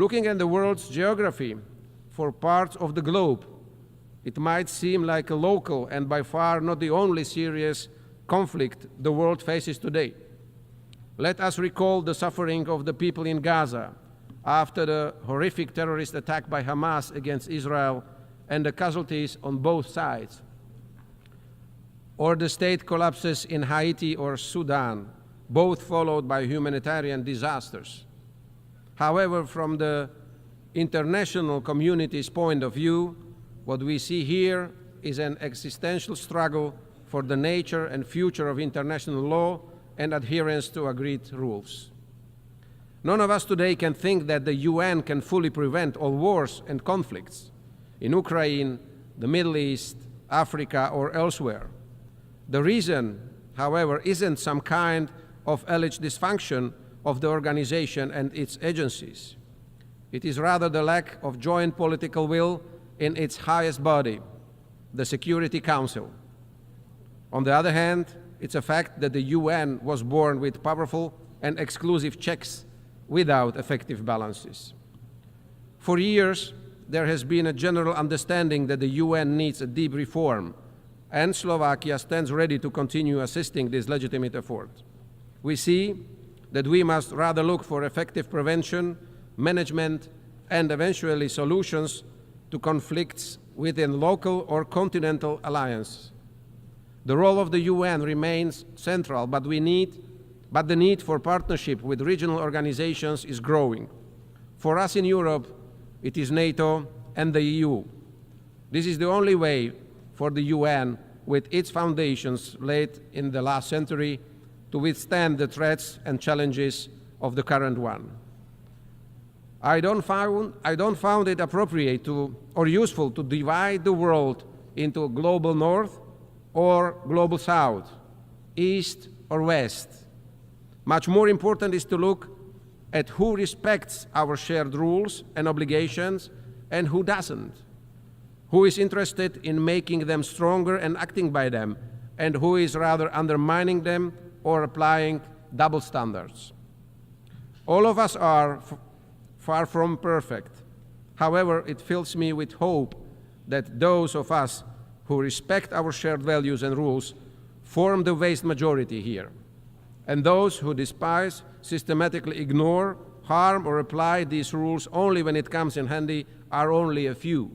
Looking at the world's geography for parts of the globe, it might seem like a local and by far not the only serious conflict the world faces today. Let us recall the suffering of the people in Gaza after the horrific terrorist attack by Hamas against Israel and the casualties on both sides. Or the state collapses in Haiti or Sudan, both followed by humanitarian disasters. However, from the international community's point of view, what we see here is an existential struggle for the nature and future of international law and adherence to agreed rules. None of us today can think that the UN can fully prevent all wars and conflicts in Ukraine, the Middle East, Africa, or elsewhere. The reason, however, isn't some kind of alleged dysfunction of the organization and its agencies. It is rather the lack of joint political will in its highest body, the Security Council. On the other hand, it's a fact that the UN was born with powerful and exclusive checks without effective balances. For years, there has been a general understanding that the UN needs a deep reform, and Slovakia stands ready to continue assisting this legitimate effort. We see that we must rather look for effective prevention, management, and eventually solutions to conflicts within local or continental alliances. The role of the UN remains central, but the need for partnership with regional organizations is growing. For us in Europe, it is NATO and the EU. This is the only way for the UN, with its foundations laid in the last century, to withstand the threats and challenges of the current one. I don't find it appropriate or useful to divide the world into a global north or global south, east or west. Much more important is to look at who respects our shared rules and obligations and who doesn't, who is interested in making them stronger and acting by them, and who is rather undermining them or applying double standards. All of us are far from perfect. However, it fills me with hope that those of us who respect our shared values and rules form the vast majority here, and those who despise, systematically ignore, harm, or apply these rules only when it comes in handy are only a few.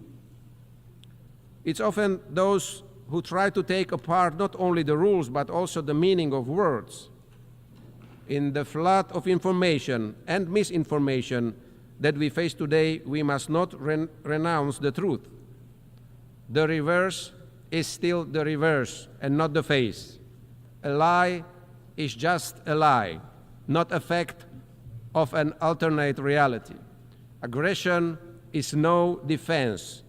It's often those who try to take apart not only the rules but also the meaning of words. In the flood of information and misinformation that we face today, we must not renounce the truth. The reverse is still the reverse and not the face. A lie is just a lie, not a fact of an alternate reality. Aggression is no defense.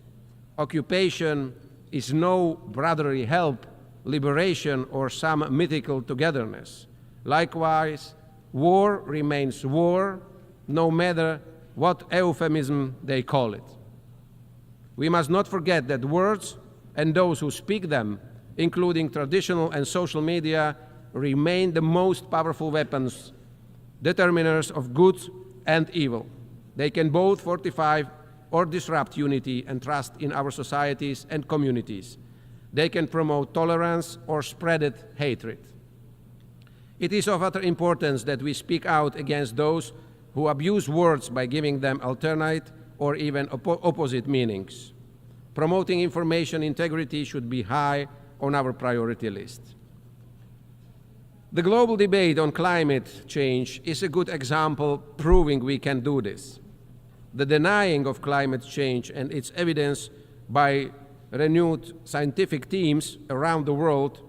Occupation is no brotherly help, liberation, or some mythical togetherness. Likewise, war remains war, no matter what euphemism they call it. We must not forget that words and those who speak them, including traditional and social media, remain the most powerful weapons, determiners of good and evil. They can both fortify or disrupt unity and trust in our societies and communities. They can promote tolerance or spread hatred. It is of utter importance that we speak out against those who abuse words by giving them alternate or even opposite meanings. Promoting information integrity should be high on our priority list. The global debate on climate change is a good example proving we can do this. The denying of climate change and its evidence by renewed scientific teams around the world,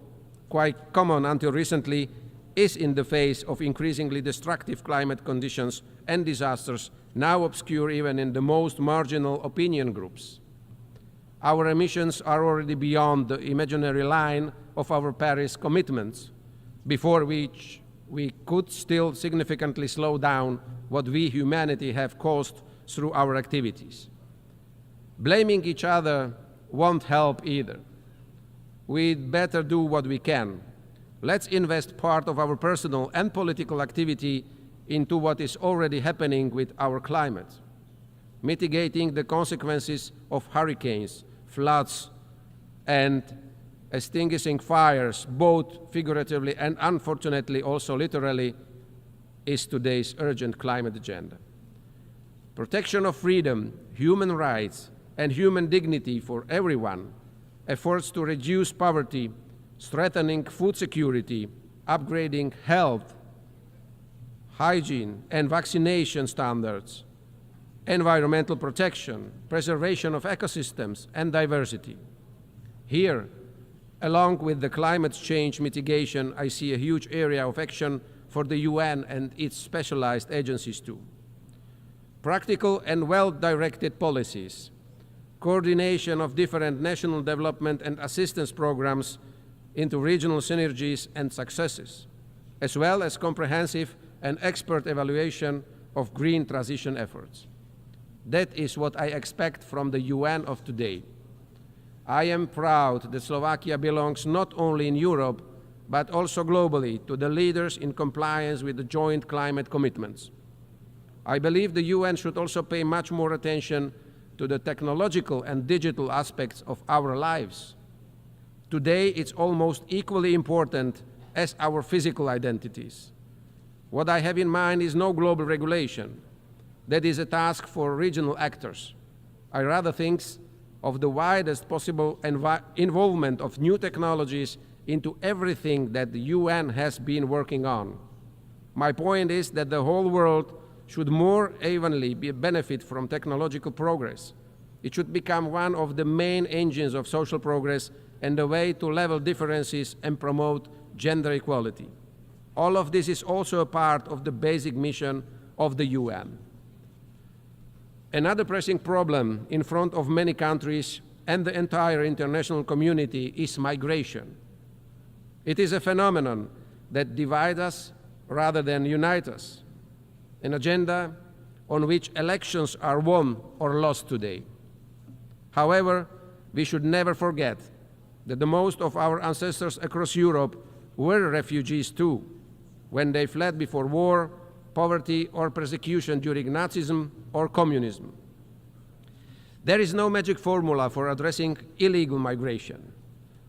quite common until recently, is in the face of increasingly destructive climate conditions and disasters, now obscure even in the most marginal opinion groups. Our emissions are already beyond the imaginary line of our Paris commitments, before which we could still significantly slow down what we, humanity, have caused through our activities. Blaming each other won't help either. We'd better do what we can. Let's invest part of our personal and political activity into what is already happening with our climate. mitigating the consequences of hurricanes, floods, and extinguishing fires, both figuratively and unfortunately also literally, is today's urgent climate agenda. Protection of freedom, human rights, and human dignity for everyone, efforts to reduce poverty, strengthening food security, upgrading health, hygiene and vaccination standards, environmental protection, preservation of ecosystems and diversity. Here, along with the climate change mitigation, I see a huge area of action for the UN and its specialized agencies too. Practical and well-directed policies, coordination of different national development and assistance programs into regional synergies and successes, as well as comprehensive and expert evaluation of green transition efforts. That is what I expect from the UN of today. I am proud that Slovakia belongs not only in Europe, but also globally to the leaders in compliance with the joint climate commitments. I believe the UN should also pay much more attention to the technological and digital aspects of our lives. Today, it's almost equally important as our physical identities. What I have in mind is no global regulation. That is a task for regional actors. I rather think of the widest possible involvement of new technologies into everything that the UN has been working on. My point is that the whole world should more evenly benefit from technological progress. It should become one of the main engines of social progress and a way to level differences and promote gender equality. All of this is also a part of the basic mission of the UN. Another pressing problem in front of many countries and the entire international community is migration. It is a phenomenon that divides us rather than unites us, an agenda on which elections are won or lost today. However, we should never forget that the most of our ancestors across Europe were refugees too, when they fled before war, poverty, or persecution during Nazism or communism. There is no magic formula for addressing illegal migration.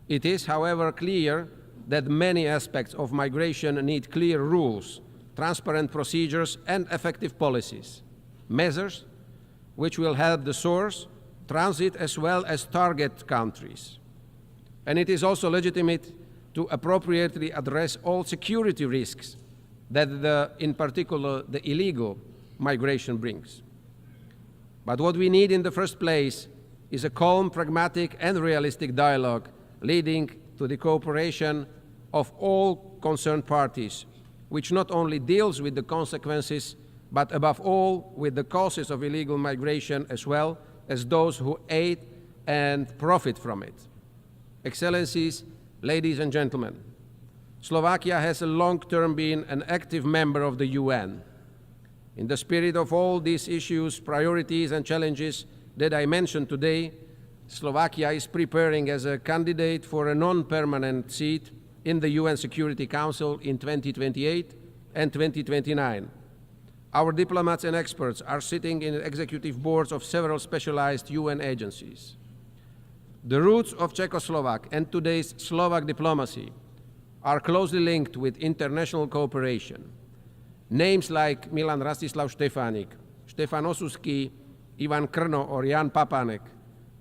It is, however, clear that many aspects of migration need clear rules, transparent procedures, and effective policies, measures which will help the source, transit, as well as target countries. And it is also legitimate to appropriately address all security risks that in particular the illegal migration brings. But what we need in the first place is a calm, pragmatic, and realistic dialogue leading to the cooperation of all concerned parties, which not only deals with the consequences, but above all with the causes of illegal migration as well as those who aid and profit from it. Excellencies, ladies and gentlemen, Slovakia has a long-term been an active member of the UN. In the spirit of all these issues, priorities, and challenges that I mentioned today, Slovakia is preparing as a candidate for a non-permanent seat in the UN Security Council in 2028 and 2029. Our diplomats and experts are sitting in executive boards of several specialized UN agencies. The roots of Czechoslovak and today's Slovak diplomacy are closely linked with international cooperation. Names like Milan Rastislav Štefánik, Štefan Osusky, Ivan Krno, or Jan Papanek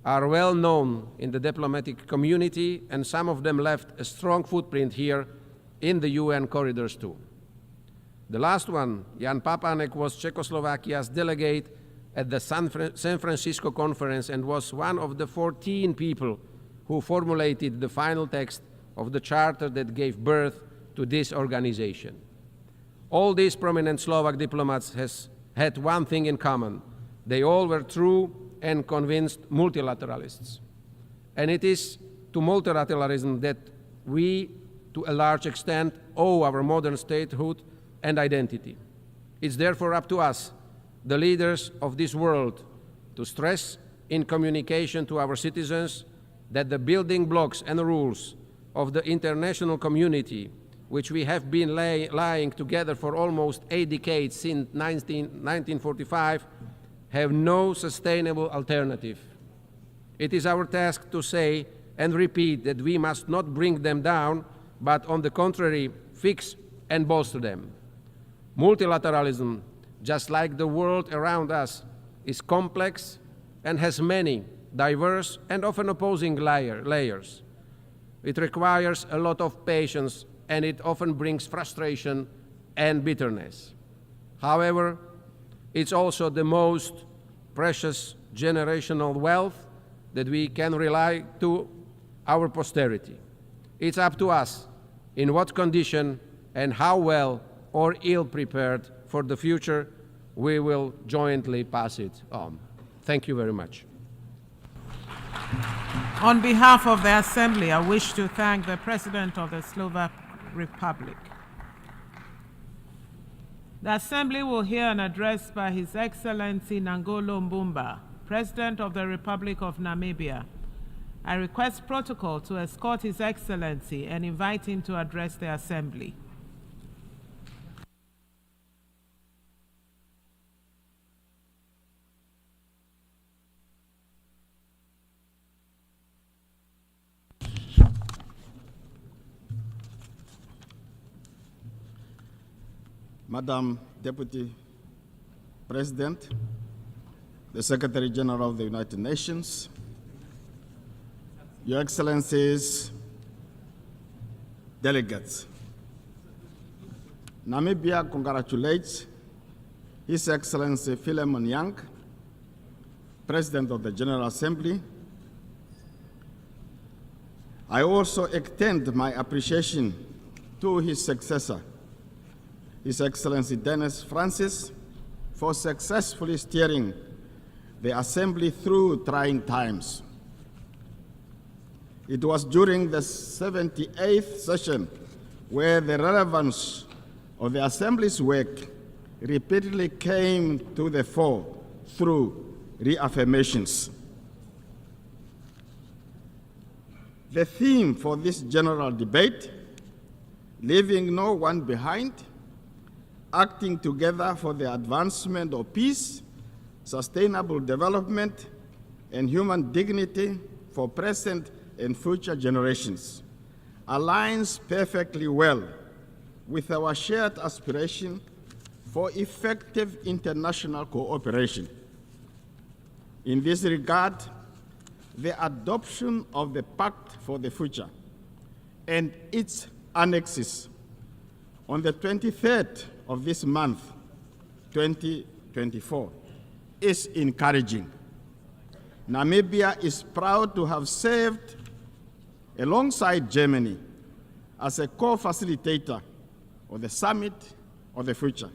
are well known in the diplomatic community, and some of them left a strong footprint here in the UN corridors too. The last one, Jan Papanek, was Czechoslovakia's delegate at the San Francisco conference and was one of the 14 people who formulated the final text of the charter that gave birth to this organization. All these prominent Slovak diplomats had one thing in common. They all were true and convinced multilateralists. And it is to multilateralism that we, to a large extent, owe our modern statehood and identity. It's therefore up to us, the leaders of this world, to stress in communication to our citizens that the building blocks and rules of the international community, which we have been lying together for almost 8 decades since 1945, have no sustainable alternative. It is our task to say and repeat that we must not bring them down, but on the contrary, fix and bolster them. Multilateralism, just like the world around us, is complex and has many diverse and often opposing layers. It requires a lot of patience, and it often brings frustration and bitterness. However, it's also the most precious generational wealth that we can rely to our posterity. It's up to us in what condition and how well or ill prepared for the future we will jointly pass it on. Thank you very much. On behalf of the Assembly, I wish to thank the President of the Slovak Republic. The Assembly will hear an address by His Excellency Nangolo Mbumba, President of the Republic of Namibia. I request protocol to escort His Excellency and invite him to address the Assembly. Madam Deputy President, the Secretary General of the United Nations, Your Excellencies, delegates. Namibia congratulates His Excellency Philemon Yang, President of the General Assembly. I also extend my appreciation to his successor, His Excellency Dennis Francis, for successfully steering the Assembly through trying times. It was during the 78th session where the relevance of the Assembly's work repeatedly came to the fore through reaffirmations. The theme for this general debate, leaving no one behind, acting together for the advancement of peace, sustainable development, and human dignity for present and future generations, aligns perfectly well with our shared aspiration for effective international cooperation. In this regard, the adoption of the Pact for the Future and its annexes on the 23rd of this month, 2024, is encouraging. Namibia is proud to have served alongside Germany as a co-facilitator of the Summit of the Future.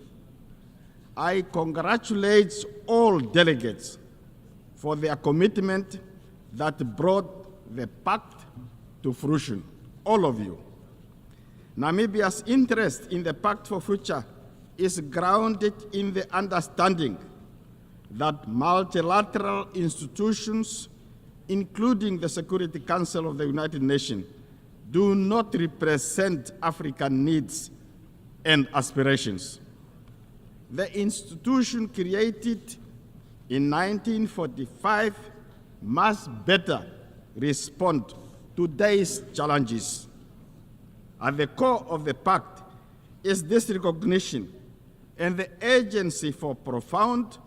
I congratulate all delegates for their commitment that brought the Pact to fruition, all of you. Namibia's interest in the Pact for Future is grounded in the understanding that multilateral institutions, including the Security Council of the United Nations, do not represent African needs and aspirations. The institution created in 1945 must better respond to today's challenges. At the core of the Pact is this recognition and the urgency for profound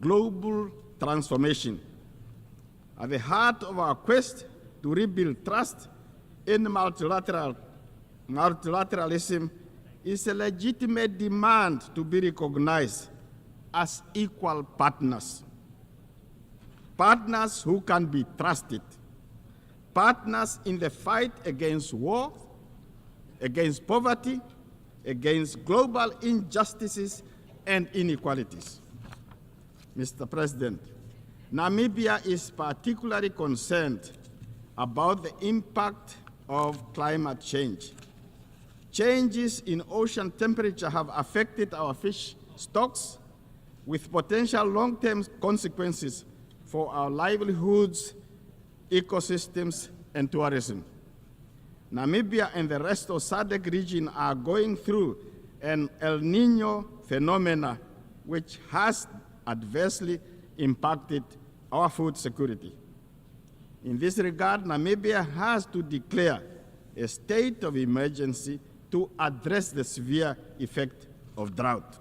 global transformation. At the heart of our quest to rebuild trust in multilateralism is a legitimate demand to be recognized as equal partners. Partners who can be trusted. Partners in the fight against war, against poverty, against global injustices and inequalities. Mr. President, Namibia is particularly concerned about the impact of climate change. Changes in ocean temperature have affected our fish stocks with potential long-term consequences for our livelihoods, ecosystems, and tourism. Namibia and the rest of SADC region are going through an El Niño phenomena which has adversely impacted our food security. In this regard, Namibia has to declare a state of emergency to address the severe effect of drought.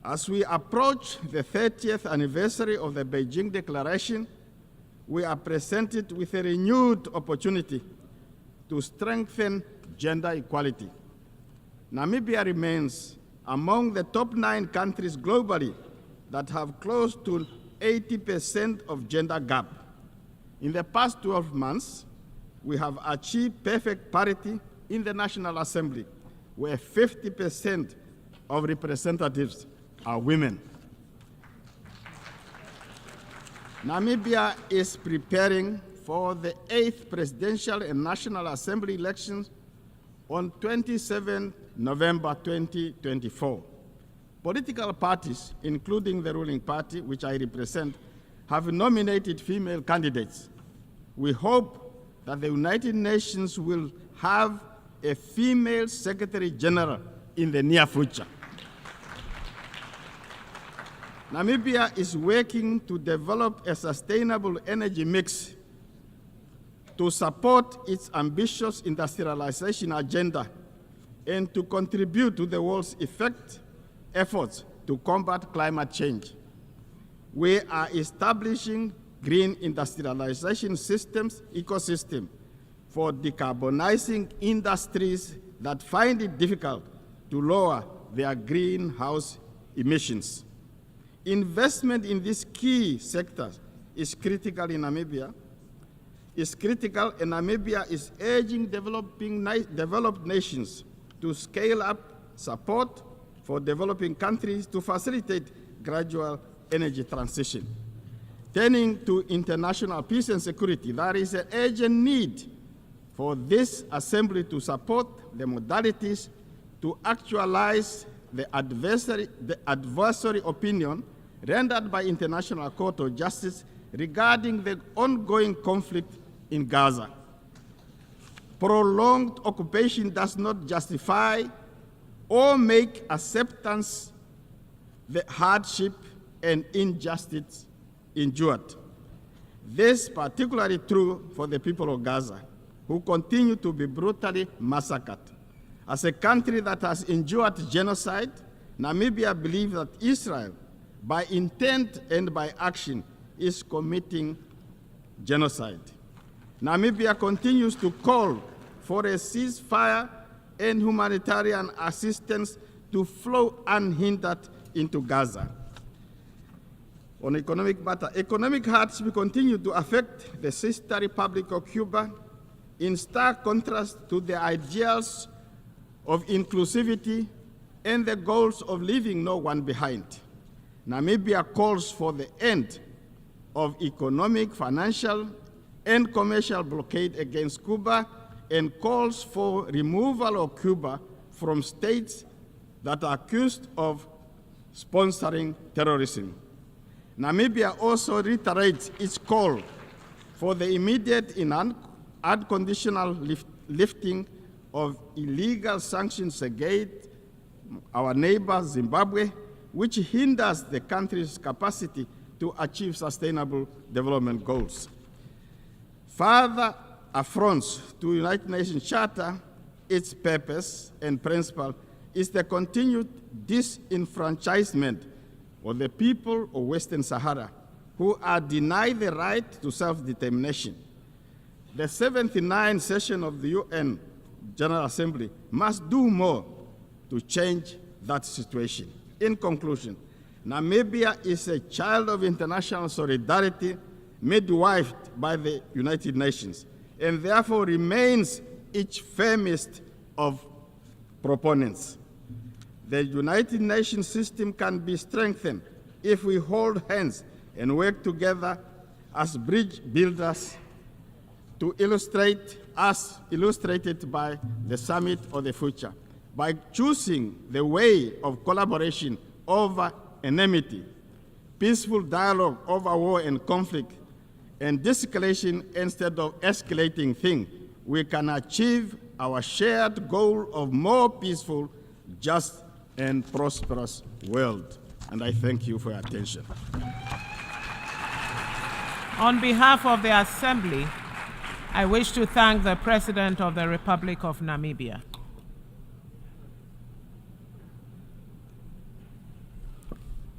As we approach the 30th anniversary of the Beijing Declaration, we are presented with a renewed opportunity to strengthen gender equality. Namibia remains among the top 9 countries globally that have close to 80% of gender gap. In the past 12 months, we have achieved perfect parity in the National Assembly, where 50% of representatives are women. Namibia is preparing for the 8th Presidential and National Assembly elections on 27 November 2024. Political parties, including the ruling party, which I represent, have nominated female candidates. We hope that the United Nations will have a female Secretary General in the near future. Namibia is working to develop a sustainable energy mix to support its ambitious industrialization agenda and to contribute to the world's efforts to combat climate change. We are establishing green industrialization ecosystem for decarbonizing industries that find it difficult to lower their greenhouse emissions. Investment in these key sectors is critical in Namibia. And Namibia is urging developed nations to scale up support for developing countries to facilitate gradual energy transition. Turning to international peace and security, there is an urgent need for this assembly to support the modalities to actualize the adversary opinion rendered by International Court of Justice regarding the ongoing conflict in Gaza. Prolonged occupation does not justify or make acceptance the hardship and injustice endured. This is particularly true for the people of Gaza, who continue to be brutally massacred. As a country that has endured genocide, Namibia believes that Israel, by intent and by action, is committing genocide. Namibia continues to call for a ceasefire and humanitarian assistance to flow unhindered into Gaza. On economic matter, economic hardship continue to affect the sister Republic of Cuba in stark contrast to the ideals of inclusivity and the goals of leaving no one behind. Namibia calls for the end of economic, financial, and commercial blockade against Cuba and calls for removal of Cuba from states that are accused of sponsoring terrorism. Namibia also reiterates its call for the immediate and unconditional lifting of illegal sanctions against our neighbor Zimbabwe, which hinders the country's capacity to achieve sustainable development goals. Further affronts to United Nations Charter, its purpose and principle is the continued disenfranchisement of the people of Western Sahara, who are denied the right to self-determination. The 79th session of the UN General Assembly must do more to change that situation. In conclusion, Namibia is a child of international solidarity midwifed by the United Nations, and therefore remains its firmest of proponents. The United Nations system can be strengthened if we hold hands and work together as bridge builders to illustrate, as illustrated by the Summit of the Future, by choosing the way of collaboration over enmity, peaceful dialogue over war and conflict, and de-escalation instead of escalating things, we can achieve our shared goal of more peaceful, just, and prosperous world. And I thank you for your attention. On behalf of the Assembly, I wish to thank the President of the Republic of Namibia.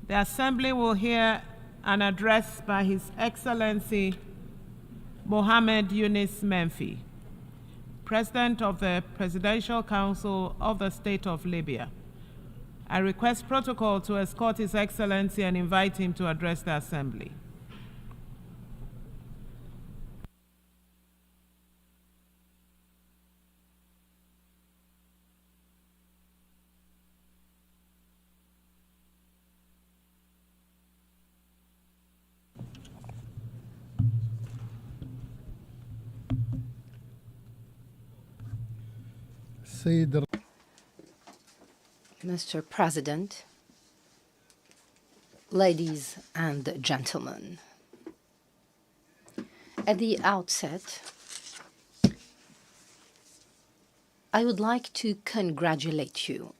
The Assembly will hear an address by His Excellency Mohamed Yunus Menfi, President of the Presidential Council of the State of Libya. I request protocol to escort His Excellency and invite him to address the Assembly. Mr. President, ladies and gentlemen, at the outset, I would like to congratulate you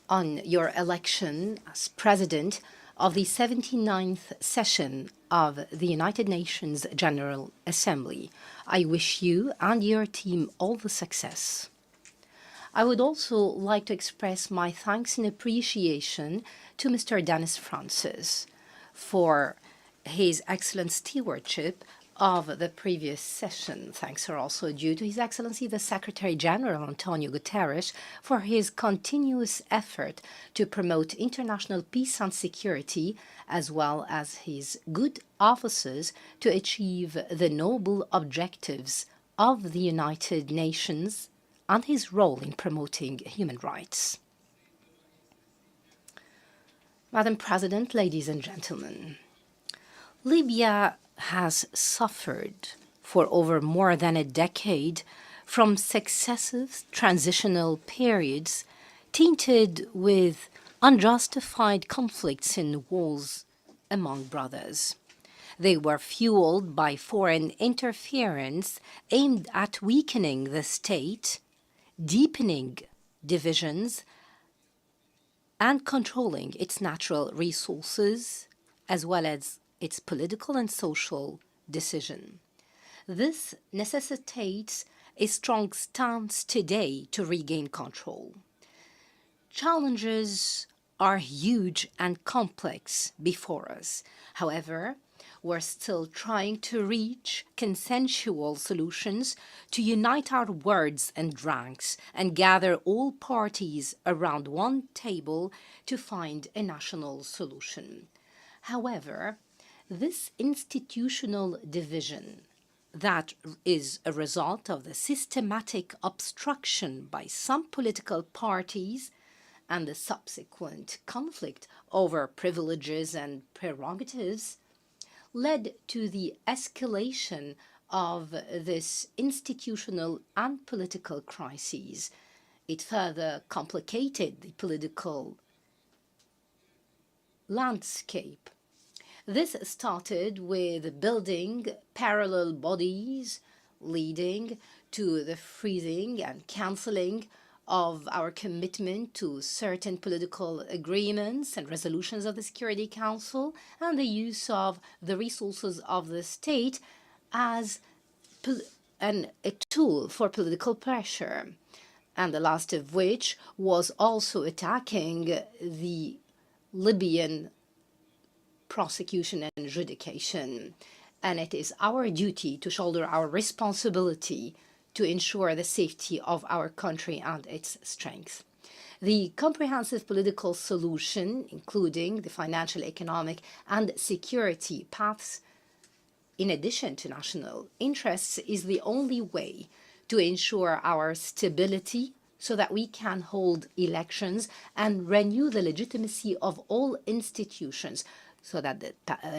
on your election as President of the 79th session of the United Nations General Assembly. I wish you and your team all the success. I would also like to express my thanks and appreciation to Mr. Dennis Francis for his excellent stewardship of the previous session. Thanks are also due to His Excellency the Secretary General Antonio Guterres for his continuous effort to promote international peace and security, as well as his good offices to achieve the noble objectives of the United Nations and his role in promoting human rights. Madam President, ladies and gentlemen, Libya has suffered for over more than a decade from successive transitional periods tainted with unjustified conflicts and wars among brothers. They were fueled by foreign interference aimed at weakening the state, deepening divisions, and controlling its natural resources, as well as its political and social decision. This necessitates a strong stance today to regain control. Challenges are huge and complex before us. However, we're still trying to reach consensual solutions to unite our words and ranks and gather all parties around one table to find a national solution. However, this institutional division that is a result of the systematic obstruction by some political parties and the subsequent conflict over privileges and prerogatives led to the escalation of this institutional and political crises. It further complicated the political landscape. This started with building parallel bodies, leading to the freezing and cancelling of our commitment to certain political agreements and resolutions of the Security Council, and the use of the resources of the state as a tool for political pressure, and the last of which was also attacking the Libyan prosecution and adjudication. And it is our duty to shoulder our responsibility to ensure the safety of our country and its strength. The comprehensive political solution, including the financial, economic, and security paths, in addition to national interests, is the only way to ensure our stability so that we can hold elections and renew the legitimacy of all institutions so that the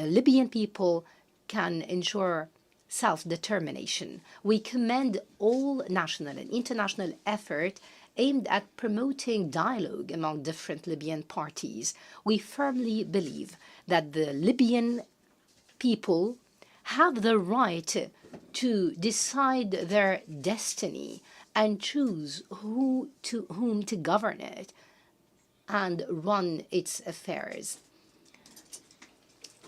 Libyan people can ensure self-determination. We commend all national and international effort aimed at promoting dialogue among different Libyan parties. We firmly believe that the Libyan people have the right to decide their destiny and choose whom to govern it. and run its affairs.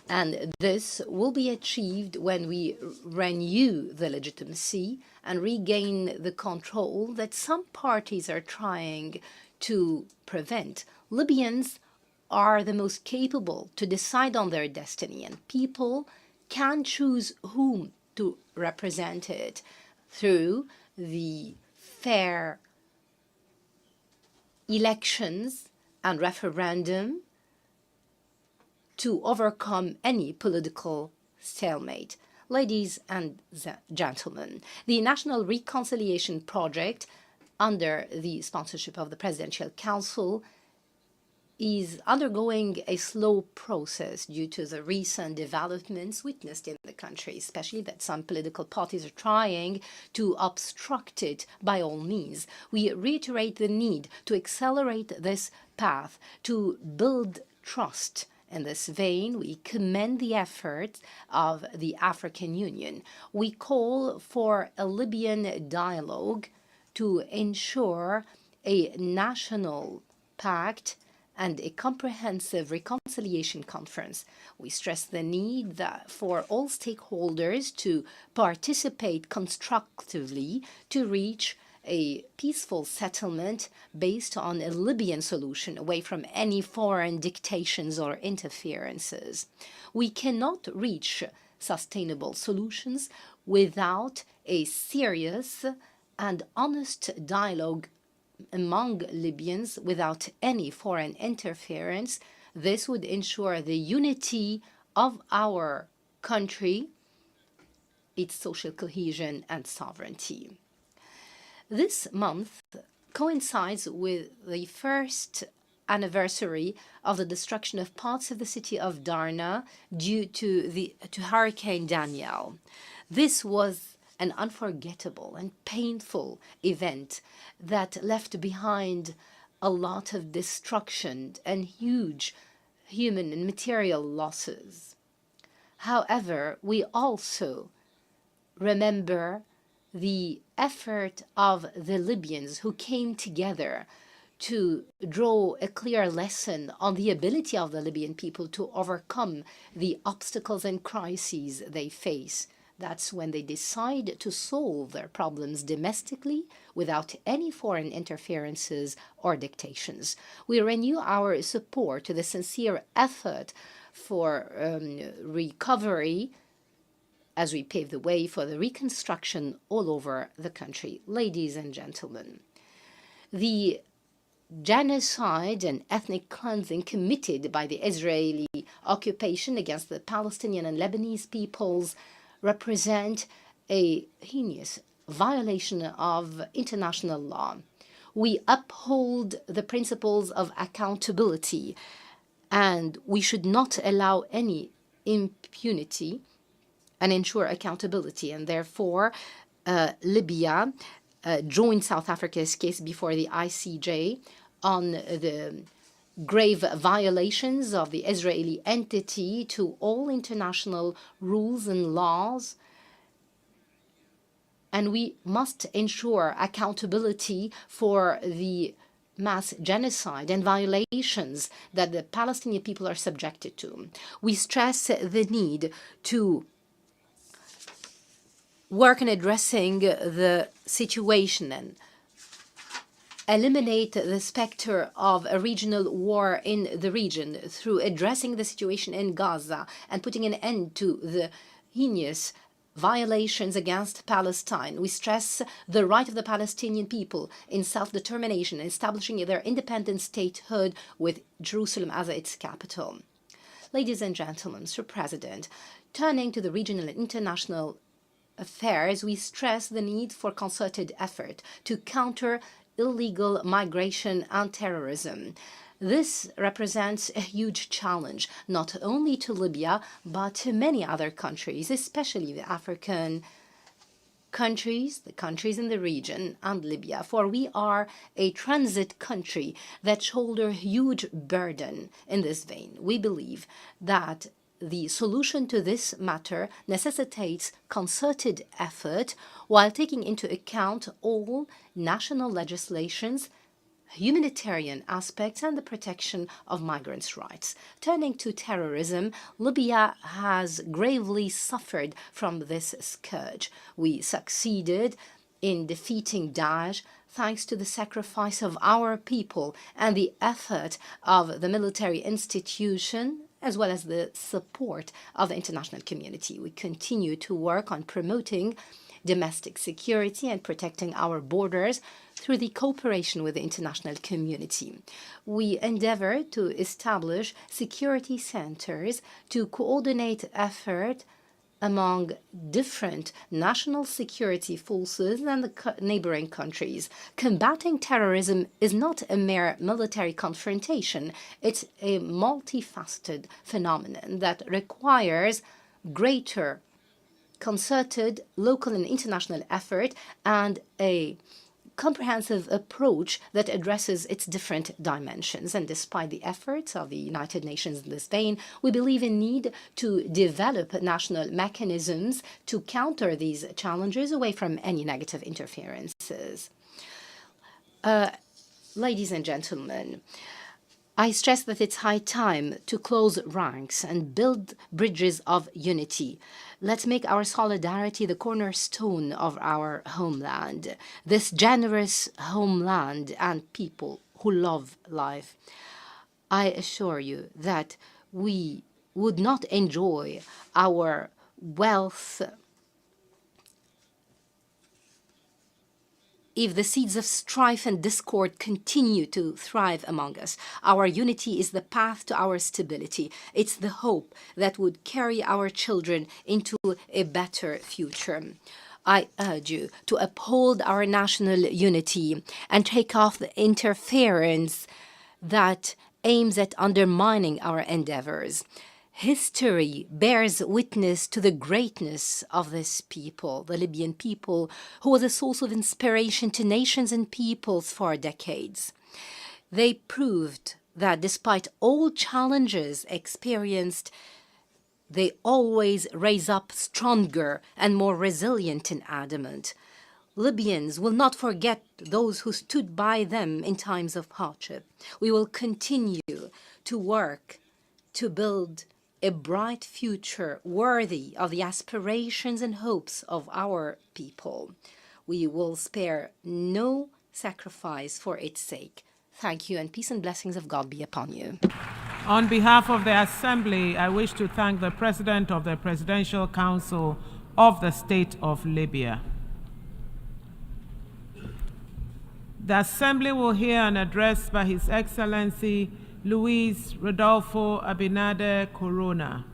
And this will be achieved when we renew the legitimacy and regain the control that some parties are trying to prevent. Libyans are the most capable to decide on their destiny, and people can choose whom to represent it through the fair elections and referendum to overcome any political stalemate. Ladies and gentlemen, the National Reconciliation Project, under the sponsorship of the Presidential Council, is undergoing a slow process due to the recent developments witnessed in the country, especially that some political parties are trying to obstruct it by all means. We reiterate the need to accelerate this path, to build trust. In this vein, we commend the efforts of the African Union. We call for a Libyan dialogue to ensure a national pact and a comprehensive reconciliation conference. We stress the need for all stakeholders to participate constructively to reach a peaceful settlement based on a Libyan solution away from any foreign dictations or interferences. We cannot reach sustainable solutions without a serious and honest dialogue among Libyans without any foreign interference. This would ensure the unity of our country, its social cohesion and sovereignty. This month coincides with the first anniversary of the destruction of parts of the city of Darna due to Hurricane Danielle. This was an unforgettable and painful event that left behind a lot of destruction and huge human and material losses. However, we also remember the effort of the Libyans who came together to draw a clear lesson on the ability of the Libyan people to overcome the obstacles and crises they face. That's when they decide to solve their problems domestically without any foreign interferences or dictations. We renew our support to the sincere effort for recovery as we pave the way for the reconstruction all over the country. Ladies and gentlemen, the genocide and ethnic cleansing committed by the Israeli occupation against the Palestinian and Lebanese peoples represent a heinous violation of international law. We uphold the principles of accountability, and we should not allow any impunity and ensure accountability. And therefore, Libya joined South Africa's case before the ICJ on the grave violations of the Israeli entity to all international rules and laws. And we must ensure accountability for the mass genocide and violations that the Palestinian people are subjected to. We stress the need to work on addressing the situation and eliminate the specter of a regional war in the region through addressing the situation in Gaza and putting an end to the heinous violations against Palestine. We stress the right of the Palestinian people in self-determination and establishing their independent statehood with Jerusalem as its capital. Ladies and gentlemen, Mr. President, turning to the regional and international affairs, we stress the need for concerted effort to counter illegal migration and terrorism. This represents a huge challenge, not only to Libya, but to many other countries, especially the African countries, the countries in the region, and Libya, for we are a transit country that shoulder huge burden in this vein. We believe that the solution to this matter necessitates concerted effort while taking into account all national legislations, humanitarian aspects and the protection of migrants' rights. Turning to terrorism, Libya has gravely suffered from this scourge. We succeeded in defeating Daesh thanks to the sacrifice of our people and the effort of the military institution, as well as the support of the international community. We continue to work on promoting domestic security and protecting our borders through the cooperation with the international community. We endeavor to establish security centers to coordinate effort among different national security forces and the neighboring countries. Combating terrorism is not a mere military confrontation. It's a multifaceted phenomenon that requires greater concerted local and international effort and a comprehensive approach that addresses its different dimensions. And despite the efforts of the United Nations in this vein, we believe in need to develop national mechanisms to counter these challenges away from any negative interferences. Ladies and gentlemen, I stress that it's high time to close ranks and build bridges of unity. Let's make our solidarity the cornerstone of our homeland, this generous homeland and people who love life. I assure you that we would not enjoy our wealth if the seeds of strife and discord continue to thrive among us. Our unity is the path to our stability. It's the hope that would carry our children into a better future. I urge you to uphold our national unity and take off the interference that aims at undermining our endeavors. History bears witness to the greatness of this people, the Libyan people, who was a source of inspiration to nations and peoples for decades. They proved that despite all challenges experienced, they always raise up stronger and more resilient and adamant. Libyans will not forget those who stood by them in times of hardship. We will continue to work to build a bright future worthy of the aspirations and hopes of our people. We will spare no sacrifice for its sake. Thank you, and peace and blessings of God be upon you. On behalf of the Assembly, I wish to thank the President of the Presidential Council of the State of Libya. The Assembly will hear an address by His Excellency Luis Rodolfo Abinader Corona,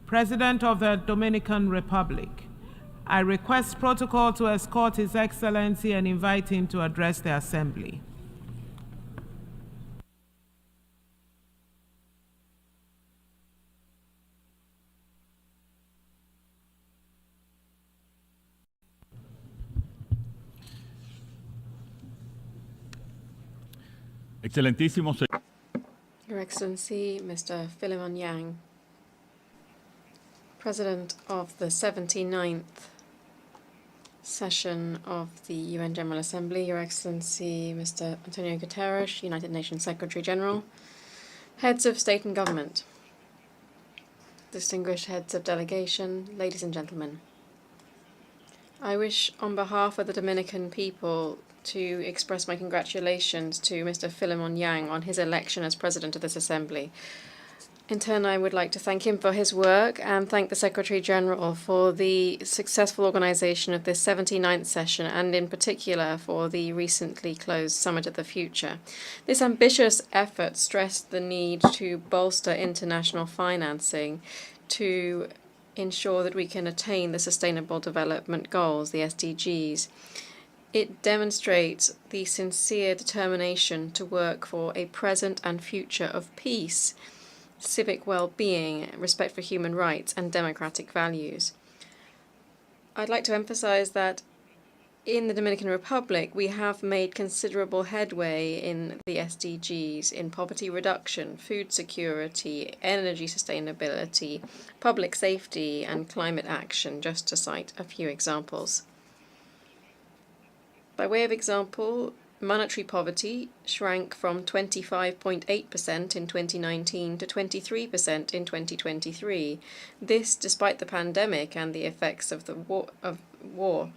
President of the Dominican Republic. I request protocol to escort His Excellency and invite him to address the Assembly. Excelentísimo señor. Your Excellency, Mr. Philemon Yang, President of the 79th session of the UN General Assembly, Your Excellency, Mr. Antonio Guterres, United Nations Secretary General, heads of state and government, distinguished heads of delegation, ladies and gentlemen. I wish, on behalf of the Dominican people, to express my congratulations to Mr. Philemon Yang on his election as President of this Assembly. In turn, I would like to thank him for his work and thank the Secretary General for the successful organization of this 79th session and in particular for the recently closed Summit of the Future. This ambitious effort stressed the need to bolster international financing to ensure that we can attain the Sustainable Development Goals, the SDGs. It demonstrates the sincere determination to work for a present and future of peace, civic well-being, respect for human rights, and democratic values. I'd like to emphasize that in the Dominican Republic, we have made considerable headway in the SDGs in poverty reduction, food security, energy sustainability, public safety, and climate action, just to cite a few examples. By way of example, monetary poverty shrank from 25.8% in 2019 to 23% in 2023. This despite the pandemic and the effects of the war.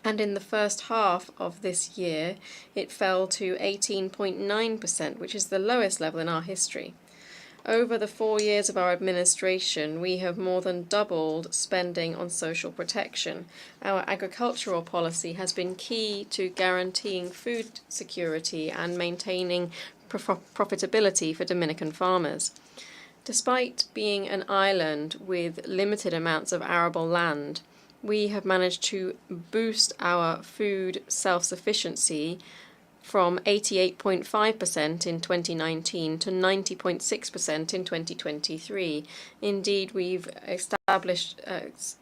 And in the first half of this year, it fell to 18.9%, which is the lowest level in our history. Over the 4 years of our administration, we have more than doubled spending on social protection. Our agricultural policy has been key to guaranteeing food security and maintaining profitability for Dominican farmers. Despite being an island with limited amounts of arable land, we have managed to boost our food self-sufficiency from 88.5% in 2019 to 90.6% in 2023. Indeed, we've established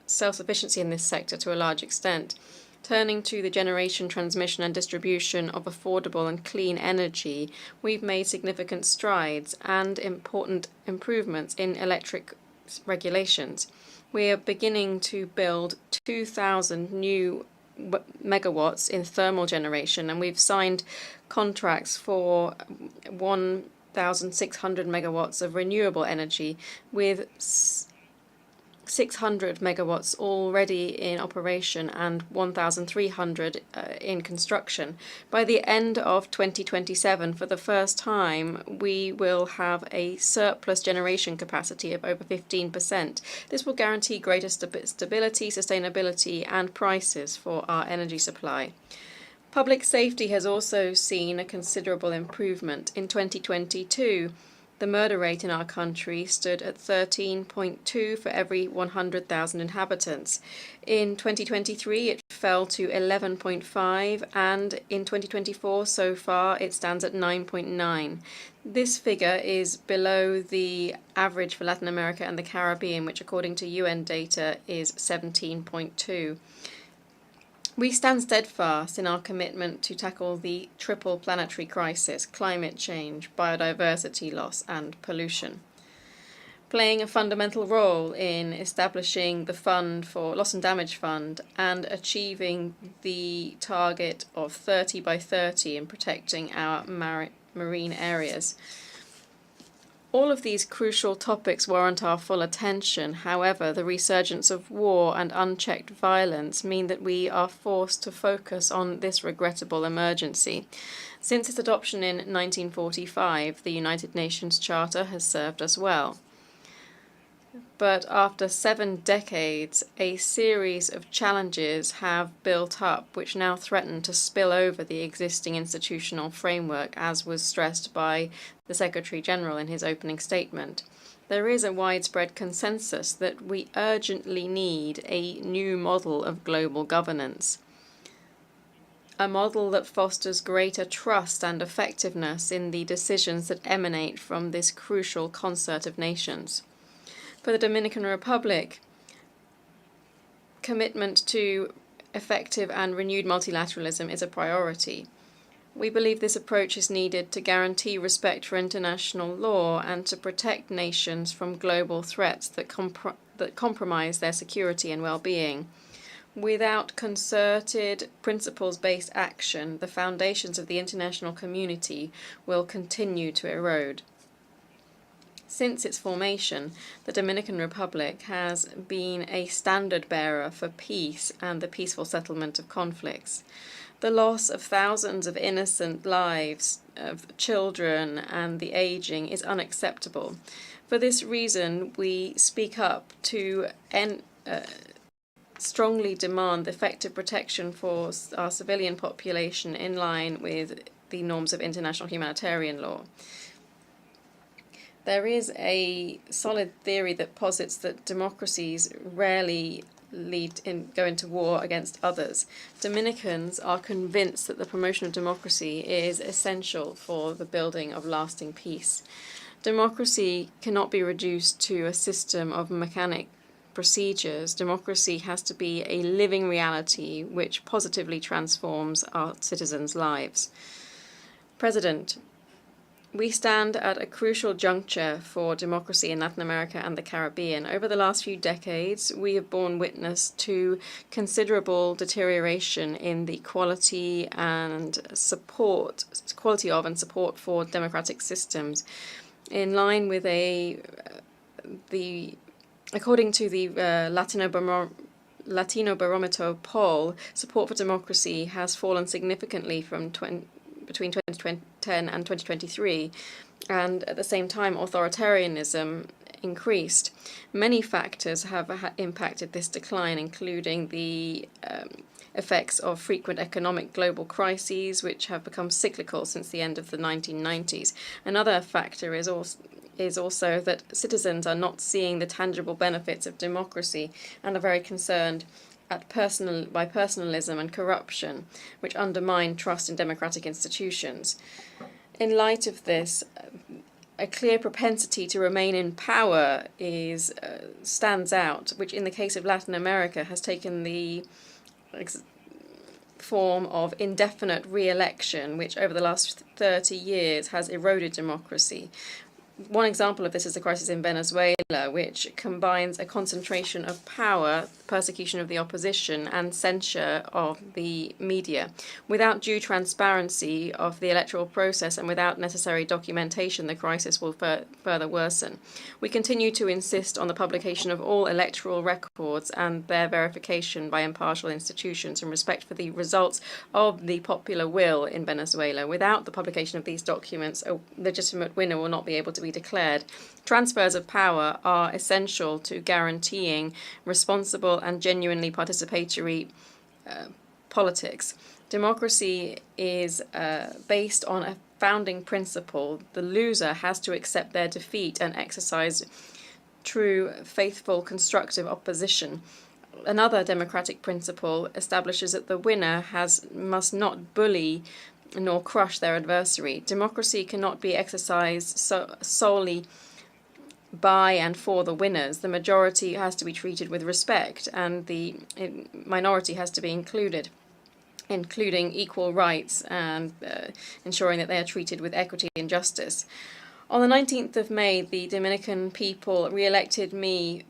self-sufficiency in this sector to a large extent. Turning to the generation, transmission and distribution of affordable and clean energy, we've made significant strides and important improvements in electric regulations. We are beginning to build 2,000 new megawatts in thermal generation, and we've signed contracts for 1,600 megawatts of renewable energy, with 600 megawatts already in operation and 1,300 in construction. By the end of 2027, for the first time, we will have a surplus generation capacity of over 15%. This will guarantee greater stability, sustainability, and prices for our energy supply. Public safety has also seen a considerable improvement. In 2022, the murder rate in our country stood at 13.2 for every 100,000 inhabitants. In 2023, it fell to 11.5, and in 2024, so far, it stands at 9.9. This figure is below the average for Latin America and the Caribbean, which, according to UN data, is 17.2. We stand steadfast in our commitment to tackle the triple planetary crisis: climate change, biodiversity loss, and pollution. Playing a fundamental role in establishing the Fund for Loss and Damage Fund and achieving the target of 30 by 30 in protecting our marine areas. All of these crucial topics warrant our full attention. However, the resurgence of war and unchecked violence mean that we are forced to focus on this regrettable emergency. Since its adoption in 1945, the United Nations Charter has served us well. But after 7 decades, a series of challenges have built up which now threaten to spill over the existing institutional framework, as was stressed by the Secretary-General in his opening statement. There is a widespread consensus that we urgently need a new model of global governance. A model that fosters greater trust and effectiveness in the decisions that emanate from this crucial concert of nations. For the Dominican Republic, commitment to effective and renewed multilateralism is a priority. We believe this approach is needed to guarantee respect for international law and to protect nations from global threats that compromise their security and well-being. Without concerted, principles-based action, the foundations of the international community will continue to erode. Since its formation, the Dominican Republic has been a standard-bearer for peace and the peaceful settlement of conflicts. The loss of thousands of innocent lives of children and the aging is unacceptable. For this reason, we speak up to strongly demand effective protection for our civilian population in line with the norms of international humanitarian law. There is a solid theory that posits that democracies rarely go into war against others. Dominicans are convinced that the promotion of democracy is essential for the building of lasting peace. Democracy cannot be reduced to a system of mechanic procedures. Democracy has to be a living reality which positively transforms our citizens' lives. President, We stand at a crucial juncture for democracy in Latin America and the Caribbean. Over the last few decades, we have borne witness to considerable deterioration in the quality of and support for democratic systems. In line with according to the Latino Barometer poll, support for democracy has fallen significantly from between 2010 and 2023, and at the same time authoritarianism increased. Many factors have impacted this decline, including the effects of frequent economic global crises, which have become cyclical since the end of the 1990s. Another factor is also that citizens are not seeing the tangible benefits of democracy and are very concerned by personalism and corruption, which undermine trust in democratic institutions. In light of this, a clear propensity to remain in power stands out, which in the case of Latin America has taken the form of indefinite re-election, which over the last 30 years has eroded democracy. One example of this is the crisis in Venezuela, which combines a concentration of power, persecution of the opposition, and censure of the media. Without due transparency of the electoral process and without necessary documentation, the crisis will further worsen. We continue to insist on the publication of all electoral records and their verification by impartial institutions in respect for the results of the popular will in Venezuela. Without the publication of these documents, a legitimate winner will not be able to be declared. Transfers of power are essential to guaranteeing responsible and genuinely participatory politics. Democracy is based on a founding principle. The loser has to accept their defeat and exercise true, faithful, constructive opposition. Another democratic principle establishes that the winner must not bully nor crush their adversary. Democracy cannot be exercised solely by and for the winners. The majority has to be treated with respect, and the minority has to be included, including equal rights and ensuring that they are treated with equity and justice. On the 19th of May, the Dominican people re-elected me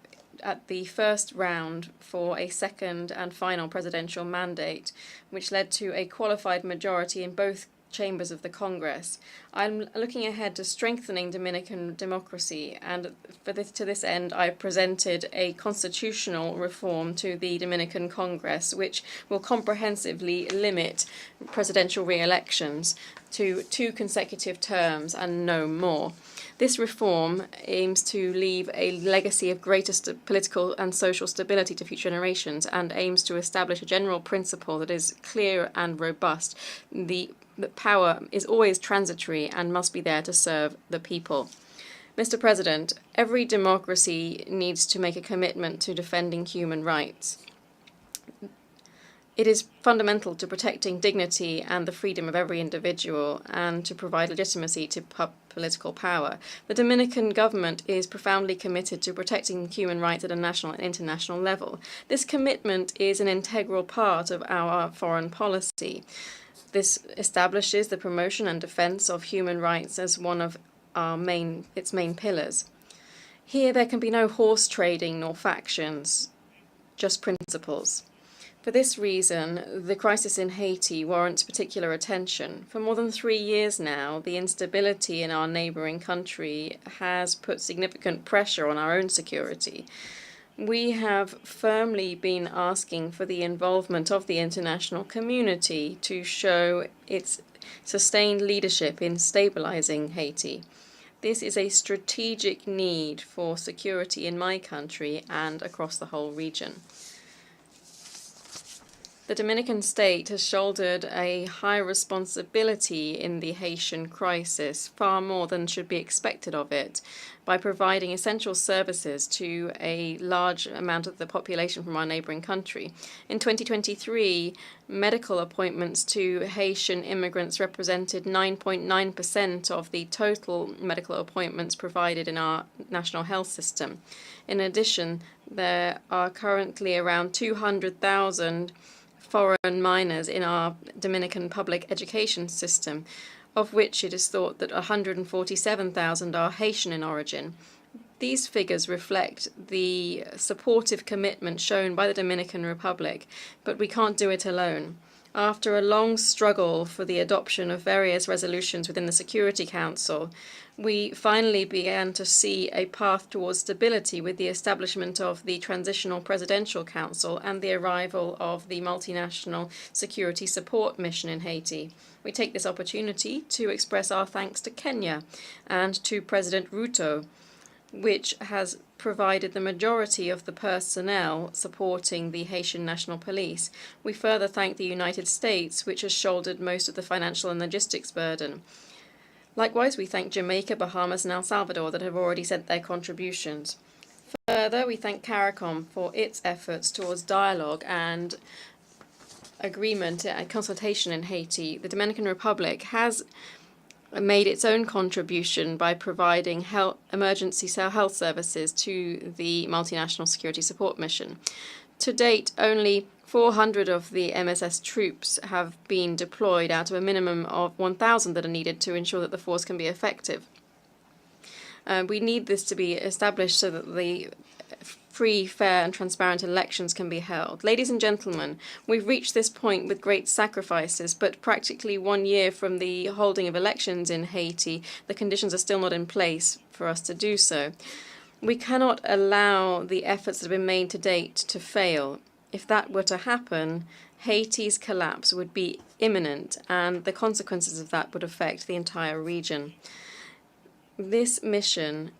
at the first round for a second and final presidential mandate, which led to a qualified majority in both chambers of the Congress. I'm looking ahead to strengthening Dominican democracy, and to this end, I presented a constitutional reform to the Dominican Congress, which will comprehensively limit presidential re-elections to 2 consecutive terms and no more. This reform aims to leave a legacy of greater political and social stability to future generations, and aims to establish a general principle that is clear and robust. That power is always transitory and must be there to serve the people. Mr. President, every democracy needs to make a commitment to defending human rights. It is fundamental to protecting dignity and the freedom of every individual, and to provide legitimacy to political power. The Dominican government is profoundly committed to protecting human rights at a national and international level. This commitment is an integral part of our foreign policy. This establishes the promotion and defense of human rights as one of its main pillars. Here there can be no horse trading nor factions, just principles. For this reason, the crisis in Haiti warrants particular attention. For more than 3 years now, the instability in our neighboring country has put significant pressure on our own security. We have firmly been asking for the involvement of the international community to show its sustained leadership in stabilizing Haiti. This is a strategic need for security in my country and across the whole region. The Dominican state has shouldered a high responsibility in the Haitian crisis, far more than should be expected of it, by providing essential services to a large amount of the population from our neighboring country. In 2023, medical appointments to Haitian immigrants represented 9.9% of the total medical appointments provided in our national health system. In addition, there are currently around 200,000 foreign minors in our Dominican public education system. of which it is thought that 147,000 are Haitian in origin. These figures reflect the supportive commitment shown by the Dominican Republic, but we can't do it alone. After a long struggle for the adoption of various resolutions within the Security Council, we finally began to see a path towards stability with the establishment of the Transitional Presidential Council and the arrival of the Multinational Security Support Mission in Haiti. We take this opportunity to express our thanks to Kenya and to President Ruto, which has provided the majority of the personnel supporting the Haitian National Police. We further thank the United States, which has shouldered most of the financial and logistics burden. Likewise, we thank Jamaica, Bahamas, and El Salvador that have already sent their contributions. Further, we thank CARICOM for its efforts towards dialogue and agreement and consultation in Haiti. The Dominican Republic has made its own contribution by providing emergency health services to the Multinational Security Support Mission. To date, only 400 of the MSS troops have been deployed out of a minimum of 1,000 that are needed to ensure that the force can be effective. We need this to be established so that the free, fair, and transparent elections can be held. Ladies and gentlemen, we've reached this point with great sacrifices, but practically 1 year from the holding of elections in Haiti, the conditions are still not in place for us to do so. We cannot allow the efforts that have been made to date to fail. If that were to happen, Haiti's collapse would be imminent, and the consequences of that would affect the entire region. This mission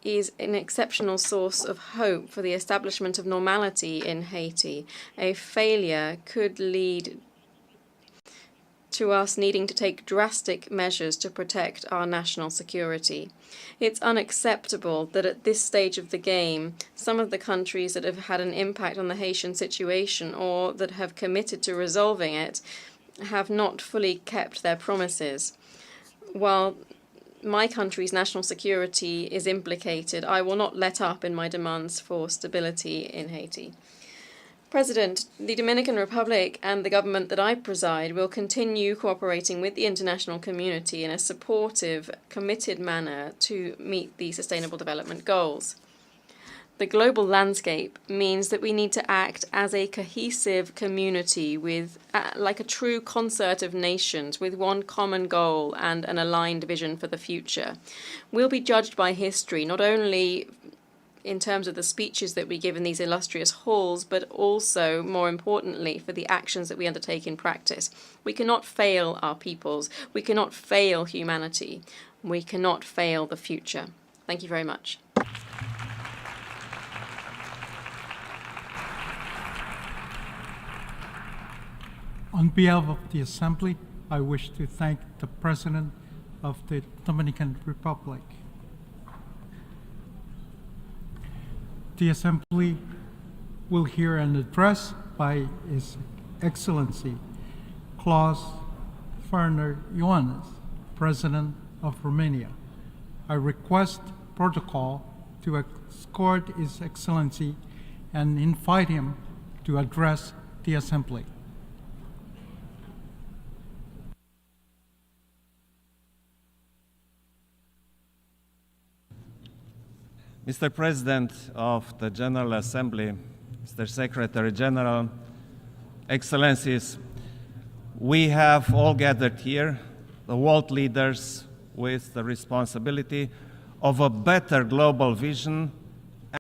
is an exceptional source of hope for the establishment of normality in Haiti. A failure could lead to us needing to take drastic measures to protect our national security. It's unacceptable that at this stage of the game, some of the countries that have had an impact on the Haitian situation or that have committed to resolving it have not fully kept their promises. While my country's national security is implicated, I will not let up in my demands for stability in Haiti. President, the Dominican Republic and the government that I preside will continue cooperating with the international community in a supportive, committed manner to meet the Sustainable Development Goals. The global landscape means that we need to act as a cohesive community with, like a true concert of nations with one common goal and an aligned vision for the future. We'll be judged by history, not only in terms of the speeches that we give in these illustrious halls, but also, more importantly, for the actions that we undertake in practice. We cannot fail our peoples. We cannot fail humanity. We cannot fail the future. Thank you very much. On behalf of the Assembly, I wish to thank the President of the Dominican Republic. The Assembly will hear an address by His Excellency Klaus Werner Ioannis, President of Romania. I request protocol to escort His Excellency and invite him to address the Assembly. Mr. President of the General Assembly, Mr. Secretary General, Excellencies, we have all gathered here, the world leaders with the responsibility of a better global vision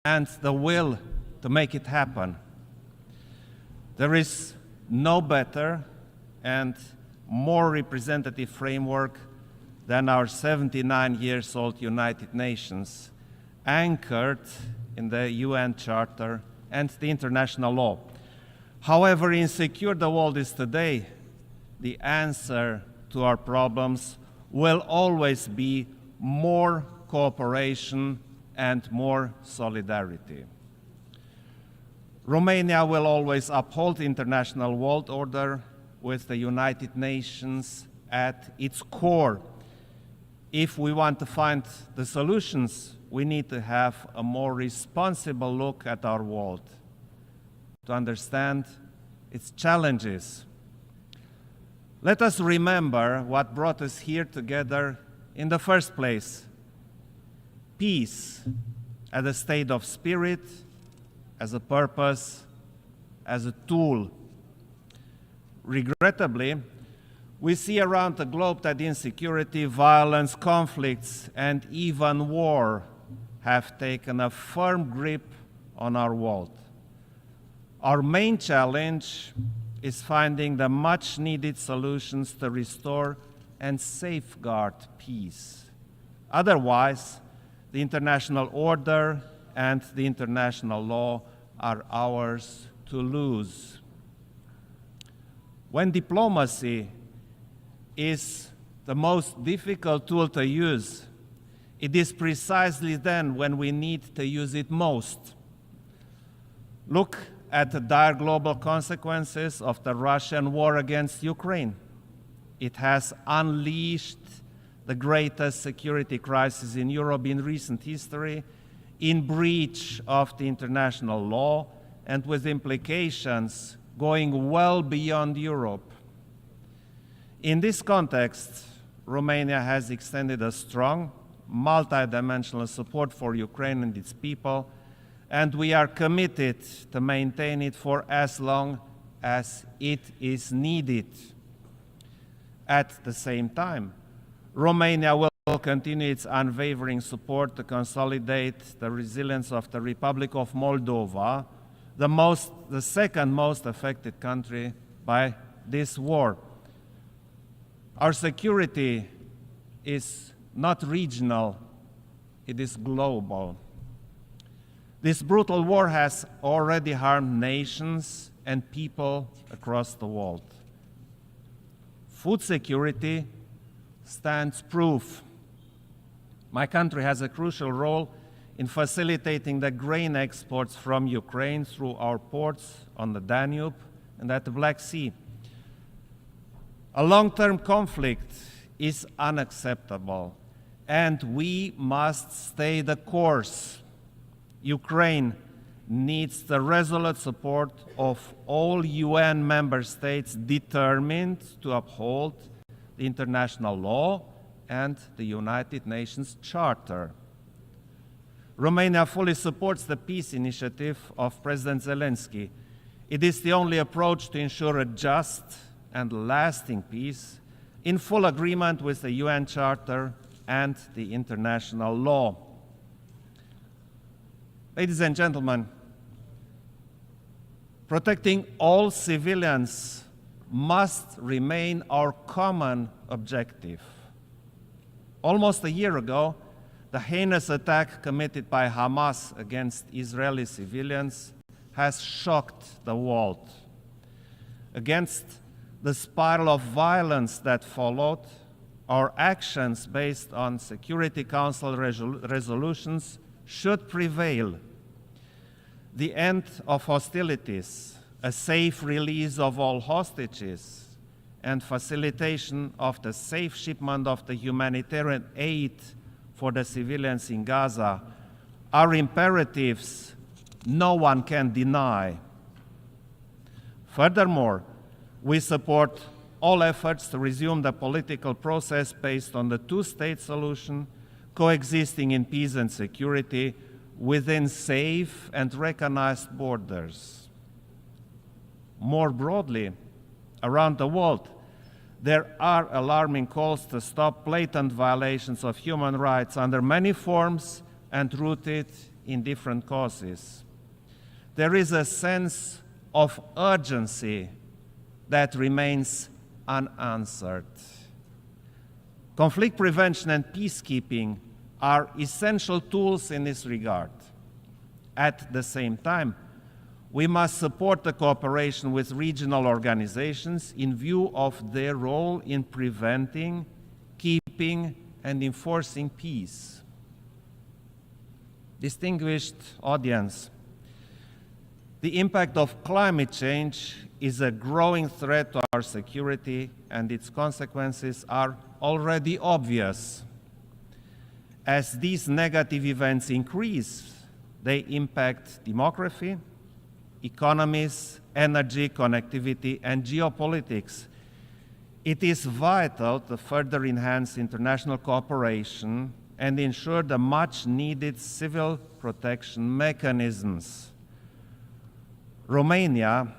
and the will to make it happen. There is no better and more representative framework than our 79-year-old United Nations, anchored in the UN Charter and the international law. However insecure the world is today, the answer to our problems will always be more cooperation and more solidarity. Romania will always uphold the international world order with the United Nations at its core. If we want to find the solutions, we need to have a more responsible look at our world, to understand its challenges. Let us remember what brought us here together in the first place: peace as a state of spirit, as a purpose, as a tool. Regrettably, we see around the globe that insecurity, violence, conflicts, and even war have taken a firm grip on our world. Our main challenge is finding the much-needed solutions to restore and safeguard peace. Otherwise, the international order and the international law are ours to lose. When diplomacy is the most difficult tool to use, it is precisely then when we need to use it most. Look at the dire global consequences of the Russian war against Ukraine. It has unleashed the greatest security crisis in Europe in recent history, in breach of the international law and with implications going well beyond Europe. In this context, Romania has extended a strong, multidimensional support for Ukraine and its people, and we are committed to maintain it for as long as it is needed. At the same time, Romania will continue its unwavering support to consolidate the resilience of the Republic of Moldova, the second most affected country by this war. Our security is not regional, it is global. This brutal war has already harmed nations and people across the world. Food security stands proof. My country has a crucial role in facilitating the grain exports from Ukraine through our ports on the Danube and at the Black Sea. A long-term conflict is unacceptable, and we must stay the course. Ukraine needs the resolute support of all UN member states determined to uphold the international law and the United Nations Charter. Romania fully supports the peace initiative of President Zelensky. It is the only approach to ensure a just and lasting peace in full agreement with the UN Charter and the international law. Ladies and gentlemen, protecting all civilians must remain our common objective. Almost a year ago, the heinous attack committed by Hamas against Israeli civilians has shocked the world. Against the spiral of violence that followed, our actions based on Security Council resolutions should prevail. The end of hostilities, a safe release of all hostages, and facilitation of the safe shipment of the humanitarian aid for the civilians in Gaza are imperatives no one can deny. Furthermore, we support all efforts to resume the political process based on the two-state solution, coexisting in peace and security within safe and recognized borders. More broadly, around the world, there are alarming calls to stop blatant violations of human rights under many forms and rooted in different causes. There is a sense of urgency that remains unanswered. Conflict prevention and peacekeeping are essential tools in this regard. At the same time, we must support the cooperation with regional organizations in view of their role in preventing, keeping, and enforcing peace. Distinguished audience, the impact of climate change is a growing threat to our security, and its consequences are already obvious. As these negative events increase, they impact demography, economies, energy, connectivity, and geopolitics. It is vital to further enhance international cooperation and ensure the much-needed civil protection mechanisms. Romania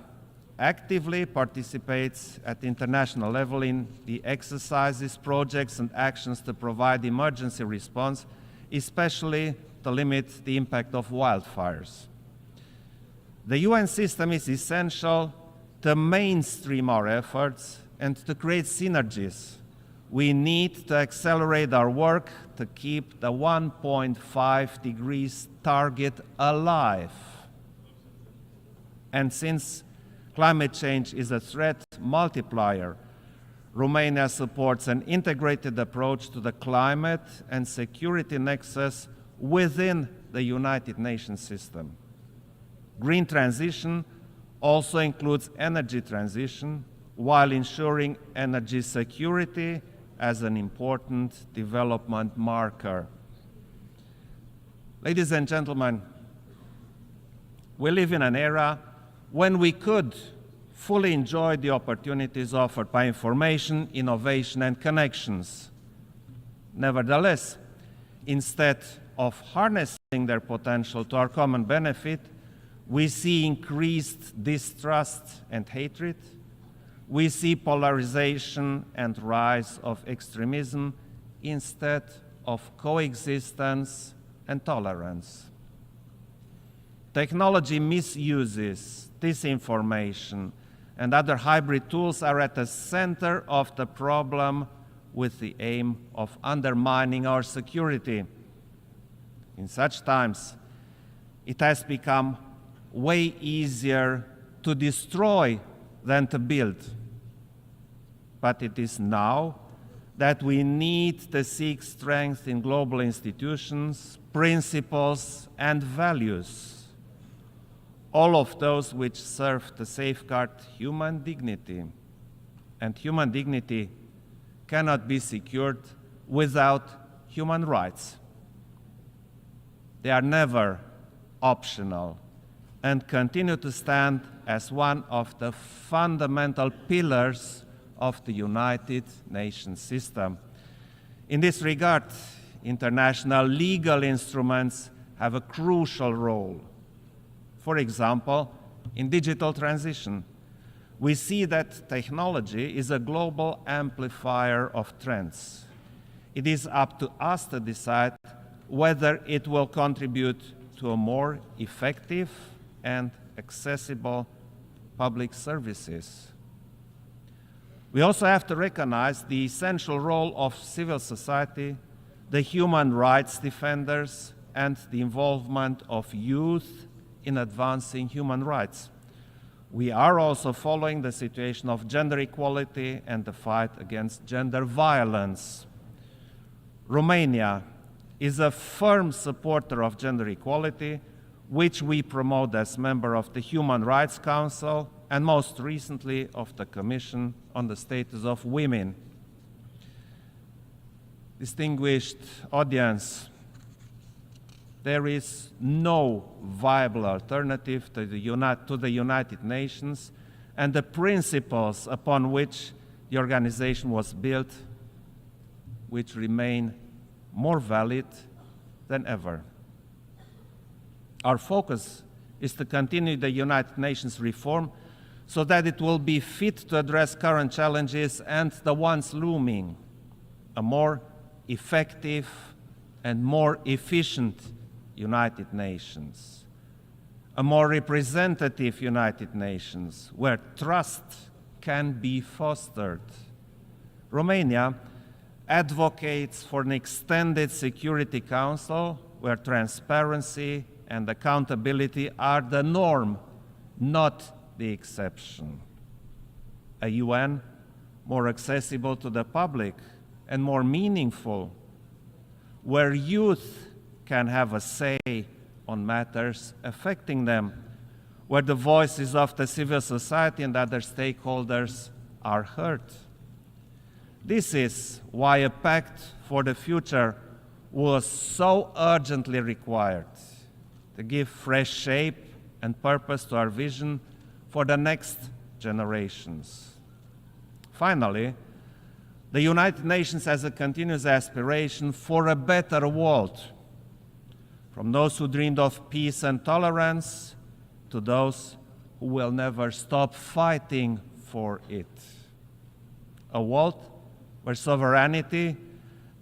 actively participates at the international level in the exercises, projects, and actions to provide emergency response, especially to limit the impact of wildfires. The UN system is essential to mainstream our efforts and to create synergies. We need to accelerate our work to keep the 1.5 degrees target alive. And since climate change is a threat multiplier, Romania supports an integrated approach to the climate and security nexus within the United Nations system. Green transition also includes energy transition, while ensuring energy security as an important development marker. Ladies and gentlemen, we live in an era when we could fully enjoy the opportunities offered by information, innovation, and connections. Nevertheless, instead of harnessing their potential to our common benefit, we see increased distrust and hatred. We see polarization and rise of extremism instead of coexistence and tolerance. Technology misuses, disinformation, and other hybrid tools are at the center of the problem with the aim of undermining our security. In such times, it has become way easier to destroy than to build. But it is now that we need to seek strength in global institutions, principles, and values, all of those which serve to safeguard human dignity. And human dignity cannot be secured without human rights. They are never optional and continue to stand as one of the fundamental pillars of the United Nations system. In this regard, international legal instruments have a crucial role. For example, in digital transition, we see that technology is a global amplifier of trends. It is up to us to decide whether it will contribute to a more effective and accessible public services. We also have to recognize the essential role of civil society, the human rights defenders, and the involvement of youth in advancing human rights. We are also following the situation of gender equality and the fight against gender violence. Romania is a firm supporter of gender equality, which we promote as member of the Human Rights Council and most recently of the Commission on the Status of Women. Distinguished audience, there is no viable alternative to the United Nations and the principles upon which the organization was built, which remain more valid than ever. Our focus is to continue the United Nations reform so that it will be fit to address current challenges and the ones looming, a more effective and more efficient United Nations, a more representative United Nations where trust can be fostered. Romania advocates for an extended Security Council where transparency and accountability are the norm, not the exception. A UN more accessible to the public and more meaningful, where youth can have a say on matters affecting them, where the voices of the civil society and other stakeholders are heard. This is why a pact for the future was so urgently required to give fresh shape and purpose to our vision for the next generations. Finally, The United Nations has a continuous aspiration for a better world, from those who dreamed of peace and tolerance to those who will never stop fighting for it. A world where sovereignty,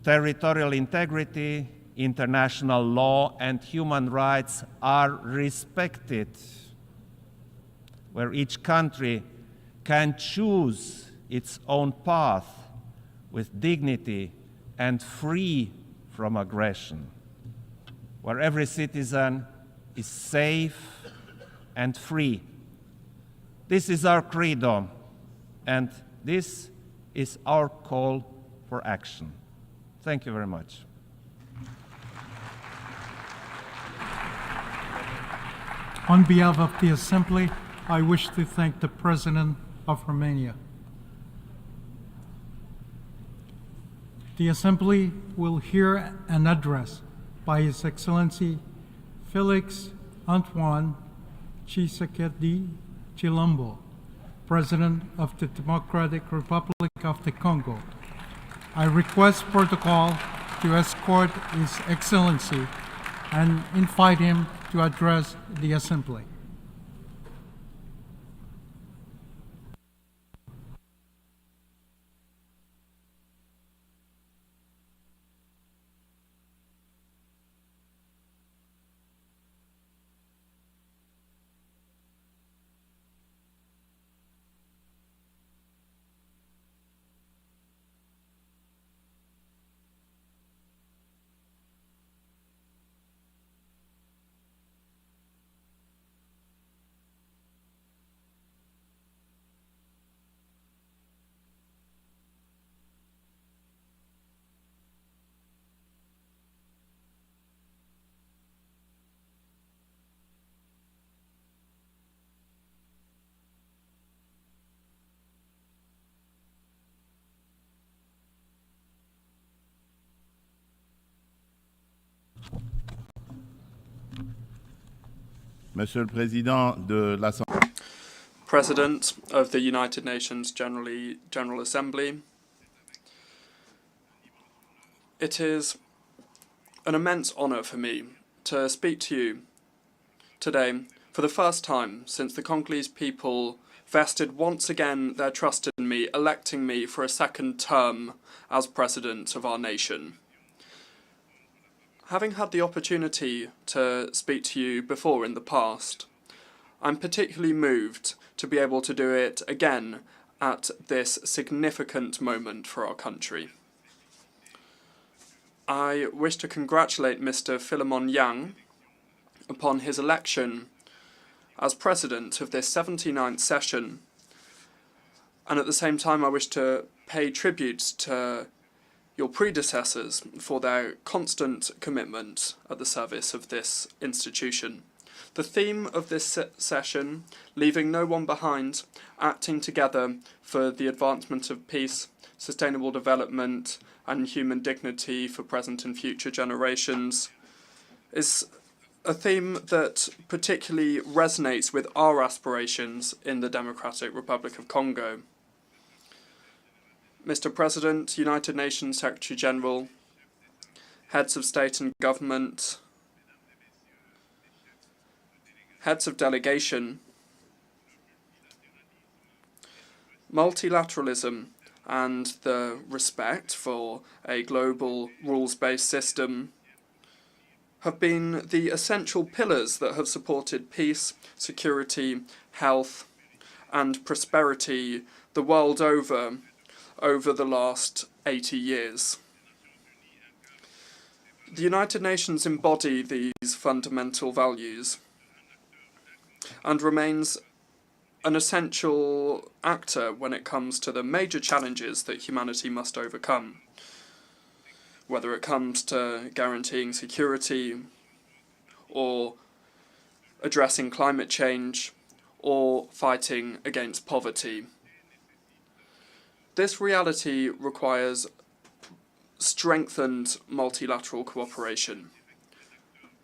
territorial integrity, international law, and human rights are respected, where each country can choose its own path with dignity and free from aggression, where every citizen is safe and free. This is our credo, and this is our call for action. Thank you very much. On behalf of the Assembly, I wish to thank the President of Romania. The Assembly will hear an address by His Excellency Felix Antoine Tshisekedi Chilombo, President of the Democratic Republic of the Congo. I request protocol to escort His Excellency and invite him to address the Assembly. Monsieur le Président de l'Assemblée. President of the United Nations General Assembly, it is an immense honour for me to speak to you today for the first time since the Congolese people vested once again their trust in me, electing me for a second term as President of our nation. Having had the opportunity to speak to you before in the past, I'm particularly moved to be able to do it again at this significant moment for our country. I wish to congratulate Mr. Philemon Yang upon his election as President of this 79th session, and at the same time I wish to pay tribute to your predecessors for their constant commitment at the service of this institution. The theme of this session, leaving no one behind, acting together for the advancement of peace, sustainable development, and human dignity for present and future generations, is a theme that particularly resonates with our aspirations in the Democratic Republic of Congo. Mr. President, United Nations Secretary General, heads of state and government, heads of delegation, multilateralism and the respect for a global rules-based system have been the essential pillars that have supported peace, security, health, and prosperity the world over the last 80 years. The United Nations embody these fundamental values and remains an essential actor when it comes to the major challenges that humanity must overcome, whether it comes to guaranteeing security or addressing climate change or fighting against poverty. This reality requires strengthened multilateral cooperation.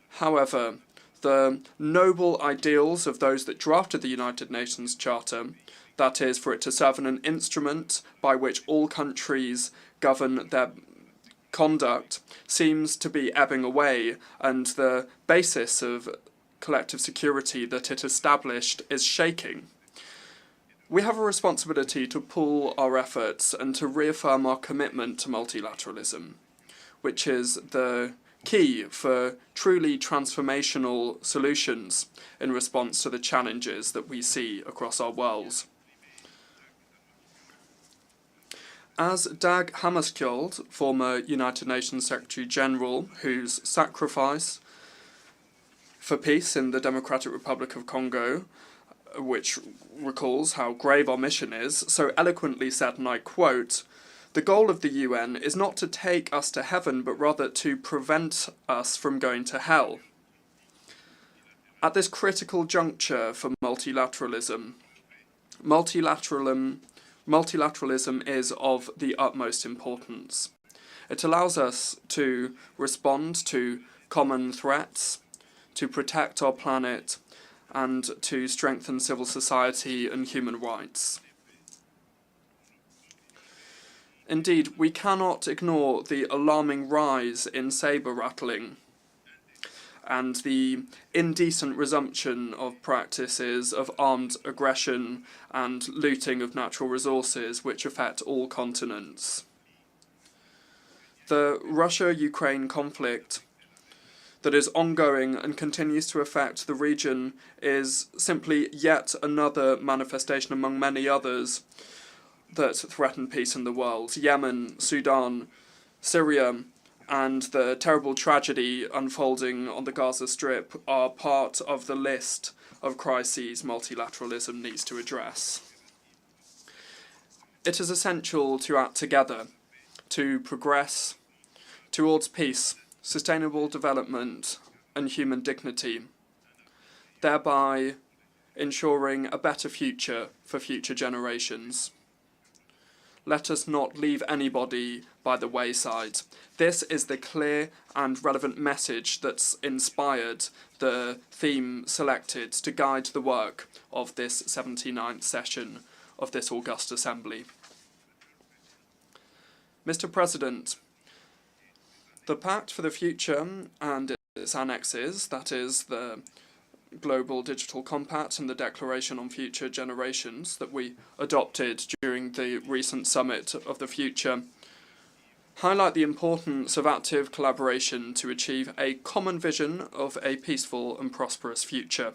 However, the noble ideals of those that drafted the United Nations Charter, that is, for it to serve as an instrument by which all countries govern their conduct, seems to be ebbing away, and the basis of collective security that it established is shaking. We have a responsibility to pool our efforts and to reaffirm our commitment to multilateralism, which is the key for truly transformational solutions in response to the challenges that we see across our world. As Dag Hammarskjöld, former United Nations Secretary General, whose sacrifice for peace in the Democratic Republic of Congo, which recalls how grave our mission is, so eloquently said, and I quote, "The goal of the UN is not to take us to heaven, but rather to prevent us from going to hell." At this critical juncture for multilateralism is of the utmost importance. It allows us to respond to common threats, to protect our planet, and to strengthen civil society and human rights. Indeed, we cannot ignore the alarming rise in saber rattling and the indecent resumption of practices of armed aggression and looting of natural resources which affect all continents. The Russia-Ukraine conflict that is ongoing and continues to affect the region is simply yet another manifestation among many others that threaten peace in the world. Yemen, Sudan, Syria, and the terrible tragedy unfolding on the Gaza Strip are part of the list of crises multilateralism needs to address. It is essential to act together to progress towards peace, sustainable development, and human dignity, thereby ensuring a better future for future generations. Let us not leave anybody by the wayside. This is the clear and relevant message that's inspired the theme selected to guide the work of this 79th session of this august assembly. Mr. President, the Pact for the Future and its annexes, that is the Global Digital Compact and the Declaration on Future Generations that we adopted during the recent Summit of the Future, highlight the importance of active collaboration to achieve a common vision of a peaceful and prosperous future.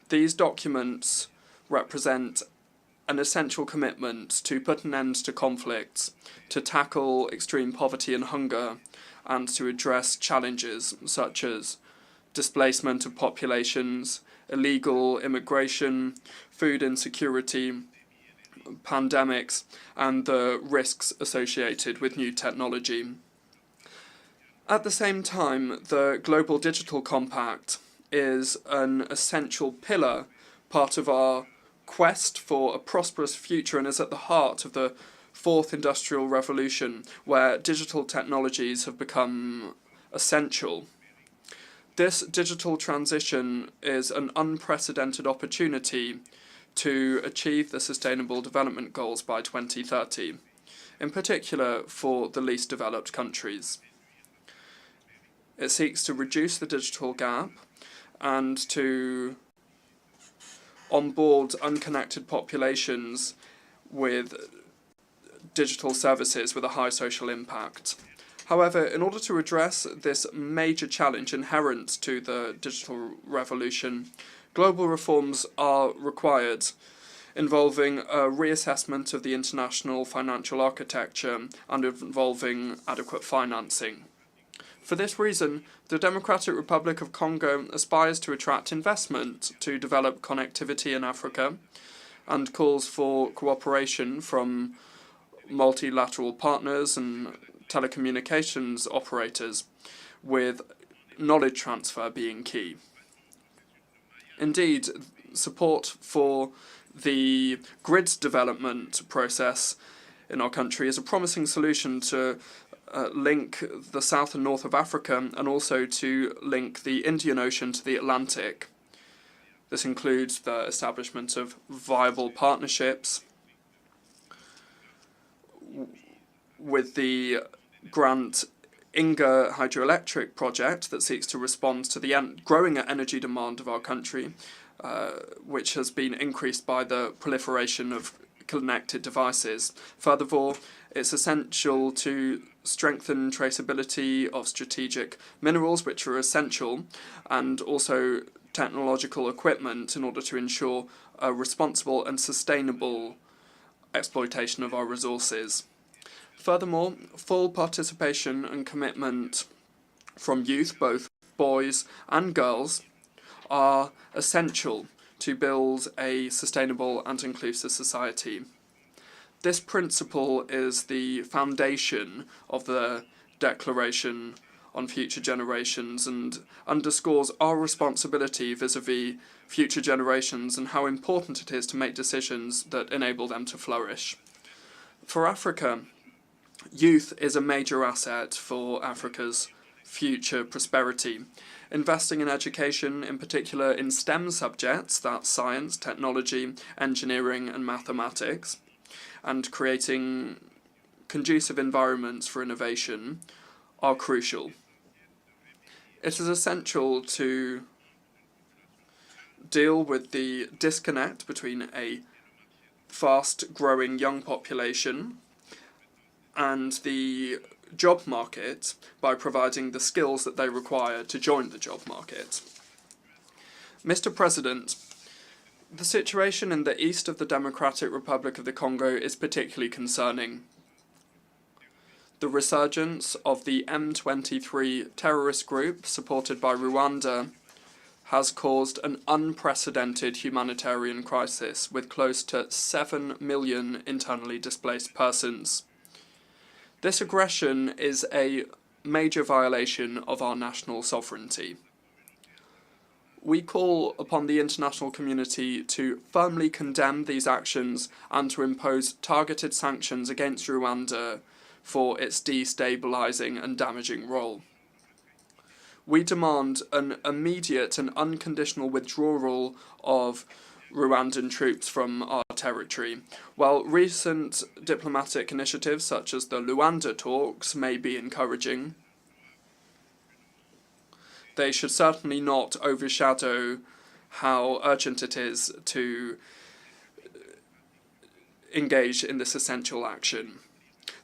These documents represent an essential commitment to put an end to conflicts, to tackle extreme poverty and hunger, and to address challenges such as displacement of populations, illegal immigration, food insecurity, pandemics, and the risks associated with new technology. At the same time, the Global Digital Compact is an essential pillar, part of our quest for a prosperous future, and is at the heart of the fourth industrial revolution, where digital technologies have become essential. This digital transition is an unprecedented opportunity to achieve the Sustainable Development Goals by 2030, in particular for the least developed countries. It seeks to reduce the digital gap and to onboard unconnected populations with digital services with a high social impact. However, in order to address this major challenge inherent to the digital revolution, global reforms are required, involving a reassessment of the international financial architecture and involving adequate financing. For this reason, the Democratic Republic of Congo aspires to attract investment to develop connectivity in Africa and calls for cooperation from multilateral partners and telecommunications operators, with knowledge transfer being key. Indeed, support for the grids development process in our country is a promising solution to link the south and north of Africa and also to link the Indian Ocean to the Atlantic. This includes the establishment of viable partnerships with the Grant UNGA hydroelectric project that seeks to respond to the growing energy demand of our country, which has been increased by the proliferation of connected devices. Furthermore, it's essential to strengthen traceability of strategic minerals, which are essential, and also technological equipment in order to ensure a responsible and sustainable exploitation of our resources. Furthermore, full participation and commitment from youth, both boys and girls, are essential to build a sustainable and inclusive society. This principle is the foundation of the Declaration on Future Generations and underscores our responsibility vis-à-vis future generations and how important it is to make decisions that enable them to flourish. For Africa, youth is a major asset for Africa's future prosperity. Investing in education, in particular in STEM subjects, that's science, technology, engineering and mathematics, and creating conducive environments for innovation are crucial. It is essential to deal with the disconnect between a fast-growing young population and the job market by providing the skills that they require to join the job market. Mr. President, the situation in the east of the Democratic Republic of the Congo is particularly concerning. The resurgence of the M23 terrorist group, supported by Rwanda, has caused an unprecedented humanitarian crisis with close to 7 million internally displaced persons. This aggression is a major violation of our national sovereignty. We call upon the international community to firmly condemn these actions and to impose targeted sanctions against Rwanda for its destabilising and damaging role. We demand an immediate and unconditional withdrawal of Rwandan troops from our territory. While recent diplomatic initiatives such as the Luanda talks may be encouraging, they should certainly not overshadow how urgent it is to engage in this essential action.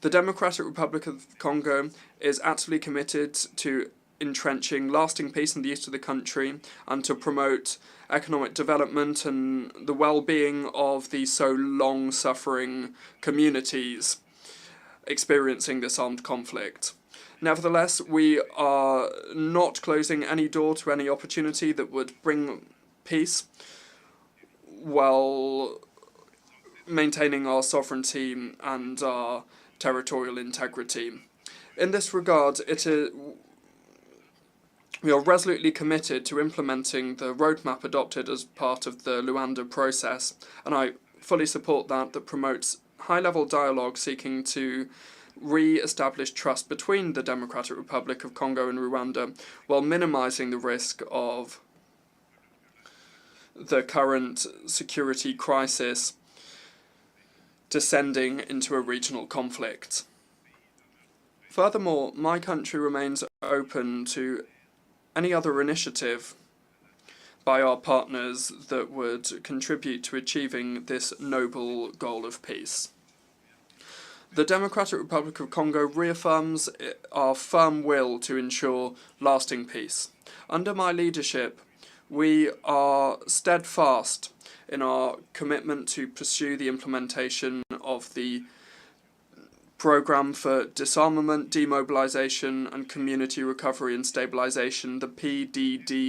The Democratic Republic of Congo is actively committed to entrenching lasting peace in the east of the country and to promote economic development and the well-being of the so long-suffering communities experiencing this armed conflict. Nevertheless, we are not closing any door to any opportunity that would bring peace while maintaining our sovereignty and our territorial integrity. In this regard, we are resolutely committed to implementing the roadmap adopted as part of the Luanda process, and I fully support that promotes high-level dialogue seeking to re-establish trust between the Democratic Republic of Congo and Rwanda while minimizing the risk of the current security crisis descending into a regional conflict. Furthermore, my country remains open to any other initiative by our partners that would contribute to achieving this noble goal of peace. The Democratic Republic of Congo reaffirms our firm will to ensure lasting peace. Under my leadership, we are steadfast in our commitment to pursue the implementation of the Programme for Disarmament, Demobilisation and Community Recovery and Stabilisation, the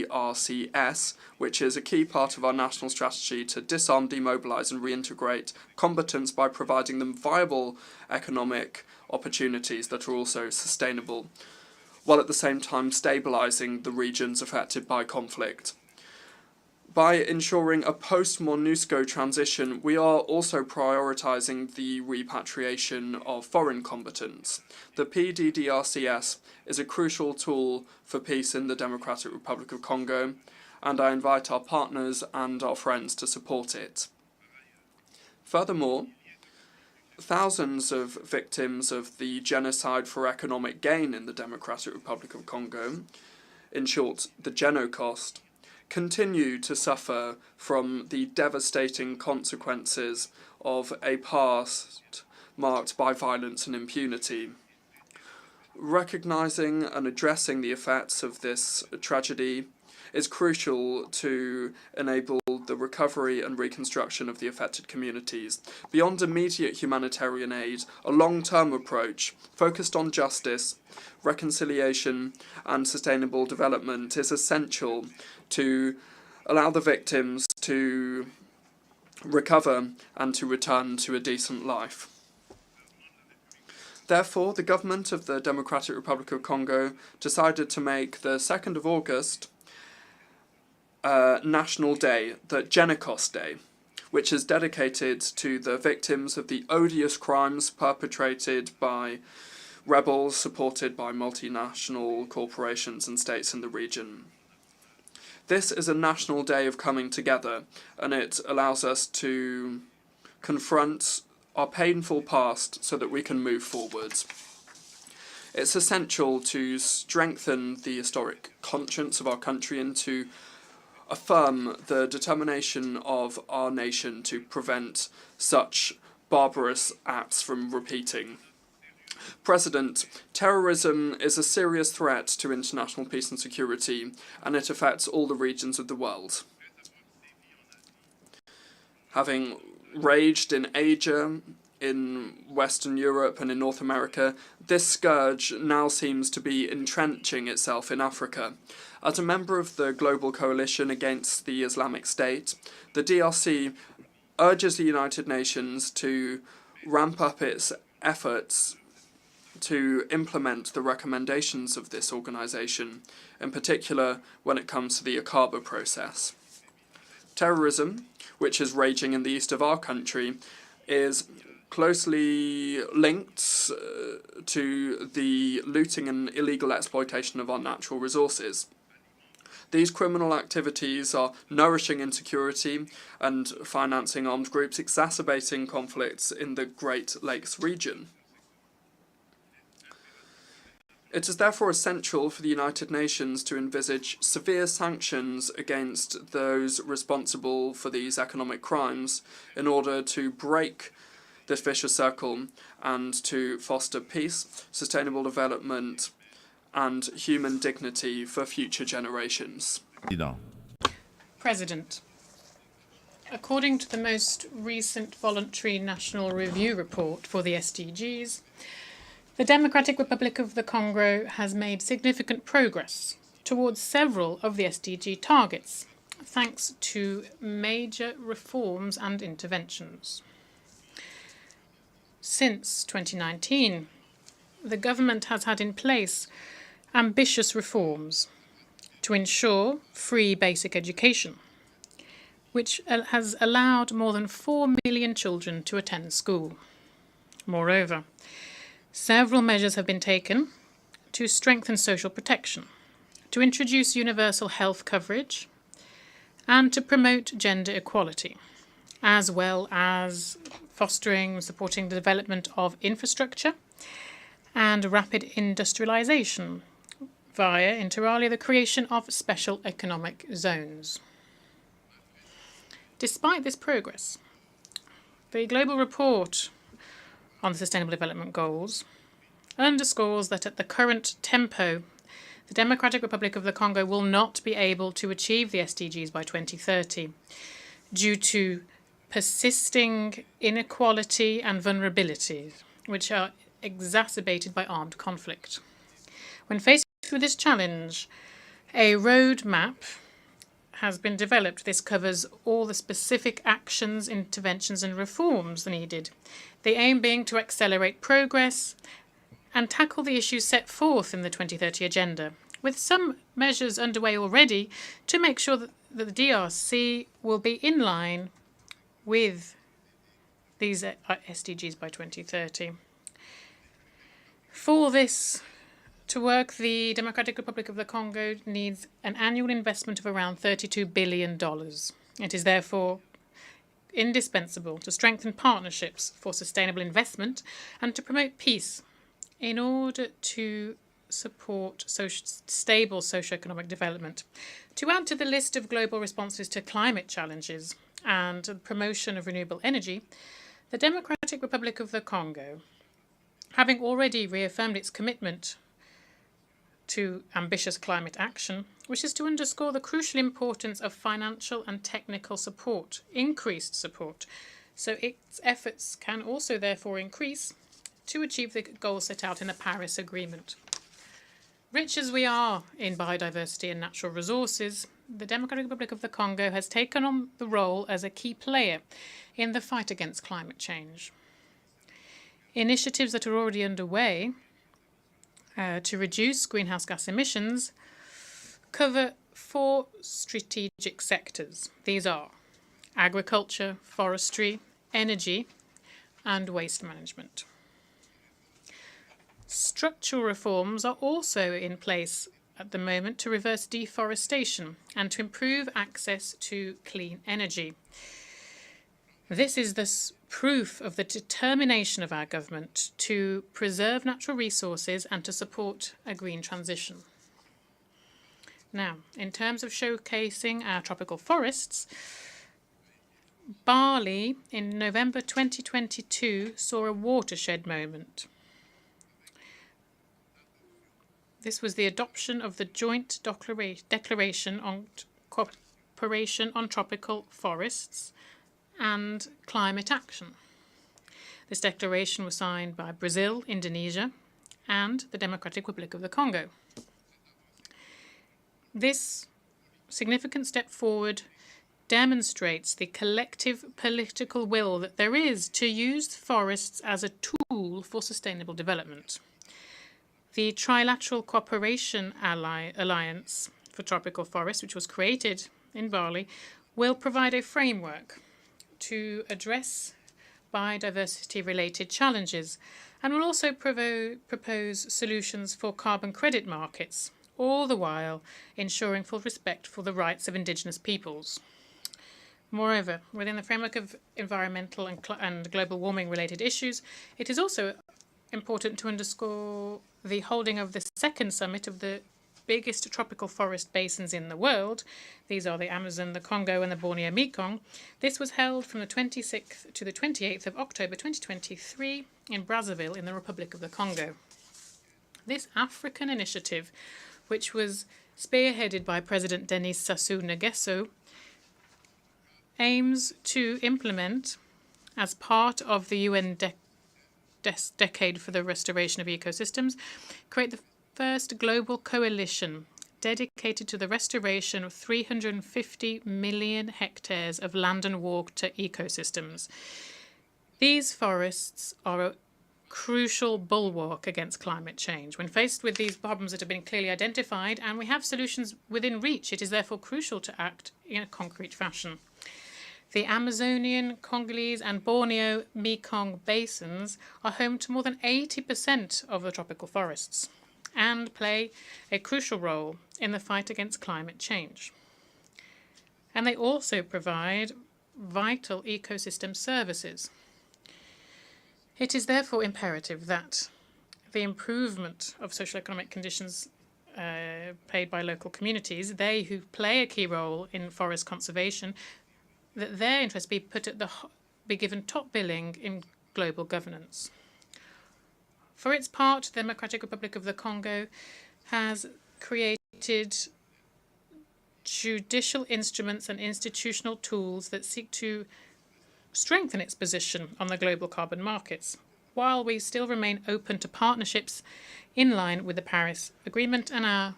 PDDRCS, which is a key part of our national strategy to disarm, demobilise and reintegrate combatants by providing them viable economic opportunities that are also sustainable, while at the same time stabilising the regions affected by conflict. By ensuring a post-MONUSCO transition, we are also prioritising the repatriation of foreign combatants. The PDDRCS is a crucial tool for peace in the Democratic Republic of Congo, and I invite our partners and our friends to support it. Furthermore, thousands of victims of the genocide for economic gain in the Democratic Republic of Congo, in short, the Genocost, continue to suffer from the devastating consequences of a past marked by violence and impunity. Recognising and addressing the effects of this tragedy is crucial to enable the recovery and reconstruction of the affected communities. Beyond immediate humanitarian aid, a long-term approach focused on justice, reconciliation and sustainable development is essential to allow the victims to recover and to return to a decent life. Therefore, the government of the Democratic Republic of Congo decided to make the 2nd of August National Day, the Genocost Day, which is dedicated to the victims of the odious crimes perpetrated by rebels supported by multinational corporations and states in the region. This is a national day of coming together, and it allows us to confront our painful past so that we can move forwards. It's essential to strengthen the historic conscience of our country and to affirm the determination of our nation to prevent such barbarous acts from repeating. President, terrorism is a serious threat to international peace and security, and it affects all the regions of the world. Having raged in Asia, in Western Europe and in North America, this scourge now seems to be entrenching itself in Africa. As a member of the Global Coalition Against the Islamic State, the DRC urges the United Nations to ramp up its efforts to implement the recommendations of this organisation, in particular when it comes to the Akaba process. Terrorism, which is raging in the east of our country, is closely linked to the looting and illegal exploitation of our natural resources. These criminal activities are nourishing insecurity and financing armed groups, exacerbating conflicts in the Great Lakes region. It is therefore essential for the United Nations to envisage severe sanctions against those responsible for these economic crimes in order to break this vicious circle and to foster peace, sustainable development, and human dignity for future generations. President, according to the most recent voluntary national review report for the SDGs, the Democratic Republic of the Congo has made significant progress towards several of the SDG targets, thanks to major reforms and interventions. Since 2019, the government has had in place ambitious reforms to ensure free basic education, which has allowed more than 4 million children to attend school. Moreover, several measures have been taken to strengthen social protection, to introduce universal health coverage, and to promote gender equality, as well as fostering and supporting the development of infrastructure and rapid industrialization via, inter alia, the creation of special economic zones. Despite this progress, the Global Report on the Sustainable Development Goals underscores that at the current tempo, the Democratic Republic of the Congo will not be able to achieve the SDGs by 2030 due to persisting inequality and vulnerability, which are exacerbated by armed conflict. When faced with this challenge, a roadmap has been developed. This covers all the specific actions, interventions and reforms needed, the aim being to accelerate progress and tackle the issues set forth in the 2030 Agenda, with some measures underway already to make sure that the DRC will be in line with these SDGs by 2030. For this to work, the Democratic Republic of the Congo needs an annual investment of around $32 billion. It is therefore indispensable to strengthen partnerships for sustainable investment and to promote peace in order to support stable socio-economic development. To add to the list of global responses to climate challenges and the promotion of renewable energy, the Democratic Republic of the Congo, having already reaffirmed its commitment to ambitious climate action, wishes to underscore the crucial importance of financial and technical support, increased support, so its efforts can also therefore increase to achieve the goals set out in the Paris Agreement. Rich as we are in biodiversity and natural resources, the Democratic Republic of the Congo has taken on the role as a key player in the fight against climate change. Initiatives that are already underway to reduce greenhouse gas emissions cover 4 strategic sectors. These are agriculture, forestry, energy, and waste management. Structural reforms are also in place at the moment to reverse deforestation and to improve access to clean energy. This is the proof of the determination of our government to preserve natural resources and to support a green transition. Now, in terms of showcasing our tropical forests, Bali in November 2022 saw a watershed moment. This was the adoption of the Joint Declaration on Cooperation on Tropical Forests and Climate Action. This declaration was signed by Brazil, Indonesia, and the Democratic Republic of the Congo. This significant step forward demonstrates the collective political will that there is to use forests as a tool for sustainable development. The Trilateral Cooperation Alliance for Tropical Forests, which was created in Bali, will provide a framework to address biodiversity-related challenges and will also propose solutions for carbon credit markets, all the while ensuring full respect for the rights of indigenous peoples. Moreover, within the framework of environmental and global warming-related issues, it is also important to underscore the holding of the second summit of the biggest tropical forest basins in the world. These are the Amazon, the Congo, and the Borneo Mekong. This was held from the 26th to the 28th of October 2023 in Brazzaville in the Republic of the Congo. This African initiative, which was spearheaded by President Denis Sassou Nguesso, aims to implement, as part of the UN Decade for the Restoration of Ecosystems, create the first global coalition dedicated to the restoration of 350 million hectares of land and water ecosystems. These forests are a crucial bulwark against climate change. When faced with these problems that have been clearly identified, and we have solutions within reach, it is therefore crucial to act in a concrete fashion. The Amazonian, Congolese, and Borneo Mekong basins are home to more than 80% of the tropical forests and play a crucial role in the fight against climate change. And they also provide vital ecosystem services. It is therefore imperative that the improvement of social-economic conditions paid by local communities, they who play a key role in forest conservation, that their interests be given top billing in global governance. For its part, the Democratic Republic of the Congo has created judicial instruments and institutional tools that seek to strengthen its position on the global carbon markets, while we still remain open to partnerships in line with the Paris Agreement and our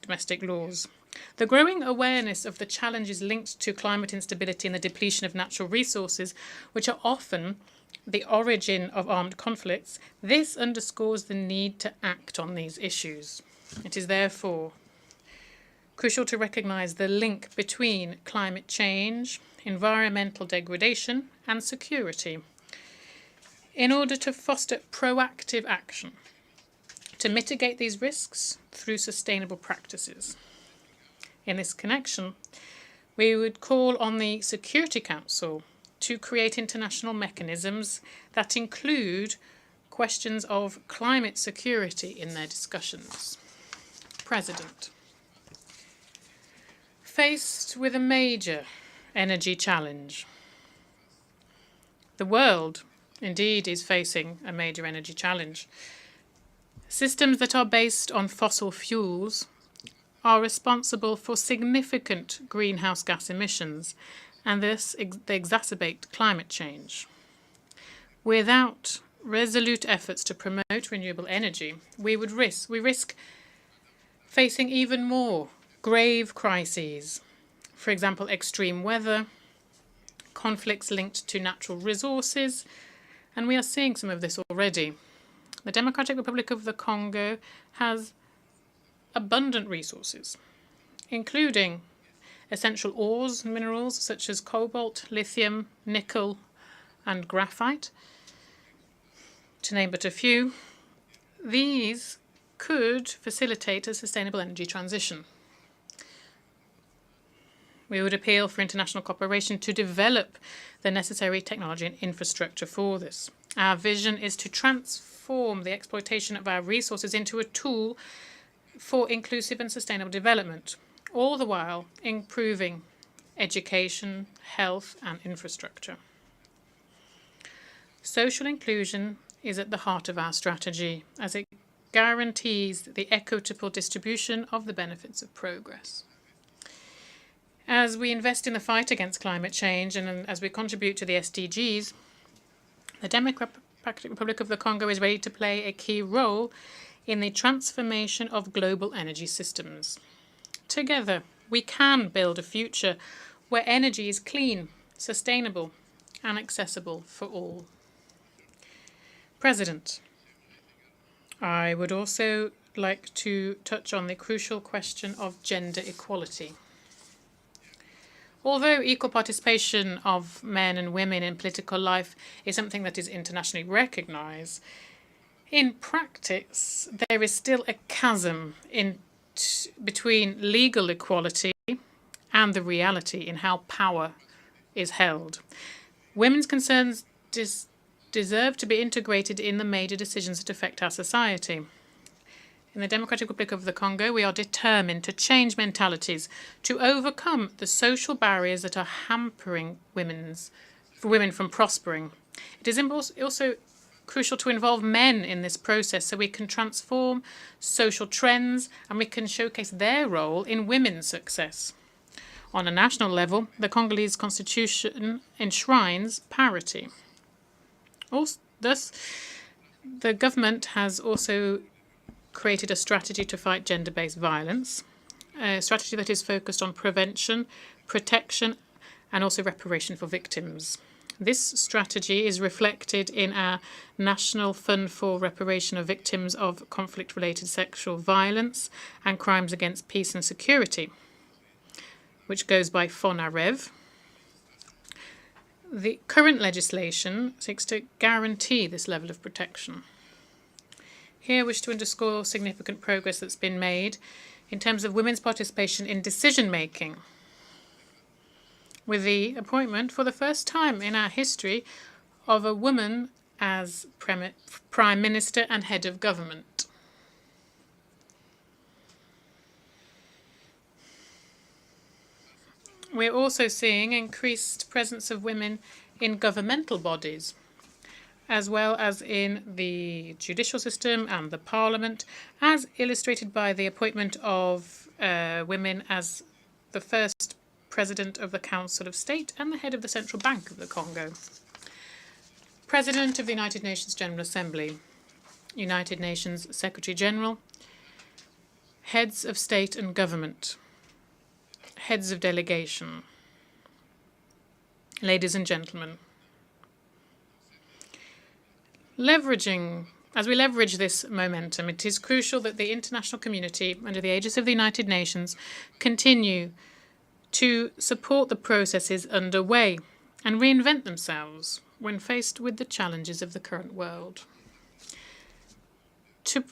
domestic laws. The growing awareness of the challenges linked to climate instability and the depletion of natural resources, which are often the origin of armed conflicts, this underscores the need to act on these issues. It is therefore crucial to recognise the link between climate change, environmental degradation and security in order to foster proactive action to mitigate these risks through sustainable practices. In this connection, we would call on the Security Council to create international mechanisms that include questions of climate security in their discussions. President, faced with a major energy challenge, the world indeed is facing a major energy challenge. Systems that are based on fossil fuels are responsible for significant greenhouse gas emissions, and thus they exacerbate climate change. Without resolute efforts to promote renewable energy, we risk facing even more grave crises. For example, extreme weather, conflicts linked to natural resources, and we are seeing some of this already. The Democratic Republic of the Congo has abundant resources, including essential ores and minerals such as cobalt, lithium, nickel, and graphite, to name but a few. These could facilitate a sustainable energy transition. We would appeal for international cooperation to develop the necessary technology and infrastructure for this. Our vision is to transform the exploitation of our resources into a tool for inclusive and sustainable development, all the while improving education, health, and infrastructure. Social inclusion is at the heart of our strategy, as it guarantees the equitable distribution of the benefits of progress. As we invest in the fight against climate change and as we contribute to the SDGs, the Democratic Republic of the Congo is ready to play a key role in the transformation of global energy systems. Together, we can build a future where energy is clean, sustainable, and accessible for all. President, I would also like to touch on the crucial question of gender equality. Although equal participation of men and women in political life is something that is internationally recognized, in practice there is still a chasm between legal equality and the reality in how power is held. Women's concerns deserve to be integrated in the major decisions that affect our society. In the Democratic Republic of the Congo, we are determined to change mentalities, to overcome the social barriers that are hampering women from prospering. It is also crucial to involve men in this process so we can transform social trends and we can showcase their role in women's success. On a national level, the Congolese constitution enshrines parity. Thus, the government has also created a strategy to fight gender-based violence, a strategy that is focused on prevention, protection, and also reparation for victims. This strategy is reflected in our National Fund for Reparation of Victims of Conflict-Related Sexual Violence and Crimes Against Peace and Security, which goes by FONAREV. The current legislation seeks to guarantee this level of protection. Here I wish to underscore significant progress that's been made in terms of women's participation in decision-making, with the appointment for the first time in our history of a woman as Prime Minister and Head of Government. We're also seeing increased presence of women in governmental bodies, as well as in the judicial system and the parliament, as illustrated by the appointment of women as the first President of the Council of State and the head of the Central Bank of the Congo. President of the United Nations General Assembly, United Nations Secretary General, heads of state and government, heads of delegation, ladies and gentlemen. As we leverage this momentum, it is crucial that the international community, under the aegis of the United Nations, continue to support the processes underway and reinvent themselves when faced with the challenges of the current world. To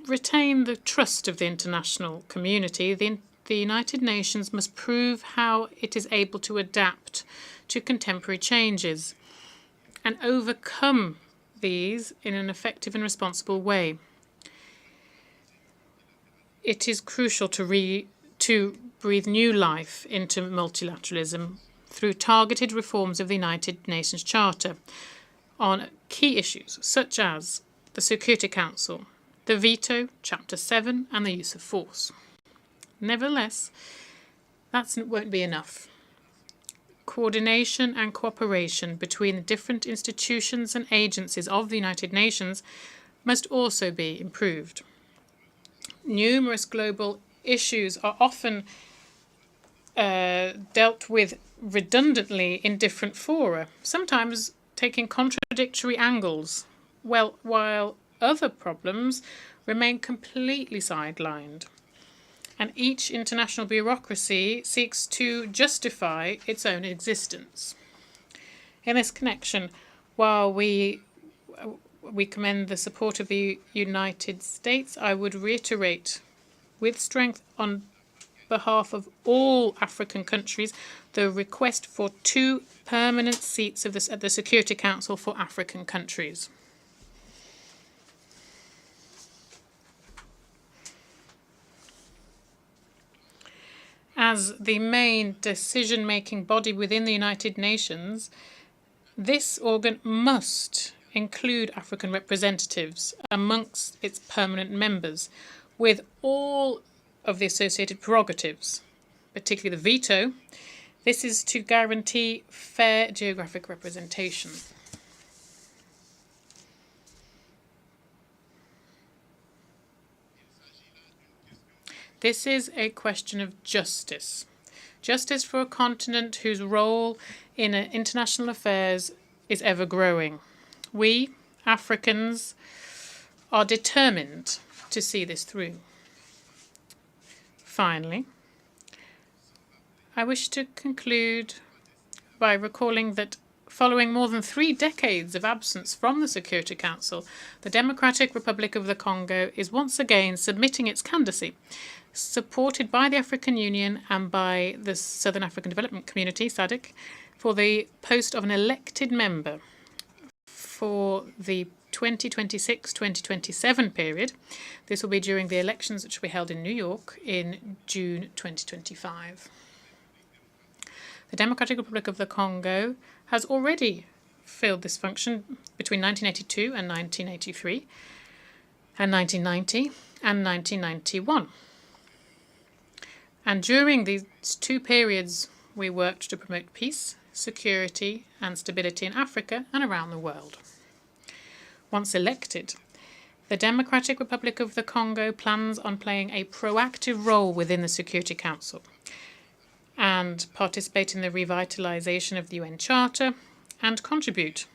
retain the trust of the international community, the United Nations must prove how it is able to adapt to contemporary changes and overcome these in an effective and responsible way. It is crucial to breathe new life into multilateralism through targeted reforms of the United Nations Charter on key issues such as the Security Council, the veto, Chapter 7, and the use of force. Nevertheless, that won't be enough. Coordination and cooperation between the different institutions and agencies of the United Nations must also be improved. Numerous global issues are often dealt with redundantly in different fora, sometimes taking contradictory angles, while other problems remain completely sidelined. And each international bureaucracy seeks to justify its own existence. In this connection, while we commend the support of the United States, I would reiterate with strength on behalf of all African countries the request for 2 permanent seats at the Security Council for African countries. As the main decision-making body within the United Nations, this organ must include African representatives amongst its permanent members, with all of the associated prerogatives, particularly the veto. This is to guarantee fair geographic representation. This is a question of justice. Justice for a continent whose role in international affairs is ever growing. We, Africans, are determined to see this through. Finally, I wish to conclude by recalling that following more than 3 decades of absence from the Security Council, the Democratic Republic of the Congo is once again submitting its candidacy, supported by the African Union and by the Southern African Development Community, SADC, for the post of an elected member for the 2026-2027 period. This will be during the elections which will be held in New York in June 2025. The Democratic Republic of the Congo has already filled this function between 1982 and 1983, and 1990 and 1991. And during these 2 periods, we worked to promote peace, security, and stability in Africa and around the world. Once elected, the Democratic Republic of the Congo plans on playing a proactive role within the Security Council and participate in the revitalization of the UN Charter and contributing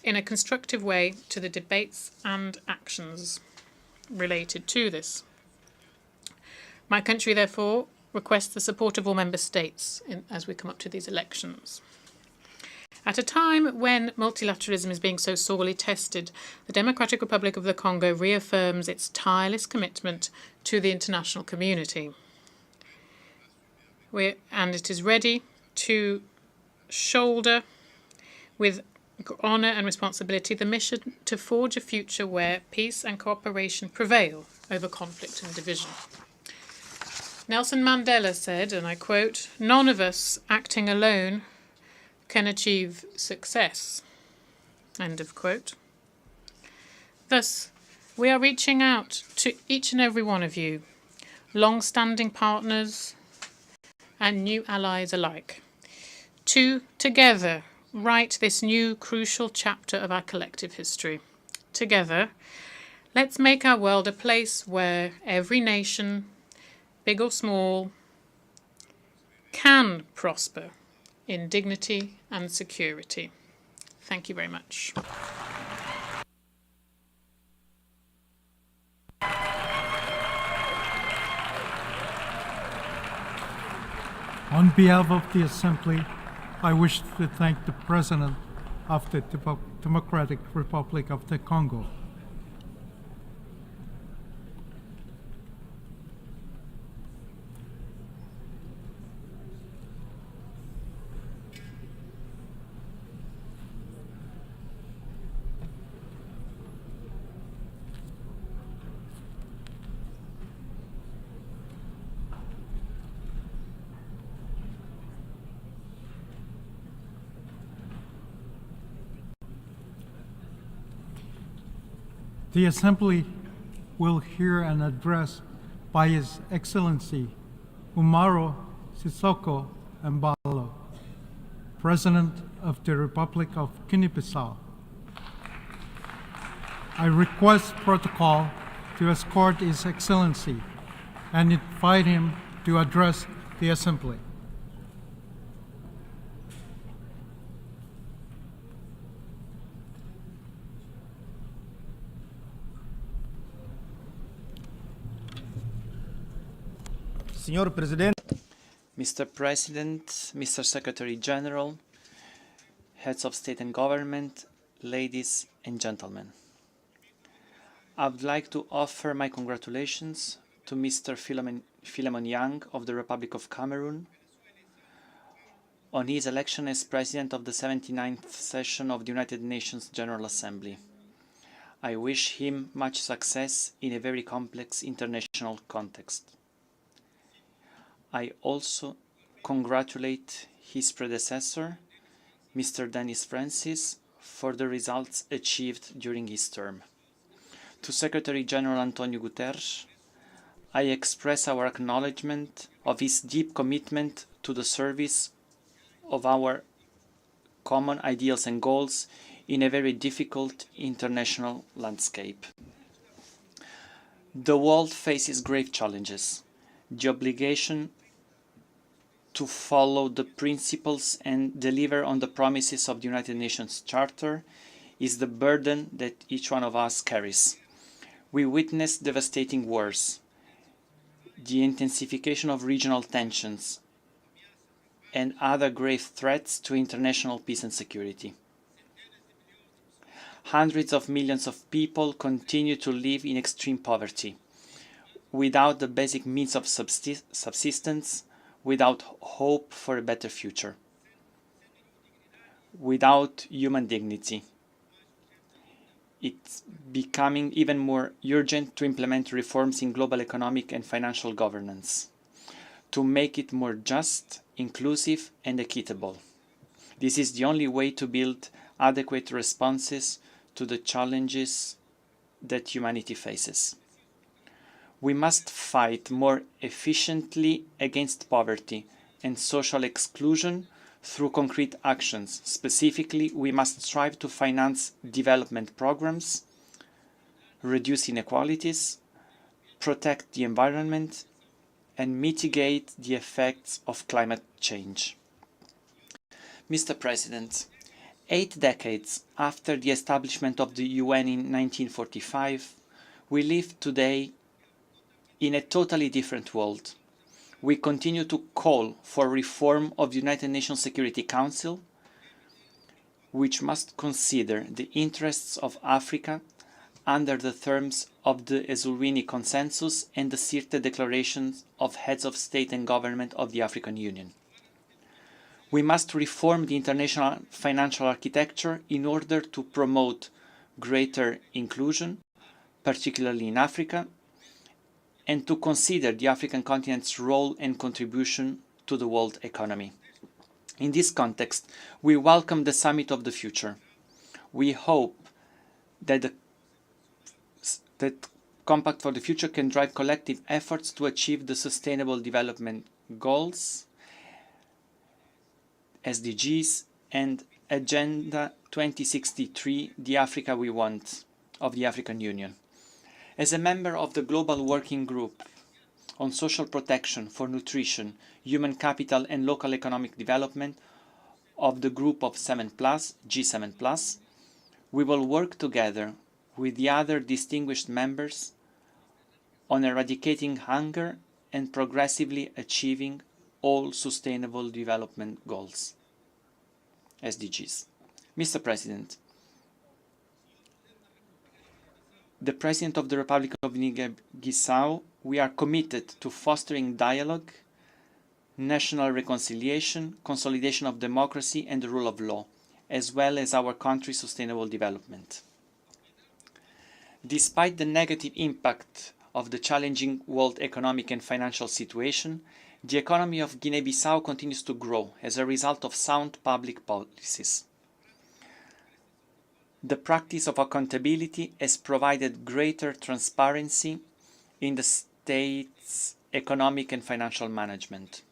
in a constructive way to the debates and actions related to this. My country, therefore, requests the support of all member states as we come up to these elections. At a time when multilateralism is being so sorely tested, the Democratic Republic of the Congo reaffirms its tireless commitment to the international community. And it is ready to shoulder with honour and responsibility the mission to forge a future where peace and cooperation prevail over conflict and division. Nelson Mandela said, and I quote, "None of us acting alone can achieve success." End of quote. Thus, we are reaching out to each and every one of you, long-standing partners and new allies alike, to together write this new crucial chapter of our collective history. Together, let's make our world a place where every nation, big or small, can prosper in dignity and security. Thank you very much. On behalf of the Assembly, I wish to thank the President of the Democratic Republic of the Congo. The Assembly will hear an address by His Excellency Umaro Sissoco Embalo, President of the Republic of Guinea-Bissau. I request protocol to escort His Excellency and invite him to address the Assembly. Signor Presidente, Mr. President, Mr. Secretary General, heads of state and government, ladies and gentlemen. I would like to offer my congratulations to Mr. Philemon Yang of the Republic of Cameroon on his election as President of the 79th session of the United Nations General Assembly. I wish him much success in a very complex international context. I also congratulate his predecessor, Mr. Denis Francis, for the results achieved during his term. To Secretary General Antonio Guterres, I express our acknowledgement of his deep commitment to the service of our common ideals and goals in a very difficult international landscape. The world faces grave challenges. The obligation to follow the principles and deliver on the promises of the United Nations Charter is the burden that each one of us carries. We witness devastating wars, the intensification of regional tensions, and other grave threats to international peace and security. Hundreds of millions of people continue to live in extreme poverty, without the basic means of subsistence, without hope for a better future, without human dignity. It's becoming even more urgent to implement reforms in global economic and financial governance, to make it more just, inclusive, and equitable. This is the only way to build adequate responses to the challenges that humanity faces. We must fight more efficiently against poverty and social exclusion through concrete actions. Specifically, we must strive to finance development programs, reduce inequalities, protect the environment, and mitigate the effects of climate change. Mr. President, 8 decades after the establishment of the UN in 1945, we live today in a totally different world. We continue to call for reform of the United Nations Security Council, which must consider the interests of Africa under the terms of the Ezulwini Consensus and the Sirte Declarations of Heads of State and Government of the African Union. We must reform the international financial architecture in order to promote greater inclusion, particularly in Africa, and to consider the African continent's role and contribution to the world economy. In this context, we welcome the Summit of the Future. We hope that the Compact for the Future can drive collective efforts to achieve the Sustainable Development Goals, SDGs, and Agenda 2063, the Africa we want, of the African Union. As a member of the Global Working Group on Social Protection for Nutrition, Human Capital and Local Economic Development of the Group of 7+, G7+, we will work together with the other distinguished members on eradicating hunger and progressively achieving all Sustainable Development Goals, SDGs. Mr. President, the President of the Republic of Guinea-Bissau, we are committed to fostering dialogue, national reconciliation, consolidation of democracy and the rule of law, as well as our country's sustainable development. Despite the negative impact of the challenging world economic and financial situation, the economy of Guinea-Bissau continues to grow as a result of sound public policies. The practice of accountability has provided greater transparency in the state's economic and financial management.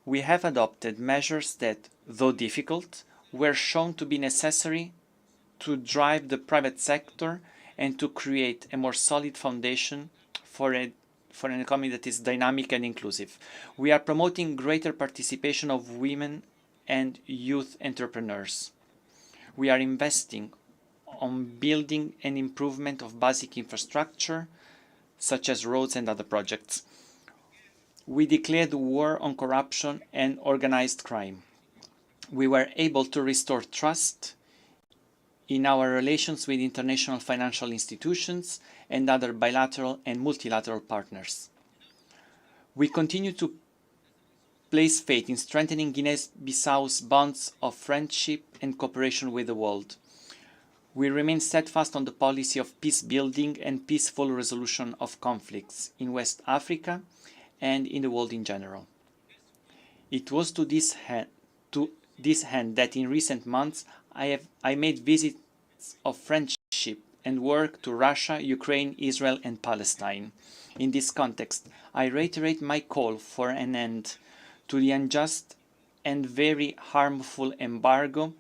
We have adopted measures that, though difficult, were shown to be necessary to drive the private sector and to create a more solid foundation for an economy that is dynamic and inclusive. We are promoting greater participation of women and youth entrepreneurs. We are investing on building and improvement of basic infrastructure, such as roads and other projects. We declared war on corruption and organized crime. We were able to restore trust in our relations with international financial institutions and other bilateral and multilateral partners. We continue to place faith in strengthening Guinea-Bissau's bonds of friendship and cooperation with the world. We remain steadfast on the policy of peace building and peaceful resolution of conflicts in West Africa and in the world in general. It was to this end that in recent months I made visits of friendship and work to Russia, Ukraine, Israel and Palestine. In this context, I reiterate my call for an end to the unjust and very harmful embargo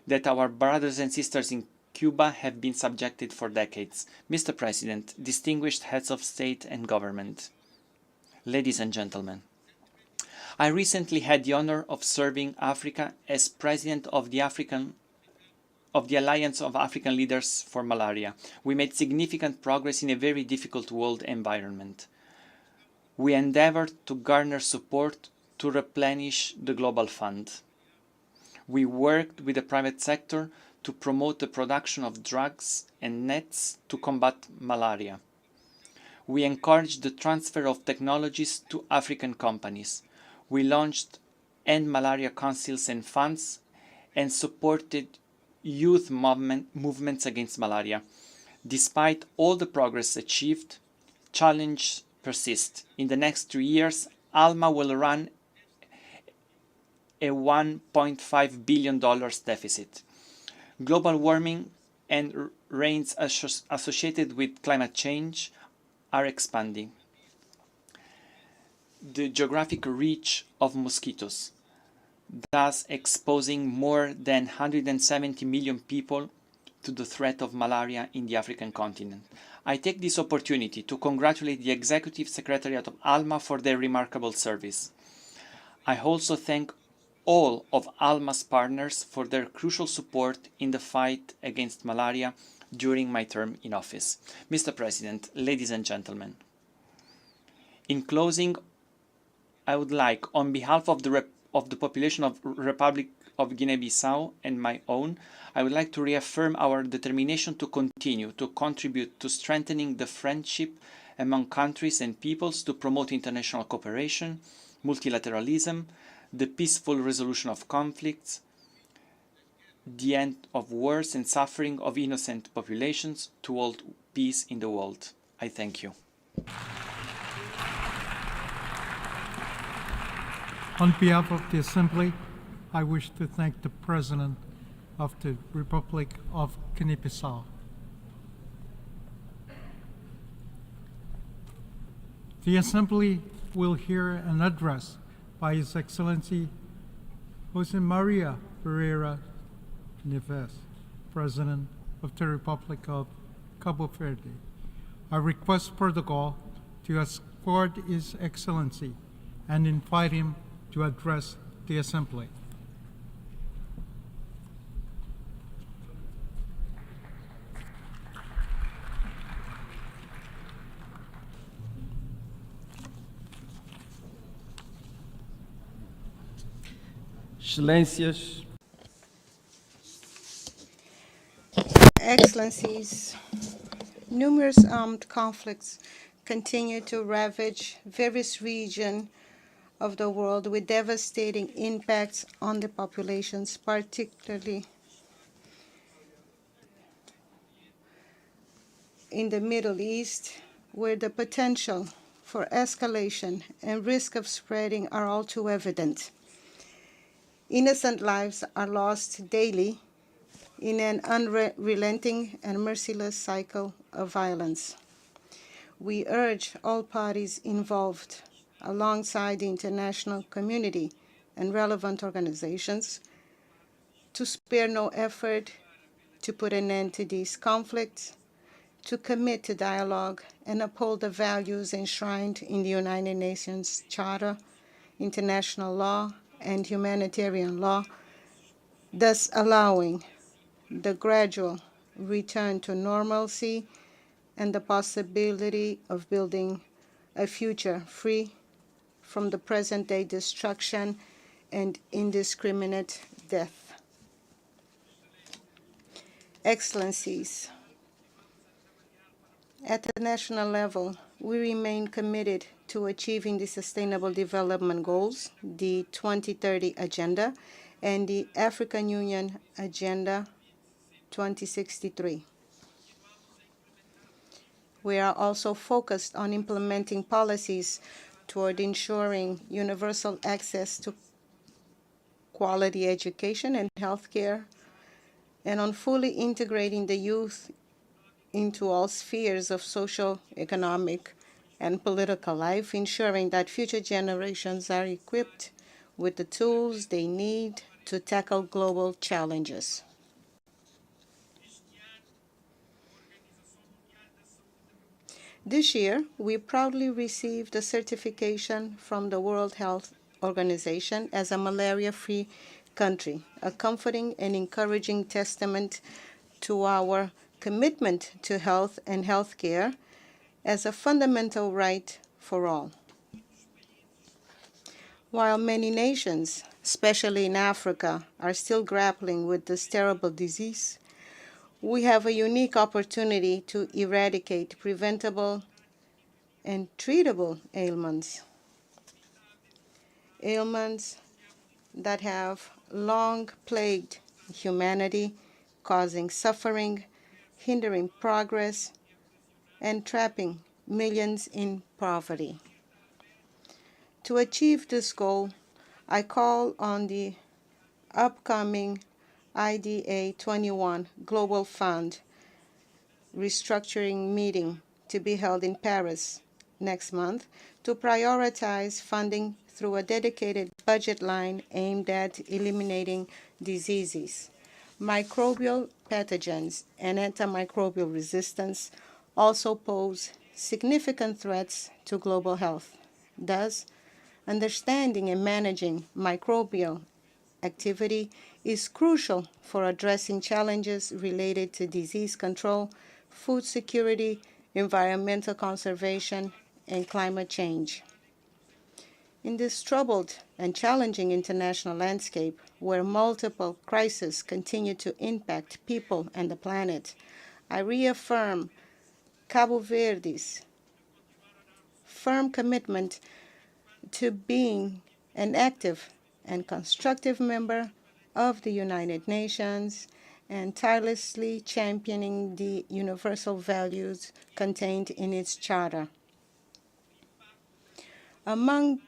that our brothers and sisters in Cuba have been subjected for decades. Mr. President, distinguished heads of state and government, ladies and gentlemen, I recently had the honor of serving Africa as President of the Alliance of African Leaders for Malaria. We made significant progress in a very difficult world environment. We endeavored to garner support to replenish the global fund. We worked with the private sector to promote the production of drugs and nets to combat malaria. We encouraged the transfer of technologies to African companies. We launched End Malaria Councils and funds and supported youth movements against malaria. Despite all the progress achieved, challenges persist. In the next 3 years, ALMA will run a $1.5 billion deficit. Global warming and rains associated with climate change are expanding. The geographic reach of mosquitoes, thus exposing more than 170 million people to the threat of malaria in the African continent. I take this opportunity to congratulate the Executive Secretariat of ALMA for their remarkable service. I also thank all of ALMA's partners for their crucial support in the fight against malaria during my term in office. Mr. President, ladies and gentlemen, in closing, I would like, on behalf of the population of Republic of Guinea-Bissau and my own, I would like to reaffirm our determination to continue to contribute to strengthening the friendship among countries and peoples, to promote international cooperation, multilateralism, the peaceful resolution of conflicts, the end of wars and suffering of innocent populations, to world peace in the world. I thank you. On behalf of the Assembly, I wish to thank the President of the Republic of Guinea-Bissau. The Assembly will hear an address by His Excellency Jose Maria Pereira Neves, President of the Republic of Cabo Verde. I request protocol to escort His Excellency and invite him to address the Assembly. Excelências, Excellencies, numerous armed conflicts continue to ravage various regions of the world with devastating impacts on the populations, particularly in the Middle East, where the potential for escalation and risk of spreading are all too evident. Innocent lives are lost daily in an unrelenting and merciless cycle of violence. We urge all parties involved, alongside the international community and relevant organizations, to spare no effort to put an end to these conflicts, to commit to dialogue and uphold the values enshrined in the United Nations Charter, international law, and humanitarian law, thus allowing the gradual return to normalcy and the possibility of building a future free from the present-day destruction and indiscriminate death. Excellencies, at the national level, we remain committed to achieving the Sustainable Development Goals, the 2030 Agenda, and the African Union Agenda 2063. We are also focused on implementing policies toward ensuring universal access to quality education and healthcare, and on fully integrating the youth into all spheres of social, economic, and political life, ensuring that future generations are equipped with the tools they need to tackle global challenges. This year, we proudly received a certification from the World Health Organization as a malaria-free country, a comforting and encouraging testament to our commitment to health and healthcare as a fundamental right for all. While many nations, especially in Africa, are still grappling with this terrible disease, we have a unique opportunity to eradicate preventable and treatable ailments. Ailments that have long plagued humanity, causing suffering, hindering progress, and trapping millions in poverty. To achieve this goal, I call on the upcoming IDA 21 Global Fund restructuring meeting to be held in Paris next month to prioritize funding through a dedicated budget line aimed at eliminating diseases. Microbial pathogens and antimicrobial resistance also pose significant threats to global health. Thus, understanding and managing microbial activity is crucial for addressing challenges related to disease control, food security, environmental conservation, and climate change. In this troubled and challenging international landscape, where multiple crises continue to impact people and the planet, I reaffirm Cabo Verde's firm commitment to being an active and constructive member of the United Nations and tirelessly championing the universal values contained in its charter. Among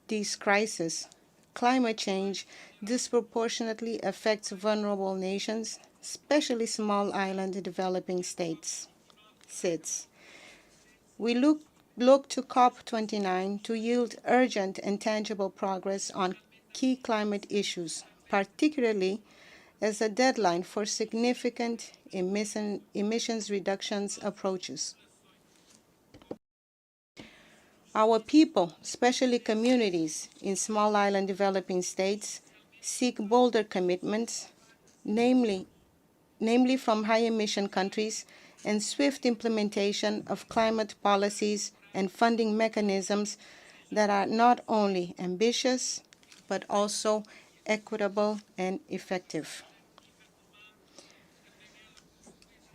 these crises, climate change disproportionately affects vulnerable nations, especially small island developing states. We look to COP29 to yield urgent and tangible progress on key climate issues, particularly as a deadline for significant emissions reductions approaches. Our people, especially communities in small island developing states, seek bolder commitments, namely from high-emission countries, and swift implementation of climate policies and funding mechanisms that are not only ambitious, but also equitable, and effective.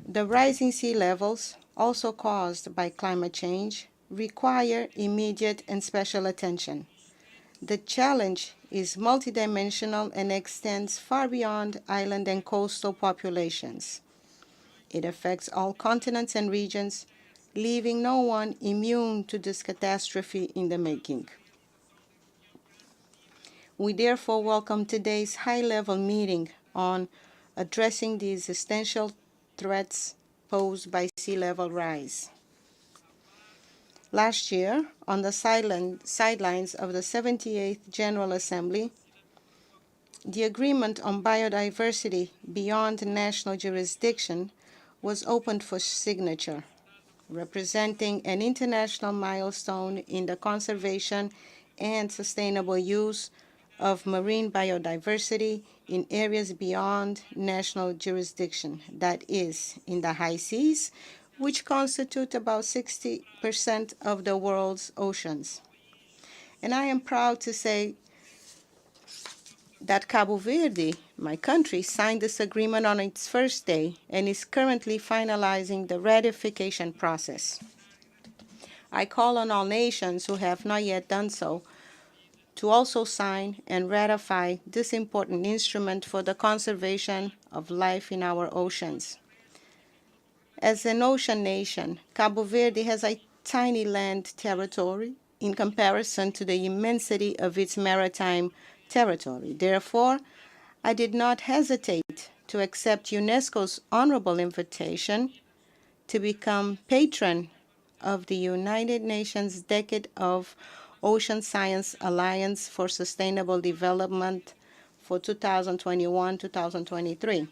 The rising sea levels, also caused by climate change, require immediate and special attention. The challenge is multidimensional and extends far beyond island and coastal populations. It affects all continents and regions, leaving no one immune to this catastrophe in the making. We therefore welcome today's high-level meeting on addressing the existential threats posed by sea level rise. Last year, on the sidelines of the 78th General Assembly, the agreement on biodiversity beyond national jurisdiction was opened for signature, representing an international milestone in the conservation and sustainable use of marine biodiversity in areas beyond national jurisdiction, that is, in the high seas, which constitute about 60% of the world's oceans. And I am proud to say that Cabo Verde, my country, signed this agreement on its first day and is currently finalizing the ratification process. I call on all nations who have not yet done so to also sign and ratify this important instrument for the conservation of life in our oceans. As an ocean nation, Cabo Verde has a tiny land territory in comparison to the immensity of its maritime territory. Therefore, I did not hesitate to accept UNESCO's honorable invitation to become patron of the United Nations Decade of Ocean Science Alliance for Sustainable Development for 2021-2023.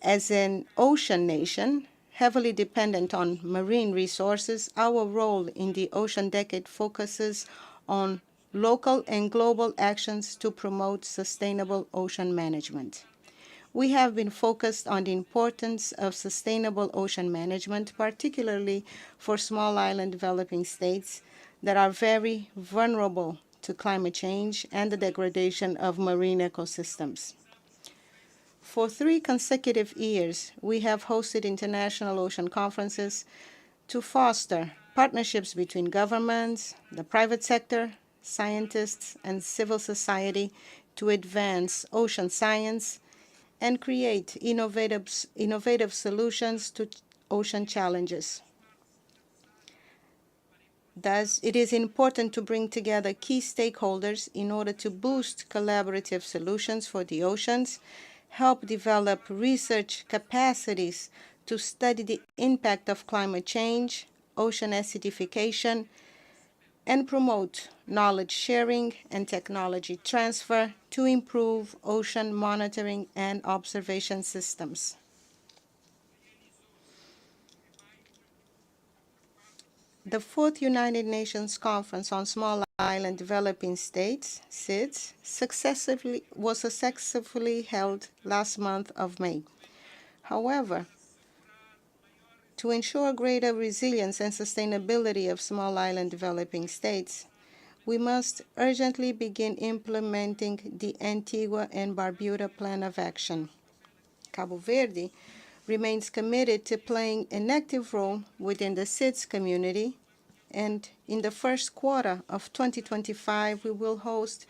As an ocean nation, heavily dependent on marine resources, our role in the Ocean Decade focuses on local and global actions to promote sustainable ocean management. We have been focused on the importance of sustainable ocean management, particularly for small island developing states that are very vulnerable to climate change and the degradation of marine ecosystems. For 3 consecutive years, we have hosted international ocean conferences to foster partnerships between governments, the private sector, scientists, and civil society to advance ocean science and create innovative solutions to ocean challenges. Thus, it is important to bring together key stakeholders in order to boost collaborative solutions for the oceans, help develop research capacities to study the impact of climate change, ocean acidification, and promote knowledge sharing and technology transfer to improve ocean monitoring and observation systems. The 4th United Nations Conference on Small Island Developing States, SIDS, was successfully held last month of May. However, to ensure greater resilience and sustainability of small island developing states, we must urgently begin implementing the Antigua and Barbuda Plan of Action. Cabo Verde remains committed to playing an active role within the SIDS community, and in the first quarter of 2025, we will host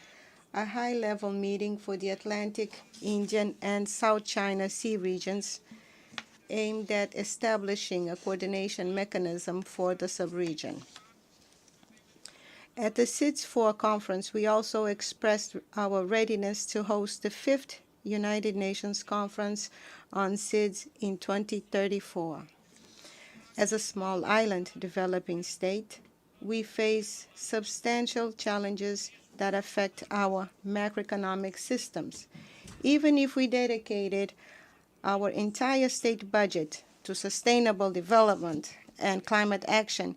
a high-level meeting for the Atlantic, Indian, and South China Sea regions aimed at establishing a coordination mechanism for the subregion. At the SIDS-4 conference, we also expressed our readiness to host the 5th United Nations Conference on SIDS in 2034. As a small island developing state, we face substantial challenges that affect our macroeconomic systems. Even if we dedicated our entire state budget to sustainable development and climate action,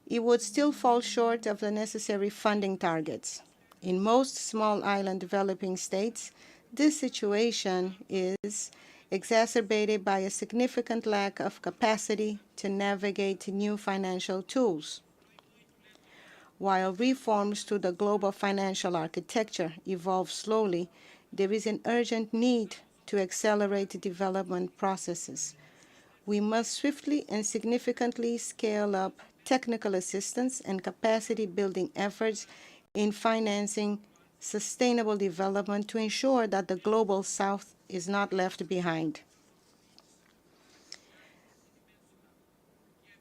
it would still fall short of the necessary funding targets. In most small island developing states, this situation is exacerbated by a significant lack of capacity to navigate new financial tools. While reforms to the global financial architecture evolve slowly, there is an urgent need to accelerate development processes. We must swiftly and significantly scale up technical assistance and capacity building efforts in financing sustainable development to ensure that the global South is not left behind.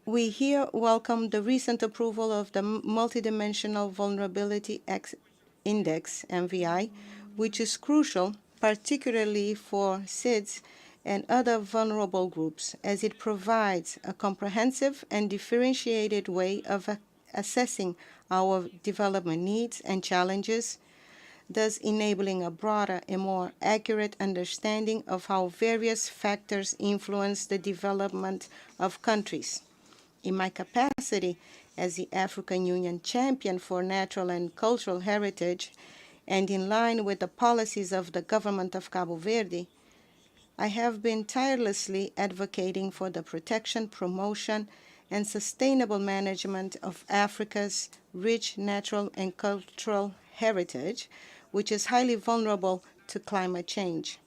We here welcome the recent approval of the Multidimensional Vulnerability Index, MVI, which is crucial, particularly for SIDS and other vulnerable groups, as it provides a comprehensive and differentiated way of assessing our development needs and challenges, thus enabling a broader and more accurate understanding of how various factors influence the development of countries. In my capacity as the African Union champion for natural and cultural heritage, and in line with the policies of the government of Cabo Verde, I have been tirelessly advocating for the protection, promotion, and sustainable management of Africa's rich natural and cultural heritage, which is highly vulnerable to climate change.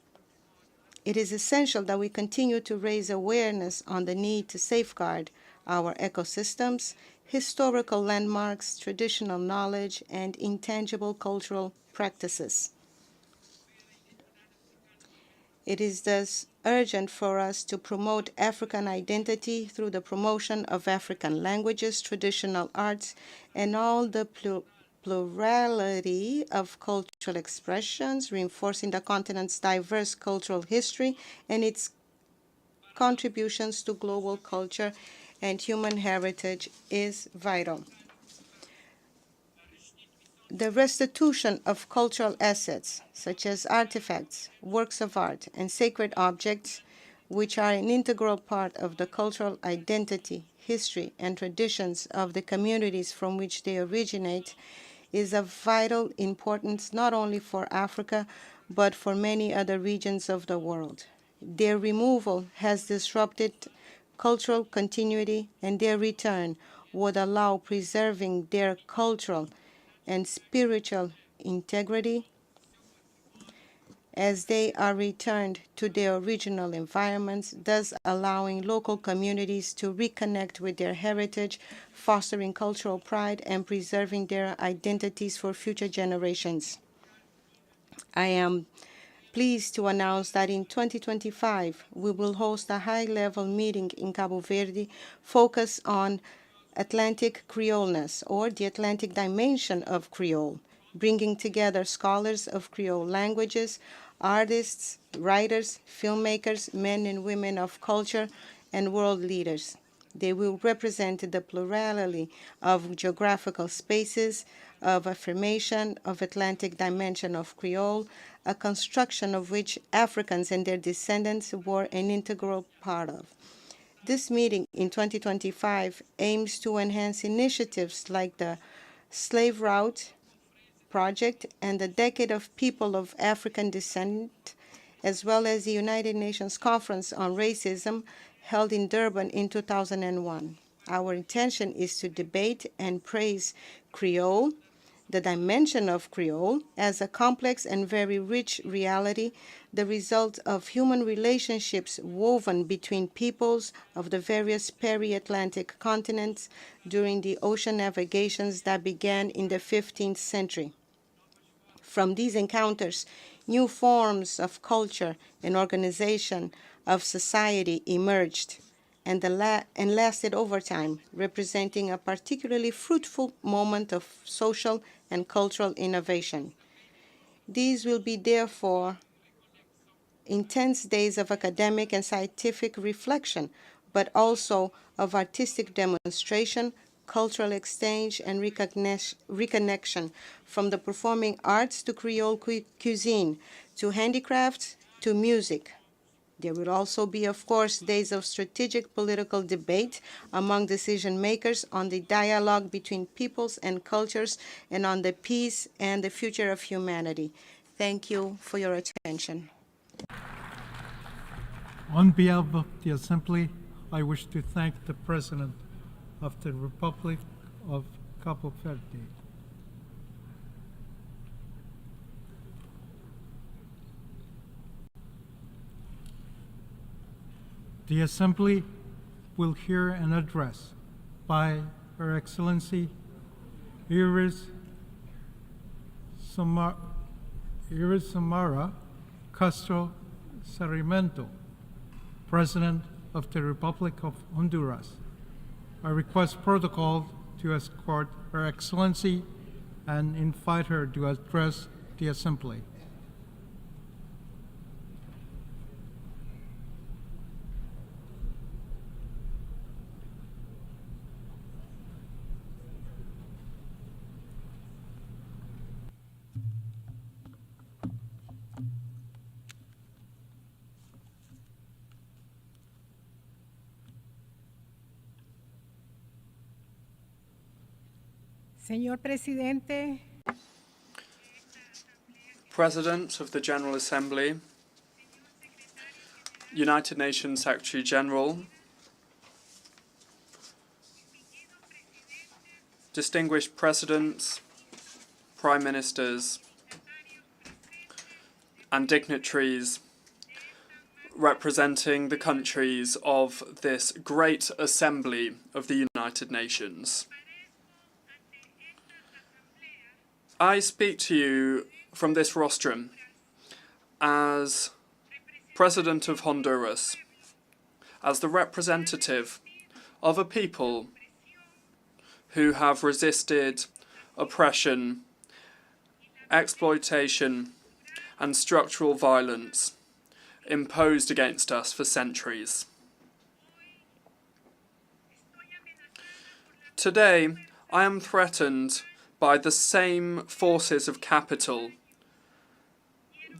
It is essential that we continue to raise awareness on the need to safeguard our ecosystems, historical landmarks, traditional knowledge, and intangible cultural practices. It is thus urgent for us to promote African identity through the promotion of African languages, traditional arts, and all the plurality of cultural expressions, reinforcing the continent's diverse cultural history and its contributions to global culture and human heritage is vital. The restitution of cultural assets, such as artifacts, works of art, and sacred objects, which are an integral part of the cultural identity, history, and traditions of the communities from which they originate, is of vital importance not only for Africa, but for many other regions of the world. Their removal has disrupted cultural continuity, and their return would allow preserving their cultural and spiritual integrity as they are returned to their original environments, thus allowing local communities to reconnect with their heritage, fostering cultural pride, and preserving their identities for future generations. I am pleased to announce that in 2025, we will host a high-level meeting in Cabo Verde focused on Atlantic Creoleness, or the Atlantic dimension of Creole, bringing together scholars of Creole languages, artists, writers, filmmakers, men and women of culture, and world leaders. They will represent the plurality of geographical spaces, of affirmation of Atlantic dimension of Creole, a construction of which Africans and their descendants were an integral part of. This meeting in 2025 aims to enhance initiatives like the Slave Route Project and the Decade of People of African Descent, as well as the United Nations Conference on Racism held in Durban in 2001. Our intention is to debate and praise Creole, the dimension of Creole, as a complex and very rich reality, the result of human relationships woven between peoples of the various peri-Atlantic continents during the ocean navigations that began in the 15th century. From these encounters, new forms of culture and organization of society emerged and lasted over time, representing a particularly fruitful moment of social and cultural innovation. These will be, therefore, intense days of academic and scientific reflection, but also of artistic demonstration, cultural exchange, and reconnection, from the performing arts to Creole cuisine, to handicrafts, to music. There will also be, of course, days of strategic political debate among decision makers on the dialogue between peoples and cultures and on the peace and the future of humanity. Thank you for your attention. On behalf of the Assembly, I wish to thank the President of the Republic of Capo Verde. The Assembly will hear an address by Her Excellency Iris Samara Castro Sarmiento, President of the Republic of Honduras. I request protocol to escort Her Excellency and invite her to address the Assembly. Señor Presidente, President of the General Assembly, United Nations Secretary General, distinguished presidents, prime ministers, and dignitaries representing the countries of this great assembly of the United Nations. I speak to you from this rostrum as President of Honduras, as the representative of a people who have resisted oppression, exploitation, and structural violence imposed against us for centuries. Today, I am threatened by the same forces of capital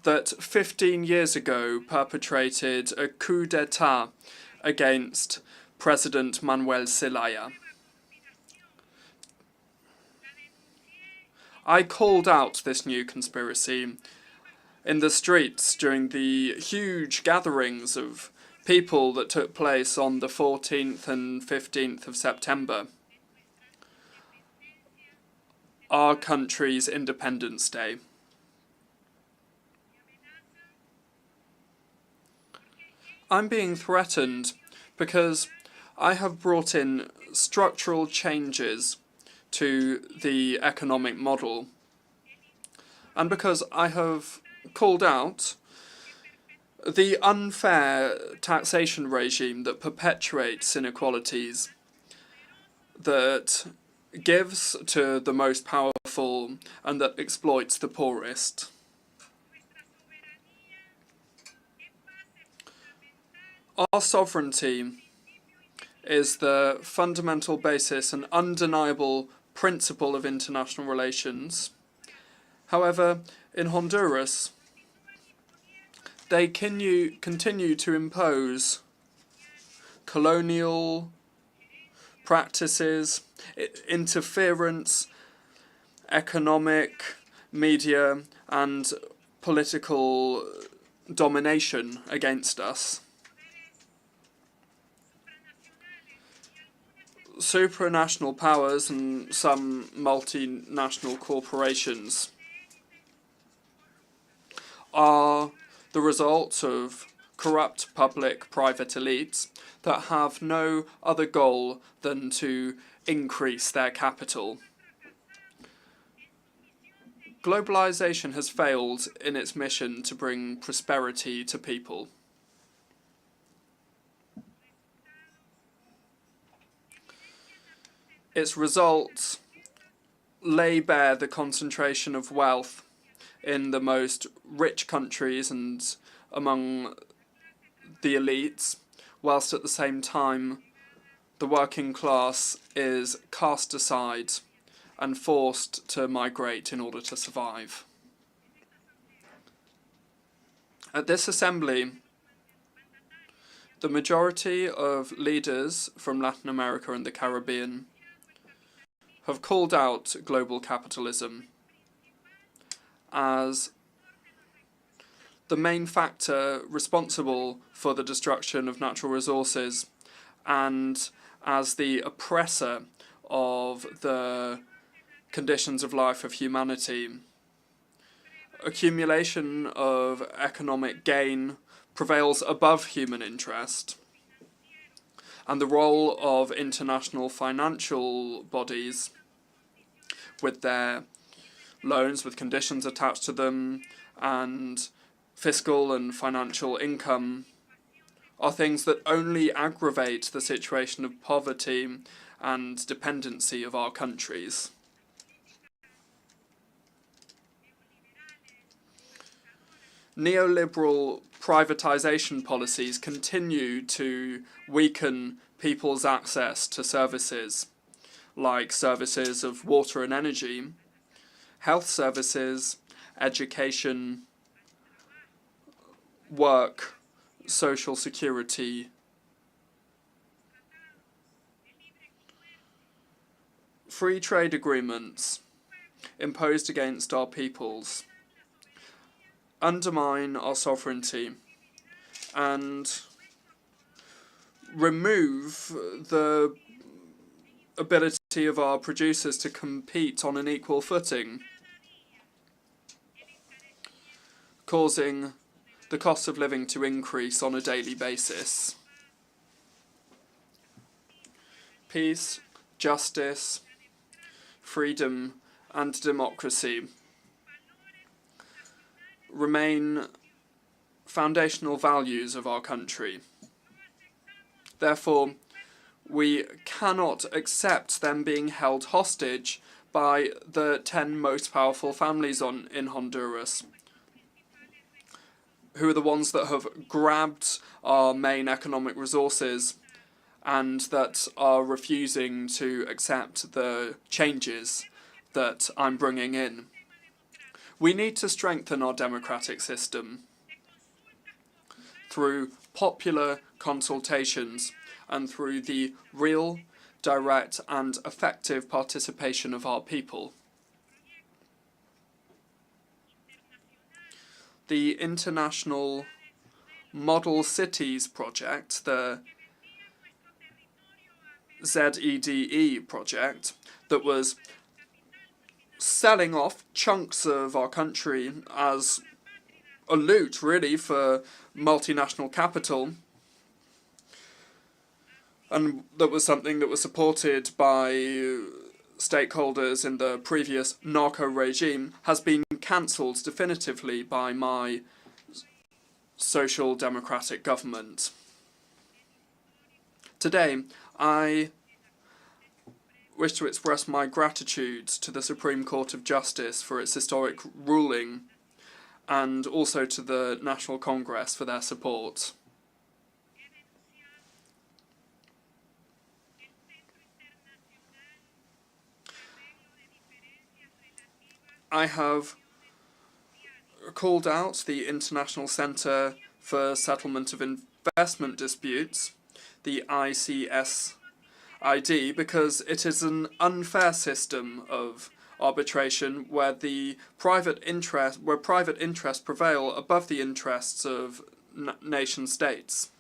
that 15 years ago perpetrated a coup d'etat against President Manuel Zelensky. I called out this new conspiracy in the streets during the huge gatherings of people that took place on the 14th and 15th of September, our country's Independence Day. I'm being threatened because I have brought in structural changes to the economic model, and because I have called out the unfair taxation regime that perpetuates inequalities, that gives to the most powerful and that exploits the poorest. Our sovereignty is the fundamental basis and undeniable principle of international relations. However, in Honduras, they continue to impose colonial practices, interference, economic, media, and political domination against us. Supranational powers and some multinational corporations are the result of corrupt public-private elites that have no other goal than to increase their capital. Globalization has failed in its mission to bring prosperity to people. Its results lay bare the concentration of wealth in the most rich countries and among the elites, whilst at the same time the working class is cast aside and forced to migrate in order to survive. At this assembly, the majority of leaders from Latin America and the Caribbean have called out global capitalism as the main factor responsible for the destruction of natural resources and as the oppressor of the conditions of life of humanity. Accumulation of economic gain prevails above human interest, and the role of international financial bodies with their loans with conditions attached to them and fiscal and financial income are things that only aggravate the situation of poverty and dependency of our countries. Neoliberal privatization policies continue to weaken people's access to services, like services of water and energy, health services, education, work, social security. Free trade agreements imposed against our peoples undermine our sovereignty and remove the ability of our producers to compete on an equal footing, causing the cost of living to increase on a daily basis. Peace, justice, freedom, and democracy remain foundational values of our country. Therefore, we cannot accept them being held hostage by the 10 most powerful families in Honduras, who are the ones that have grabbed our main economic resources and that are refusing to accept the changes that I'm bringing in. We need to strengthen our democratic system through popular consultations and through the real, direct and effective participation of our people. The International Model Cities Project, the ZEDE project, that was selling off chunks of our country as a loot, really, for multinational capital, and that was something that was supported by stakeholders in the previous narco regime, has been cancelled definitively by my social democratic government. Today, I wish to express my gratitude to the Supreme Court of Justice for its historic ruling, and also to the National Congress for their support. I have called out the International Centre for Settlement of Investment Disputes, the ICSID, because it is an unfair system of arbitration where private interests prevail above the interests of nation states.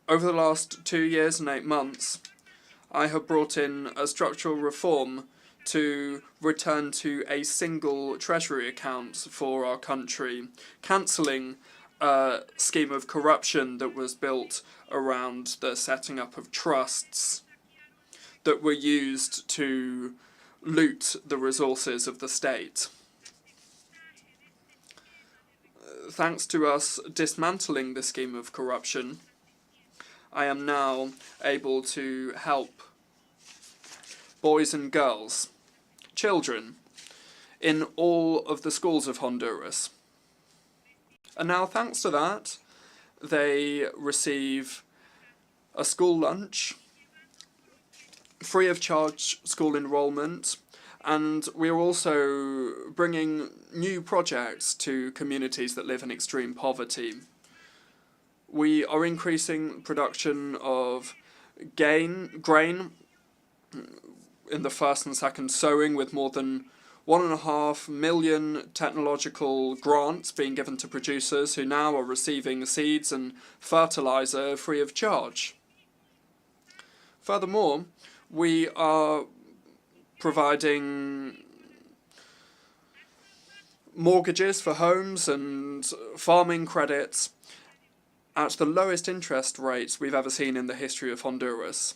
Over the last 2 years and 8 months, I have brought in a structural reform to return to a single treasury account for our country, cancelling a scheme of corruption that was built around the setting up of trusts that were used to loot the resources of the state. Thanks to us dismantling the scheme of corruption, I am now able to help boys and girls, children, in all of the schools of Honduras. And now, thanks to that, they receive a school lunch, free of charge school enrollment, and we are also bringing new projects to communities that live in extreme poverty. We are increasing production of grain in the first and second sowing, with more than 1.5 million technological grants being given to producers who now are receiving seeds and fertilizer free of charge. Furthermore, we are providing mortgages for homes and farming credits at the lowest interest rates we've ever seen in the history of Honduras.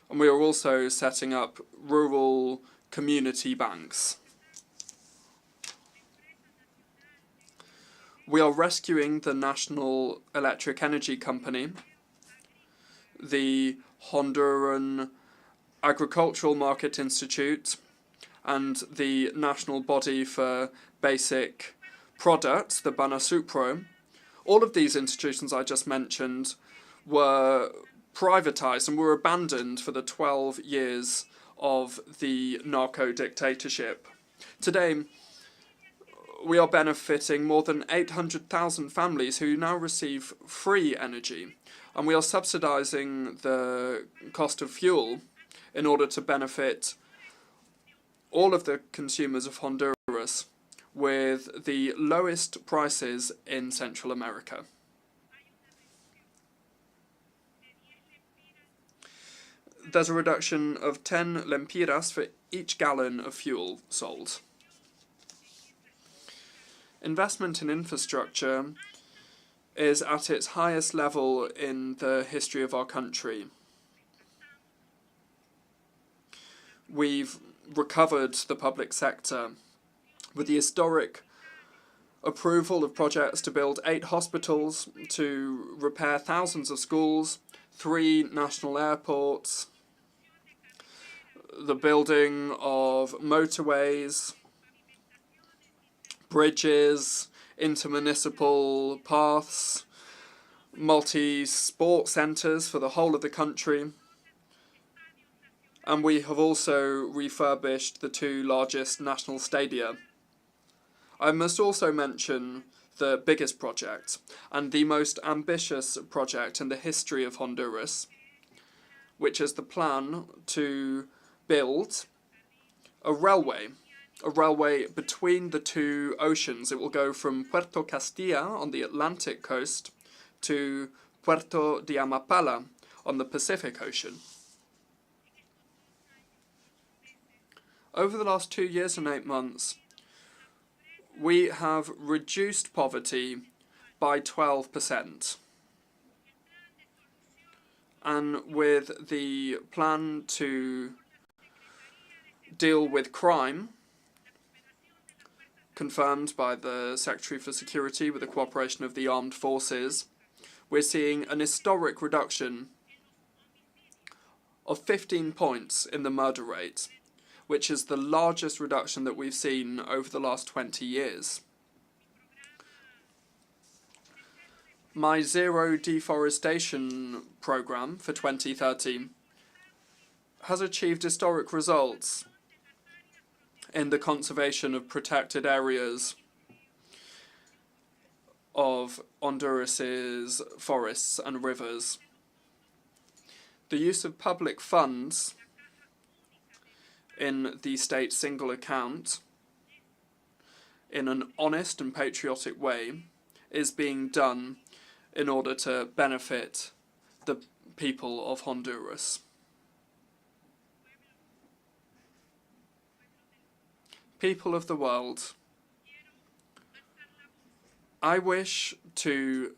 And we are also setting up rural community banks. We are rescuing the National Electric Energy Company, the Honduran Agricultural Market Institute, and the National Body for Basic Products, the Banasupro. All of these institutions I just mentioned were privatized and were abandoned for the 12 years of the narco-dictatorship. Today, we are benefiting more than 800,000 families who now receive free energy, and we are subsidizing the cost of fuel in order to benefit all of the consumers of Honduras with the lowest prices in Central America. There's a reduction of 10 lempiras for each gallon of fuel sold. Investment in infrastructure is at its highest level in the history of our country. We've recovered the public sector with the historic approval of projects to build 8 hospitals, to repair thousands of schools, 3 national airports, the building of motorways, bridges, intermunicipal paths, multi-sport centres for the whole of the country. And we have also refurbished the 2 largest national stadia. I must also mention the biggest project and the most ambitious project in the history of Honduras, which is the plan to build a railway between the 2 oceans. It will go from Puerto Castilla on the Atlantic coast to Puerto de Amapala on the Pacific Ocean. Over the last 2 years and 8 months, we have reduced poverty by 12%. And with the plan to deal with crime, confirmed by the Secretary for Security with the cooperation of the armed forces, we're seeing an historic reduction of 15 points in the murder rate, which is the largest reduction that we've seen over the last 20 years. My zero deforestation program for 2030 has achieved historic results in the conservation of protected areas of Honduras's forests and rivers. The use of public funds in the state single account in an honest and patriotic way is being done in order to benefit the people of Honduras. People of the world, I wish to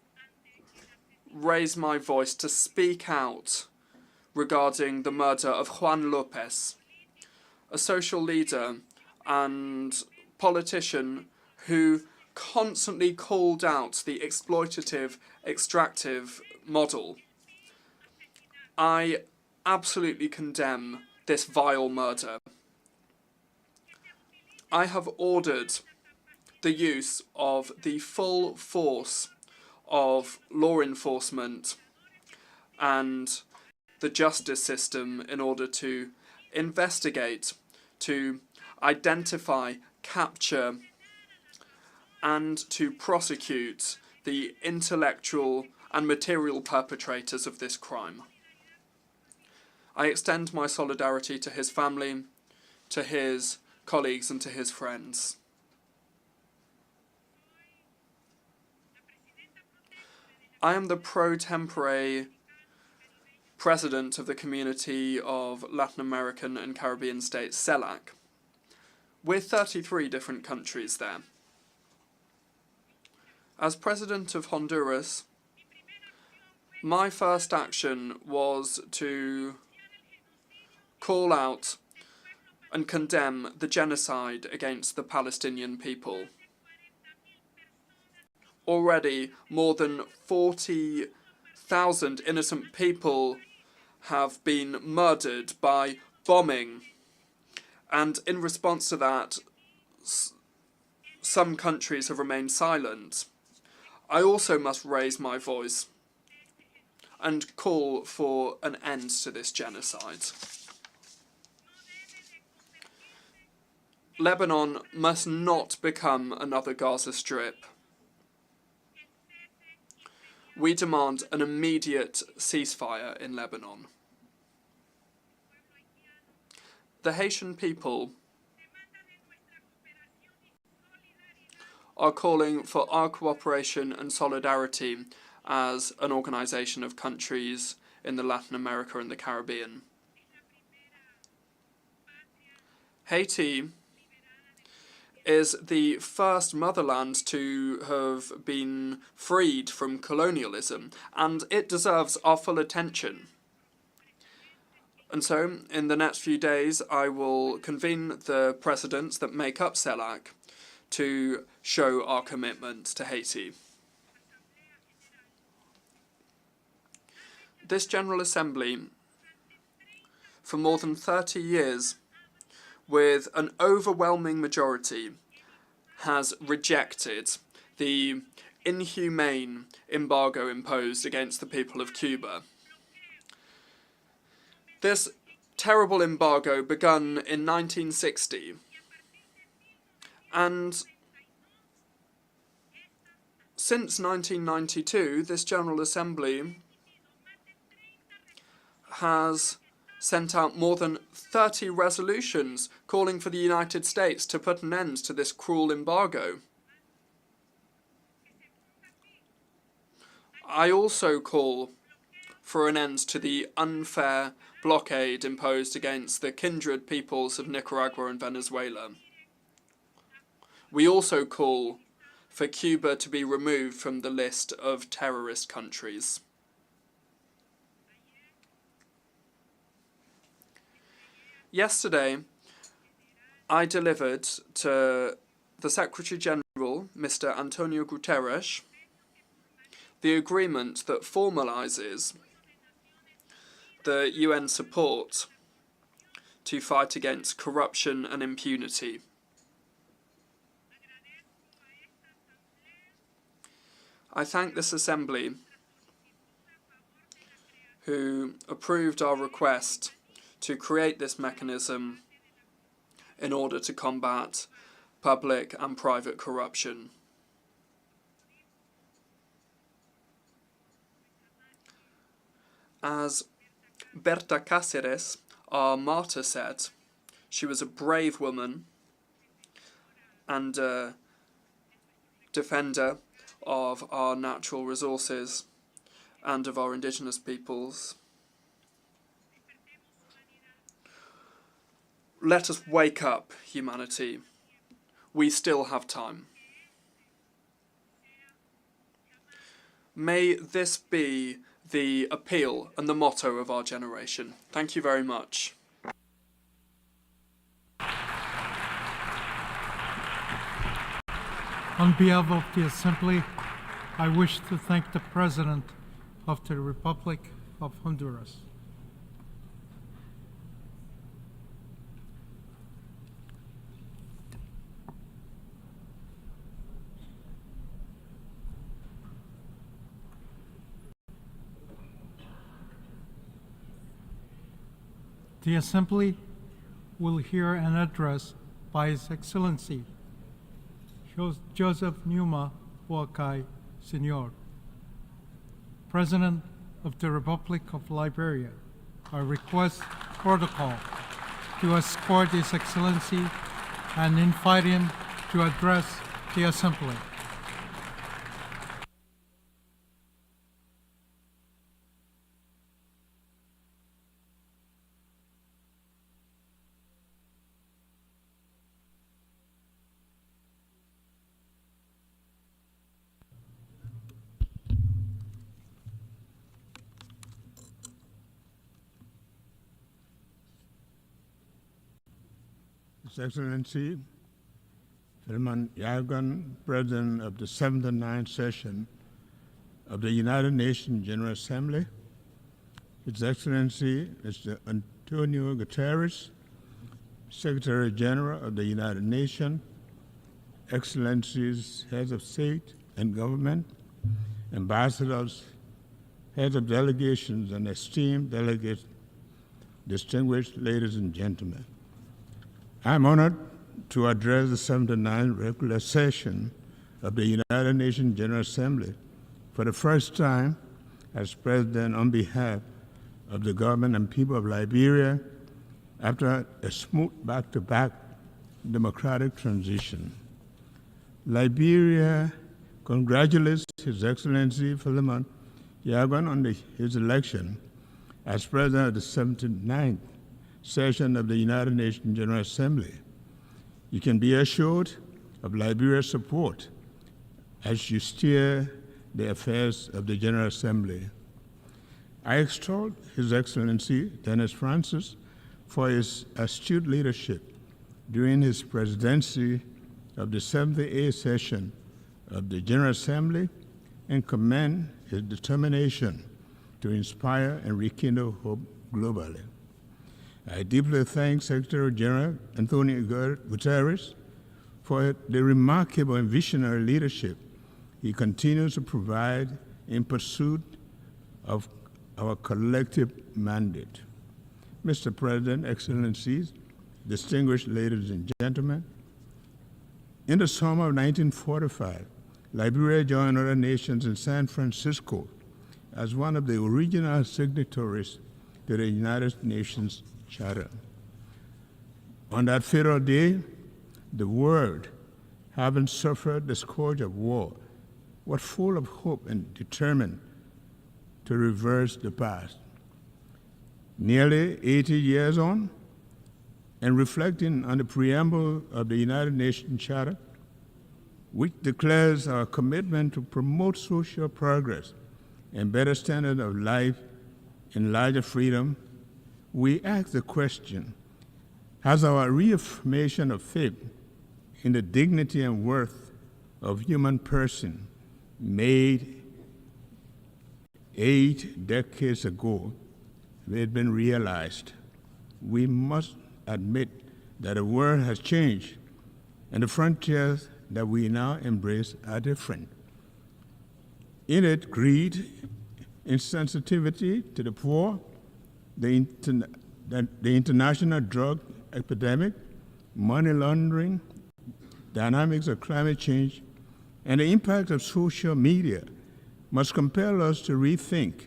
raise my voice to speak out regarding the murder of Juan Lopez, a social leader and politician who constantly called out the exploitative, extractive model. I absolutely condemn this vile murder. I have ordered the use of the full force of law enforcement and the justice system in order to investigate, to identify, capture, and to prosecute the intellectual and material perpetrators of this crime. I extend my solidarity to his family, to his colleagues, and to his friends. I am the pro tempore President of the Community of Latin American and Caribbean States, CELAC, with 33 different countries there. As President of Honduras, my first action was to call out and condemn the genocide against the Palestinian people. Already, more than 40,000 innocent people have been murdered by bombing, and in response to that, some countries have remained silent. I also must raise my voice and call for an end to this genocide. Lebanon must not become another Gaza Strip. We demand an immediate ceasefire in Lebanon. The Haitian people are calling for our cooperation and solidarity as an organisation of countries in the Latin America and the Caribbean. Haiti is the first motherland to have been freed from colonialism, and it deserves our full attention. And so, in the next few days, I will convene the presidents that make up CELAC to show our commitment to Haiti. This General Assembly, for more than 30 years, with an overwhelming majority, has rejected the inhumane embargo imposed against the people of Cuba. This terrible embargo begun in 1960, and since 1992, this General Assembly has sent out more than 30 resolutions calling for the United States to put an end to this cruel embargo. I also call for an end to the unfair blockade imposed against the kindred peoples of Nicaragua and Venezuela. We also call for Cuba to be removed from the list of terrorist countries. Yesterday, I delivered to the Secretary General, Mr. Antonio Guterres, the agreement that formalises the UN support to fight against corruption and impunity. I thank this Assembly who approved our request to create this mechanism in order to combat public and private corruption. As Berta Cáceres, our martyr, said, she was a brave woman and a defender of our natural resources and of our indigenous peoples. Let us wake up, humanity. We still have time. May this be the appeal and the motto of our generation. Thank you very much. On behalf of the Assembly, I wish to thank the President of the Republic of Honduras. The Assembly will hear an address by His Excellency Joseph Numa Boakai, Sr., President of the Republic of Liberia. I request protocol to escort His Excellency and invite him to address the Assembly. His Excellency Philemon Yagan, President of the 79th session of the United Nations General Assembly, His Excellency Mr. Antonio Guterres, Secretary General of the United Nations, Excellencies, Heads of State and Government, Ambassadors, Heads of Delegations, and esteemed delegates, distinguished ladies and gentlemen. I'm honored to address the 79th regular session of the United Nations General Assembly for the first time as President on behalf of the government and people of Liberia after a smooth back-to-back democratic transition. Liberia congratulates His Excellency Philemon Yagan on his election as President of the 79th session of the United Nations General Assembly. You can be assured of Liberia's support as you steer the affairs of the General Assembly. I extol His Excellency Dennis Francis for his astute leadership during his presidency of the 78th session of the General Assembly and commend his determination to inspire and rekindle hope globally. I deeply thank Secretary General Antonio Guterres for the remarkable and visionary leadership he continues to provide in pursuit of our collective mandate. Mr. President, Excellencies, distinguished ladies and gentlemen, in the summer of 1945, Liberia joined other nations in San Francisco as one of the original signatories to the United Nations Charter. On that fatal day, the world, having suffered the scourge of war, was full of hope and determined to reverse the past. Nearly 80 years on, and reflecting on the preamble of the United Nations Charter, which declares our commitment to promote social progress and better standard of life and larger freedom, we ask the question, has our reaffirmation of faith in the dignity and worth of human person made 8 decades ago had been realized? We must admit that the world has changed and the frontiers that we now embrace are different. In it, greed, insensitivity to the poor, the international drug epidemic, money laundering, dynamics of climate change, and the impact of social media must compel us to rethink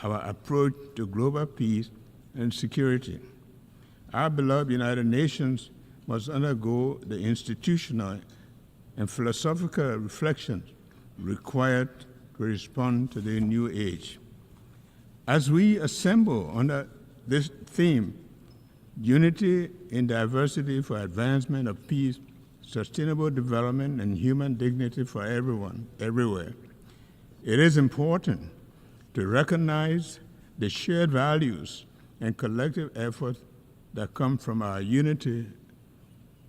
our approach to global peace and security. Our beloved United Nations must undergo the institutional and philosophical reflections required to respond to the new age. As we assemble under this theme, unity in diversity for advancement of peace, sustainable development, and human dignity for everyone, everywhere, it is important to recognize the shared values and collective efforts that come from our unity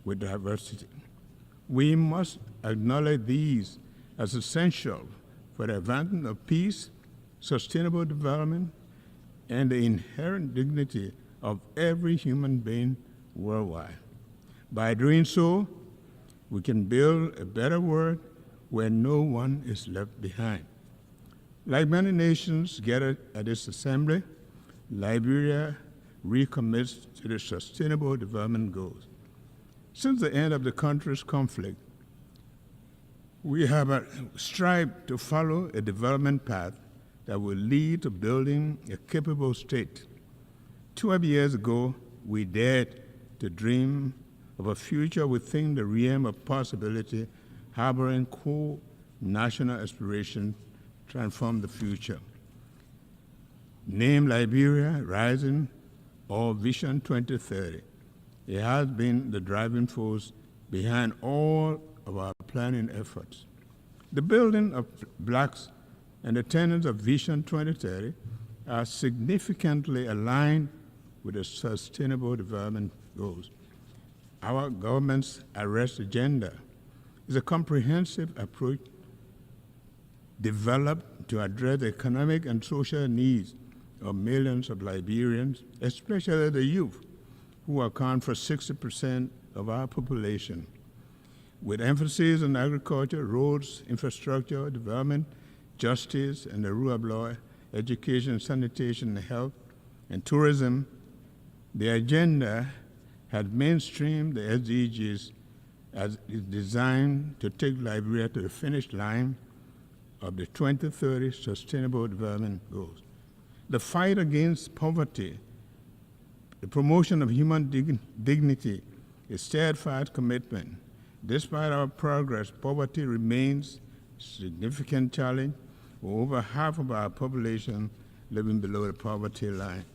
with diversity. We must acknowledge these as essential for the advancement of peace, sustainable development, and the inherent dignity of every human being worldwide. By doing so, we can build a better world where no one is left behind. Like many nations gathered at this assembly, Liberia recommits to the Sustainable Development Goals. Since the end of the country's conflict, we have strived to follow a development path that will lead to building a capable state. 12 years ago, we dared to dream of a future within the realm of possibility, harboring core national aspirations to transform the future. Named Liberia Rising or Vision 2030, it has been the driving force behind all of our planning efforts. The building of blocks and the tenets of Vision 2030 are significantly aligned with the Sustainable Development Goals. Our government's arrest agenda is a comprehensive approach developed to address the economic and social needs of millions of Liberians, especially the youth, who account for 60% of our population. With emphasis on agriculture, roads, infrastructure, development, justice, and the rule of law, education, sanitation, health, and tourism, the agenda had mainstreamed the SDGs as is designed to take Liberia to the finish line of the 2030 Sustainable Development Goals. The fight against poverty, the promotion of human dignity, a steadfast commitment. Despite our progress, poverty remains a significant challenge, with over half of our population living below the poverty line.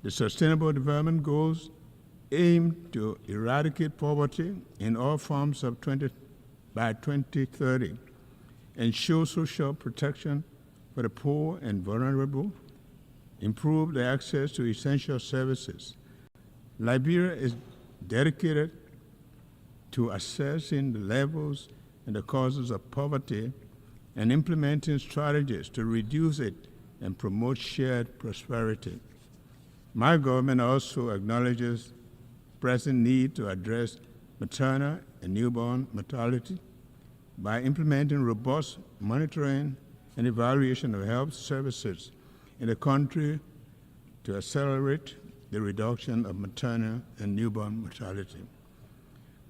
The Sustainable Development Goals aim to eradicate poverty in all forms by 2030, ensure social protection for the poor and vulnerable, improve the access to essential services. Liberia is dedicated to assessing the levels and the causes of poverty and implementing strategies to reduce it and promote shared prosperity. My government also acknowledges pressing need to address maternal and newborn mortality by implementing robust monitoring and evaluation of health services in the country to accelerate the reduction of maternal and newborn mortality.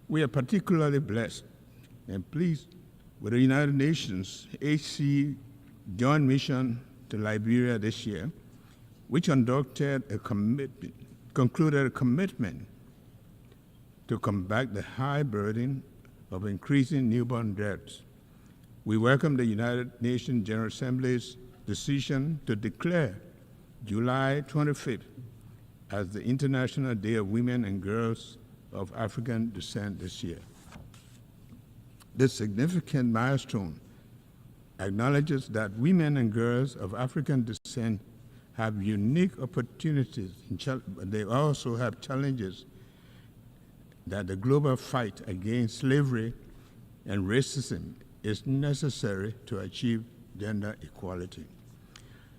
We are particularly blessed and pleased with the United Nations HC Joint Mission to Liberia this year, which concluded a commitment to combat the high burden of increasing newborn deaths. We welcome the United Nations General Assembly's decision to declare July 25th as the International Day of Women and Girls of African Descent this year. This significant milestone acknowledges that women and girls of African descent have unique opportunities, but they also have challenges that the global fight against slavery and racism is necessary to achieve gender equality.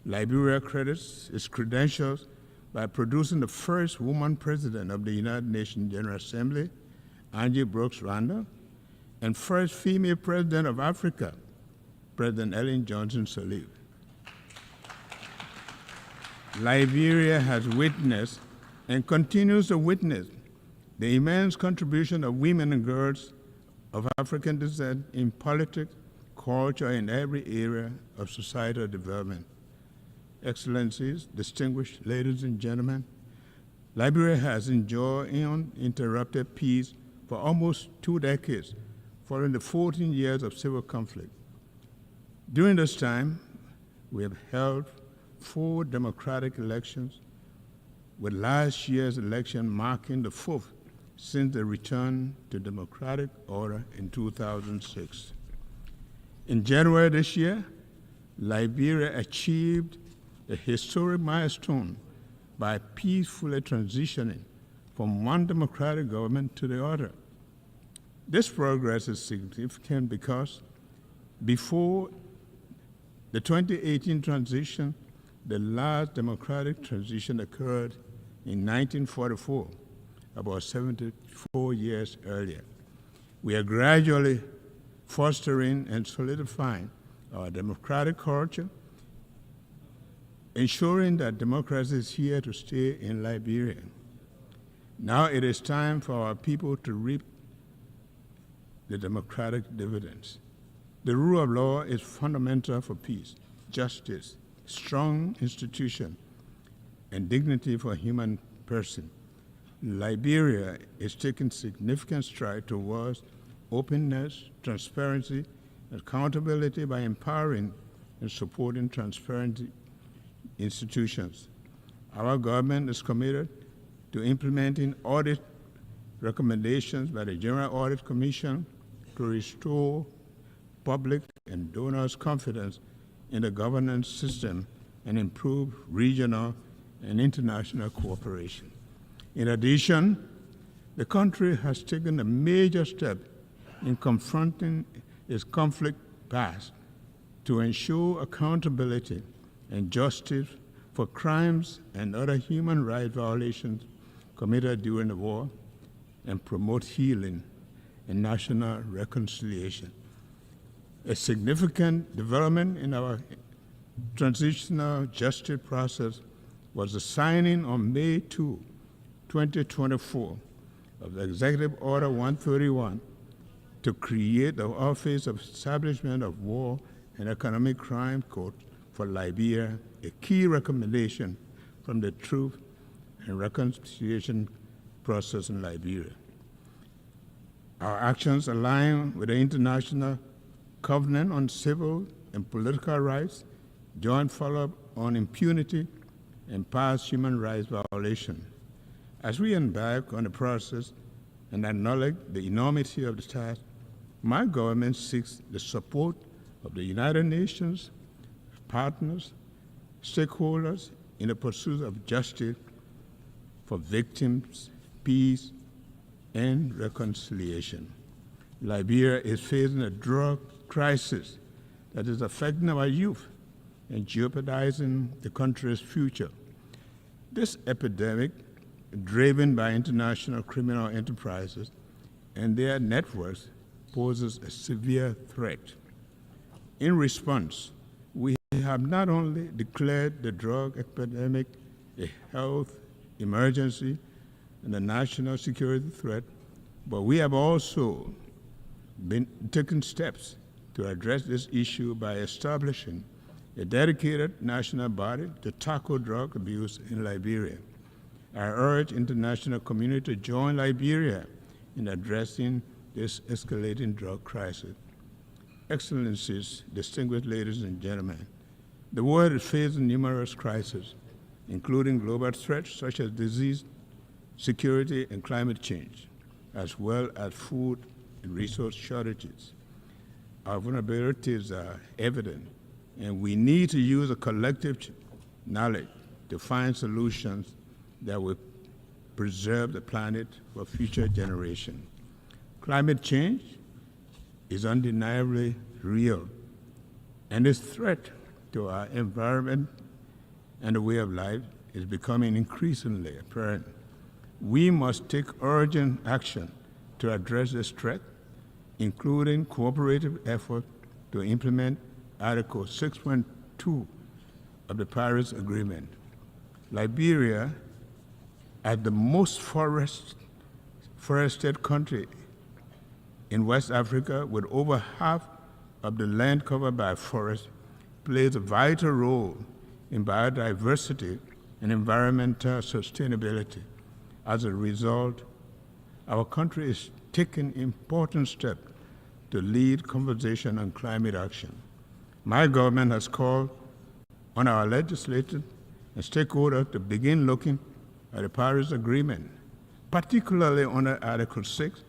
Liberia credits its credentials by producing the first woman president of the United Nations General Assembly, Angie Brooks Randall, and first female president of Africa, President Ellen Johnson Sirleaf. Liberia has witnessed and continues to witness the immense contribution of women and girls of African descent in politics, culture, and every area of societal development. Excellencies, distinguished ladies and gentlemen, Liberia has enjoyed uninterrupted peace for almost 2 decades, following the 14 years of civil conflict. During this time, we have held 4 democratic elections, with last year's election marking the 4th since the return to democratic order in 2006. In January this year, Liberia achieved a historic milestone by peacefully transitioning from one democratic government to the other. This progress is significant because before the 2018 transition, the last democratic transition occurred in 1944, about 74 years earlier. We are gradually fostering and solidifying our democratic culture, ensuring that democracy is here to stay in Liberia. Now it is time for our people to reap the democratic dividends. The rule of law is fundamental for peace, justice, strong institution, and dignity for a human person. Liberia is taking significant strides towards openness, transparency, and accountability by empowering and supporting transparent institutions. Our government is committed to implementing audit recommendations by the General Audit Commission to restore public and donors' confidence in the governance system and improve regional and international cooperation. In addition, the country has taken a major step in confronting its conflict past to ensure accountability and justice for crimes and other human rights violations committed during the war and promote healing and national reconciliation. A significant development in our transitional justice process was the signing on May 2, 2024, of the Executive Order 131 to create the Office of Establishment of War and Economic Crime Court for Liberia, a key recommendation from the Truth and Reconciliation process in Liberia. Our actions align with the International Covenant on Civil and Political Rights, joint follow-up on impunity and past human rights violations. As we embark on the process and acknowledge the enormity of the task, my government seeks the support of the United Nations, partners, stakeholders in the pursuit of justice for victims, peace, and reconciliation. Liberia is facing a drug crisis that is affecting our youth and jeopardizing the country's future. This epidemic, driven by international criminal enterprises and their networks, poses a severe threat. In response, we have not only declared the drug epidemic a health emergency and a national security threat, but we have also been taking steps to address this issue by establishing a dedicated national body to tackle drug abuse in Liberia. I urge international community to join Liberia in addressing this escalating drug crisis. Excellencies, distinguished ladies and gentlemen, the world is facing numerous crises, including global threats such as disease, security, and climate change, as well as food and resource shortages. Our vulnerabilities are evident, and we need to use a collective knowledge to find solutions that will preserve the planet for future generations. Climate change is undeniably real, and its threat to our environment and the way of life is becoming increasingly apparent. We must take urgent action to address this threat, including cooperative efforts to implement Article 6.2 of the Paris Agreement. Liberia, as the most forested country in West Africa, with over half of the land covered by forests, plays a vital role in biodiversity and environmental sustainability. As a result, our country is taking important steps to lead conversation on climate action. My government has called on our legislators and stakeholders to begin looking at the Paris Agreement, particularly under Article 6,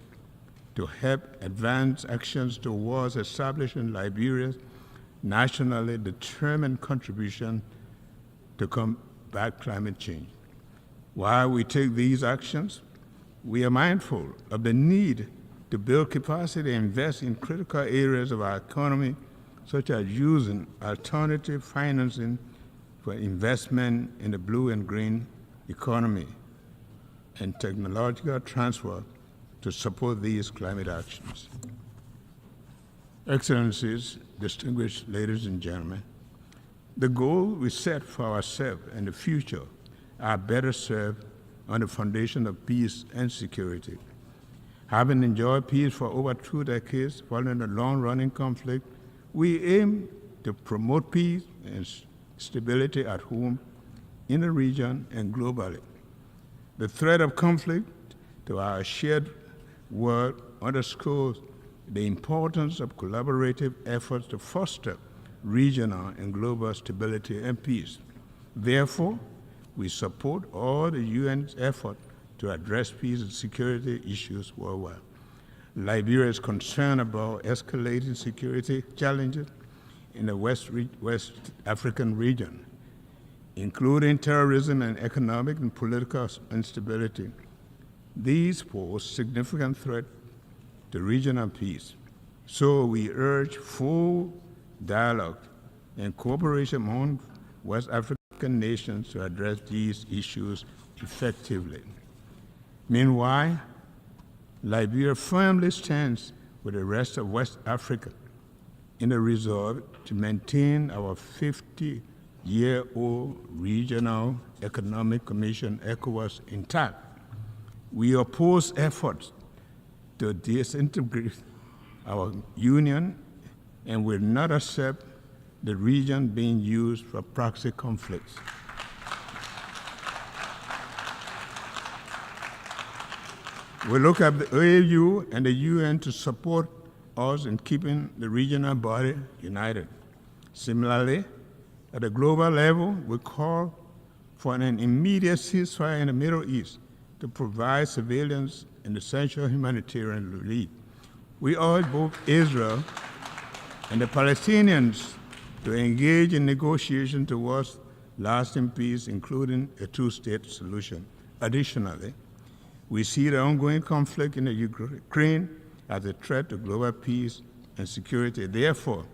to help advance actions towards establishing Liberia's nationally determined contribution to combat climate change. While we take these actions, we are mindful of the need to build capacity and invest in critical areas of our economy, such as using alternative financing for investment in the blue and green economy and technological transfer to support these climate actions. Excellencies, distinguished ladies and gentlemen, the goal we set for ourselves and the future are better served on the foundation of peace and security. Having enjoyed peace for over 2 decades following a long-running conflict, we aim to promote peace and stability at home, in the region, and globally. The threat of conflict to our shared world underscores the importance of collaborative efforts to foster regional and global stability and peace. Therefore, we support all the UN's effort to address peace and security issues worldwide. Liberia is concerned about escalating security challenges in the West African region. including terrorism and economic and political instability. These pose significant threat to regional peace. So we urge full dialogue and cooperation among West African nations to address these issues effectively. Meanwhile, Liberia firmly stands with the rest of West Africa in a resolve to maintain our 50-year-old Regional Economic Commission, ECOWAS, intact. We oppose efforts to disintegrate our union and will not accept the region being used for proxy conflicts. We look at the AU and the UN to support us in keeping the regional body united. Similarly, at a global level, we call for an immediate ceasefire in the Middle East to provide civilians an essential humanitarian relief. We urge both Israel and the Palestinians to engage in negotiations towards lasting peace, including a two-state solution. Additionally, we see the ongoing conflict in the Ukraine as a threat to global peace and security. Therefore,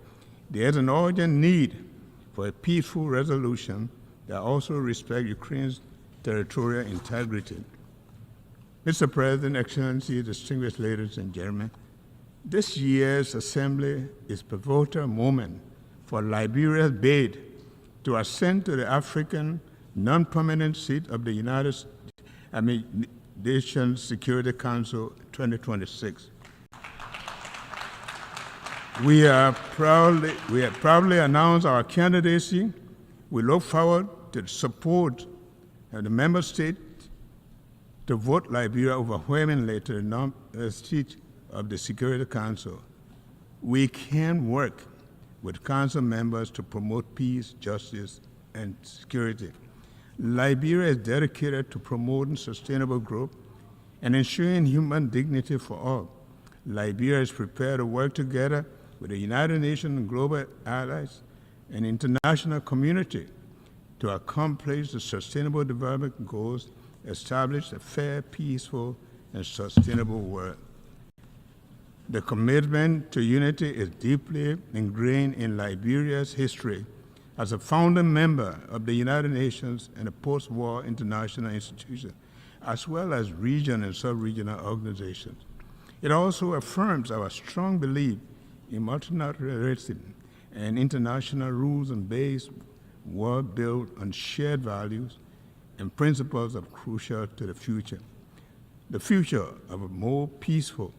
there is an urgent need for a peaceful resolution that also respects Ukraine's territorial integrity. Mr. President, Excellencies, distinguished ladies and gentlemen, this year's Assembly is a pivotal moment for Liberia's bid to ascend to the African non-permanent seat of the Nations Security Council 2026. We have proudly announced our candidacy. We look forward to the support of the member states to vote Liberia overwhelmingly to the seat of the Security Council. We can work with Council members to promote peace, justice, and security. Liberia is dedicated to promoting sustainable growth and ensuring human dignity for all. Liberia is prepared to work together with the United Nations and global allies and international community to accomplish the sustainable development goals, establish a fair, peaceful, and sustainable world. The commitment to unity is deeply ingrained in Liberia's history as a founding member of the United Nations and a post-war international institution, as well as regional and sub-regional organizations. It also affirms our strong belief in multilateralism and international rules and based world built on shared values and principles are crucial to the future. The future of a more peaceful,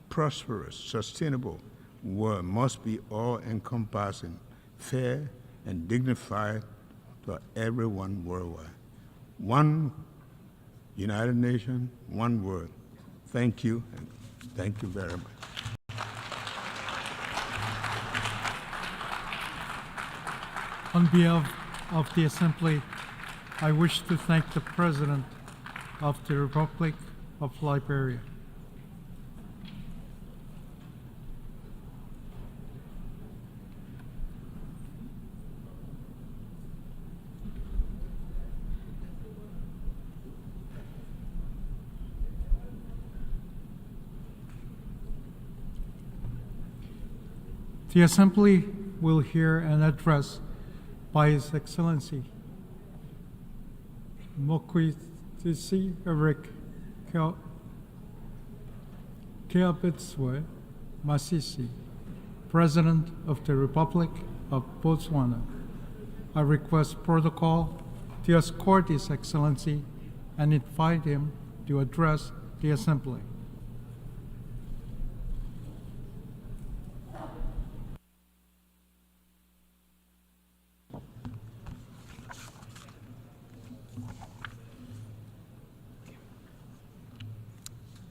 prosperous, sustainable world must be all-encompassing, fair, and dignified for everyone worldwide. One United Nations, one world. Thank you, and thank you very much. On behalf of the Assembly, I wish to thank the President of the Republic of Liberia. The Assembly will hear an address by His Excellency Mokwitsi Eric Keabetswe Masisi, President of the Republic of Botswana. I request protocol to escort His Excellency and invite him to address the Assembly.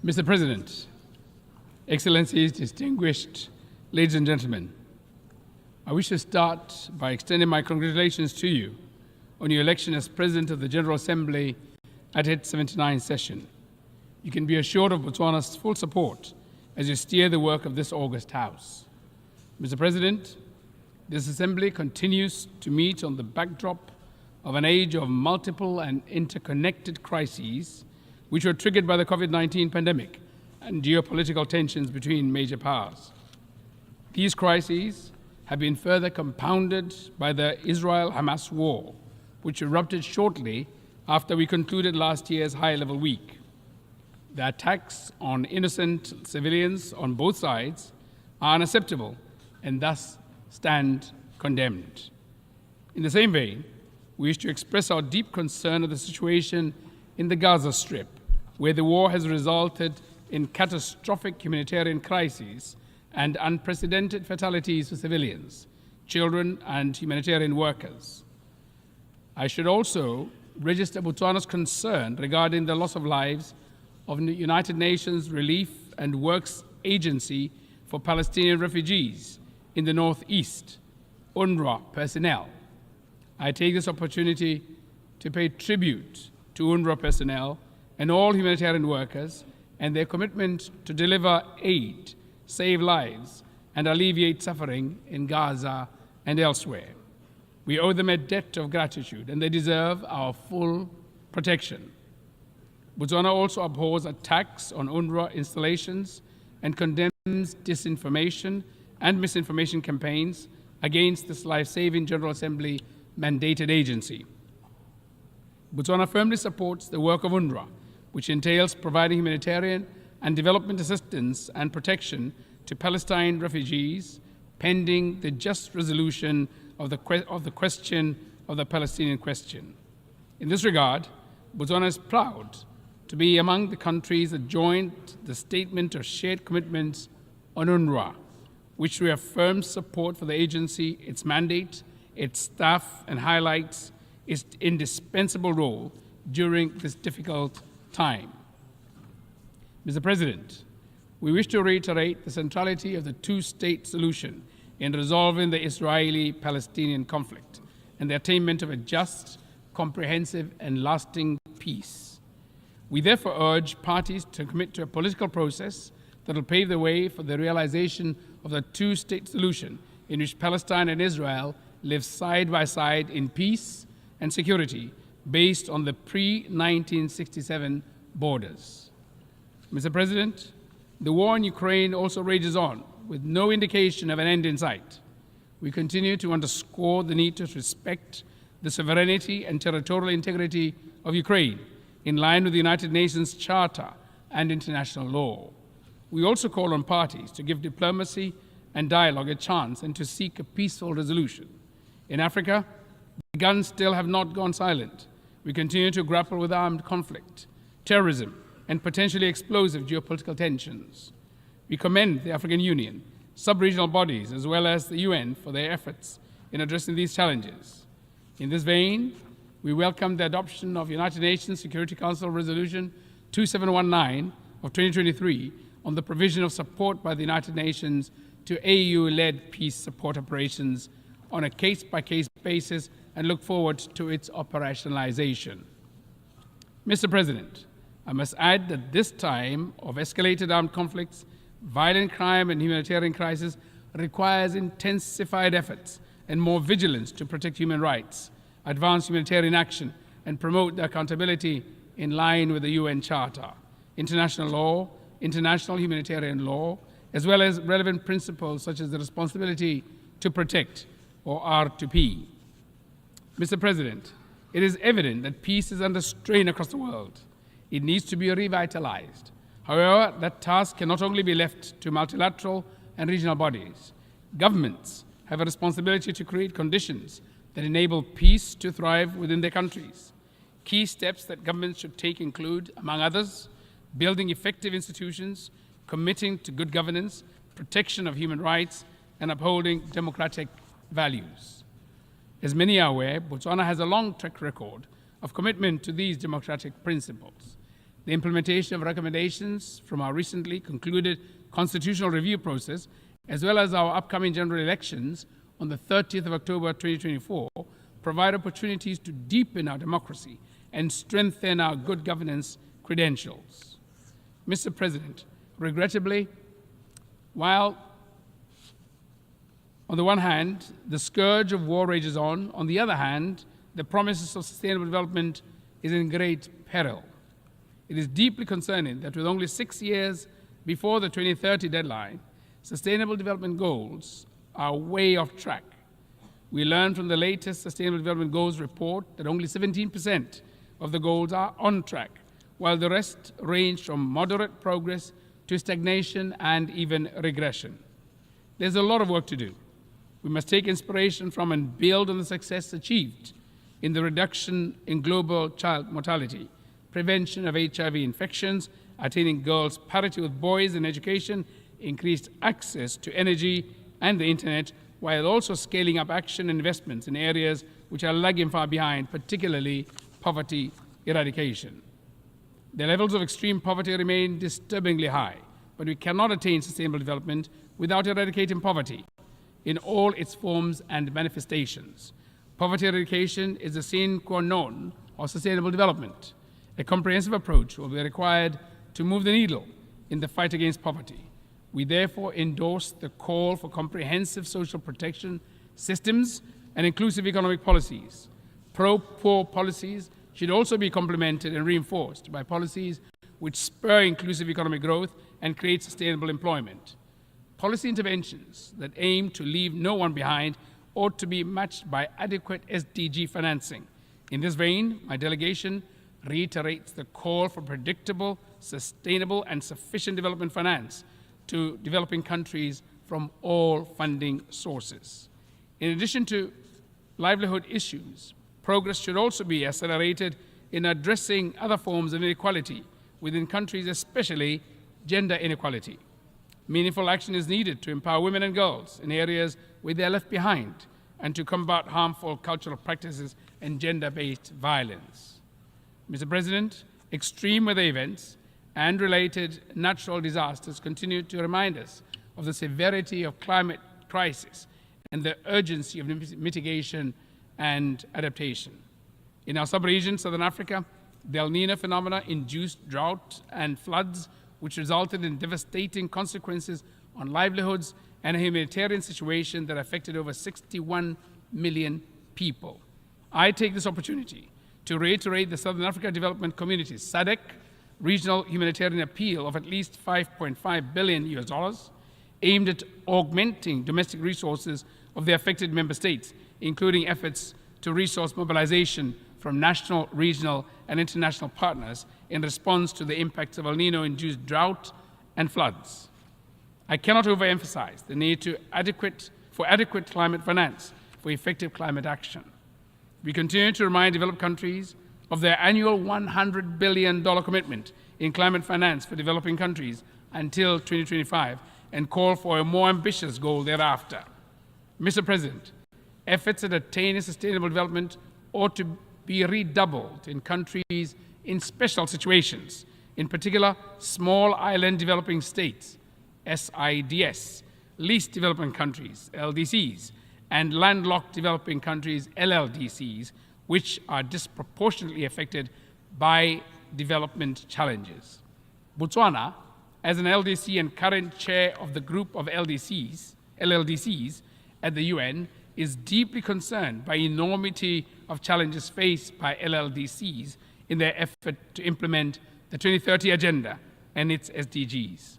Mr. President, Excellencies, distinguished ladies and gentlemen, I wish to start by extending my congratulations to you on your election as President of the General Assembly at its 79th session. You can be assured of Botswana's full support as you steer the work of this august House. Mr. President, this Assembly continues to meet on the backdrop of an age of multiple and interconnected crises, which were triggered by the COVID-19 pandemic and geopolitical tensions between major powers. These crises have been further compounded by the Israel-Hamas war, which erupted shortly after we concluded last year's high-level week. The attacks on innocent civilians on both sides are unacceptable and thus stand condemned. In the same vein, we wish to express our deep concern of the situation in the Gaza Strip, where the war has resulted in catastrophic humanitarian crises and unprecedented fatalities for civilians, children, and humanitarian workers. I should also register Botswana's concern regarding the loss of lives of the United Nations Relief and Works Agency for Palestinian Refugees in the Northeast, UNRWA personnel. I take this opportunity to pay tribute to UNRWA personnel and all humanitarian workers and their commitment to deliver aid, save lives, and alleviate suffering in Gaza and elsewhere. We owe them a debt of gratitude, and they deserve our full protection. Botswana also abhors attacks on UNRWA installations and condemns disinformation and misinformation campaigns against this life-saving General Assembly mandated agency. Botswana firmly supports the work of UNRWA, which entails providing humanitarian and development assistance and protection to Palestine refugees pending the just resolution of the question of the Palestinian question. In this regard, Botswana is proud to be among the countries that joined the Statement of Shared Commitments on UNRWA, which reaffirms support for the agency, its mandate, its staff, and highlights its indispensable role during this difficult time. Mr. President, we wish to reiterate the centrality of the two-state solution in resolving the Israeli-Palestinian conflict and the attainment of a just, comprehensive, and lasting peace. We therefore urge parties to commit to a political process that will pave the way for the realization of the two-state solution in which Palestine and Israel live side by side in peace and security based on the pre-1967 borders. Mr. President, the war in Ukraine also rages on, with no indication of an end in sight. We continue to underscore the need to respect the sovereignty and territorial integrity of Ukraine in line with the United Nations Charter and international law. We also call on parties to give diplomacy and dialogue a chance and to seek a peaceful resolution. In Africa, the guns still have not gone silent. We continue to grapple with armed conflict, terrorism, and potentially explosive geopolitical tensions. We commend the African Union, sub-regional bodies, as well as the UN for their efforts in addressing these challenges. In this vein, we welcome the adoption of United Nations Security Council Resolution 2719 of 2023 on the provision of support by the United Nations to AU-led peace support operations on a case-by-case basis and look forward to its operationalization. Mr. President, I must add that this time of escalated armed conflicts, violent crime, and humanitarian crisis requires intensified efforts and more vigilance to protect human rights, advance humanitarian action, and promote the accountability in line with the UN Charter, international law, international humanitarian law, as well as relevant principles such as the responsibility to protect, or R2P. Mr. President, it is evident that peace is under strain across the world. It needs to be revitalized. However, that task cannot only be left to multilateral and regional bodies. Governments have a responsibility to create conditions that enable peace to thrive within their countries. Key steps that governments should take include, among others, building effective institutions, committing to good governance, protection of human rights, and upholding democratic values. As many are aware, Botswana has a long track record of commitment to these democratic principles. The implementation of recommendations from our recently concluded constitutional review process, as well as our upcoming general elections on the 30th of October 2024, provide opportunities to deepen our democracy and strengthen our good governance credentials. Mr. President, regrettably, while on the one hand, the scourge of war rages on the other hand, the promises of sustainable development is in great peril. It is deeply concerning that with only 6 years before the 2030 deadline, sustainable development goals are way off track. We learned from the latest Sustainable Development Goals report that only 17% of the goals are on track, while the rest range from moderate progress to stagnation and even regression. There's a lot of work to do. We must take inspiration from and build on the success achieved in the reduction in global child mortality, prevention of HIV infections, attaining girls' parity with boys in education, increased access to energy and the internet, while also scaling up action and investments in areas which are lagging far behind, particularly poverty eradication. The levels of extreme poverty remain disturbingly high, but we cannot attain sustainable development without eradicating poverty in all its forms and manifestations. Poverty eradication is the sine qua non of sustainable development. A comprehensive approach will be required to move the needle in the fight against poverty. We therefore endorse the call for comprehensive social protection systems and inclusive economic policies. Pro-poor policies should also be complemented and reinforced by policies which spur inclusive economic growth and create sustainable employment. Policy interventions that aim to leave no one behind ought to be matched by adequate SDG financing. In this vein, my delegation reiterates the call for predictable, sustainable, and sufficient development finance to developing countries from all funding sources. In addition to livelihood issues, progress should also be accelerated in addressing other forms of inequality within countries, especially gender inequality. Meaningful action is needed to empower women and girls in areas where they are left behind and to combat harmful cultural practices and gender-based violence. Mr. President, extreme weather events and related natural disasters continue to remind us of the severity of climate crisis and the urgency of mitigation and adaptation. In our sub-region, Southern Africa, the El Niño phenomena induced drought and floods, which resulted in devastating consequences on livelihoods and a humanitarian situation that affected over 61 million people. I take this opportunity to reiterate the Southern Africa Development Community's SADC regional humanitarian appeal of at least $5.5 billion aimed at augmenting domestic resources of the affected member states, including efforts to resource mobilization from national, regional, and international partners in response to the impacts of El Niño-induced drought and floods. I cannot overemphasize the need for adequate climate finance for effective climate action. We continue to remind developed countries of their annual $100 billion commitment in climate finance for developing countries until 2025 and call for a more ambitious goal thereafter. Mr. President, efforts at attaining sustainable development ought to be redoubled in countries in special situations, in particular small island developing states, SIDS, least developing countries, LDCs, and landlocked developing countries, LLDCs, which are disproportionately affected by development challenges. Botswana, as an LDC and current chair of the group of LLDCs at the UN, is deeply concerned by enormity of challenges faced by LLDCs in their effort to implement the 2030 Agenda and its SDGs.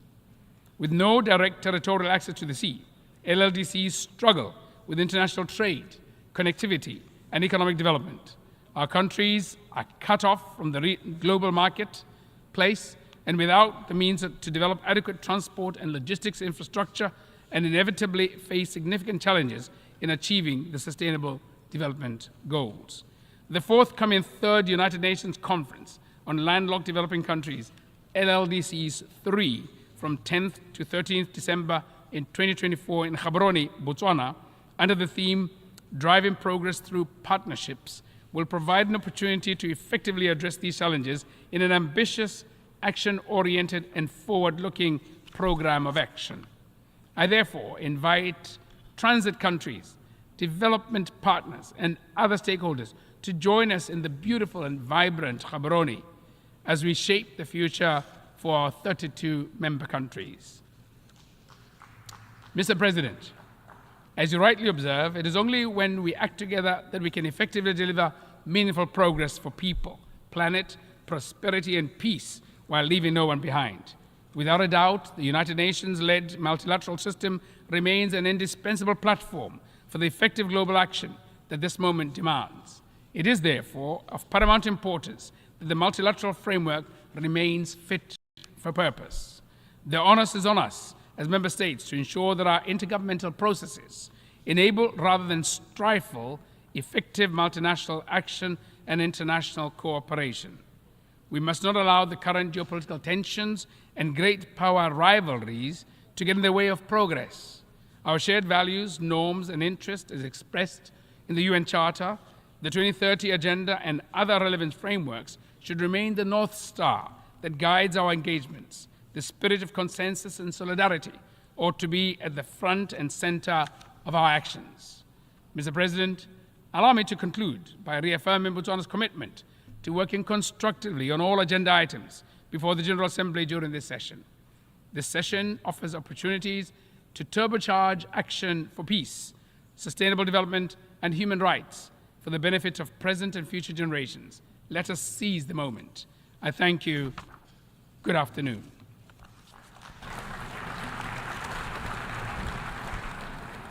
With no direct territorial access to the sea, LLDCs struggle with international trade, connectivity, and economic development. Our countries are cut off from the global marketplace and without the means to develop adequate transport and logistics infrastructure, and inevitably face significant challenges in achieving the Sustainable Development Goals. The forthcoming third United Nations Conference on Landlocked Developing Countries, LLDCs 3, from 10th to 13th December in 2024 in Gaborone, Botswana, under the theme Driving Progress Through Partnerships, will provide an opportunity to effectively address these challenges in an ambitious, action-oriented, and forward-looking program of action. I therefore invite transit countries, development partners, and other stakeholders to join us in the beautiful and vibrant Gaborone as we shape the future for our 32 member countries. Mr. President, as you rightly observe, it is only when we act together that we can effectively deliver meaningful progress for people, planet, prosperity, and peace while leaving no one behind. Without a doubt, the United Nations-led multilateral system remains an indispensable platform for the effective global action that this moment demands. It is therefore of paramount importance that the multilateral framework remains fit for purpose. The onus is on us as member states to ensure that our intergovernmental processes enable rather than stifle effective multinational action and international cooperation. We must not allow the current geopolitical tensions and great power rivalries to get in the way of progress. Our shared values, norms, and interests, as expressed in the UN Charter, the 2030 Agenda, and other relevant frameworks, should remain the North Star that guides our engagements. The spirit of consensus and solidarity ought to be at the front and center of our actions. Mr. President, allow me to conclude by reaffirming Botswana's commitment to working constructively on all agenda items before the General Assembly during this session. This session offers opportunities to turbocharge action for peace, sustainable development, and human rights for the benefit of present and future generations. Let us seize the moment. I thank you. Good afternoon.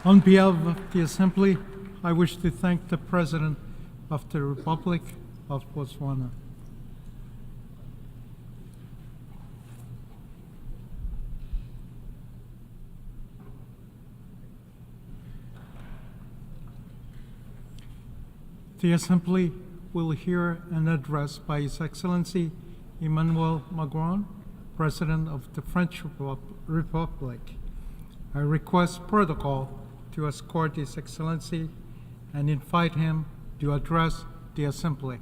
On behalf of the Assembly, I wish to thank the President of the Republic of Botswana. The Assembly will hear an address by His Excellency Emmanuel Macron, President of the French Republic. I request protocol to escort His Excellency and invite him to address the Assembly.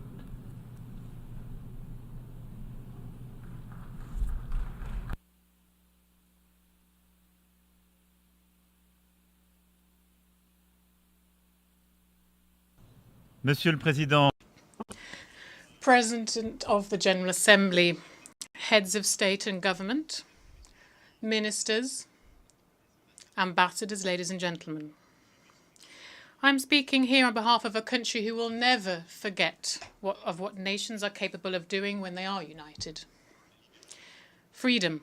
Monsieur le Président. President of the General Assembly, heads of state and government, ministers, ambassadors, ladies and gentlemen. I'm speaking here on behalf of a country who will never forget what nations are capable of doing when they are united. Freedom.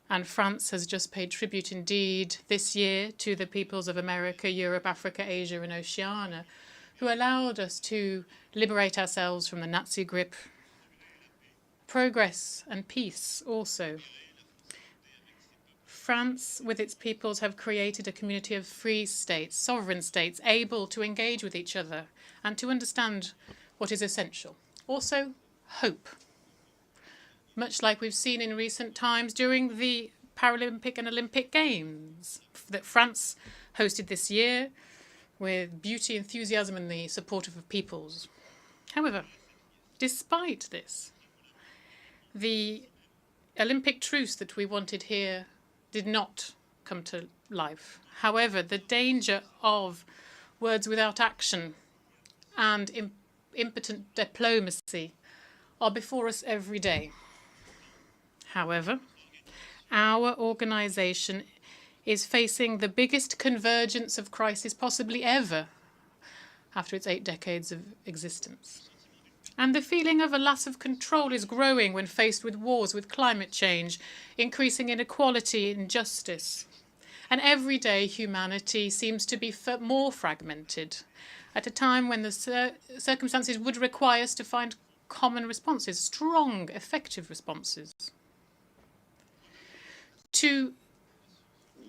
And France has just paid tribute indeed this year to the peoples of America, Europe, Africa, Asia, and Oceania, who allowed us to liberate ourselves from the Nazi grip. Progress and peace also. France, with its peoples, have created a community of free states, sovereign states, able to engage with each other and to understand what is essential. Also, hope. Much like we've seen in recent times during the Paralympic and Olympic Games that France hosted this year, with beauty, enthusiasm, and the support of peoples. However, despite this, the Olympic truce that we wanted here did not come to life. However, the danger of words without action and impotent diplomacy are before us every day. However, our organization is facing the biggest convergence of crisis possibly ever after its 8 decades of existence. And the feeling of a loss of control is growing when faced with wars, with climate change, increasing inequality, injustice. And every day humanity seems to be more fragmented at a time when the circumstances would require us to find common responses, strong, effective responses.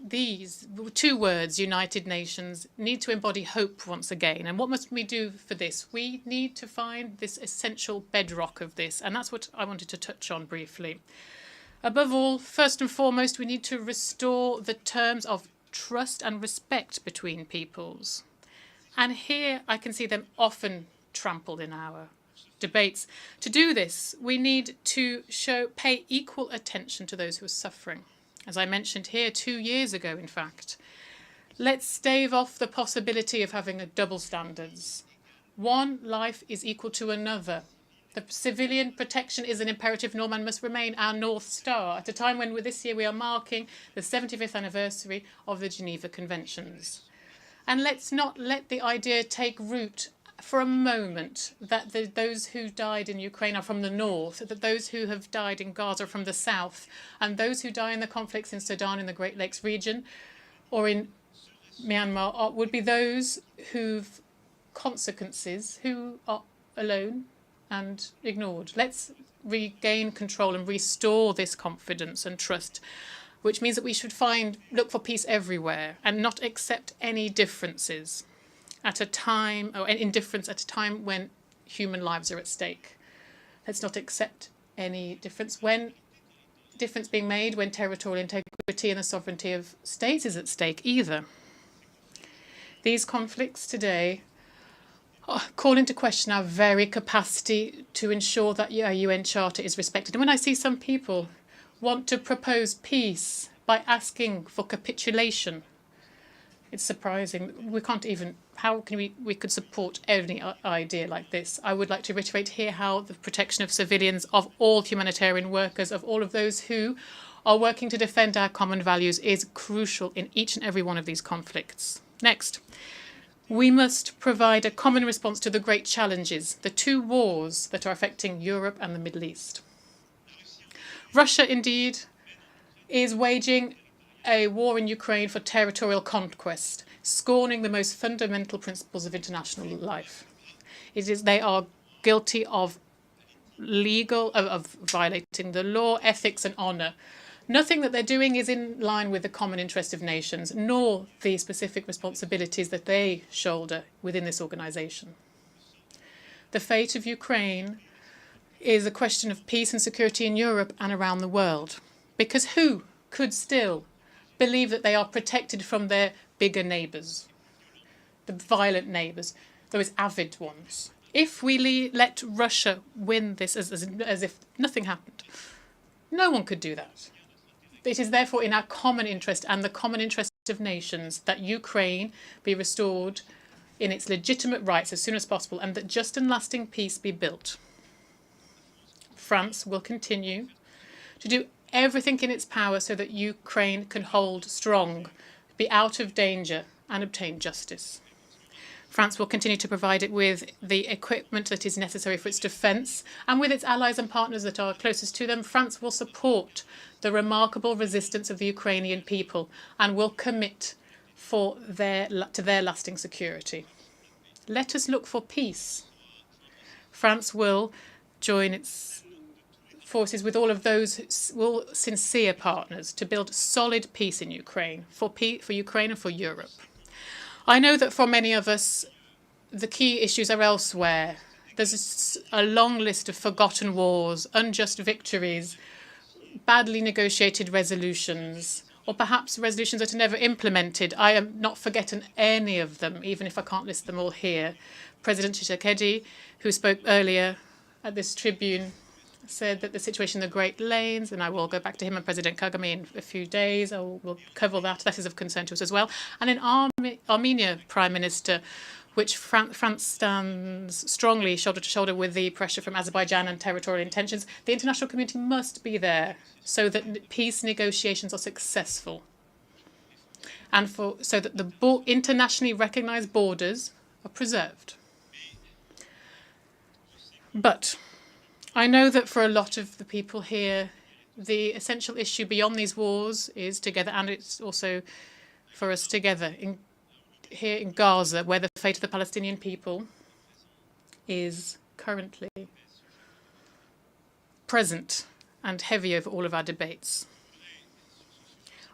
These 2 words, United Nations, need to embody hope once again. And what must we do for this? We need to find this essential bedrock of this, and that's what I wanted to touch on briefly. Above all, first and foremost, we need to restore the terms of trust and respect between peoples. And here I can see them often trampled in our debates. To do this, we need to pay equal attention to those who are suffering. As I mentioned here 2 years ago, in fact. Let's stave off the possibility of having double standards. One life is equal to another. The civilian protection is an imperative norm and must remain our North Star at a time when this year we are marking the 75th anniversary of the Geneva Conventions. And let's not let the idea take root for a moment that those who died in Ukraine are from the north, that those who have died in Gaza are from the south, and those who die in the conflicts in Sudan in the Great Lakes region or in Myanmar would be those who've consequences, who are alone and ignored. Let's regain control and restore this confidence and trust, which means that we should look for peace everywhere and not accept any differences at a time, or indifference at a time when human lives are at stake. Let's not accept any difference being made when territorial integrity and the sovereignty of states is at stake either. These conflicts today call into question our very capacity to ensure that our UN Charter is respected. And when I see some people want to propose peace by asking for capitulation, it's surprising. We can't even, how can we could support any idea like this? I would like to reiterate here how the protection of civilians, of all humanitarian workers, of all of those who are working to defend our common values is crucial in each and every one of these conflicts. Next, we must provide a common response to the great challenges, the two wars that are affecting Europe and the Middle East. Russia, indeed, is waging a war in Ukraine for territorial conquest, scorning the most fundamental principles of international life. They are guilty of violating the law, ethics and honour. Nothing that they're doing is in line with the common interest of nations, nor the specific responsibilities that they shoulder within this organisation. The fate of Ukraine is a question of peace and security in Europe and around the world, because who could still believe that they are protected from their bigger neighbours, the violent neighbours, those avid ones? If we let Russia win this as if nothing happened, no one could do that. It is therefore in our common interest and the common interest of nations that Ukraine be restored in its legitimate rights as soon as possible and that just and lasting peace be built. France will continue to do everything in its power so that Ukraine can hold strong, be out of danger and obtain justice. France will continue to provide it with the equipment that is necessary for its defence, and with its allies and partners that are closest to them, France will support the remarkable resistance of the Ukrainian people and will commit to their lasting security. Let us look for peace. France will join its forces with all of those sincere partners to build solid peace in Ukraine, for Ukraine and for Europe. I know that for many of us, the key issues are elsewhere. There's a long list of forgotten wars, unjust victories, badly negotiated resolutions, or perhaps resolutions that are never implemented. I am not forgetting any of them, even if I can't list them all here. President Tshisekedi, who spoke earlier at this tribune, said that the situation in the Great Lanes, and I will go back to him and President Kagame in a few days, we'll cover that. That is of concern to us as well. And in Armenia, Prime Minister, which France stands strongly shoulder to shoulder with the pressure from Azerbaijan and territorial intentions, the international community must be there so that peace negotiations are successful and so that the internationally recognised borders are preserved. But I know that for a lot of the people here, the essential issue beyond these wars is together, and it's also for us together here in Gaza, where the fate of the Palestinian people is currently present and heavy over all of our debates.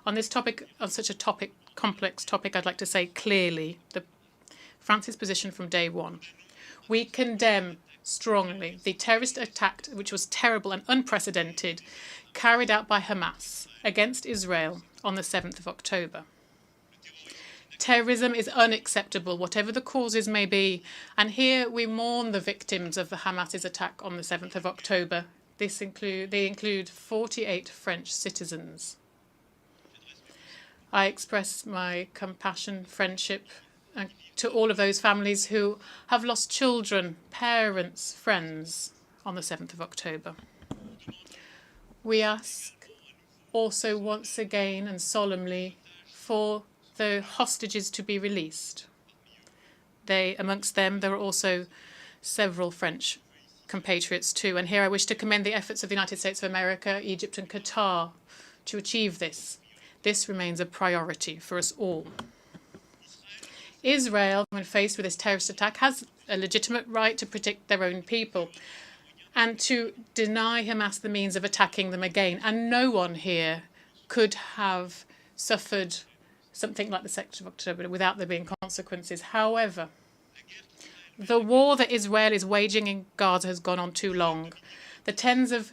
On this topic, on such a complex topic, I'd like to say clearly France's position from day one. We condemn strongly the terrorist attack, which was terrible and unprecedented, carried out by Hamas against Israel on the 7th of October. Terrorism is unacceptable, whatever the causes may be, and here we mourn the victims of the Hamas's attack on the 7th of October. They include 48 French citizens. I express my compassion, friendship, to all of those families who have lost children, parents, friends on the 7th of October. We ask also once again and solemnly for the hostages to be released. amongst them, there are also several French compatriots too. And here I wish to commend the efforts of the United States of America, Egypt and Qatar to achieve this. This remains a priority for us all. Israel, when faced with this terrorist attack, has a legitimate right to protect their own people and to deny Hamas the means of attacking them again. And no one here could have suffered something like the 2nd of October without there being consequences. However, the war that Israel is waging in Gaza has gone on too long. The tens of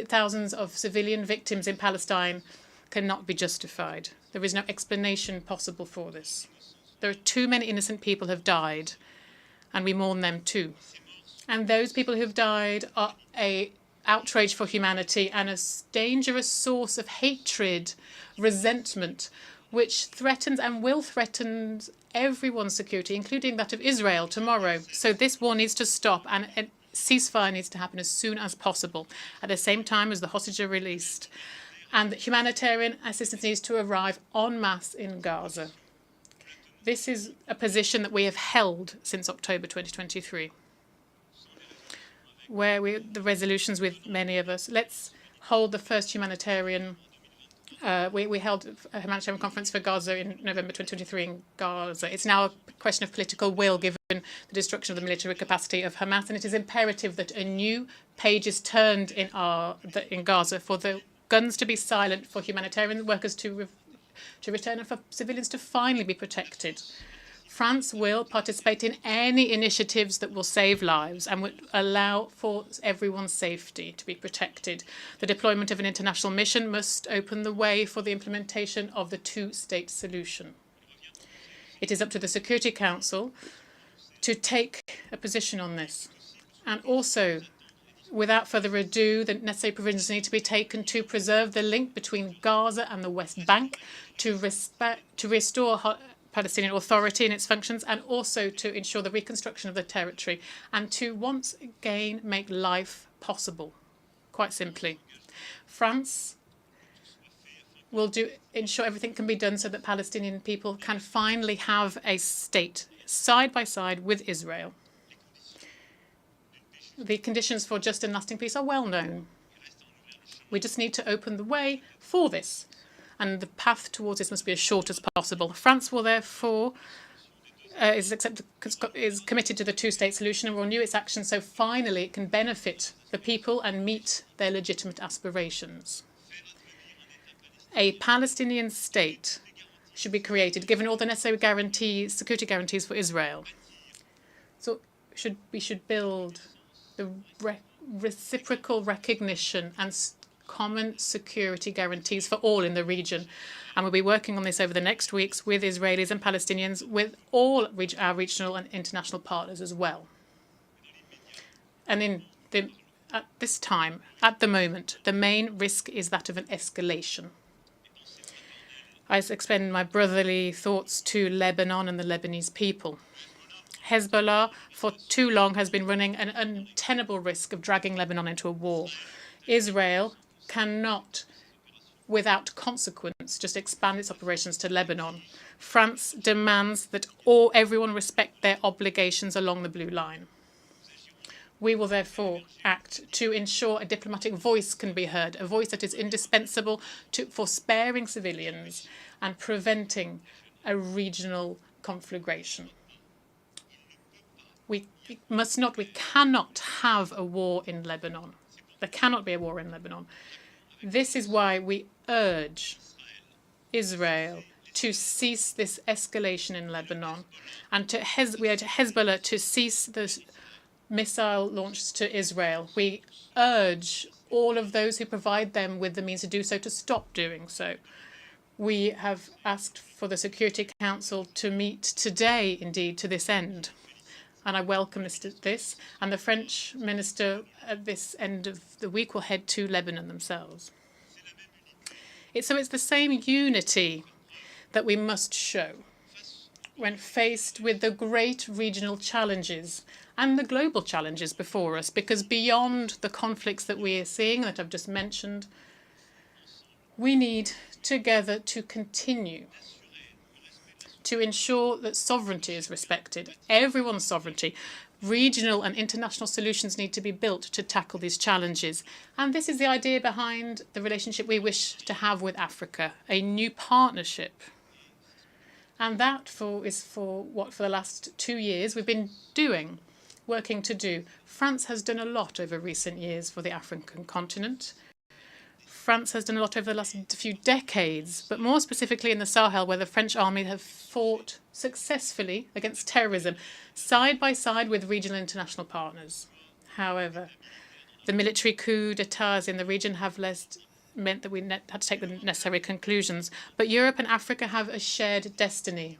thousands of civilian victims in Palestine cannot be justified. There is no explanation possible for this. There are too many innocent people have died, and we mourn them too. And those people who have died are an outrage for humanity and a dangerous source of hatred, resentment, which threatens and will threaten everyone's security, including that of Israel tomorrow. So this war needs to stop, and a ceasefire needs to happen as soon as possible, at the same time as the hostages are released. And that humanitarian assistance needs to arrive en masse in Gaza. This is a position that we have held since October 2023, where the resolutions with many of us. Let's hold the first humanitarian. We held a humanitarian conference for Gaza in November 2023 in Gaza. It's now a question of political will, given the destruction of the military capacity of Hamas, and it is imperative that a new page is turned in Gaza for the guns to be silent, for humanitarian workers to return, and for civilians to finally be protected. France will participate in any initiatives that will save lives and would allow for everyone's safety to be protected. The deployment of an international mission must open the way for the implementation of the two-state solution. It is up to the Security Council to take a position on this. And also, without further ado, the necessary provisions need to be taken to preserve the link between Gaza and the West Bank, to restore Palestinian Authority and its functions, and also to ensure the reconstruction of the territory, and to once again make life possible, quite simply. France will ensure everything can be done so that Palestinian people can finally have a state side by side with Israel. The conditions for just and lasting peace are well known. We just need to open the way for this, and the path towards this must be as short as possible. France will therefore is committed to the two-state solution and will renew its action so finally it can benefit the people and meet their legitimate aspirations. A Palestinian state should be created, given all the necessary security guarantees for Israel. So we should build the reciprocal recognition and common security guarantees for all in the region. And we'll be working on this over the next weeks with Israelis and Palestinians, with all our regional and international partners as well. And at this time, at the moment, the main risk is that of an escalation. I extend my brotherly thoughts to Lebanon and the Lebanese people. Hezbollah, for too long, has been running an untenable risk of dragging Lebanon into a war. Israel cannot, without consequence, just expand its operations to Lebanon. France demands that everyone respect their obligations along the blue line. We will therefore act to ensure a diplomatic voice can be heard, a voice that is indispensable for sparing civilians and preventing a regional conflagration. We cannot have a war in Lebanon. There cannot be a war in Lebanon. This is why we urge Israel to cease this escalation in Lebanon, and we urge Hezbollah to cease the missile launches to Israel. We urge all of those who provide them with the means to do so to stop doing so. We have asked for the Security Council to meet today, indeed, to this end. And I welcome this. And the French minister at this end of the week will head to Lebanon themselves. So it's the same unity that we must show when faced with the great regional challenges and the global challenges before us, because beyond the conflicts that we are seeing, that I've just mentioned, we need together to continue to ensure that sovereignty is respected, everyone's sovereignty. Regional and international solutions need to be built to tackle these challenges. And this is the idea behind the relationship we wish to have with Africa, a new partnership. And that is for what for the last 2 years we've been doing, working to do. France has done a lot over recent years for the African continent. France has done a lot over the last few decades, but more specifically in the Sahel, where the French army have fought successfully against terrorism, side by side with regional and international partners. However, the military coups d'etats in the region have meant that we had to take the necessary conclusions. But Europe and Africa have a shared destiny,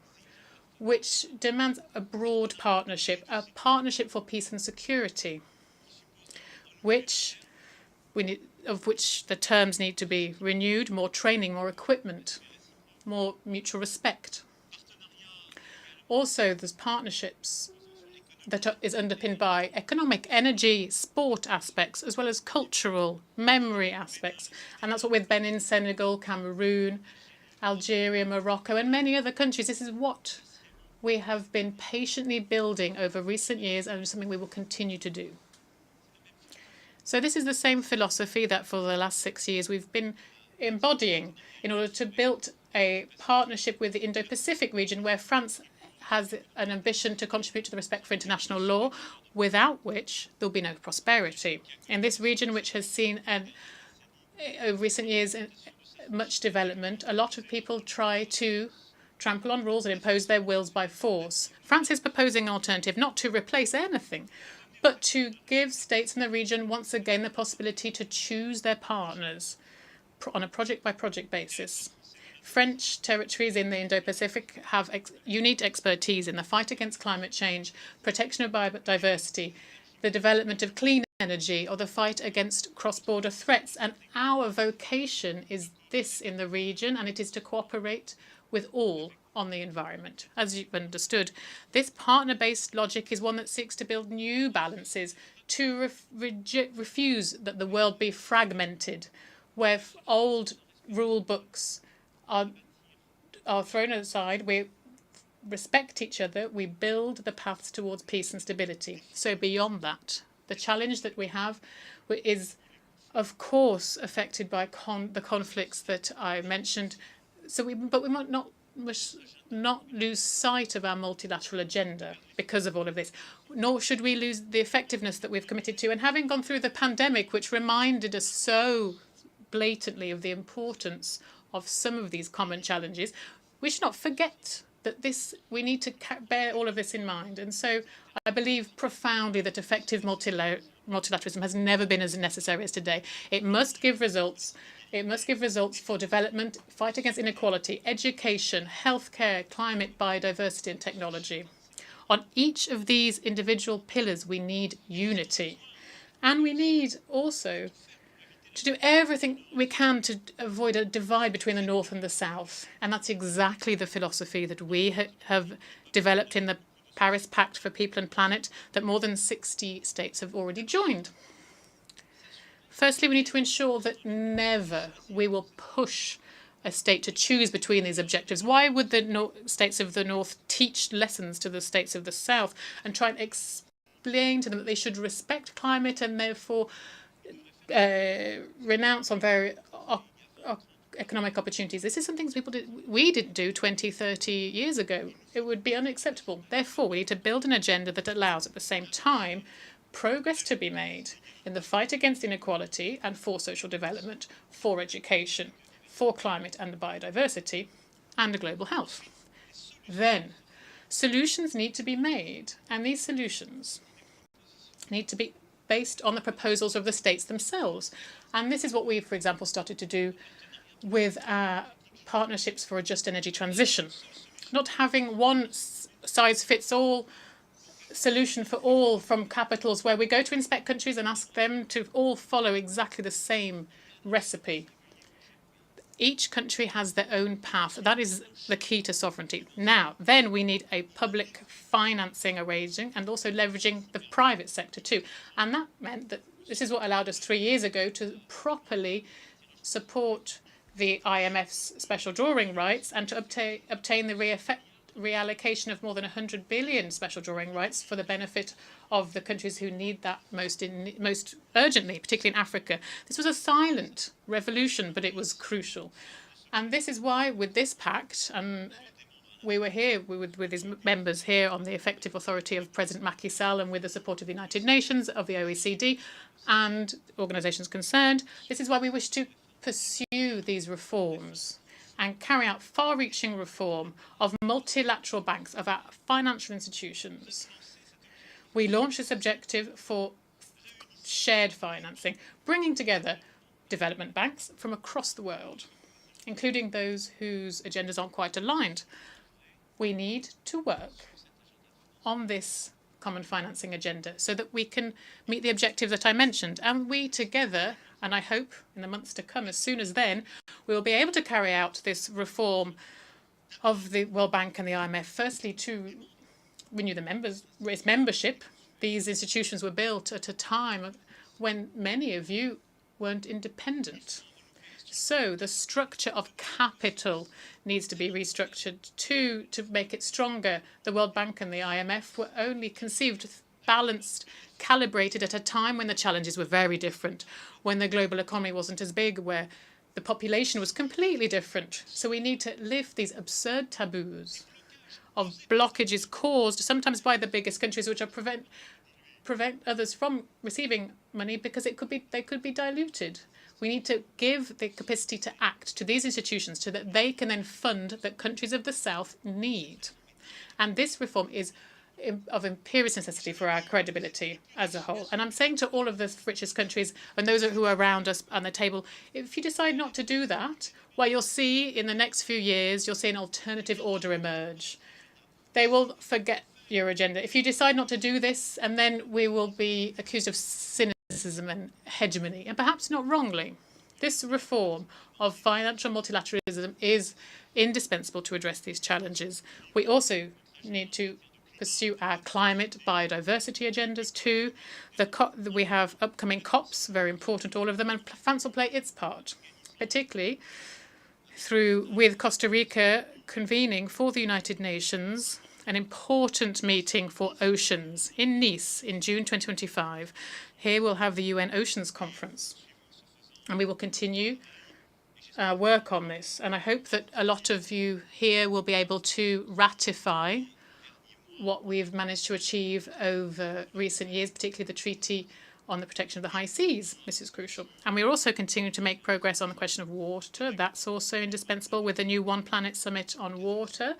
which demands a broad partnership, a partnership for peace and security, of which the terms need to be renewed, more training, more equipment, more mutual respect. Also, there's partnerships that is underpinned by economic, energy, sport aspects, as well as cultural, memory aspects. And that's what with Benin, Senegal, Cameroon, Algeria, Morocco, and many other countries. This is what we have been patiently building over recent years, and something we will continue to do. So this is the same philosophy that for the last 6 years we've been embodying in order to build a partnership with the Indo-Pacific region, where France has an ambition to contribute to the respect for international law, without which there'll be no prosperity. In this region, which has seen over recent years much development, a lot of people try to trample on rules and impose their wills by force. France is proposing an alternative, not to replace anything, but to give states in the region once again the possibility to choose their partners on a project-by-project basis. French territories in the Indo-Pacific have unique expertise in the fight against climate change, protection of biodiversity, the development of clean energy, or the fight against cross-border threats. And our vocation is this in the region, and it is to cooperate with all on the environment. As you've understood, this partner-based logic is one that seeks to build new balances, to refuse that the world be fragmented, where old rule books are thrown aside. We respect each other. We build the paths towards peace and stability. So beyond that, the challenge that we have is, of course, affected by the conflicts that I mentioned. But we must not lose sight of our multilateral agenda because of all of this, nor should we lose the effectiveness that we've committed to. And having gone through the pandemic, which reminded us so blatantly of the importance of some of these common challenges, we should not forget that we need to bear all of this in mind. And so I believe profoundly that effective multilateralism has never been as necessary as today. It must give results. It must give results for development, fight against inequality, education, healthcare, climate, biodiversity, and technology. On each of these individual pillars, we need unity. And we need also to do everything we can to avoid a divide between the North and the South. And that's exactly the philosophy that we have developed in the Paris Pact for People and Planet that more than 60 states have already joined. Firstly, we need to ensure that never we will push a state to choose between these objectives. Why would the states of the North teach lessons to the states of the South and try and explain to them that they should respect climate and therefore renounce on very economic opportunities? This is something we didn't do 20, 30 years ago. It would be unacceptable. Therefore, we need to build an agenda that allows, at the same time, progress to be made in the fight against inequality and for social development, for education, for climate and biodiversity, and global health. Then, solutions need to be made, and these solutions need to be based on the proposals of the states themselves. And this is what we, for example, started to do with our partnerships for a just energy transition. Not having one size-fits-all solution for all from capitals, where we go to inspect countries and ask them to all follow exactly the same recipe. Each country has their own path. That is the key to sovereignty. Now, then we need a public financing arranging and also leveraging the private sector too. And that meant that this is what allowed us 3 years ago to properly support the IMF's special drawing rights and to obtain the reallocation of more than 100 billion special drawing rights for the benefit of the countries who need that most urgently, particularly in Africa. This was a silent revolution, but it was crucial. And this is why, with this pact, and we were here with his members here on the effective authority of President Macky Sall and with the support of the United Nations, of the OECD, and organisations concerned. This is why we wish to pursue these reforms and carry out far-reaching reform of multilateral banks, of our financial institutions. We launched this objective for shared financing, bringing together development banks from across the world, including those whose agendas aren't quite aligned. We need to work on this common financing agenda so that we can meet the objectives that I mentioned. And we together, and I hope in the months to come, as soon as then, we will be able to carry out this reform of the World Bank and the IMF, firstly to renew its membership. These institutions were built at a time when many of you weren't independent. So the structure of capital needs to be restructured to make it stronger. The World Bank and the IMF were only conceived, balanced, calibrated at a time when the challenges were very different, when the global economy wasn't as big, where the population was completely different. So we need to lift these absurd taboos of blockages caused sometimes by the biggest countries, which are prevent others from receiving money because they could be diluted. We need to give the capacity to act to these institutions so that they can then fund that countries of the South need. And this reform is of imperious necessity for our credibility as a whole. And I'm saying to all of the richest countries and those who are around us on the table, if you decide not to do that, well, you'll see in the next few years, you'll see an alternative order emerge. They will forget your agenda. If you decide not to do this, and then we will be accused of cynicism and hegemony, and perhaps not wrongly. This reform of financial multilateralism is indispensable to address these challenges. We also need to pursue our climate biodiversity agendas too. We have upcoming COPs, very important, all of them, and France will play its part, particularly with Costa Rica convening for the United Nations an important meeting for oceans in Nice in June 2025. Here we'll have the UN Oceans Conference, and we will continue work on this. And I hope that a lot of you here will be able to ratify what we've managed to achieve over recent years, particularly the Treaty on the Protection of the High Seas. This is crucial. And we're also continuing to make progress on the question of water. That's also indispensable with the new One Planet Summit on water.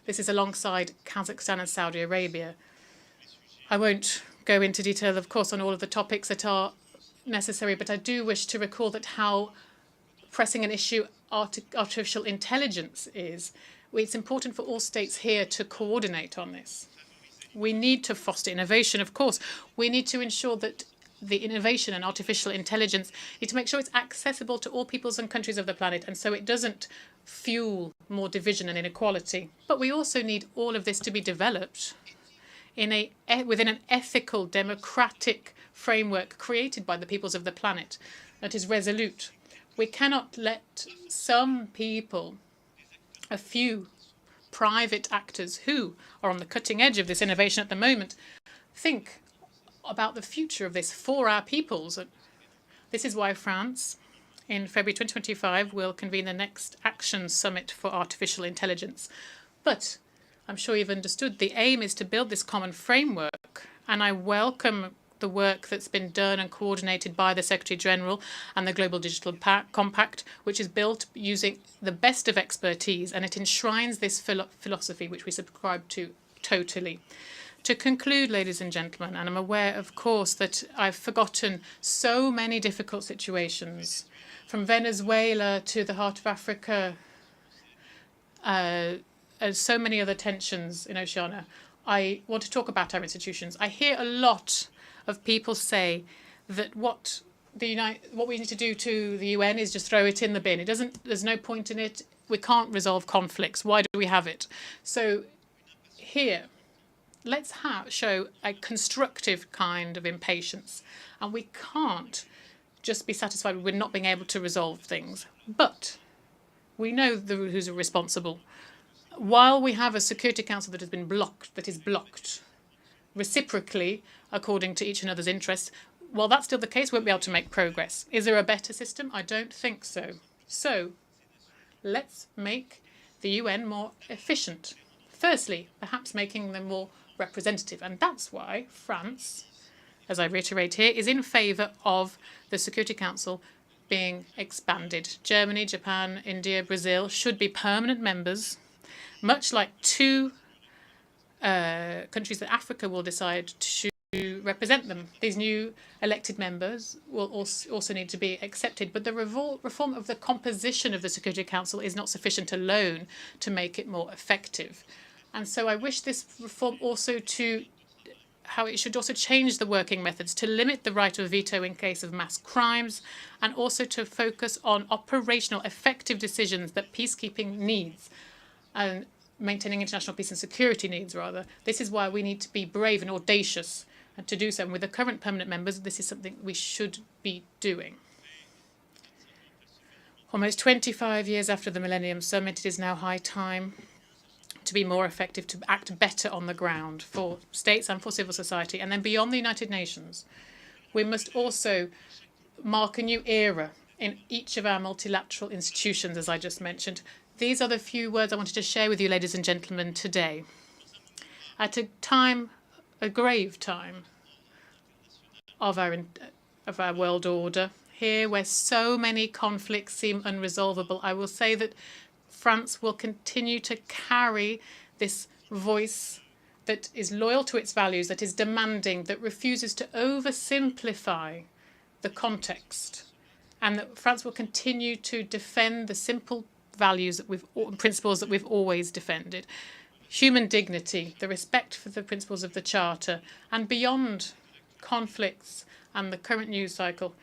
This is alongside Kazakhstan and Saudi Arabia. I won't go into detail, of course, on all of the topics that are necessary, but I do wish to recall that how pressing an issue artificial intelligence is. It's important for all states here to coordinate on this. We need to foster innovation, of course. We need to ensure that the innovation and artificial intelligence need to make sure it's accessible to all peoples and countries of the planet, and so it doesn't fuel more division and inequality. But we also need all of this to be developed within an ethical, democratic framework created by the peoples of the planet that is resolute. We cannot let some people, a few private actors who are on the cutting edge of this innovation at the moment, think about the future of this for our peoples. This is why France, in February 2025, will convene the next Action Summit for Artificial Intelligence. But I'm sure you've understood the aim is to build this common framework, and I welcome the work that's been done and coordinated by the Secretary General and the Global Digital Compact, which is built using the best of expertise, and it enshrines this philosophy which we subscribe to totally. To conclude, ladies and gentlemen, and I'm aware, of course, that I've forgotten so many difficult situations, from Venezuela to the heart of Africa, and so many other tensions in Oceania. I want to talk about our institutions. I hear a lot of people say that what we need to do to the UN is just throw it in the bin. There's no point in it. We can't resolve conflicts. Why do we have it? So here, let's show a constructive kind of impatience. And we can't just be satisfied with not being able to resolve things. But we know who's responsible. while we have a Security Council that has been blocked, that is blocked reciprocally according to each another's interests, while that's still the case, we won't be able to make progress. Is there a better system? I don't think so. So let's make the UN more efficient. Firstly, perhaps making them more representative. And that's why France, as I reiterate here, is in favour of the Security Council being expanded. Germany, Japan, India, Brazil should be permanent members, much like two countries that Africa will decide to represent them. These new elected members will also need to be accepted. But the reform of the composition of the Security Council is not sufficient alone to make it more effective. And so I wish this reform also how it should also change the working methods to limit the right of veto in case of mass crimes, and also to focus on operational effective decisions that peacekeeping needs and maintaining international peace and security needs, rather. This is why we need to be brave and audacious and to do so. And with the current permanent members, this is something we should be doing. Almost 25 years after the Millennium Summit, it is now high time to be more effective, to act better on the ground for states and for civil society. And then beyond the United Nations, we must also mark a new era in each of our multilateral institutions, as I just mentioned. These are the few words I wanted to share with you, ladies and gentlemen, today. At a time, a grave time of our world order, here where so many conflicts seem unresolvable, I will say that France will continue to carry this voice that is loyal to its values, that is demanding, that refuses to oversimplify the context, and that France will continue to defend the simple values that principles that we've always defended. Human dignity, the respect for the principles of the Charter, and beyond conflicts and the current news cycle,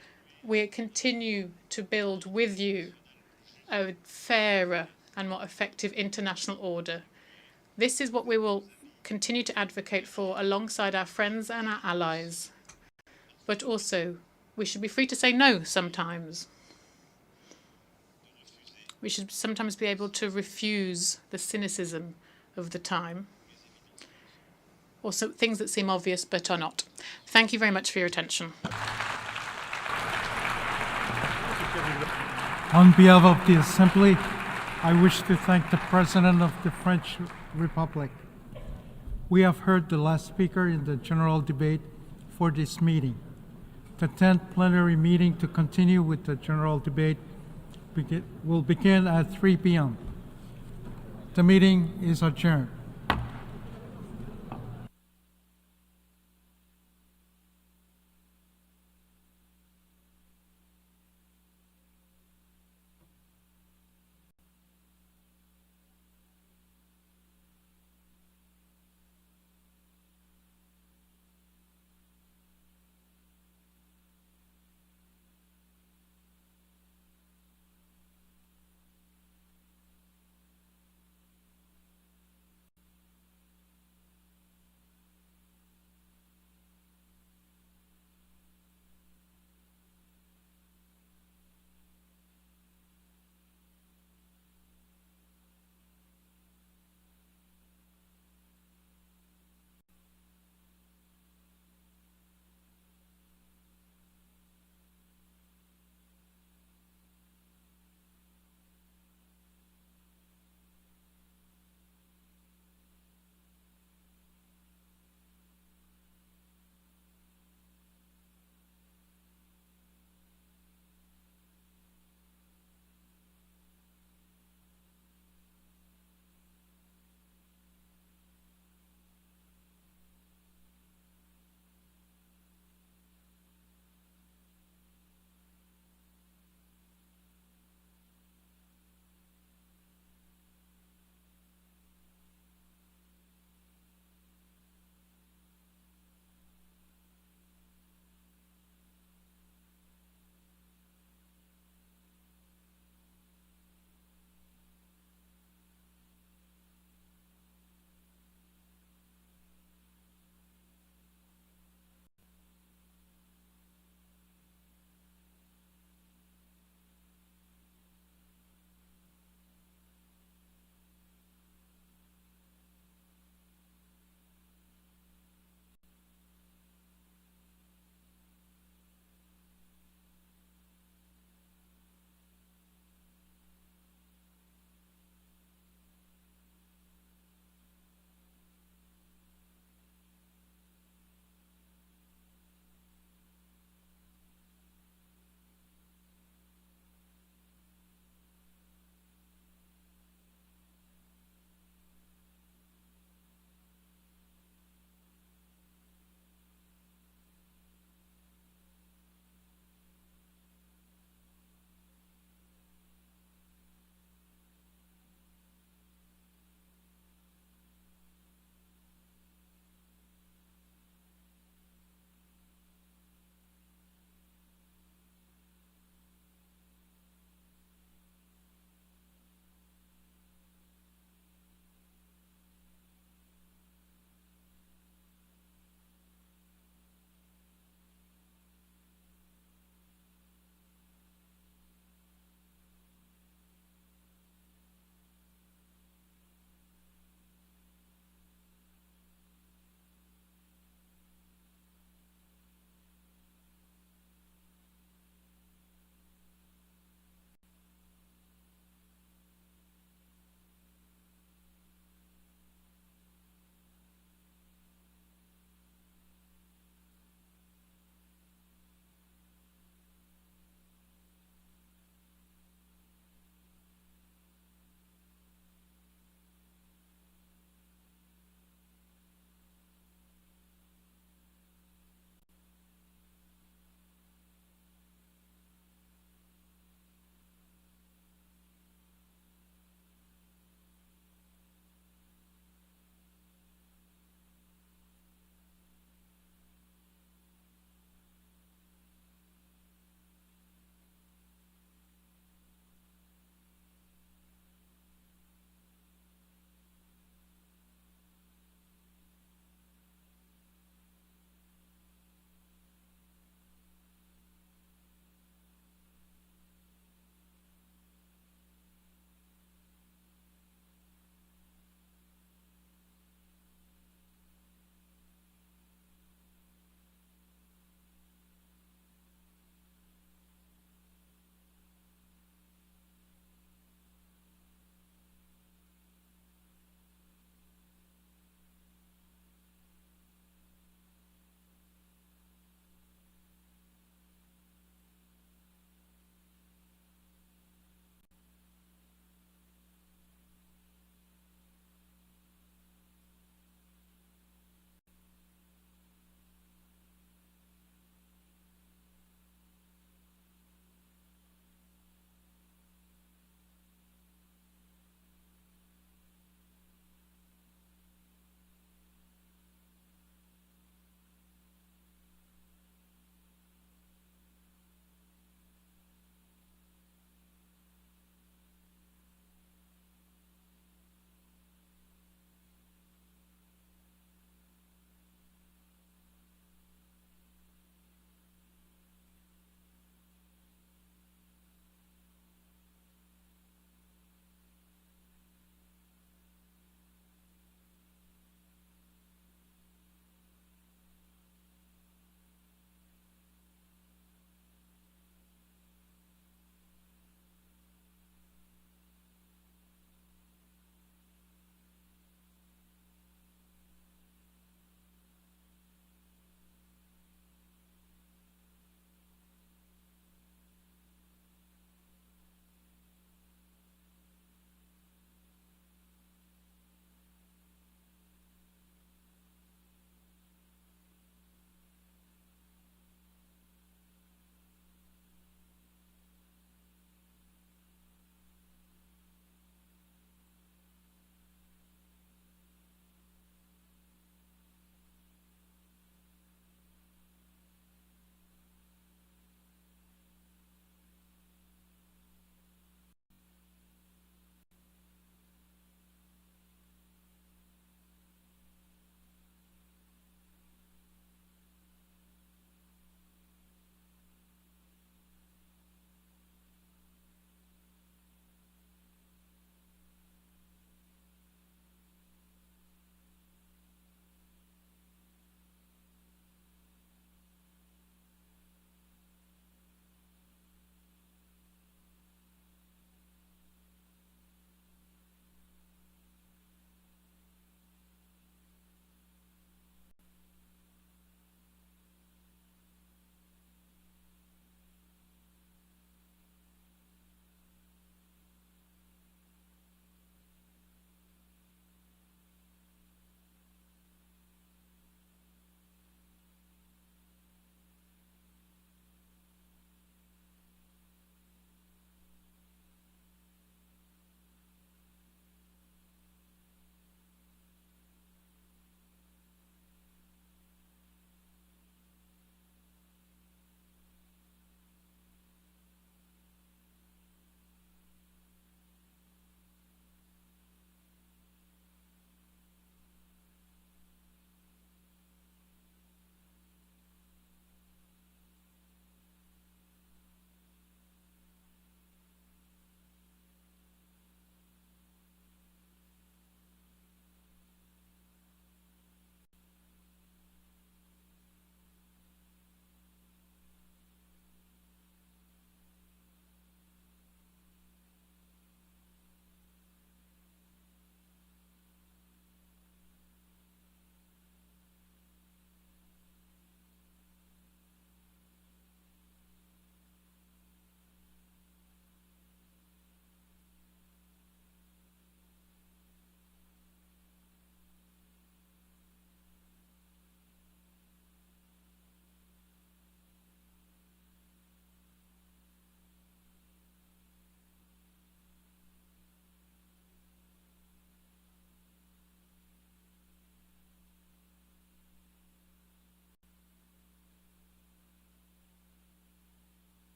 we continue to build with you a fairer and more effective international order. This is what we will continue to advocate for alongside our friends and our allies. But also, we should be free to say no sometimes. We should sometimes be able to refuse the cynicism of the time, also things that seem obvious but are not. Thank you very much for your attention. On behalf of the Assembly, I wish to thank the President of the French Republic. We have heard the last speaker in the general debate for this meeting. The 10th plenary meeting to continue with the general debate will begin at 3 p.m. The meeting is adjourned.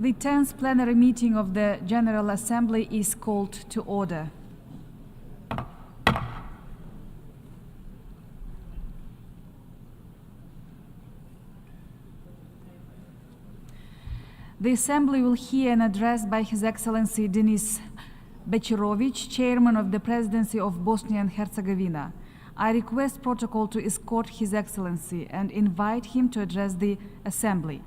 The 10th plenary meeting of the General Assembly is called to order. The Assembly will hear an address by His Excellency Denis Bechirovich, Chairman of the Presidency of Bosnia and Herzegovina. I request protocol to escort His Excellency and invite him to address the Assembly.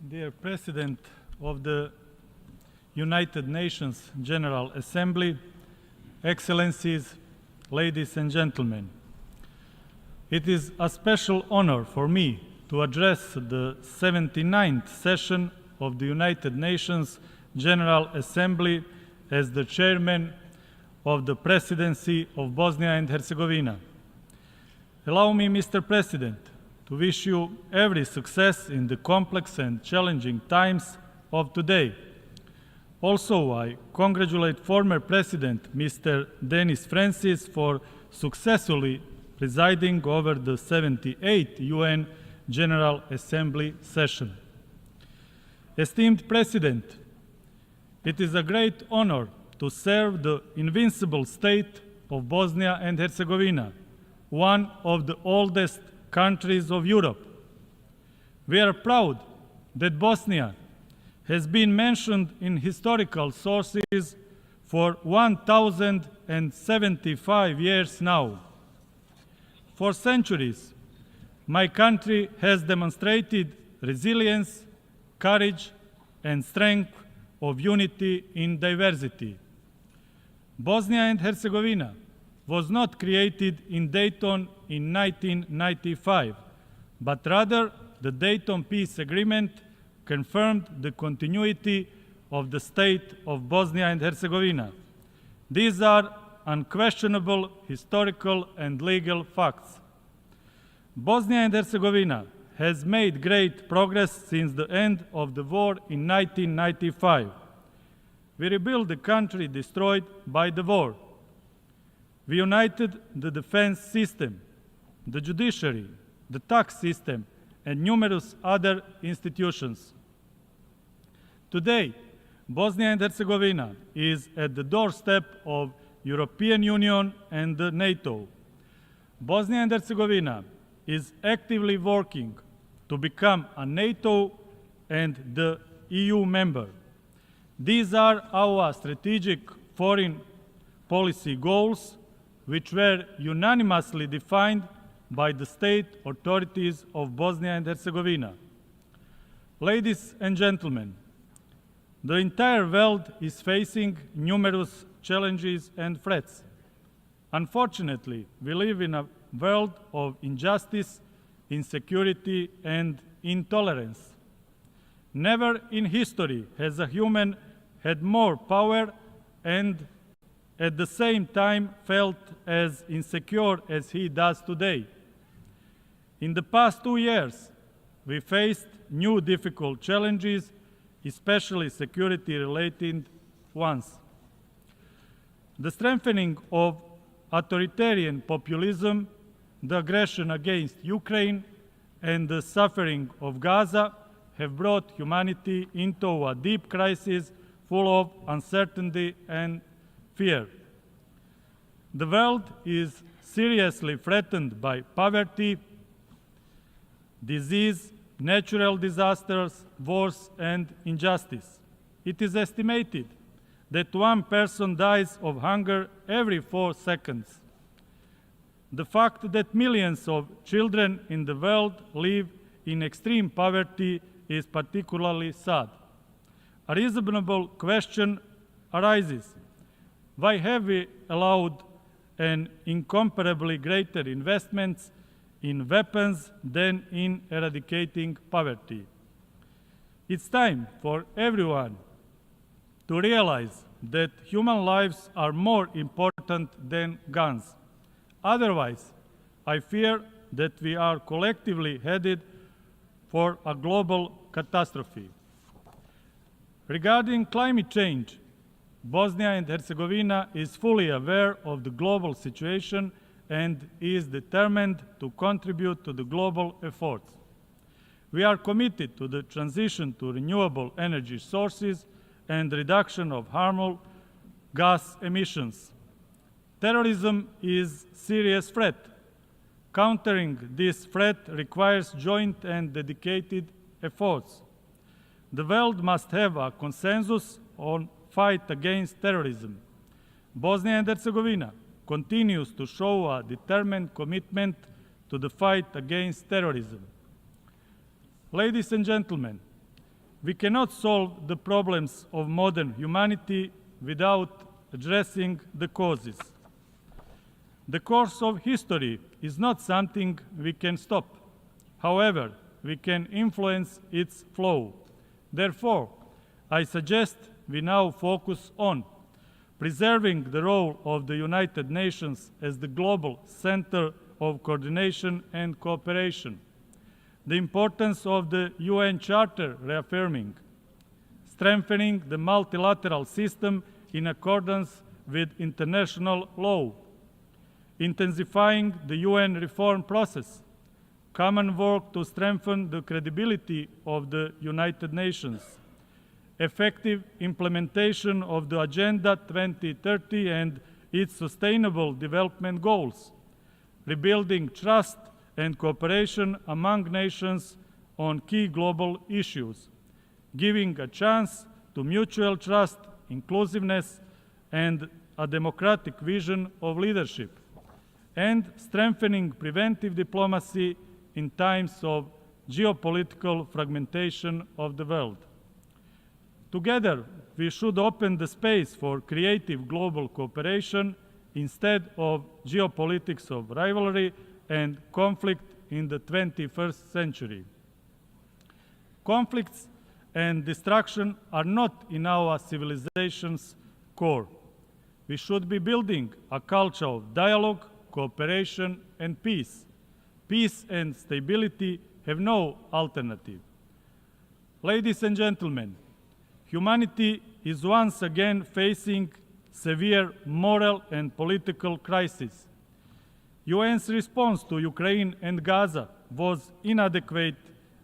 Dear President of the United Nations General Assembly, Excellencies, ladies and gentlemen, it is a special honor for me to address the 79th session of the United Nations General Assembly as the Chairman of the Presidency of Bosnia and Herzegovina. Allow me, Mr. President, to wish you every success in the complex and challenging times of today. Also, I congratulate former President Mr. Denis Francis for successfully presiding over the 78th UN General Assembly session. Esteemed President, it is a great honor to serve the invincible state of Bosnia and Herzegovina, one of the oldest countries of Europe. We are proud that Bosnia has been mentioned in historical sources for 1,075 years now. For centuries, my country has demonstrated resilience, courage, and strength of unity in diversity. Bosnia and Herzegovina was not created in Dayton in 1995, but rather the Dayton Peace Agreement confirmed the continuity of the state of Bosnia and Herzegovina. These are unquestionable historical and legal facts. Bosnia and Herzegovina has made great progress since the end of the war in 1995. We rebuilt the country destroyed by the war. We united the defense system, the judiciary, the tax system, and numerous other institutions. Today, Bosnia and Herzegovina is at the doorstep of European Union and NATO. Bosnia and Herzegovina is actively working to become a NATO and the EU member. These are our strategic foreign policy goals, which were unanimously defined by the state authorities of Bosnia and Herzegovina. Ladies and gentlemen, the entire world is facing numerous challenges and threats. Unfortunately, we live in a world of injustice, insecurity, and intolerance. Never in history has a human had more power and at the same time felt as insecure as he does today. In the past 2 years, we faced new difficult challenges, especially security-related ones. The strengthening of authoritarian populism, the aggression against Ukraine, and the suffering of Gaza have brought humanity into a deep crisis full of uncertainty and fear. The world is seriously threatened by poverty, disease, natural disasters, wars, and injustice. It is estimated that one person dies of hunger every 4 seconds. The fact that millions of children in the world live in extreme poverty is particularly sad. A reasonable question arises: why have we allowed an incomparably greater investments in weapons than in eradicating poverty? It's time for everyone to realize that human lives are more important than guns. Otherwise, I fear that we are collectively headed for a global catastrophe. Regarding climate change, Bosnia and Herzegovina is fully aware of the global situation and is determined to contribute to the global efforts. We are committed to the transition to renewable energy sources and reduction of harmful gas emissions. Terrorism is a serious threat. Countering this threat requires joint and dedicated efforts. The world must have a consensus on fight against terrorism. Bosnia and Herzegovina continues to show a determined commitment to the fight against terrorism. Ladies and gentlemen, we cannot solve the problems of modern humanity without addressing the causes. The course of history is not something we can stop. However, we can influence its flow. Therefore, I suggest we now focus on preserving the role of the United Nations as the global center of coordination and cooperation, the importance of the UN Charter reaffirming, strengthening the multilateral system in accordance with international law, intensifying the UN reform process, common work to strengthen the credibility of the United Nations, effective implementation of the Agenda 2030 and its sustainable development goals, rebuilding trust and cooperation among nations on key global issues, giving a chance to mutual trust, inclusiveness, and a democratic vision of leadership, and strengthening preventive diplomacy in times of geopolitical fragmentation of the world. Together, we should open the space for creative global cooperation instead of geopolitics of rivalry and conflict in the 21st century. Conflicts and destruction are not in our civilization's core. We should be building a culture of dialogue, cooperation, and peace. Peace and stability have no alternative. Ladies and gentlemen, humanity is once again facing severe moral and political crisis. UN's response to Ukraine and Gaza was inadequate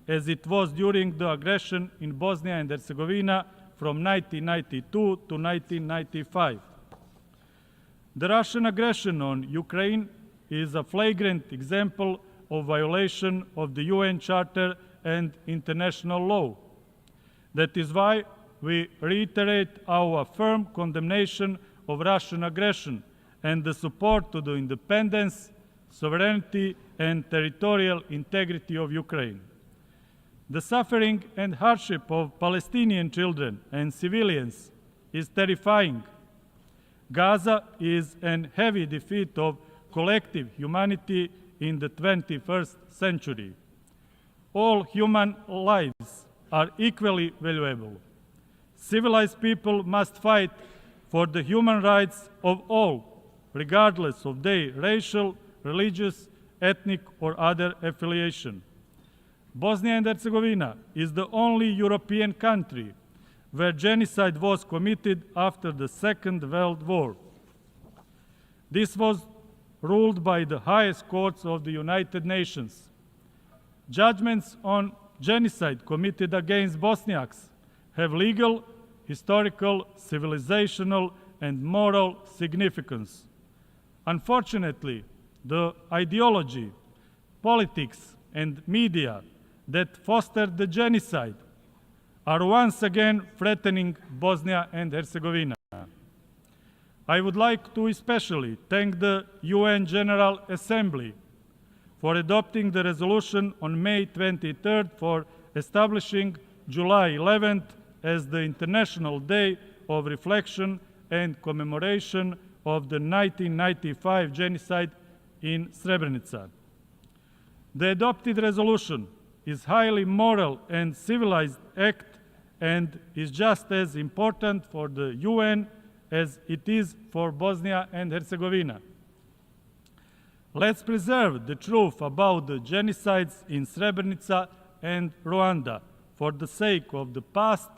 as it was during the aggression in Bosnia and Herzegovina from 1992 to 1995. The Russian aggression on Ukraine is a flagrant example of violation of the UN Charter and international law. That is why we reiterate our firm condemnation of Russian aggression and the support to the independence, sovereignty, and territorial integrity of Ukraine. The suffering and hardship of Palestinian children and civilians is terrifying. Gaza is a heavy defeat of collective humanity in the 21st century. All human lives are equally valuable. Civilized people must fight for the human rights of all, regardless of their racial, religious, ethnic, or other affiliation. Bosnia and Herzegovina is the only European country where genocide was committed after the Second World War. This was ruled by the highest courts of the United Nations. Judgments on genocide committed against Bosniaks have legal, historical, civilizational, and moral significance. Unfortunately, the ideology, politics, and media that fostered the genocide are once again threatening Bosnia and Herzegovina. I would like to especially thank the UN General Assembly for adopting the resolution on May 23rd for establishing July 11th as the International Day of Reflection and Commemoration of the 1995 genocide in Srebrenica. The adopted resolution is a highly moral and civilized act and is just as important for the UN as it is for Bosnia and Herzegovina. Let's preserve the truth about the genocides in Srebrenica and Rwanda for the sake of the past,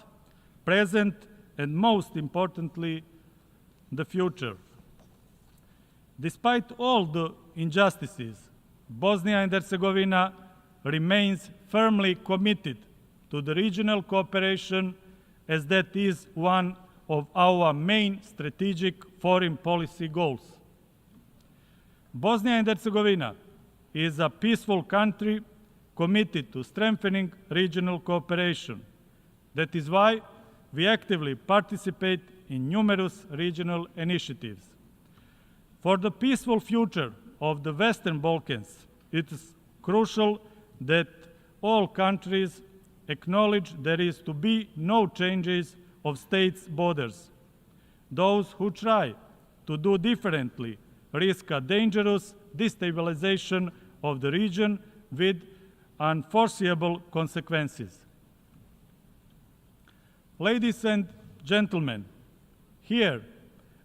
present, and most importantly, the future. Despite all the injustices, Bosnia and Herzegovina remains firmly committed to the regional cooperation, as that is one of our main strategic foreign policy goals. Bosnia and Herzegovina is a peaceful country committed to strengthening regional cooperation. That is why we actively participate in numerous regional initiatives. For the peaceful future of the Western Balkans, it is crucial that all countries acknowledge there is to be no changes of states' borders. Those who try to do differently risk a dangerous destabilisation of the region with unforeseeable consequences. Ladies and gentlemen, here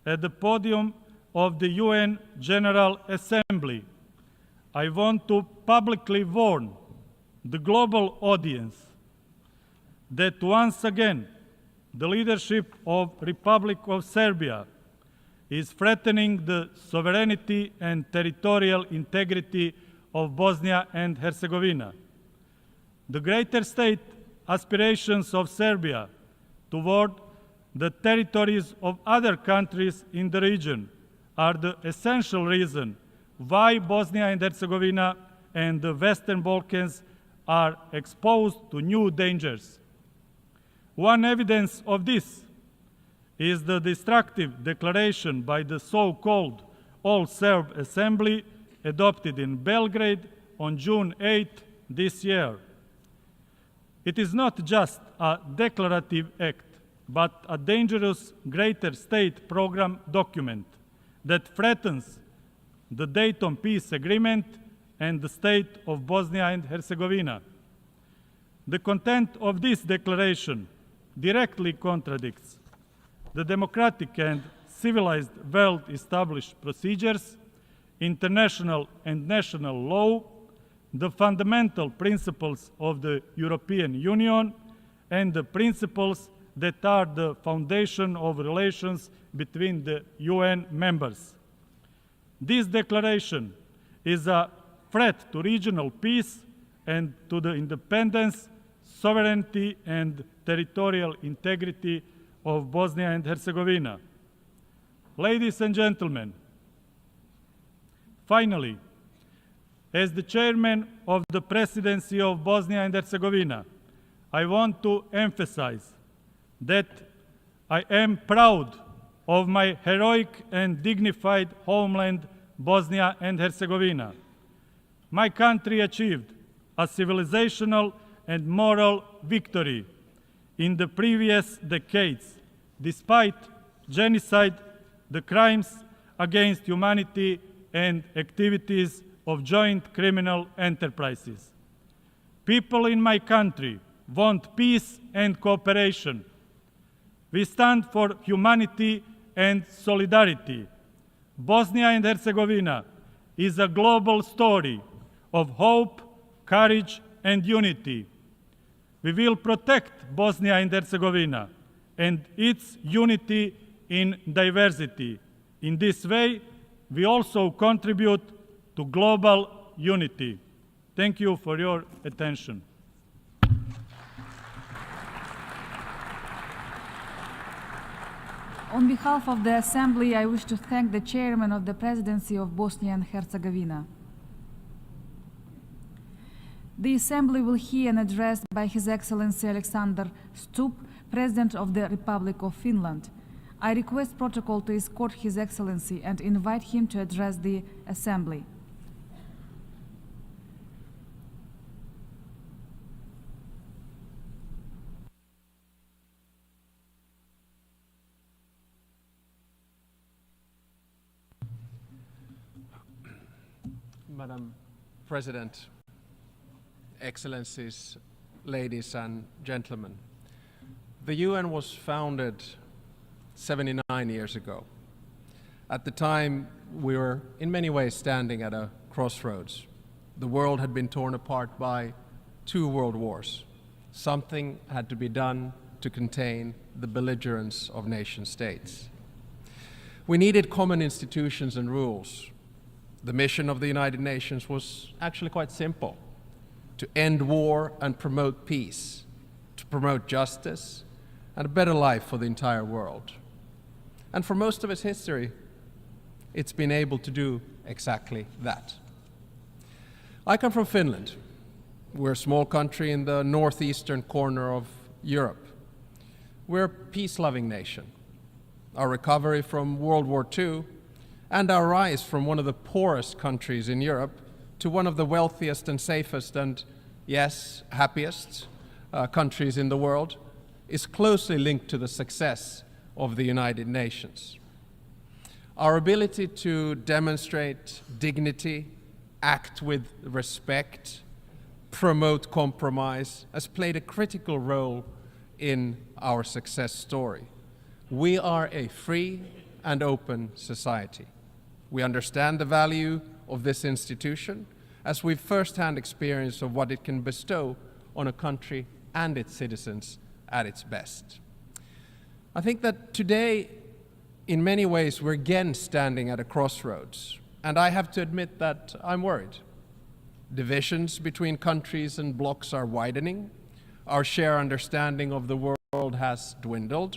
at the podium of the UN General Assembly, I want to publicly warn the global audience that once again the leadership of Republic of Serbia is threatening the sovereignty and territorial integrity of Bosnia and Herzegovina. The greater state aspirations of Serbia toward the territories of other countries in the region are the essential reason why Bosnia and Herzegovina and the Western Balkans are exposed to new dangers. One evidence of this is the destructive declaration by the so-called All-Serb Assembly adopted in Belgrade on June 8 this year. It is not just a declarative act, but a dangerous greater state program document that threatens the Dayton Peace Agreement and the state of Bosnia and Herzegovina. The content of this declaration directly contradicts the democratic and civilized well-established procedures, international and national law, the fundamental principles of the European Union, and the principles that are the foundation of relations between the UN members. This declaration is a threat to regional peace and to the independence, sovereignty, and territorial integrity of Bosnia and Herzegovina. Ladies and gentlemen, finally, as the chairman of the presidency of Bosnia and Herzegovina, I want to emphasize that I am proud of my heroic and dignified homeland, Bosnia and Herzegovina. My country achieved a civilizational and moral victory in the previous decades, despite genocide, the crimes against humanity, and activities of joint criminal enterprises. People in my country want peace and cooperation. We stand for humanity and solidarity. Bosnia and Herzegovina is a global story of hope, courage, and unity. We will protect Bosnia and Herzegovina and its unity in diversity. In this way, we also contribute to global unity. Thank you for your attention. On behalf of the Assembly, I wish to thank the Chairman of the Presidency of Bosnia and Herzegovina. The Assembly will hear an address by His Excellency Alexander Stubb, President of the Republic of Finland. I request protocol to escort His Excellency and invite him to address the Assembly. Madam President, Excellencies, ladies and gentlemen, the UN was founded 79 years ago. At the time, we were in many ways standing at a crossroads. The world had been torn apart by 2 world wars. Something had to be done to contain the belligerence of nation states. We needed common institutions and rules. The mission of the United Nations was actually quite simple: to end war and promote peace, to promote justice and a better life for the entire world. And for most of its history, it's been able to do exactly that. I come from Finland. We're a small country in the northeastern corner of Europe. We're a peace-loving nation. Our recovery from World War II and our rise from one of the poorest countries in Europe to one of the wealthiest and safest and, yes, happiest countries in the world is closely linked to the success of the United Nations. Our ability to demonstrate dignity, act with respect, promote compromise has played a critical role in our success story. We are a free and open society. We understand the value of this institution as we've first-hand experience of what it can bestow on a country and its citizens at its best. I think that today, in many ways, we're again standing at a crossroads, and I have to admit that I'm worried. Divisions between countries and blocs are widening. Our shared understanding of the world has dwindled,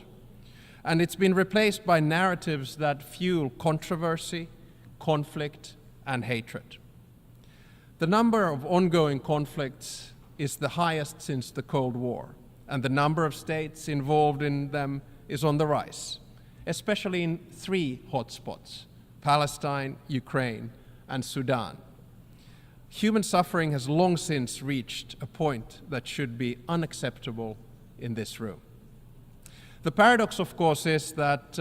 and it's been replaced by narratives that fuel controversy, conflict, and hatred. The number of ongoing conflicts is the highest since the Cold War, and the number of states involved in them is on the rise, especially in 3 hotspots: Palestine, Ukraine, and Sudan. Human suffering has long since reached a point that should be unacceptable in this room. The paradox, of course, is that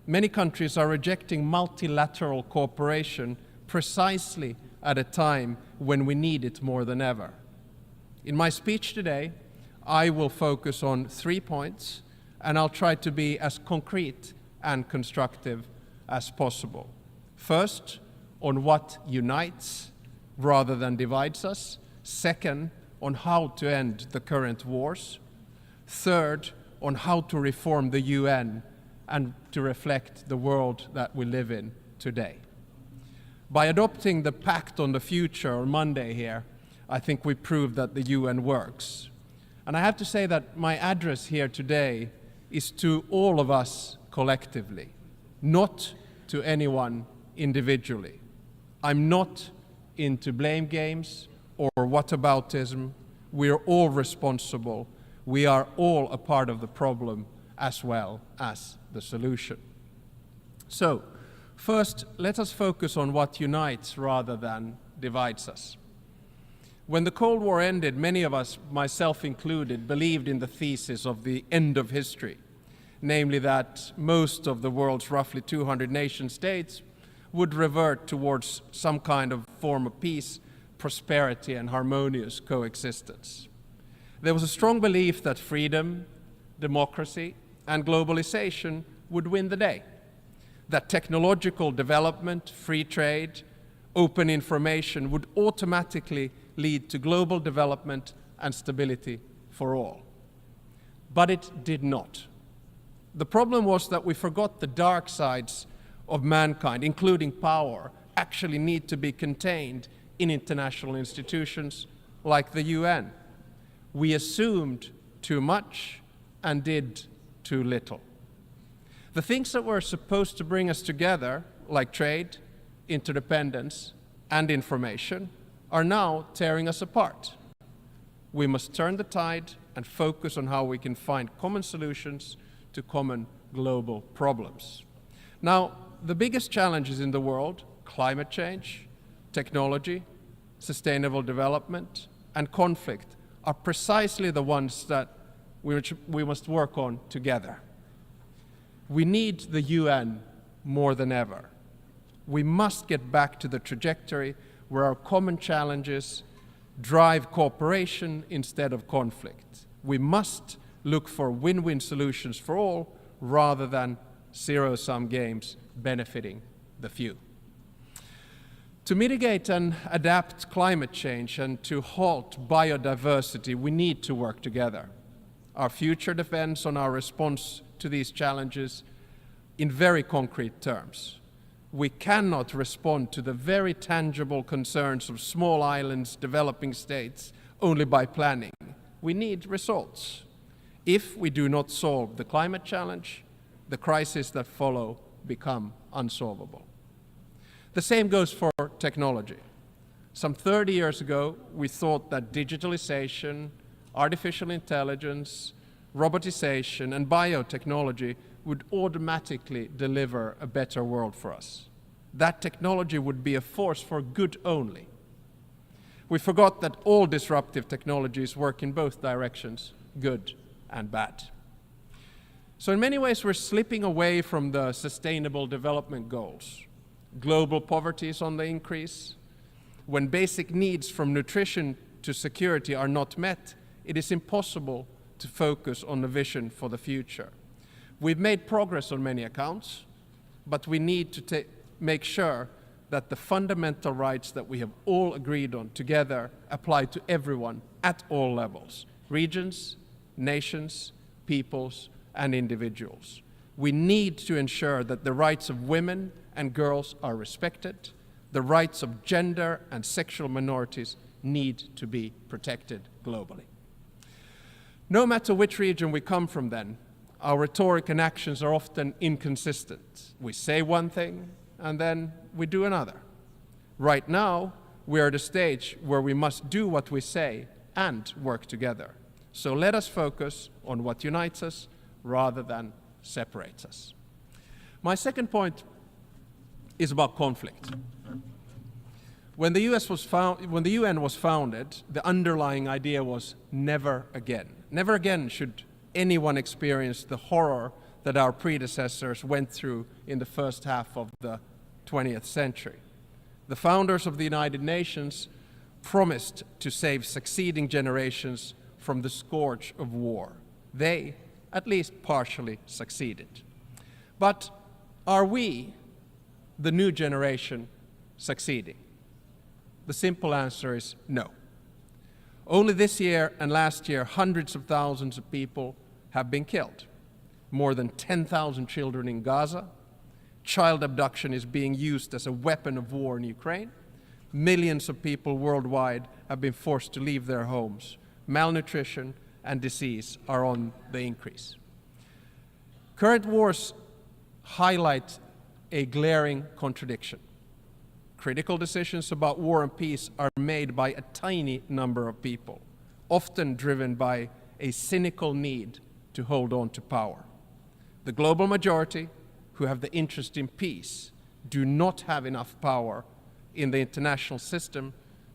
many countries are rejecting multilateral cooperation precisely at a time when we need it more than ever. In my speech today, I will focus on 3 points, and I'll try to be as concrete and constructive as possible. First, on what unites rather than divides us. Second, on how to end the current wars. Third, on how to reform the UN and to reflect the world that we live in today. By adopting the Pact on the Future on Monday here, I think we proved that the UN works. And I have to say that my address here today is to all of us collectively, not to anyone individually. I'm not into blame games or whataboutism. We are all responsible. We are all a part of the problem as well as the solution. So, first, let us focus on what unites rather than divides us. When the Cold War ended, many of us, myself included, believed in the thesis of the end of history, namely that most of the world's roughly 200 nation states would revert towards some kind of form of peace, prosperity, and harmonious coexistence. There was a strong belief that freedom, democracy, and globalization would win the day, that technological development, free trade, open information would automatically lead to global development and stability for all. But it did not. The problem was that we forgot the dark sides of mankind, including power, actually need to be contained in international institutions like the UN. We assumed too much and did too little. The things that were supposed to bring us together, like trade, interdependence, and information, are now tearing us apart. We must turn the tide and focus on how we can find common solutions to common global problems. Now, the biggest challenges in the world, climate change, technology, sustainable development, and conflict, are precisely the ones that we must work on together. We need the UN more than ever. We must get back to the trajectory where our common challenges drive cooperation instead of conflict. We must look for win-win solutions for all rather than zero-sum games benefiting the few. To mitigate and adapt climate change and to halt biodiversity, we need to work together. Our future depends on our response to these challenges in very concrete terms. We cannot respond to the very tangible concerns of small islands, developing states, only by planning. We need results. If we do not solve the climate challenge, the crises that follow become unsolvable. The same goes for technology. Some 30 years ago, we thought that digitalization, artificial intelligence, robotization, and biotechnology would automatically deliver a better world for us. That technology would be a force for good only. We forgot that all disruptive technologies work in both directions, good and bad. So in many ways, we're slipping away from the Sustainable Development Goals. Global poverty is on the increase. When basic needs from nutrition to security are not met, it is impossible to focus on the vision for the future. We've made progress on many accounts, but we need to make sure that the fundamental rights that we have all agreed on together apply to everyone at all levels, regions, nations, peoples, and individuals. We need to ensure that the rights of women and girls are respected. The rights of gender and sexual minorities need to be protected globally. No matter which region we come from then, our rhetoric and actions are often inconsistent. We say one thing and then we do another. Right now, we are at a stage where we must do what we say and work together. So let us focus on what unites us rather than separates us. My second point is about conflict. When the UN was founded, the underlying idea was never again. Never again should anyone experience the horror that our predecessors went through in the first half of the 20th century. The founders of the United Nations promised to save succeeding generations from the scourge of war. They, at least partially, succeeded. But are we, the new generation, succeeding? The simple answer is no. Only this year and last year, hundreds of thousands of people have been killed. More than 10,000 children in Gaza. Child abduction is being used as a weapon of war in Ukraine. Millions of people worldwide have been forced to leave their homes. Malnutrition and disease are on the increase. Current wars highlight a glaring contradiction. Critical decisions about war and peace are made by a tiny number of people, often driven by a cynical need to hold on to power. The global majority, who have the interest in peace, do not have enough power in the international system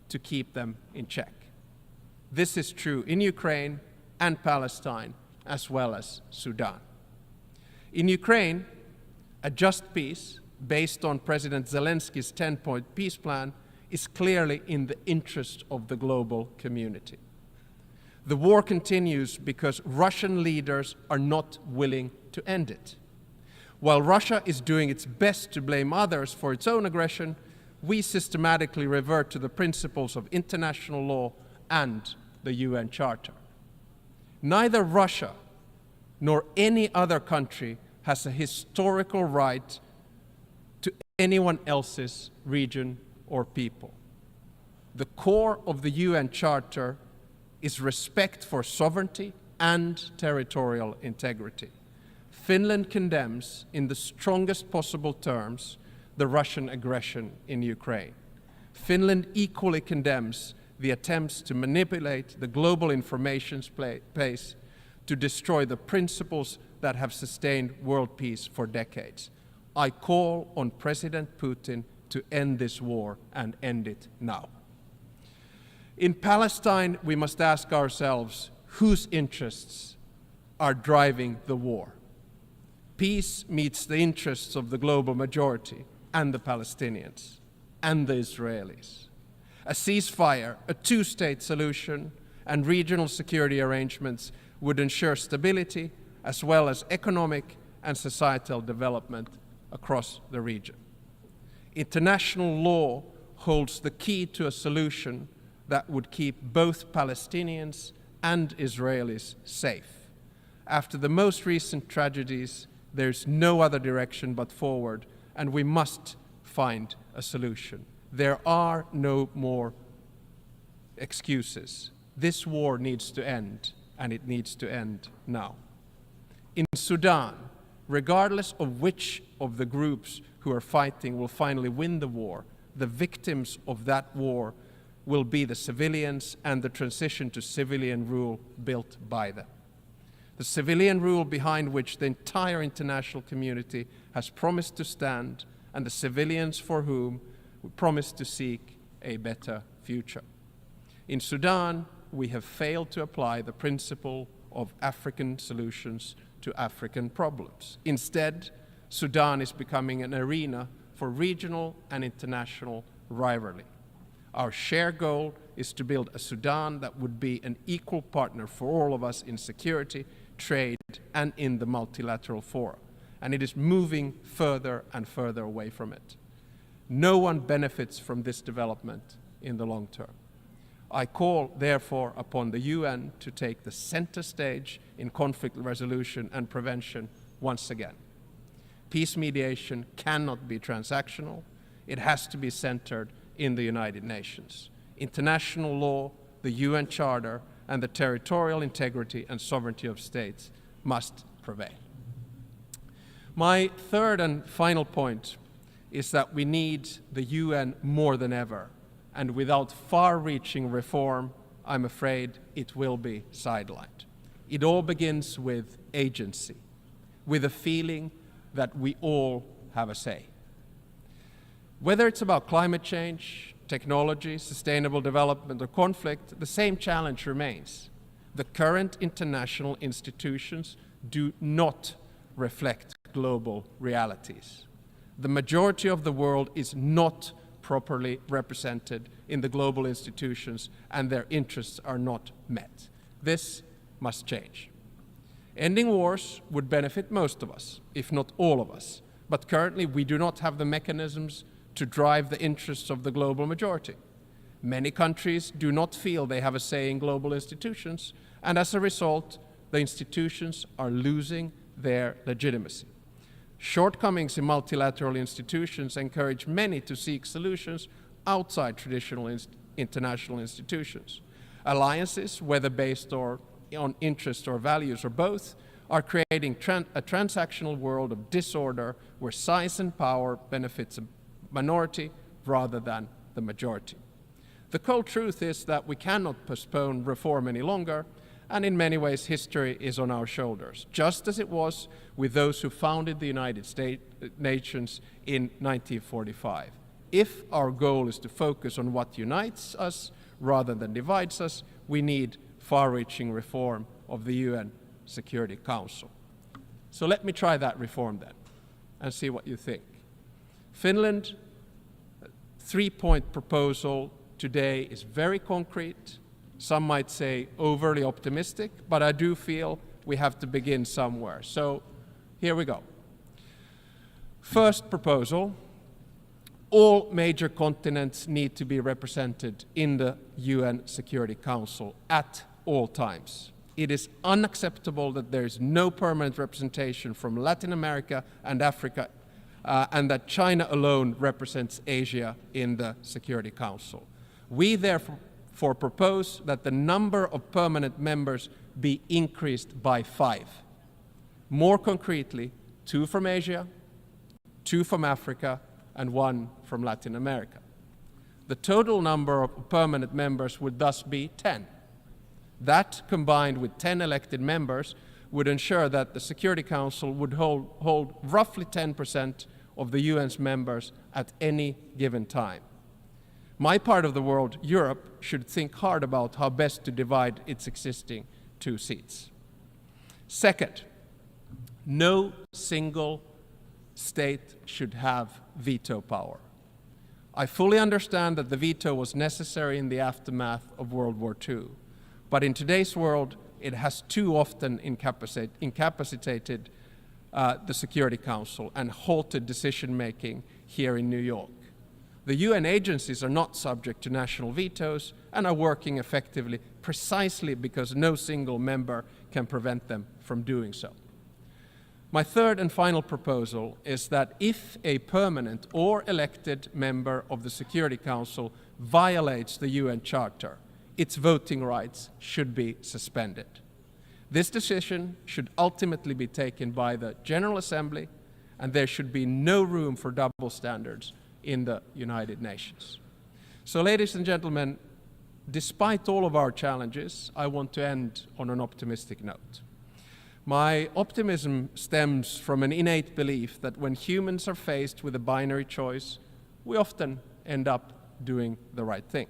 to keep them in check. This is true in Ukraine and Palestine, as well as Sudan. In Ukraine, a just peace, based on President Zelensky's 10-point peace plan, is clearly in the interest of the global community. The war continues because Russian leaders are not willing to end it. While Russia is doing its best to blame others for its own aggression, we systematically revert to the principles of international law and the UN Charter. Neither Russia nor any other country has a historical right to anyone else's region or people. The core of the UN Charter is respect for sovereignty and territorial integrity. Finland condemns, in the strongest possible terms, the Russian aggression in Ukraine. Finland equally condemns the attempts to manipulate the global information space to destroy the principles that have sustained world peace for decades. I call on President Putin to end this war and end it now. In Palestine, we must ask ourselves whose interests are driving the war. Peace meets the interests of the global majority and the Palestinians and the Israelis. A ceasefire, a two-state solution, and regional security arrangements would ensure stability as well as economic and societal development across the region. International law holds the key to a solution that would keep both Palestinians and Israelis safe. After the most recent tragedies, there's no other direction but forward, and we must find a solution. There are no more excuses. This war needs to end, and it needs to end now. In Sudan, regardless of which of the groups who are fighting will finally win the war, the victims of that war will be the civilians and the transition to civilian rule built by them. The civilian rule behind which the entire international community has promised to stand, and the civilians for whom we promise to seek a better future. In Sudan, we have failed to apply the principle of African solutions to African problems. Instead, Sudan is becoming an arena for regional and international rivalry. Our shared goal is to build a Sudan that would be an equal partner for all of us in security, trade, and in the multilateral fora. And it is moving further and further away from it. No one benefits from this development in the long term. I call, therefore, upon the UN to take the center stage in conflict resolution and prevention once again. Peace mediation cannot be transactional. It has to be centered in the United Nations. International law, the UN Charter, and the territorial integrity and sovereignty of states must prevail. My third and final point is that we need the UN more than ever, and without far-reaching reform, I'm afraid it will be sidelined. It all begins with agency, with a feeling that we all have a say. Whether it's about climate change, technology, sustainable development, or conflict, the same challenge remains. The current international institutions do not reflect global realities. The majority of the world is not properly represented in the global institutions, and their interests are not met. This must change. Ending wars would benefit most of us, if not all of us, but currently we do not have the mechanisms to drive the interests of the global majority. Many countries do not feel they have a say in global institutions, and as a result, the institutions are losing their legitimacy. Shortcomings in multilateral institutions encourage many to seek solutions outside traditional international institutions. Alliances, whether based on interest or values or both, are creating a transactional world of disorder where size and power benefits a minority rather than the majority. The cold truth is that we cannot postpone reform any longer, and in many ways history is on our shoulders, just as it was with those who founded the United Nations in 1945. If our goal is to focus on what unites us rather than divides us, we need far-reaching reform of the UN Security Council. So let me try that reform then and see what you think. Finland, three-point proposal today is very concrete. Some might say overly optimistic, but I do feel we have to begin somewhere. So here we go. First proposal, all major continents need to be represented in the UN Security Council at all times. It is unacceptable that there is no permanent representation from Latin America and Africa, and that China alone represents Asia in the Security Council. We therefore propose that the number of permanent members be increased by 5. More concretely, 2 from Asia, 2 from Africa, and 1 from Latin America. The total number of permanent members would thus be 10. That, combined with 10 elected members, would ensure that the Security Council would hold roughly 10% of the UN's members at any given time. My part of the world, Europe, should think hard about how best to divide its existing 2 seats. Second, no single state should have veto power. I fully understand that the veto was necessary in the aftermath of World War II, but in today's world, it has too often incapacitated the Security Council and halted decision-making here in New York. The UN agencies are not subject to national vetoes and are working effectively precisely because no single member can prevent them from doing so. My third and final proposal is that if a permanent or elected member of the Security Council violates the UN Charter, its voting rights should be suspended. This decision should ultimately be taken by the General Assembly, and there should be no room for double standards in the United Nations. So, ladies and gentlemen, despite all of our challenges, I want to end on an optimistic note. My optimism stems from an innate belief that when humans are faced with a binary choice, we often end up doing the right thing.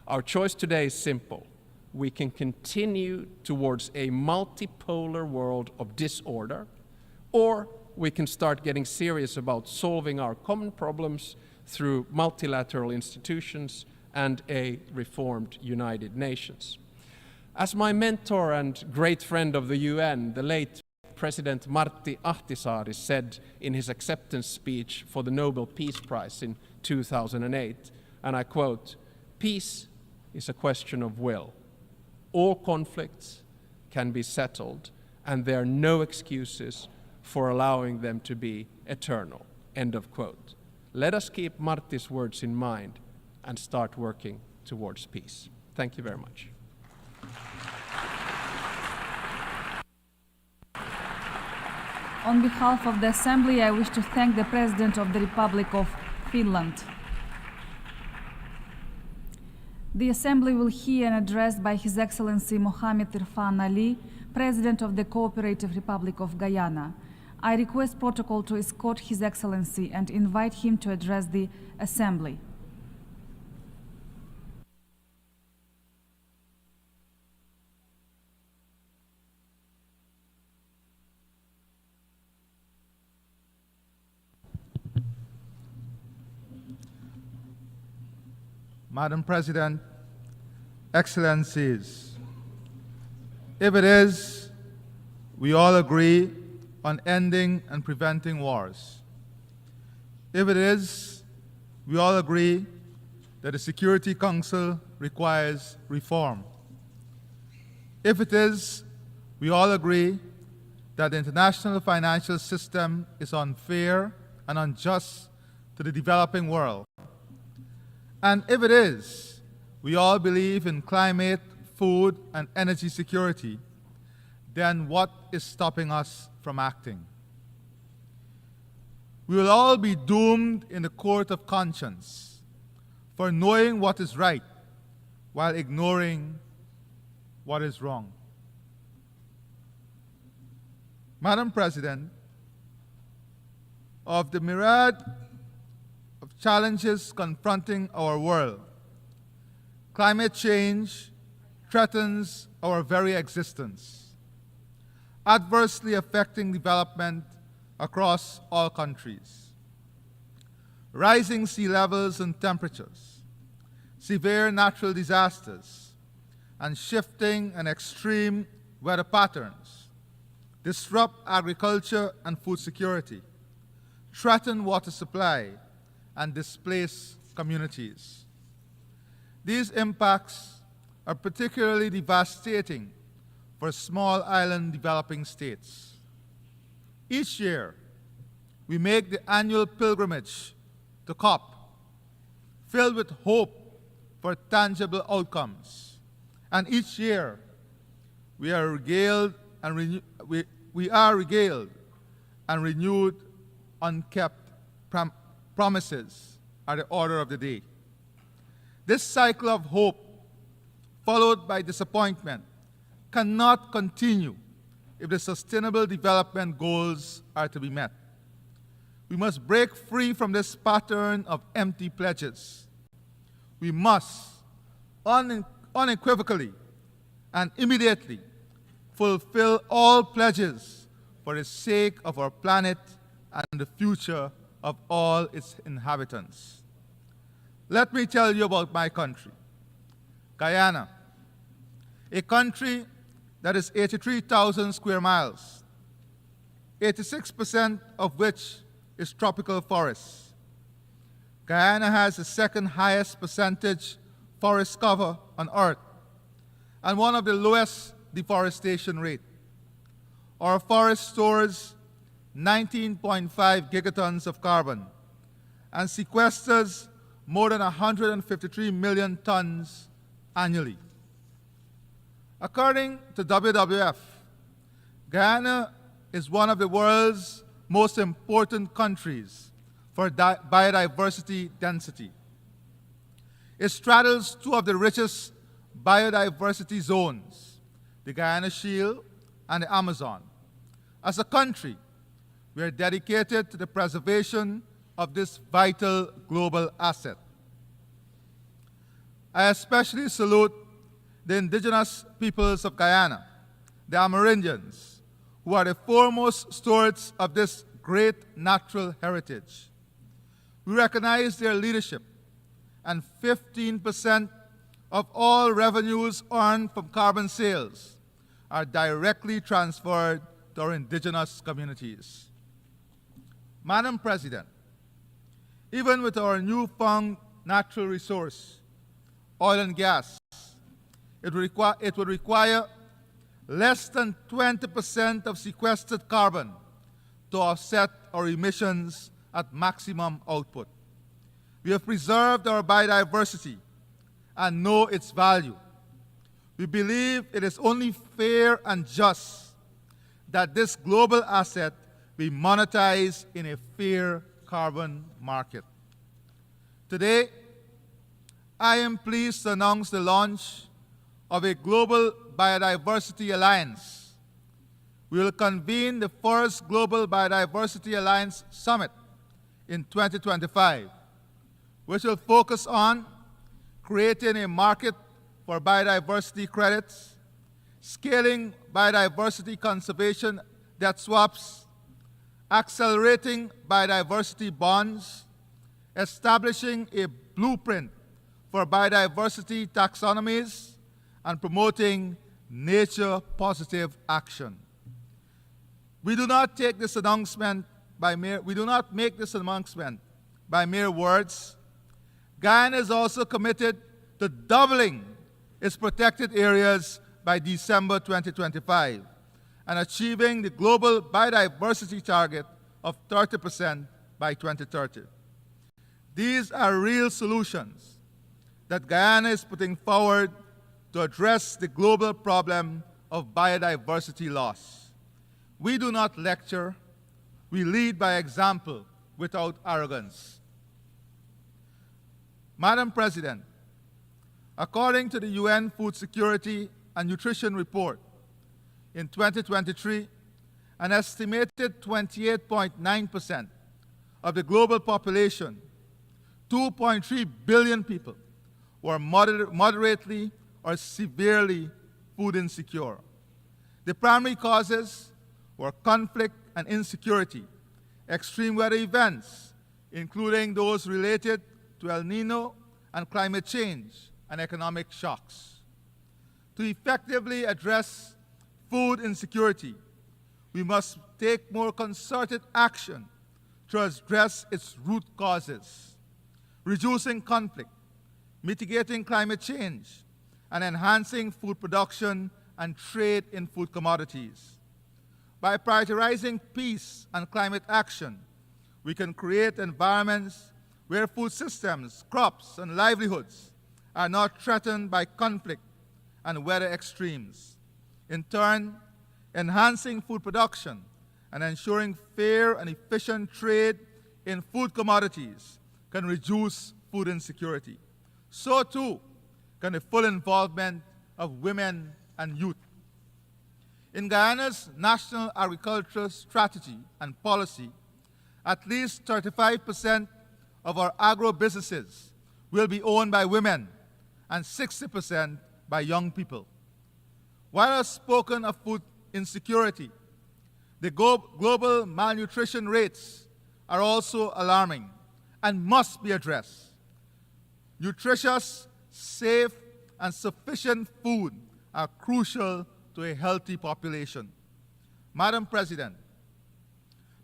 Our choice today is simple. We can continue towards a multipolar world of disorder, or we can start getting serious about solving our common problems through multilateral institutions and a reformed United Nations. As my mentor and great friend of the UN, the late President Martti Ahtisaari, said in his acceptance speech for the Nobel Peace Prize in 2008, and I quote, "Peace is a question of will. All conflicts can be settled, and there are no excuses for allowing them to be eternal." End of quote. Let us keep Martti's words in mind and start working towards peace. Thank you very much. On behalf of the Assembly, I wish to thank the President of the Republic of Finland. The Assembly will hear an address by His Excellency Mohamed Irfan Ali, President of the Cooperative Republic of Guyana. I request protocol to escort His Excellency and invite him to address the Assembly. Madam President, Excellencies, if it is, we all agree on ending and preventing wars. If it is, we all agree that the Security Council requires reform. If it is, we all agree that the international financial system is unfair and unjust to the developing world. And if it is, we all believe in climate, food, and energy security, then what is stopping us from acting? We will all be doomed in the court of conscience for knowing what is right while ignoring what is wrong. Madam President, of the myriad of challenges confronting our world, climate change threatens our very existence, adversely affecting development across all countries. Rising sea levels and temperatures, severe natural disasters, and shifting and extreme weather patterns disrupt agriculture and food security, threaten water supply, and displace communities. These impacts are particularly devastating for small island developing states. Each year, we make the annual pilgrimage to COP, filled with hope for tangible outcomes. And each year, we are regaled and renewed unkept promises are the order of the day. This cycle of hope, followed by disappointment, cannot continue if the Sustainable Development Goals are to be met. We must break free from this pattern of empty pledges. We must unequivocally and immediately fulfill all pledges for the sake of our planet and the future of all its inhabitants. Let me tell you about my country, Guyana, a country that is 83,000 square miles, 86% of which is tropical forests. Guyana has the second highest percentage forest cover on Earth and one of the lowest deforestation rate. Our forest stores 19.5 gigatons of carbon and sequesters more than 153 million tons annually. According to WWF, Guyana is one of the world's most important countries for biodiversity density. It straddles two of the richest biodiversity zones, the Guyana Shield and the Amazon. As a country, we are dedicated to the preservation of this vital global asset. I especially salute the indigenous peoples of Guyana, the Amerindians, who are the foremost stewards of this great natural heritage. We recognize their leadership, and 15% of all revenues earned from carbon sales are directly transferred to our indigenous communities. Madam President, even with our newfound natural resource, oil and gas, it would require less than 20% of sequestered carbon to offset our emissions at maximum output. We have preserved our biodiversity and know its value. We believe it is only fair and just that this global asset be monetized in a fair carbon market. Today, I am pleased to announce the launch of a global biodiversity alliance. We will convene the first Global Biodiversity Alliance Summit in 2025, which will focus on creating a market for biodiversity credits, scaling biodiversity conservation debt swaps, accelerating biodiversity bonds, establishing a blueprint for biodiversity taxonomies, and promoting nature-positive action. We do not make this announcement by mere words. Guyana is also committed to doubling its protected areas by December 2025 and achieving the global biodiversity target of 30% by 2030. These are real solutions that Guyana is putting forward to address the global problem of biodiversity loss. We do not lecture, we lead by example without arrogance. Madam President, according to the UN Food Security and Nutrition Report, in 2023, an estimated 28.9% of the global population, 2.3 billion people, were moderately or severely food insecure. The primary causes were conflict and insecurity, extreme weather events, including those related to El Nino and climate change and economic shocks. To effectively address food insecurity, we must take more concerted action to address its root causes, reducing conflict, mitigating climate change, and enhancing food production and trade in food commodities. By prioritizing peace and climate action, we can create environments where food systems, crops, and livelihoods are not threatened by conflict and weather extremes. In turn, enhancing food production and ensuring fair and efficient trade in food commodities can reduce food insecurity. So too can the full involvement of women and youth. In Guyana's National Agricultural Strategy and Policy, at least 35% of our agro-businesses will be owned by women and 60% by young people. While I've spoken of food insecurity, the global malnutrition rates are also alarming and must be addressed. Nutritious, safe, and sufficient food are crucial to a healthy population. Madam President,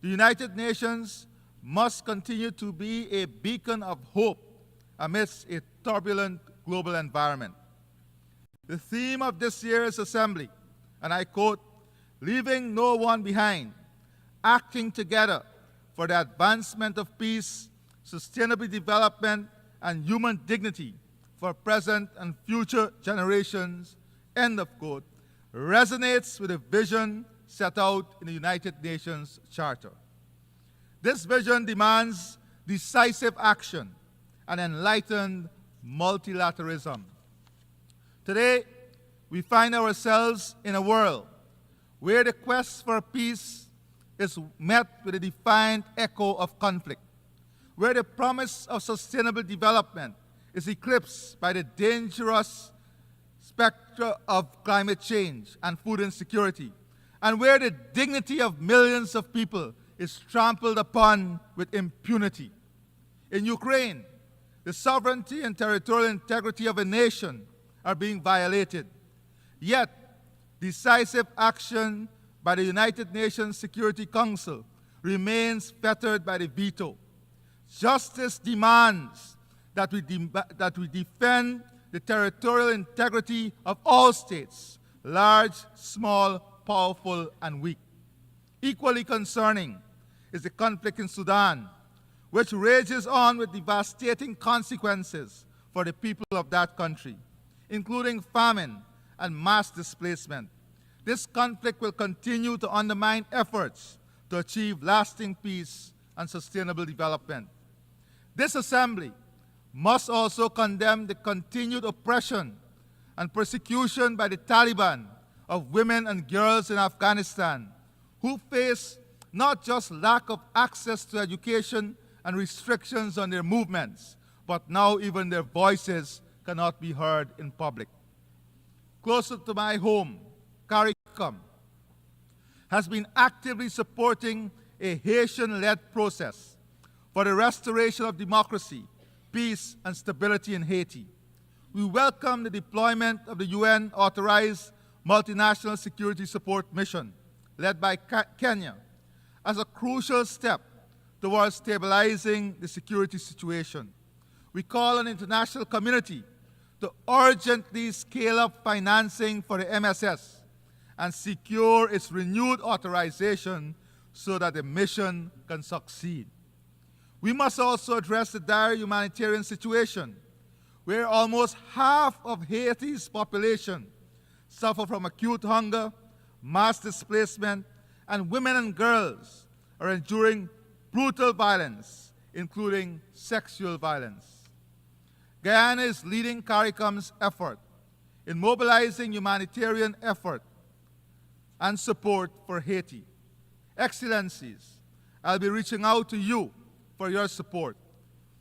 The United Nations must continue to be a beacon of hope amidst a turbulent global environment. The theme of this year's assembly, and I quote, "Leaving no one behind, acting together for the advancement of peace, sustainable development, and human dignity for present and future generations," end of quote, resonates with the vision set out in the United Nations Charter. This vision demands decisive action and enlightened multilateralism. Today, we find ourselves in a world where the quest for peace is met with a defiant echo of conflict, where the promise of sustainable development is eclipsed by the dangerous specter of climate change and food insecurity, and where the dignity of millions of people is trampled upon with impunity. In Ukraine, the sovereignty and territorial integrity of a nation are being violated. Yet, decisive action by the United Nations Security Council remains fettered by the veto. Justice demands that we defend the territorial integrity of all states, large, small, powerful, and weak. Equally concerning is the conflict in Sudan, which rages on with devastating consequences for the people of that country, including famine and mass displacement. This conflict will continue to undermine efforts to achieve lasting peace and sustainable development. This assembly must also condemn the continued oppression and persecution by the Taliban of women and girls in Afghanistan, who face not just lack of access to education and restrictions on their movements, but now even their voices cannot be heard in public. Closer to my home, CARICOM has been actively supporting a Haitian-led process for the restoration of democracy, peace, and stability in Haiti. We welcome the deployment of the UN-authorized multinational security support mission led by Kenya as a crucial step towards stabilizing the security situation. We call on the international community to urgently scale up financing for the MSS and secure its renewed authorization so that the mission can succeed. We must also address the dire humanitarian situation where almost half of Haiti's population suffer from acute hunger, mass displacement, and women and girls are enduring brutal violence, including sexual violence. Guyana is leading CARICOM's effort in mobilizing humanitarian effort and support for Haiti. Excellencies, I'll be reaching out to you for your support.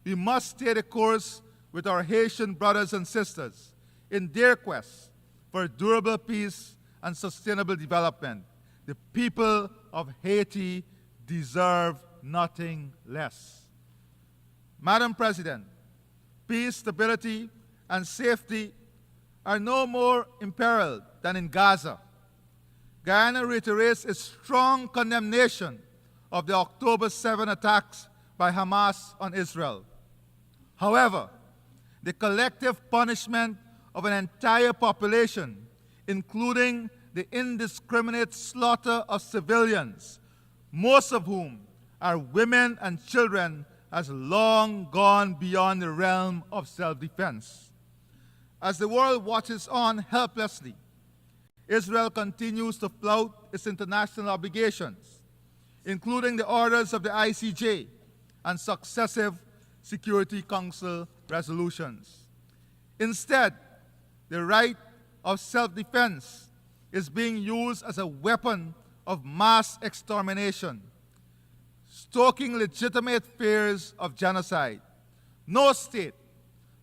We must stay the course with our Haitian brothers and sisters in their quest for durable peace and sustainable development. The people of Haiti deserve nothing less. Madam President, peace, stability, and safety are no more imperiled than in Gaza. Guyana reiterates its strong condemnation of the October 7 attacks by Hamas on Israel. However, the collective punishment of an entire population, including the indiscriminate slaughter of civilians, most of whom are women and children, has long gone beyond the realm of self-defense. As the world watches on helplessly, Israel continues to flout its international obligations, including the orders of the ICJ and successive Security Council resolutions. Instead, the right of self-defense is being used as a weapon of mass extermination, stoking legitimate fears of genocide. No state,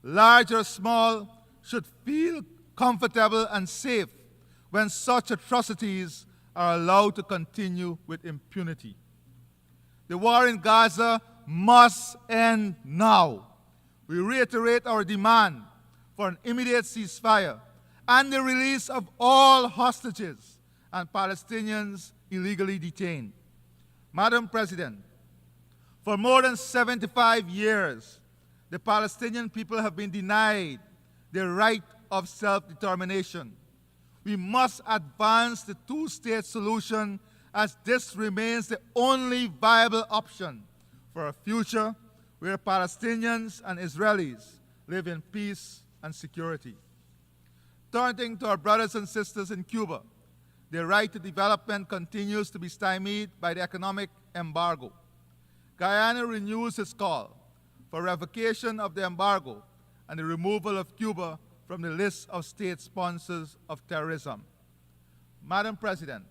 large or small, should feel comfortable and safe when such atrocities are allowed to continue with impunity. The war in Gaza must end now. We reiterate our demand for an immediate ceasefire and the release of all hostages and Palestinians illegally detained. Madam President, for more than 75 years, the Palestinian people have been denied their right of self-determination. We must advance the two-state solution, as this remains the only viable option for a future where Palestinians and Israelis live in peace and security. Turning to our brothers and sisters in Cuba, their right to development continues to be stymied by the economic embargo. Guyana renews its call for revocation of the embargo and the removal of Cuba from the list of state sponsors of terrorism. Madam President,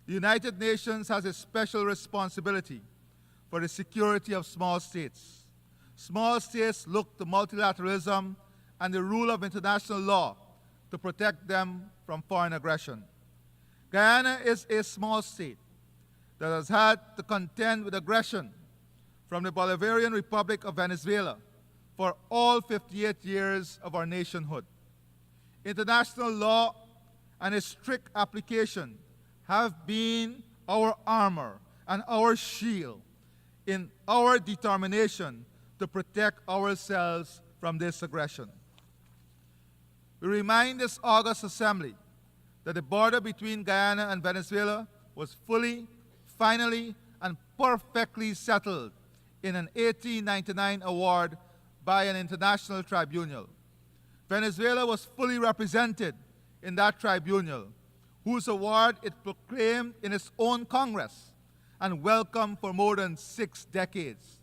the United Nations has a special responsibility for the security of small states. Small states look to multilateralism and the rule of international law to protect them from foreign aggression. Guyana is a small state that has had to contend with aggression from the Bolivarian Republic of Venezuela for all 58 years of our nationhood. International law and its strict application have been our armor and our shield in our determination to protect ourselves from this aggression. We remind this August Assembly that the border between Guyana and Venezuela was fully, finally, and perfectly settled in an 1899 award by an international tribunal. Venezuela was fully represented in that tribunal, whose award it proclaimed in its own Congress and welcomed for more than 6 decades.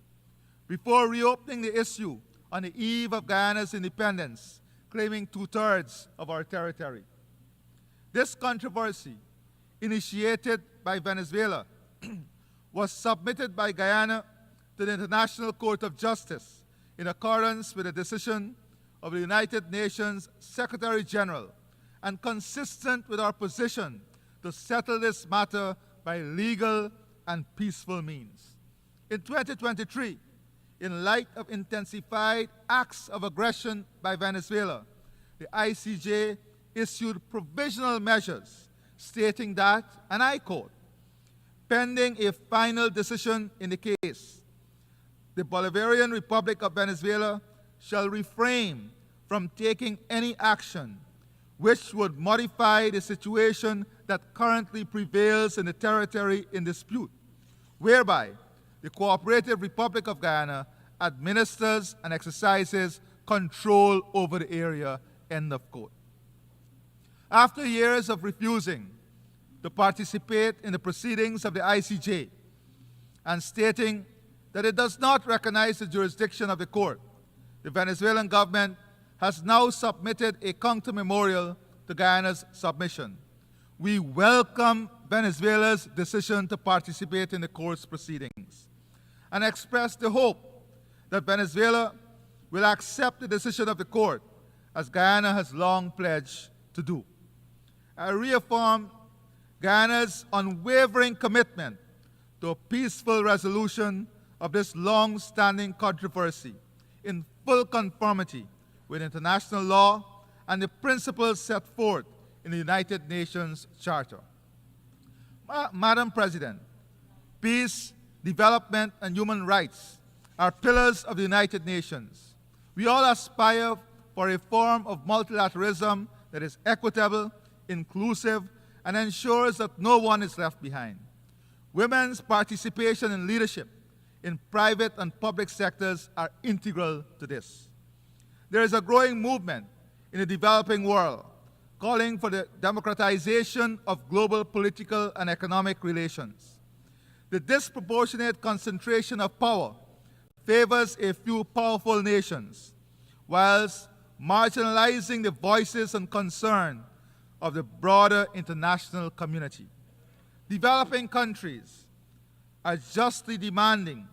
Before reopening the issue on the eve of Guyana's independence, claiming 2/3 of our territory. This controversy, initiated by Venezuela, was submitted by Guyana to the International Court of Justice in accordance with a decision of the United Nations Secretary General and consistent with our position to settle this matter by legal and peaceful means. In 2023, in light of intensified acts of aggression by Venezuela, the ICJ issued provisional measures stating that, and I quote, pending a final decision in the case, the Bolivarian Republic of Venezuela shall refrain from taking any action which would modify the situation that currently prevails in the territory in dispute, whereby the Cooperative Republic of Guyana administers and exercises control over the area, end of quote. After years of refusing to participate in the proceedings of the ICJ and stating that it does not recognize the jurisdiction of the court, the Venezuelan government has now submitted a counter memorial to Guyana's submission. We welcome Venezuela's decision to participate in the court's proceedings and express the hope that Venezuela will accept the decision of the court, as Guyana has long pledged to do. I reaffirm Guyana's unwavering commitment to a peaceful resolution of this long-standing controversy in full conformity with international law and the principles set forth in the United Nations Charter. Madam President, peace, development, and human rights are pillars of the United Nations. We all aspire for a form of multilateralism that is equitable, inclusive, and ensures that no one is left behind. Women's participation in leadership in private and public sectors are integral to this. There is a growing movement in the developing world calling for the democratization of global political and economic relations. The disproportionate concentration of power favors a few powerful nations, whilst marginalizing the voices and concern of the broader international community. Developing countries are justly demanding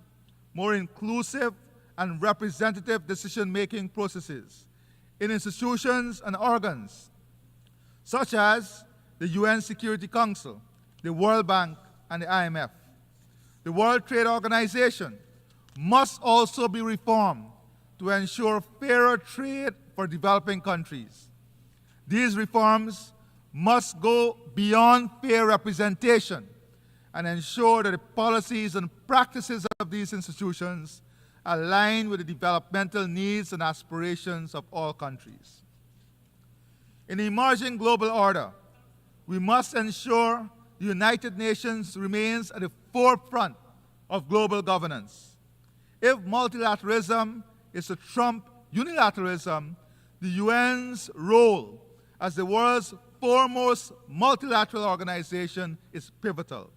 more inclusive and representative decision-making processes in institutions and organs such as the UN Security Council, the World Bank, and the IMF. The World Trade Organization must also be reformed to ensure fairer trade for developing countries. These reforms must go beyond fair representation and ensure that the policies and practices of these institutions align with the developmental needs and aspirations of all countries. In the emerging global order, we must ensure the United Nations remains at the forefront of global governance. If multilateralism is to trump unilateralism, the UN's role as the world's foremost multilateral organization is pivotal.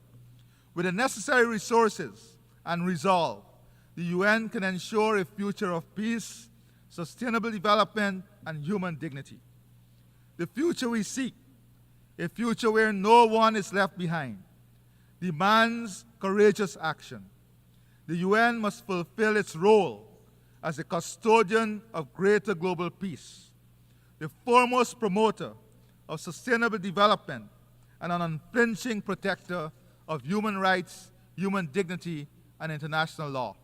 With the necessary resources and resolve, the UN can ensure a future of peace, sustainable development, and human dignity. The future we seek, a future where no one is left behind, demands courageous action. The UN must fulfill its role as a custodian of greater global peace, the foremost promoter of sustainable development, and an unflinching protector of human rights, human dignity, and international law.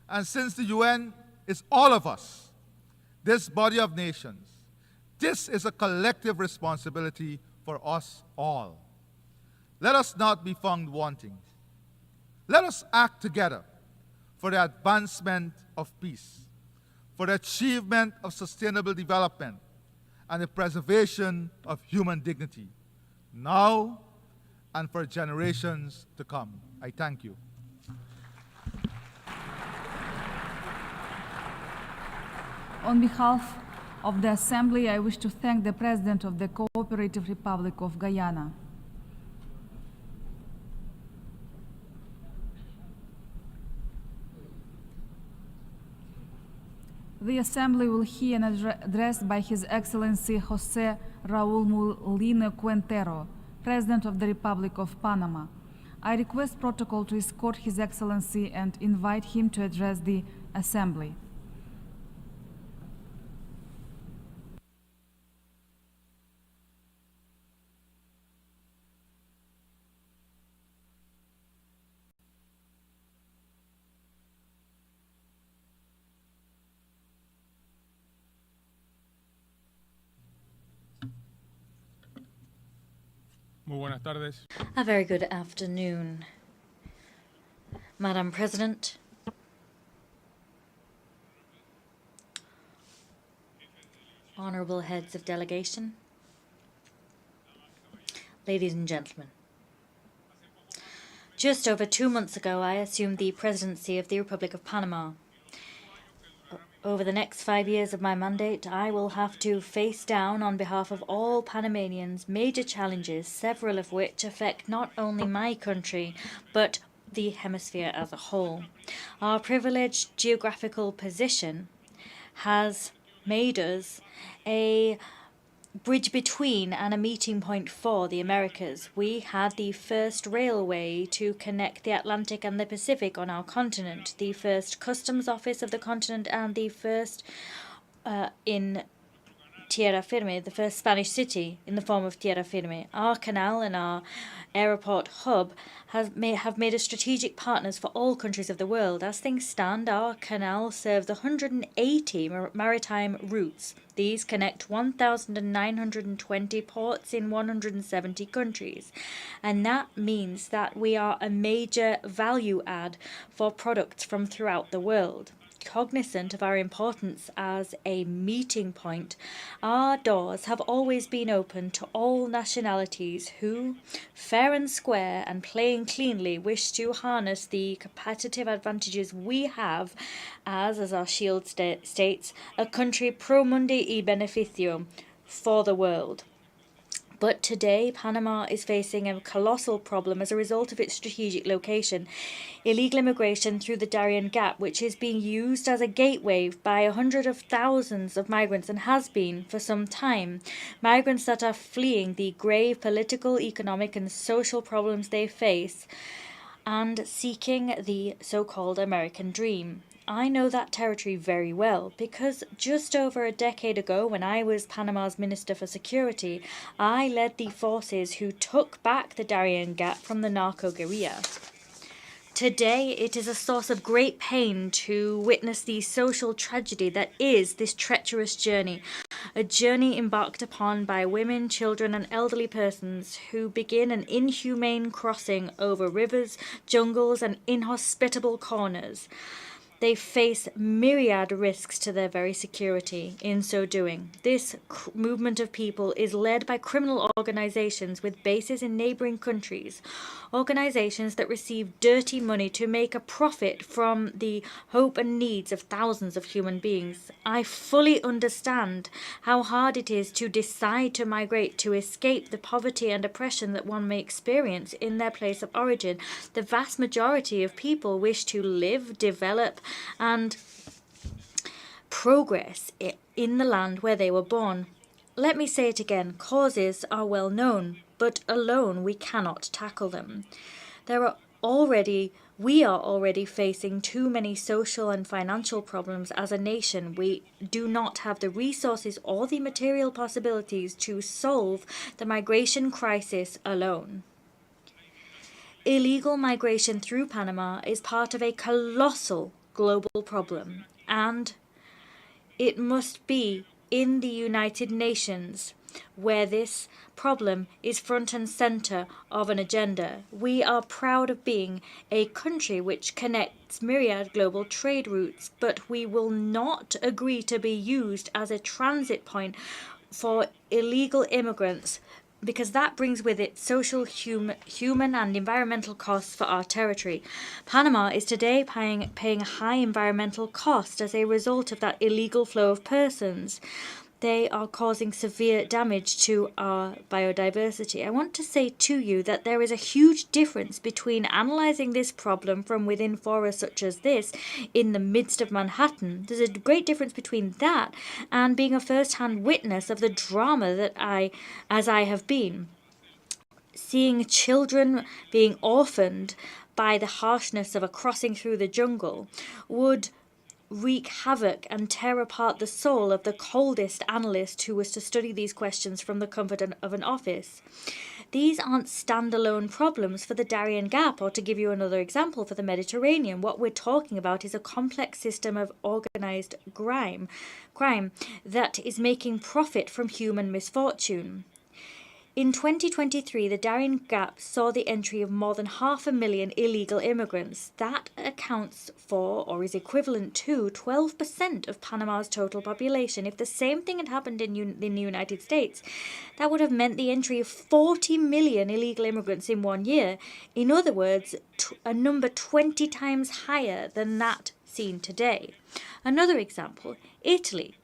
And since the UN is all of us, this body of nations, this is a collective responsibility for us all. Let us not be found wanting. Let us act together for the advancement of peace, for the achievement of sustainable development, and the preservation of human dignity, now and for generations to come. I thank you. On behalf of the Assembly, I wish to thank the President of the Cooperative Republic of Guyana. The Assembly will hear an address by His Excellency José Raúl Molina Quintero, President of the Republic of Panama. I request protocol to escort His Excellency and invite him to address the Assembly. Muy buenas tardes. A very good afternoon, Madam President, honorable heads of delegation, ladies and gentlemen. Just over 2 months ago, I assumed the presidency of the Republic of Panama. Over the next 5 years of my mandate, I will have to face down on behalf of all Panamanians major challenges, several of which affect not only my country, but the hemisphere as a whole. Our privileged geographical position has made us a bridge between and a meeting point for the Americas. We had the first railway to connect the Atlantic and the Pacific on our continent, the first customs office of the continent, and the first in Tierra Firme, the first Spanish city in the form of Tierra Firme. Our canal and our airport hub have made us strategic partners for all countries of the world. As things stand, our canal serves 180 maritime routes. These connect 1,920 ports in 170 countries. And that means that we are a major value add for products from throughout the world. Cognizant of our importance as a meeting point, our doors have always been open to all nationalities who, fair and square and playing cleanly, wish to harness the competitive advantages we have as our shield states, a country pro mundi y beneficio for the world. But today, Panama is facing a colossal problem as a result of its strategic location. Illegal immigration through the Darien Gap, which is being used as a gateway by hundreds of thousands of migrants and has been for some time. Migrants that are fleeing the grave political, economic and social problems they face and seeking the so-called American dream. I know that territory very well because just over a decade ago, when I was Panama's Minister for Security, I led the forces who took back the Darien Gap from the narco guerrilla. Today, it is a source of great pain to witness the social tragedy that is this treacherous journey, a journey embarked upon by women, children, and elderly persons who begin an inhumane crossing over rivers, jungles, and inhospitable corners. They face myriad risks to their very security in so doing. This movement of people is led by criminal organizations with bases in neighboring countries, organizations that receive dirty money to make a profit from the hope and needs of thousands of human beings. I fully understand how hard it is to decide to migrate to escape the poverty and oppression that one may experience in their place of origin. The vast majority of people wish to live, develop, and progress in the land where they were born. Let me say it again, causes are well known, but alone we cannot tackle them. We are already facing too many social and financial problems as a nation. We do not have the resources or the material possibilities to solve the migration crisis alone. Illegal migration through Panama is part of a colossal global problem, and it must be in the United Nations where this problem is front and center of an agenda. We are proud of being a country which connects myriad global trade routes, but we will not agree to be used as a transit point for illegal immigrants, because that brings with it social, human and environmental costs for our territory. Panama is today paying a high environmental cost as a result of that illegal flow of persons. They are causing severe damage to our biodiversity. I want to say to you that there is a huge difference between analysing this problem from within forests such as this in the midst of Manhattan. There's a great difference between that and being a first-hand witness of the drama that I have been. Seeing children being orphaned by the harshness of a crossing through the jungle would wreak havoc and tear apart the soul of the coldest analyst who was to study these questions from the comfort of an office. These aren't standalone problems for the Darien Gap, or to give you another example, for the Mediterranean. What we're talking about is a complex system of organised crime that is making profit from human misfortune. In 2023, the Darien Gap saw the entry of more than 500,000 illegal immigrants. That accounts for, or is equivalent to, 12% of Panama's total population. If the same thing had happened in the United States, that would have meant the entry of 40 million illegal immigrants in 1 year. In other words, a number 20 times higher than that seen today. Another example, Italy.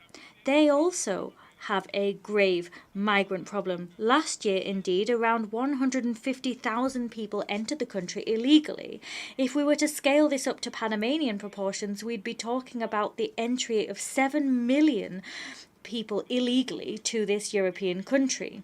They also have a grave migrant problem. Last year, indeed, around 150,000 people entered the country illegally. If we were to scale this up to Panamanian proportions, we'd be talking about the entry of 7 million people illegally to this European country.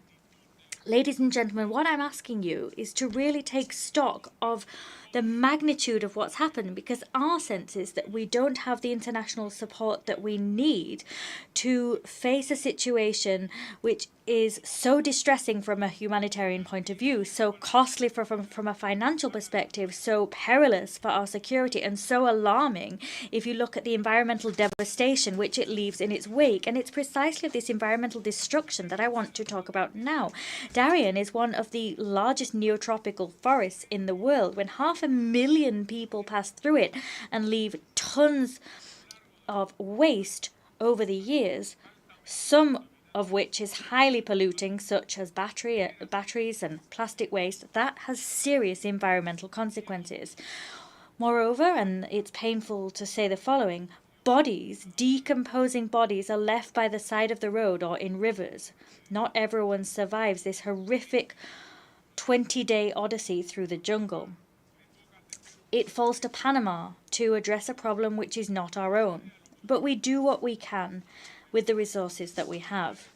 Ladies and gentlemen, what I'm asking you is to really take stock of the magnitude of what's happened, because our sense is that we don't have the international support that we need to face a situation which is so distressing from a humanitarian point of view, so costly from a financial perspective, so perilous for our security, and so alarming if you look at the environmental devastation which it leaves in its wake. And it's precisely this environmental destruction that I want to talk about now. Darien is one of the largest neotropical forests in the world. When 500,000 people pass through it and leave tons of waste over the years, some of which is highly polluting, such as batteries and plastic waste, that has serious environmental consequences. Moreover, and it's painful to say the following, decomposing bodies are left by the side of the road or in rivers. Not everyone survives this horrific 20-day odyssey through the jungle. It falls to Panama to address a problem which is not our own, but we do what we can with the resources that we have.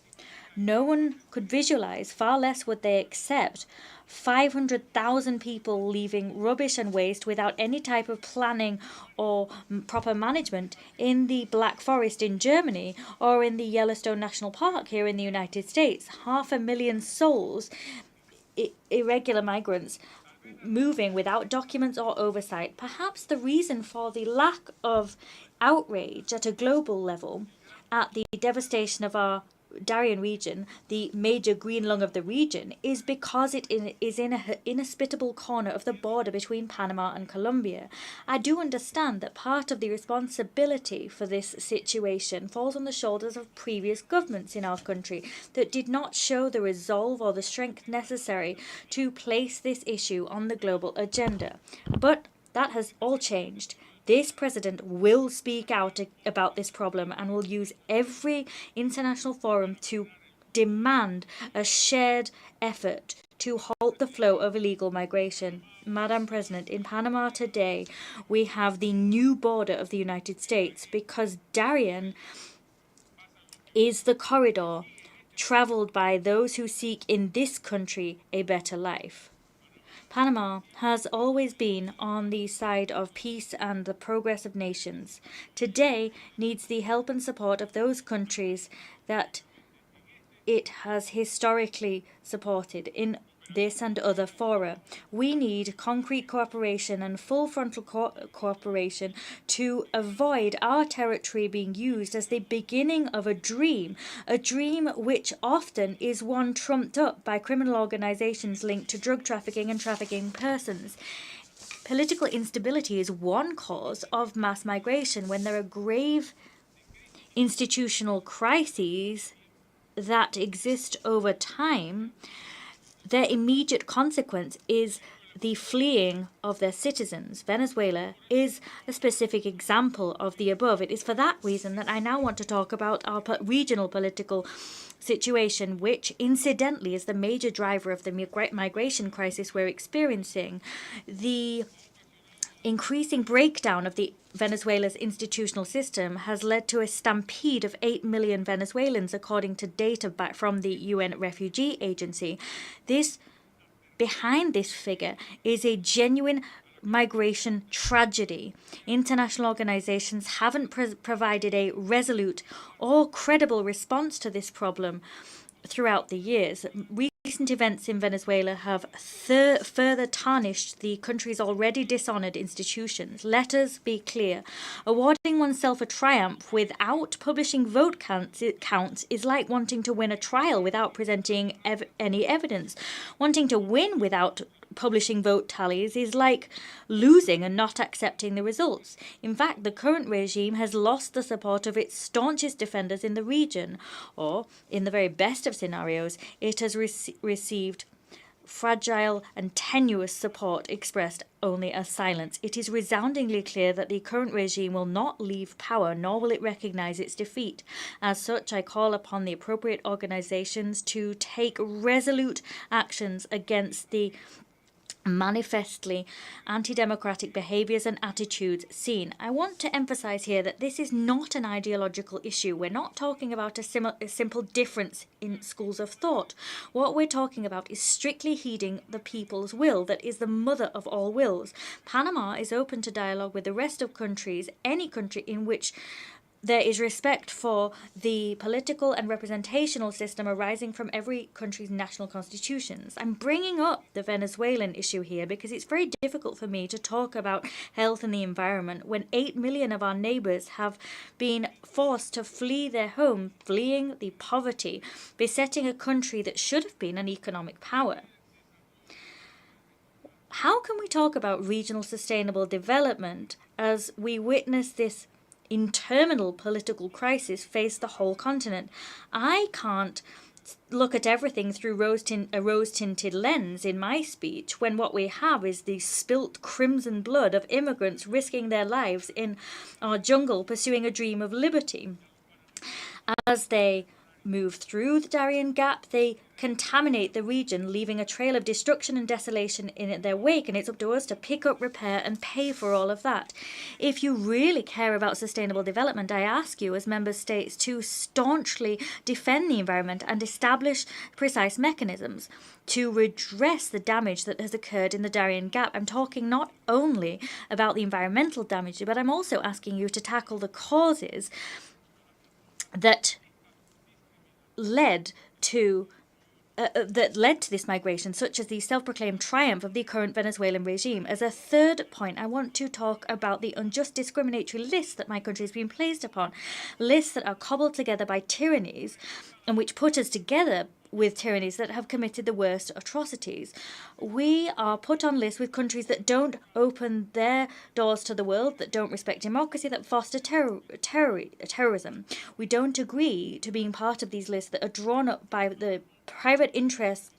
No one could visualize, far less would they accept, 500,000 people leaving rubbish and waste without any type of planning or proper management in the Black Forest in Germany or in the Yellowstone National Park here in the United States. 500,000 souls, irregular migrants, moving without documents or oversight. Perhaps the reason for the lack of outrage at a global level at the devastation of our Darien region, the major green lung of the region, is because it is in an inhospitable corner of the border between Panama and Colombia. I do understand that part of the responsibility for this situation falls on the shoulders of previous governments in our country that did not show the resolve or the strength necessary to place this issue on the global agenda. But that has all changed. This president will speak out about this problem and will use every international forum to demand a shared effort to halt the flow of illegal migration. Madam President, in Panama today, we have the new border of the United States because Darien is the corridor traveled by those who seek in this country a better life. Panama has always been on the side of peace and the progress of nations. Today needs the help and support of those countries that it has historically supported in this and other fora. We need concrete cooperation and full frontal cooperation to avoid our territory being used as the beginning of a dream which often is one trumped up by criminal organizations linked to drug trafficking and trafficking persons. Political instability is one cause of mass migration. When there are grave institutional crises that exist over time, their immediate consequence is the fleeing of their citizens. Venezuela is a specific example of the above. It is for that reason that I now want to talk about our regional political situation, which incidentally is the major driver of the migration crisis we're experiencing. The increasing breakdown of the Venezuela's institutional system has led to a stampede of 8 million Venezuelans, according to data back from the UN Refugee Agency. Behind this figure is a genuine migration tragedy. International organizations haven't provided a resolute or credible response to this problem throughout the years. Recent events in Venezuela have further tarnished the country's already dishonored institutions. Let us be clear. Awarding oneself a triumph without publishing vote counts is like wanting to win a trial without presenting any evidence. Wanting to win without publishing vote tallies is like losing and not accepting the results. In fact, the current regime has lost the support of its staunchest defenders in the region, or, in the very best of scenarios, it has received fragile and tenuous support expressed only as silence. It is resoundingly clear that the current regime will not leave power, nor will it recognize its defeat. As such, I call upon the appropriate organizations to take resolute actions against the manifestly anti-democratic behaviors and attitudes seen. I want to emphasize here that this is not an ideological issue. We're not talking about a simple difference in schools of thought. What we're talking about is strictly heeding the people's will that is the mother of all wills. Panama is open to dialogue with the rest of countries, any country in which there is respect for the political and representational system arising from every country's national constitutions. I'm bringing up the Venezuelan issue here because it's very difficult for me to talk about health and the environment when 8 million of our neighbors have been forced to flee their home, fleeing the poverty, besetting a country that should have been an economic power. How can we talk about regional sustainable development as we witness this interminable political crisis face the whole continent? I can't look at everything through a rose-tinted lens in my speech when what we have is the spilt crimson blood of immigrants risking their lives in our jungle pursuing a dream of liberty. As they move through the Darien Gap, they contaminate the region, leaving a trail of destruction and desolation in their wake, and it's up to us to pick up, repair, and pay for all of that. If you really care about sustainable development, I ask you as member states to staunchly defend the environment and establish precise mechanisms to redress the damage that has occurred in the Darien Gap. I'm talking not only about the environmental damage, but I'm also asking you to tackle the causes that led to that led to this migration, such as the self-proclaimed triumph of the current Venezuelan regime. As a third point, I want to talk about the unjust discriminatory lists that my country has been placed upon, lists that are cobbled together by tyrannies and which put us together with tyrannies that have committed the worst atrocities. We are put on lists with countries that don't open their doors to the world, that don't respect democracy, that foster terrorism. We don't agree to being part of these lists that are drawn up by the private interests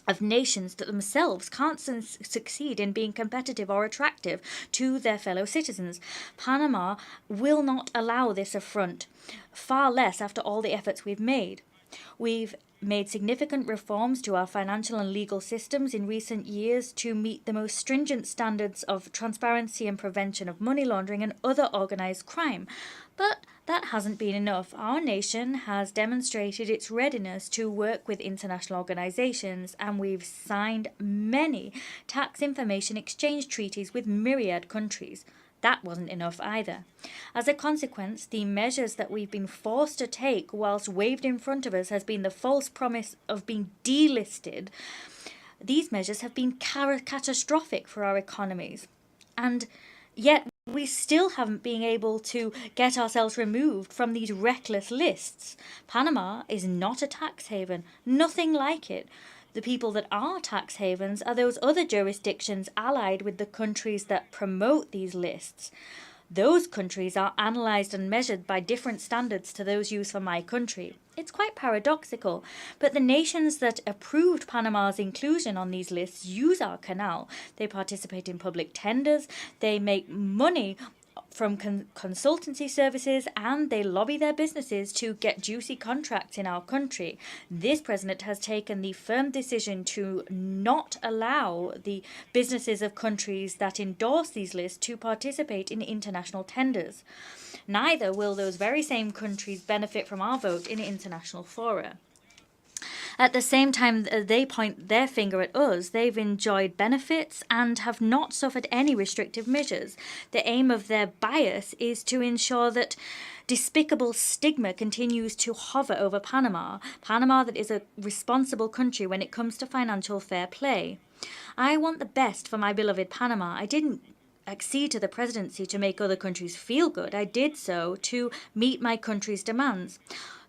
of nations that themselves can't succeed in being competitive or attractive to their fellow citizens. Panama will not allow this affront, far less after all the efforts we've made. We've made significant reforms to our financial and legal systems in recent years to meet the most stringent standards of transparency and prevention of money laundering and other organised crime. But that hasn't been enough. Our nation has demonstrated its readiness to work with international organisations, and we've signed many tax information exchange treaties with myriad countries. That wasn't enough either. As a consequence, the measures that we've been forced to take whilst waved in front of us has been the false promise of being delisted. These measures have been catastrophic for our economies. And yet we still haven't been able to get ourselves removed from these reckless lists. Panama is not a tax haven, nothing like it. The people that are tax havens are those other jurisdictions allied with the countries that promote these lists. Those countries are analysed and measured by different standards to those used for my country. It's quite paradoxical, but the nations that approved Panama's inclusion on these lists use our canal. They participate in public tenders, they make money from consultancy services, and they lobby their businesses to get juicy contracts in our country. This president has taken the firm decision to not allow the businesses of countries that endorse these lists to participate in international tenders. Neither will those very same countries benefit from our vote in international fora. At the same time they point their finger at us, they've enjoyed benefits and have not suffered any restrictive measures. The aim of their bias is to ensure that despicable stigma continues to hover over Panama that is a responsible country when it comes to financial fair play. I want the best for my beloved Panama. I didn't accede to the presidency to make other countries feel good. I did so to meet my country's demands.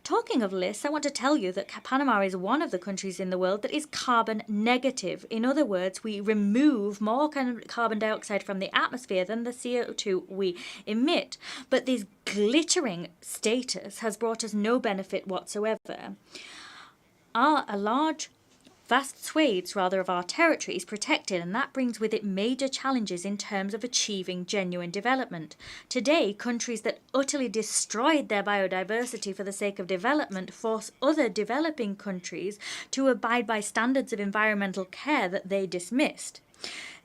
Talking of lists, I want to tell you that Panama is one of the countries in the world that is carbon negative. In other words, we remove more carbon dioxide from the atmosphere than the CO2 we emit. But this glittering status has brought us no benefit whatsoever. Vast swathes, of our territory is protected, and that brings with it major challenges in terms of achieving genuine development. Today, countries that utterly destroyed their biodiversity for the sake of development force other developing countries to abide by standards of environmental care that they dismissed.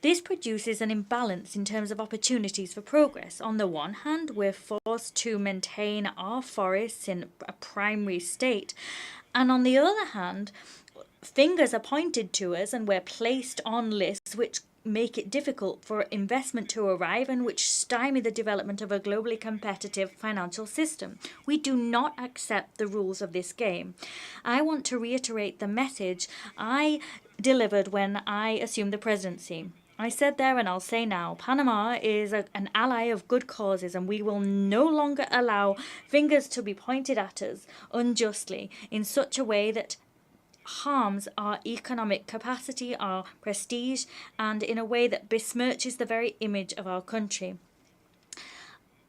This produces an imbalance in terms of opportunities for progress. On the one hand, we're forced to maintain our forests in a primary state, and on the other hand, fingers are pointed to us and we're placed on lists which make it difficult for investment to arrive and which stymie the development of a globally competitive financial system. We do not accept the rules of this game. I want to reiterate the message I delivered when I assumed the presidency. I said there and I'll say now, Panama is an ally of good causes, and we will no longer allow fingers to be pointed at us unjustly in such a way that harms our economic capacity, our prestige, and in a way that besmirches the very image of our country.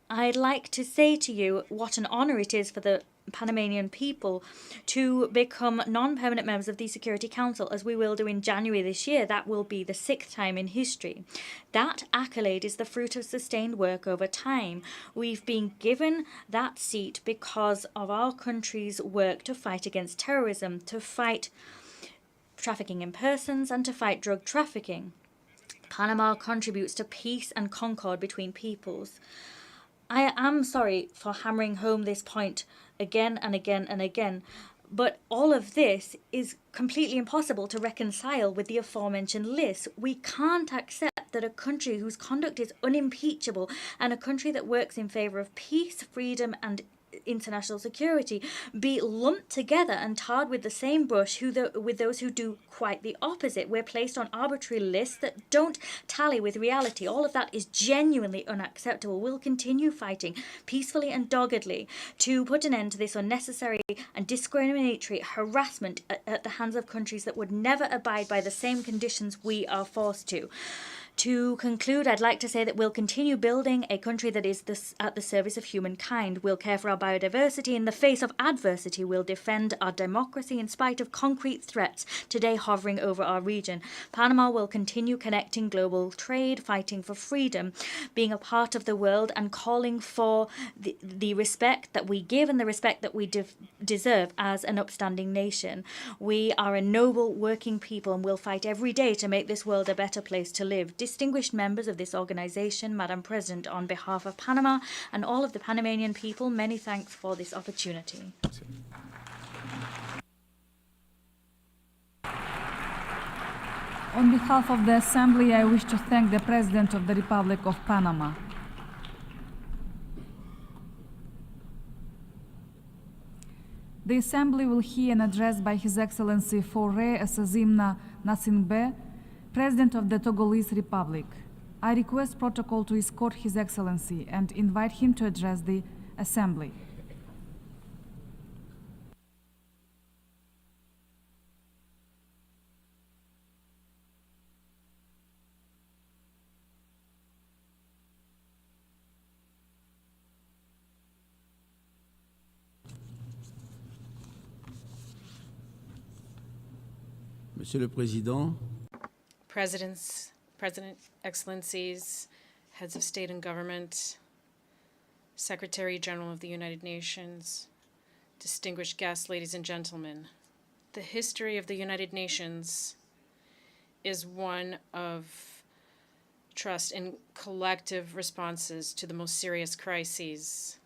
I'd like to say to you what an honour it is for the Panamanian people to become non-permanent members of the Security Council, as we will do in January this year. That will be the 6th time in history. That accolade is the fruit of sustained work over time. We've been given that seat because of our country's work to fight against terrorism, to fight trafficking in persons, and to fight drug trafficking. Panama contributes to peace and concord between peoples. I am sorry for hammering home this point again and again and again, but all of this is completely impossible to reconcile with the aforementioned list. We can't accept that a country whose conduct is unimpeachable and a country that works in favour of peace, freedom and international security be lumped together and tarred with the same brush with those who do quite the opposite. We're placed on arbitrary lists that don't tally with reality. All of that is genuinely unacceptable. We'll continue fighting peacefully and doggedly to put an end to this unnecessary and discriminatory harassment at the hands of countries that would never abide by the same conditions we are forced to. To conclude, I'd like to say that we'll continue building a country that is at the service of humankind. We'll care for our biodiversity in the face of adversity. We'll defend our democracy in spite of concrete threats today hovering over our region. Panama will continue connecting global trade, fighting for freedom, being a part of the world, and calling for the respect that we give and the respect that we deserve as an upstanding nation. We are a noble working people and we'll fight every day to make this world a better place to live. Distinguished members of this organization, Madam President, on behalf of Panama and all of the Panamanian people, many thanks for this opportunity. On behalf of the Assembly, I wish to thank the President of the Republic of Panama. The Assembly will hear an address by His Excellency Faure Essazimna Nasingbe, President of the Togolese Republic. I request protocol to escort His Excellency and invite him to address the Assembly. Monsieur le Président, President, Excellencies, Heads of State and Government, Secretary General of the United Nations, distinguished guests, ladies and gentlemen, the history of the United Nations is one of trust in collective responses to the most serious crises.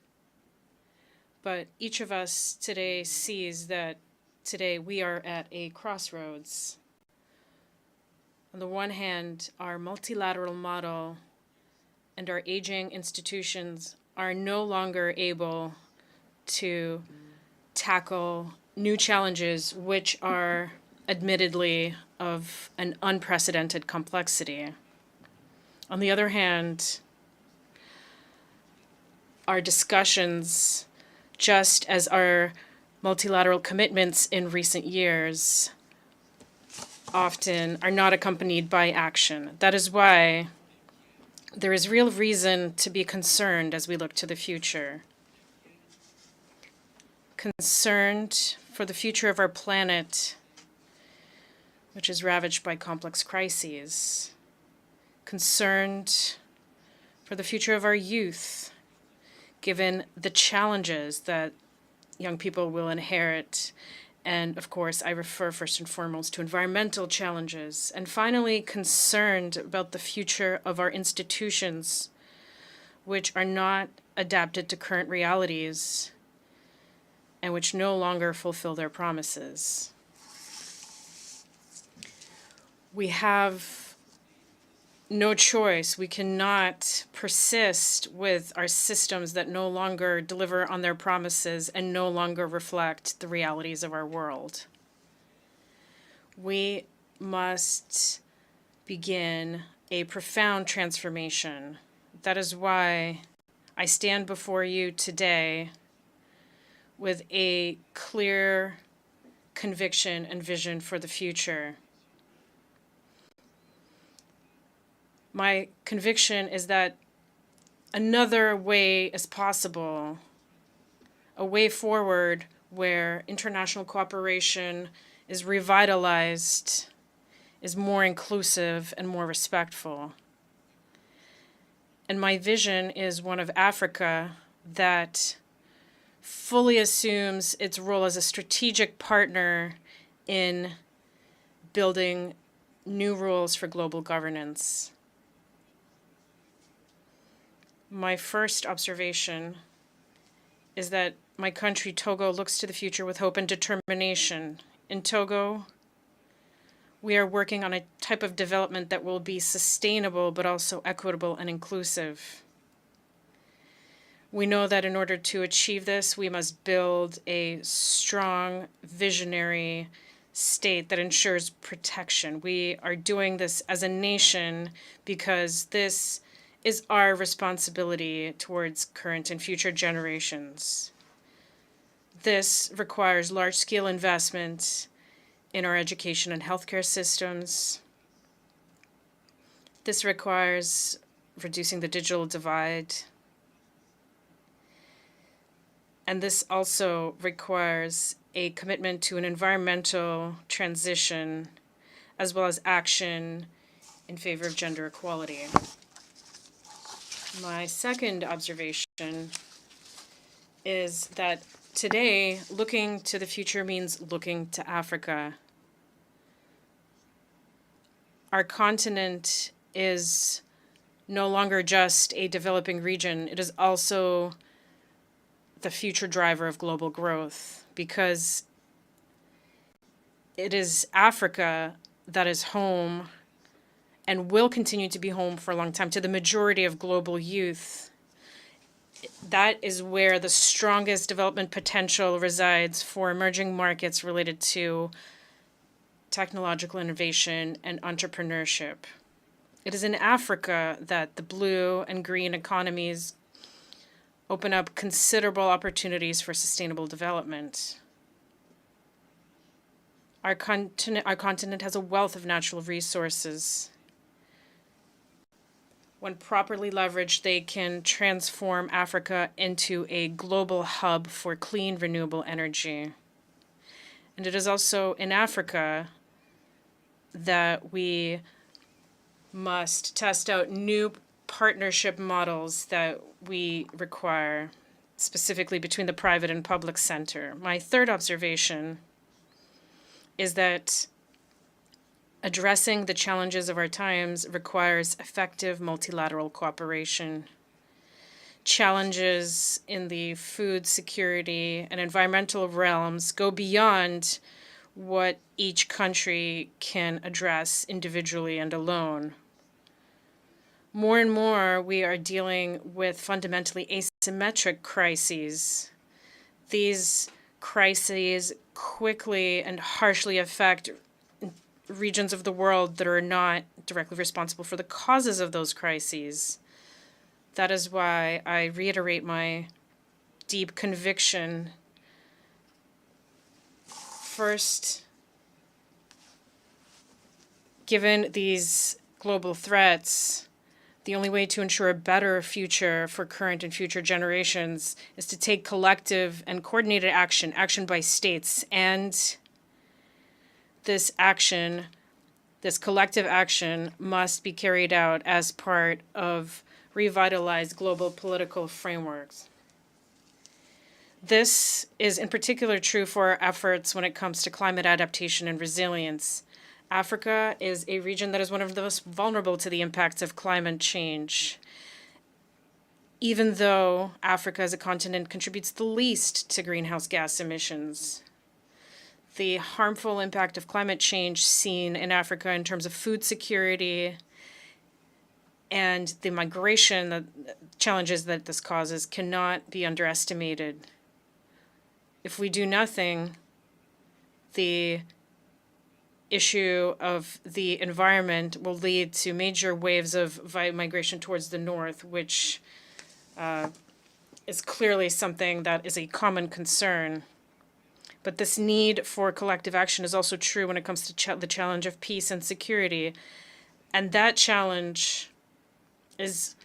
But each of us today sees that today we are at a crossroads. On the one hand, our multilateral model and our aging institutions are no longer able to tackle new challenges which are admittedly of an unprecedented complexity. On the other hand, our discussions, just as our multilateral commitments in recent years, often are not accompanied by action. That is why there is real reason to be concerned as we look to the future. Concerned for the future of our planet, which is ravaged by complex crises. Concerned for the future of our youth, given the challenges that young people will inherit. And of course, I refer first and foremost to environmental challenges. And finally, concerned about the future of our institutions, which are not adapted to current realities and which no longer fulfill their promises. We have no choice. We cannot persist with our systems that no longer deliver on their promises and no longer reflect the realities of our world. We must begin a profound transformation. That is why I stand before you today with a clear conviction and vision for the future. My conviction is that another way is possible, a way forward where international cooperation is revitalized, is more inclusive and more respectful. And my vision is one of Africa that fully assumes its role as a strategic partner in building new rules for global governance. My first observation is that my country, Togo, looks to the future with hope and determination. In Togo, we are working on a type of development that will be sustainable but also equitable and inclusive. We know that in order to achieve this, we must build a strong, visionary state that ensures protection. We are doing this as a nation because this is our responsibility towards current and future generations. This requires large-scale investment in our education and healthcare systems. This requires reducing the digital divide. And this also requires a commitment to an environmental transition, as well as action in favor of gender equality. My second observation is that today, looking to the future means looking to Africa. Our continent is no longer just a developing region. It is also the future driver of global growth, because it is Africa that is home and will continue to be home for a long time to the majority of global youth. That is where the strongest development potential resides for emerging markets related to technological innovation and entrepreneurship. It is in Africa that the blue and green economies open up considerable opportunities for sustainable development. Our continent has a wealth of natural resources. When properly leveraged, they can transform Africa into a global hub for clean, renewable energy. And it is also in Africa that we must test out new partnership models that we require, specifically between the private and public sector. My third observation is that addressing the challenges of our times requires effective multilateral cooperation. Challenges in the food security and environmental realms go beyond what each country can address individually and alone. More and more, we are dealing with fundamentally asymmetric crises. These crises quickly and harshly affect regions of the world that are not directly responsible for the causes of those crises. That is why I reiterate my deep conviction. First, given these global threats, the only way to ensure a better future for current and future generations is to take collective and coordinated action, action by states, and this action, this collective action, must be carried out as part of revitalized global political frameworks. This is in particular true for our efforts when it comes to climate adaptation and resilience. Africa is a region that is one of the most vulnerable to the impacts of climate change. Even though Africa as a continent contributes the least to greenhouse gas emissions, the harmful impact of climate change seen in Africa in terms of food security and the migration challenges that this causes cannot be underestimated. If we do nothing, the issue of the environment will lead to major waves of migration towards the north, which is clearly something that is a common concern. But this need for collective action is also true when it comes to the challenge of peace and security. And that challenge is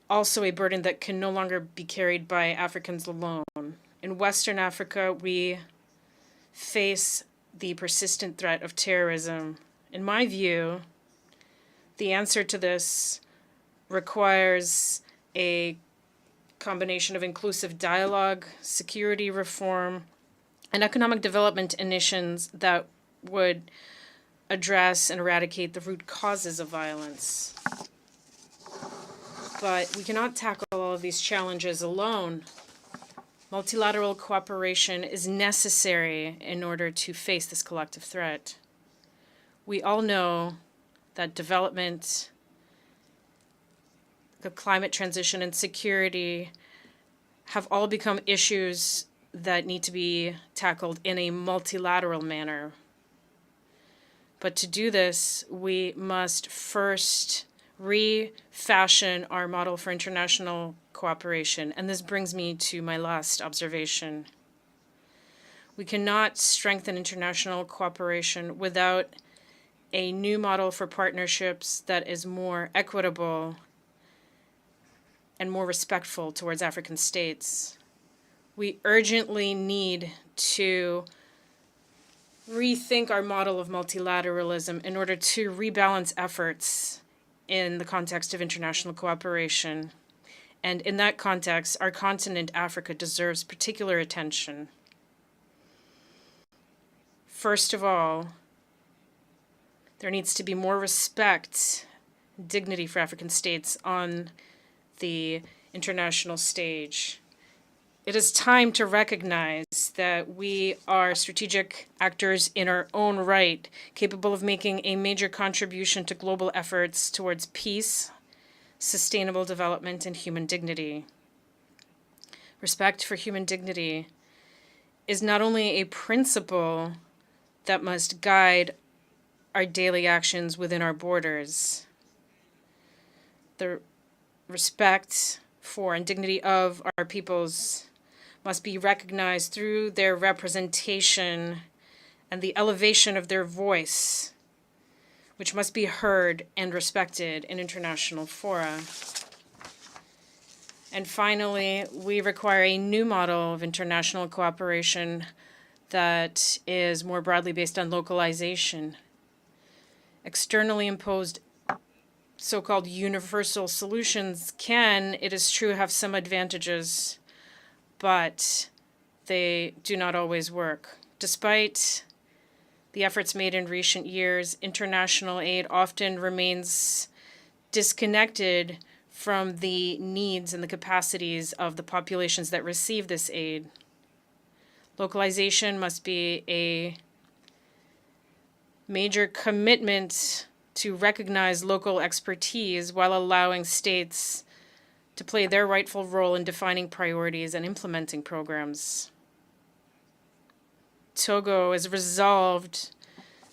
also a burden that can no longer be carried by Africans alone. In Western Africa, we face the persistent threat of terrorism. In my view, the answer to this requires a combination of inclusive dialogue, security reform, and economic development initiatives that would address and eradicate the root causes of violence. But we cannot tackle all of these challenges alone. Multilateral cooperation is necessary in order to face this collective threat. We all know that development, the climate transition, and security have all become issues that need to be tackled in a multilateral manner. But to do this, we must first refashion our model for international cooperation. And this brings me to my last observation. We cannot strengthen international cooperation without a new model for partnerships that is more equitable and more respectful towards African states. We urgently need to rethink our model of multilateralism in order to rebalance efforts in the context of international cooperation. And in that context, our continent, Africa, deserves particular attention. First of all, there needs to be more respect, dignity for African states on the international stage. It is time to recognize that we are strategic actors in our own right, capable of making a major contribution to global efforts towards peace, sustainable development, and human dignity. Respect for human dignity is not only a principle that must guide our daily actions within our borders. The respect for and dignity of our peoples must be recognized through their representation and the elevation of their voice, which must be heard and respected in international fora. And finally, we require a new model of international cooperation that is more broadly based on localization. Externally imposed so-called universal solutions can, it is true, have some advantages, but they do not always work. Despite the efforts made in recent years, international aid often remains disconnected from the needs and the capacities of the populations that receive this aid. Localization must be a major commitment to recognize local expertise while allowing states to play their rightful role in defining priorities and implementing programs. Togo is resolved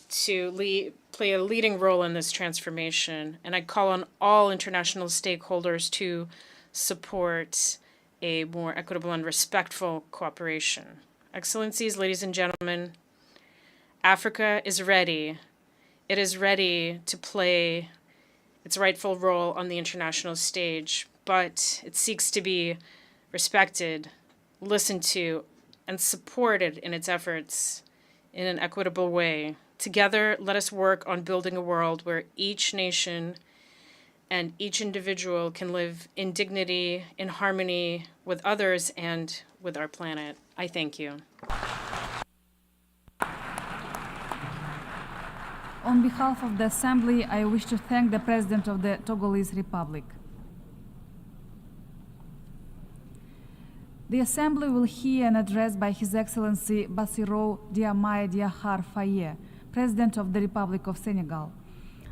to play a leading role in this transformation, and I call on all international stakeholders to support a more equitable and respectful cooperation. Excellencies, ladies and gentlemen, Africa is ready. It is ready to play its rightful role on the international stage, but it seeks to be respected, listened to, and supported in its efforts in an equitable way. Together, let us work on building a world where each nation and each individual can live in dignity, in harmony with others and with our planet. I thank you. On behalf of the Assembly, I wish to thank the President of the Togolese Republic. The Assembly will hear an address by His Excellency Bassirou Diomaye Diakhar Faye, President of the Republic of Senegal.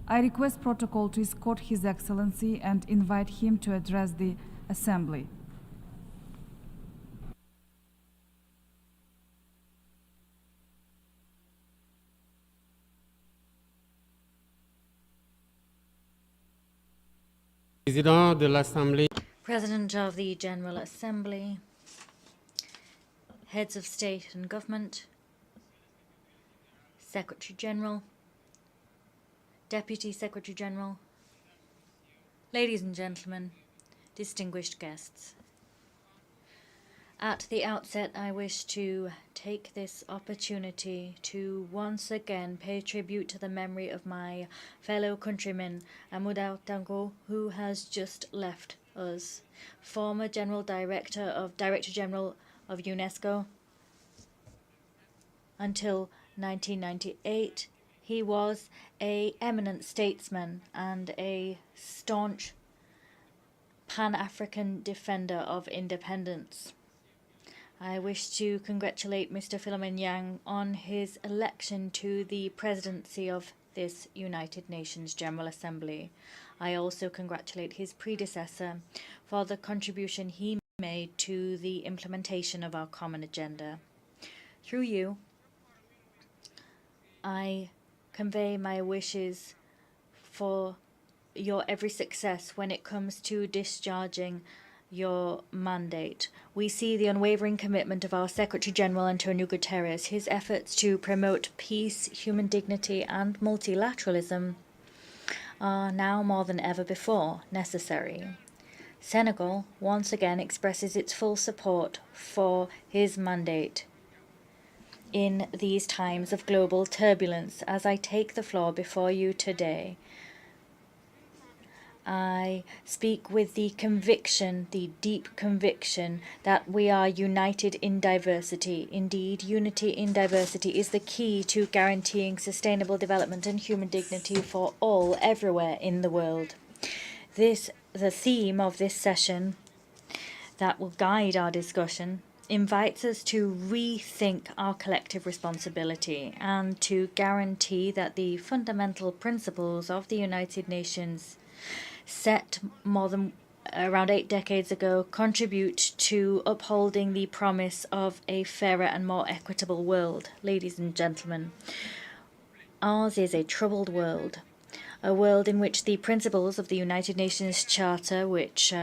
I request protocol to escort His Excellency and invite him to address the Assembly. President de l'Assemblée. President of the General Assembly, heads of state and government, Secretary General, Deputy Secretary General, ladies and gentlemen, distinguished guests. At the outset, I wish to take this opportunity to once again pay tribute to the memory of my fellow countryman, Amadou Dango, who has just left us, former Director General of UNESCO. Until 1998, he was an eminent statesman and a staunch Pan-African defender of independence. I wish to congratulate Mr. Philomon Yang on his election to the presidency of this United Nations General Assembly. I also congratulate his predecessor for the contribution he made to the implementation of our common agenda. Through you, I convey my wishes for your every success when it comes to discharging your mandate. We see the unwavering commitment of our Secretary General Antonio Guterres. His efforts to promote peace, human dignity, and multilateralism are now more than ever before necessary. Senegal once again expresses its full support for his mandate in these times of global turbulence. As I take the floor before you today, I speak with the conviction, the deep conviction, that we are united in diversity. Indeed, unity in diversity is the key to guaranteeing sustainable development and human dignity for all, everywhere in the world. The theme of this session that will guide our discussion invites us to rethink our collective responsibility and to guarantee that the fundamental principles of the United Nations set more than around 8 decades ago contribute to upholding the promise of a fairer and more equitable world. Ladies and gentlemen, ours is a troubled world, a world in which the principles of the United Nations Charter, which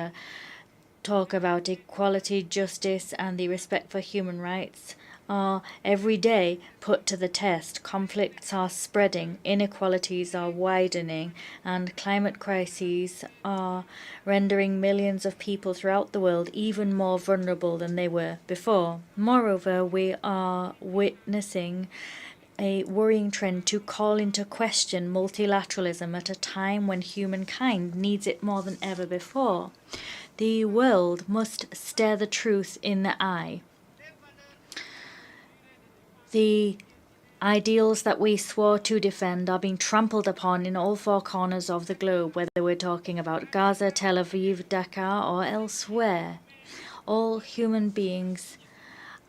talk about equality, justice, and the respect for human rights, are every day put to the test. Conflicts are spreading, inequalities are widening, and climate crises are rendering millions of people throughout the world even more vulnerable than they were before. Moreover, we are witnessing a worrying trend to call into question multilateralism at a time when humankind needs it more than ever before. The world must stare the truth in the eye. The ideals that we swore to defend are being trampled upon in all 4 corners of the globe, whether we're talking about Gaza, Tel Aviv, Dakar, or elsewhere. All human beings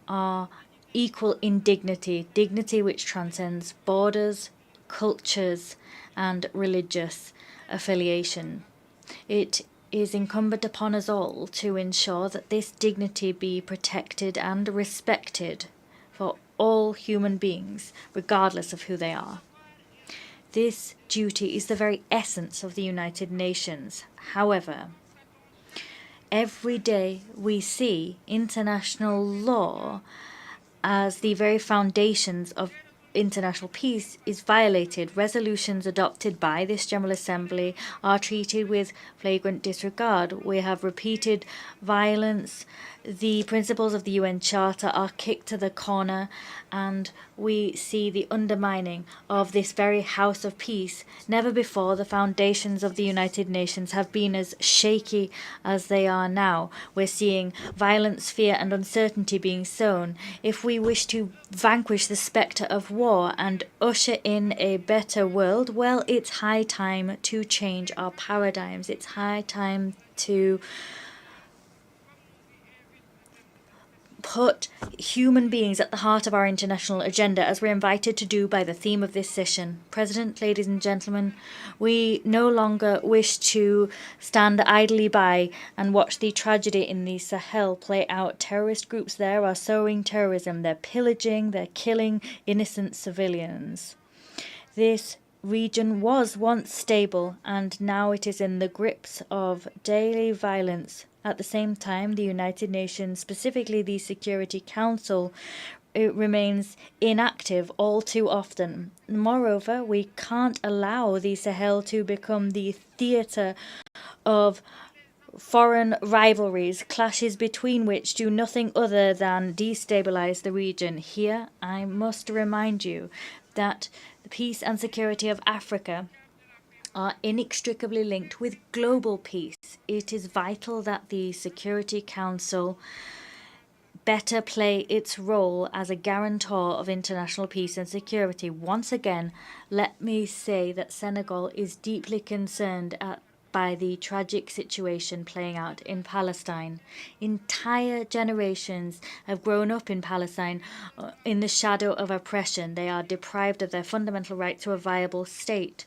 are equal in dignity, dignity which transcends borders, cultures, and religious affiliation. It is incumbent upon us all to ensure that this dignity be protected and respected for all human beings, regardless of who they are. This duty is the very essence of the United Nations. However, every day we see international law as the very foundations of international peace is violated. Resolutions adopted by this General Assembly are treated with flagrant disregard. We have repeated violence. The principles of the UN Charter are kicked to the corner, and we see the undermining of this very house of peace. Never before the foundations of the United Nations have been as shaky as they are now. We're seeing violence, fear, and uncertainty being sown. If we wish to vanquish the spectre of war and usher in a better world, well, it's high time to change our paradigms. It's high time to put human beings at the heart of our international agenda, as we're invited to do by the theme of this session. President, ladies and gentlemen, we no longer wish to stand idly by and watch the tragedy in the Sahel play out. Terrorist groups there are sowing terrorism. They're pillaging, they're killing innocent civilians. This region was once stable, and now it is in the grips of daily violence. At the same time, the United Nations, specifically the Security Council, it remains inactive all too often. Moreover, we can't allow the Sahel to become the theatre of foreign rivalries, clashes between which do nothing other than destabilize the region. Here, I must remind you that the peace and security of Africa are inextricably linked with global peace. It is vital that the Security Council better play its role as a guarantor of international peace and security. Once again, let me say that Senegal is deeply concerned by the tragic situation playing out in Palestine. Entire generations have grown up in Palestine in the shadow of oppression. They are deprived of their fundamental right to a viable state.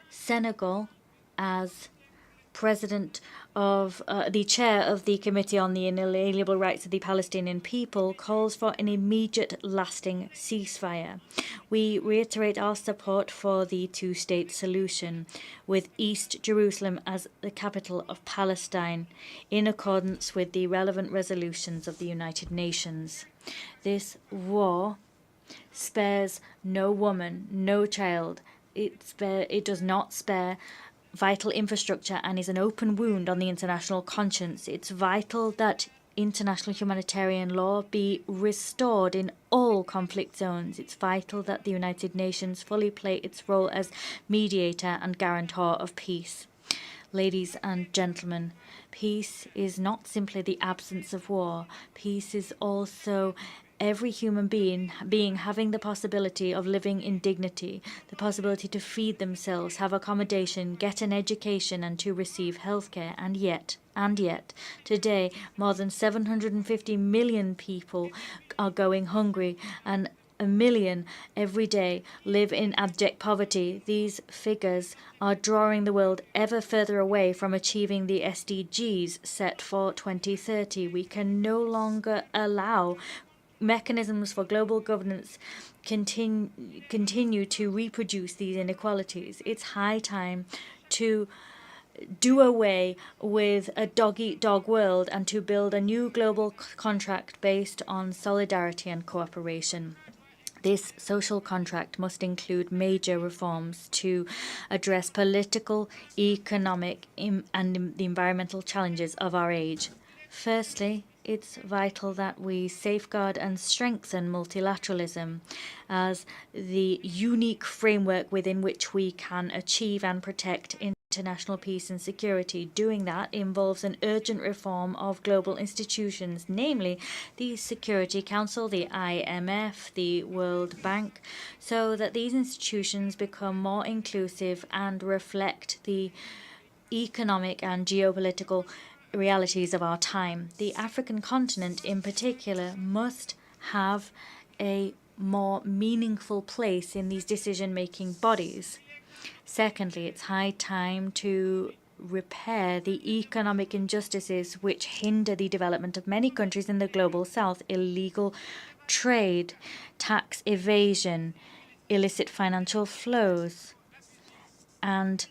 Senegal, as President of the chair of the Committee on the Inalienable Rights of the Palestinian People calls for an immediate, lasting ceasefire. We reiterate our support for the two-state solution, with East Jerusalem as the capital of Palestine, in accordance with the relevant resolutions of the United Nations. This war spares no woman, no child. It does not spare vital infrastructure and is an open wound on the international conscience. It's vital that international humanitarian law be restored in all conflict zones. It's vital that the United Nations fully play its role as mediator and guarantor of peace. Ladies and gentlemen, peace is not simply the absence of war. Peace is also every human being having the possibility of living in dignity, the possibility to feed themselves, have accommodation, get an education, and to receive healthcare. And yet, today, more than 750 million people are going hungry, and 1 million every day live in abject poverty. These figures are drawing the world ever further away from achieving the SDGs set for 2030. We can no longer allow mechanisms for global governance continue to reproduce these inequalities. It's high time to do away with a dog-eat-dog world and to build a new global contract based on solidarity and cooperation. This social contract must include major reforms to address political, economic, and the environmental challenges of our age. Firstly, it's vital that we safeguard and strengthen multilateralism as the unique framework within which we can achieve and protect international peace and security. Doing that involves an urgent reform of global institutions, namely the Security Council, the IMF, the World Bank, so that these institutions become more inclusive and reflect the economic and geopolitical realities of our time. The African continent in particular must have a more meaningful place in these decision-making bodies. Secondly, it's high time to repair the economic injustices which hinder the development of many countries in the global south: illegal trade, tax evasion, illicit financial flows, and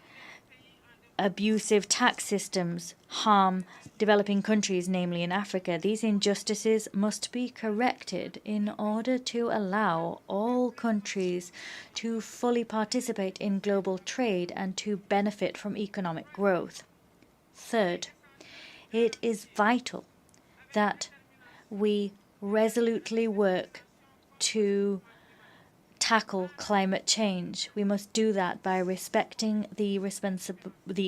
abusive tax systems harm developing countries, namely in Africa. These injustices must be corrected in order to allow all countries to fully participate in global trade and to benefit from economic growth. Third, it is vital that we resolutely work to tackle climate change. We must do that by respecting the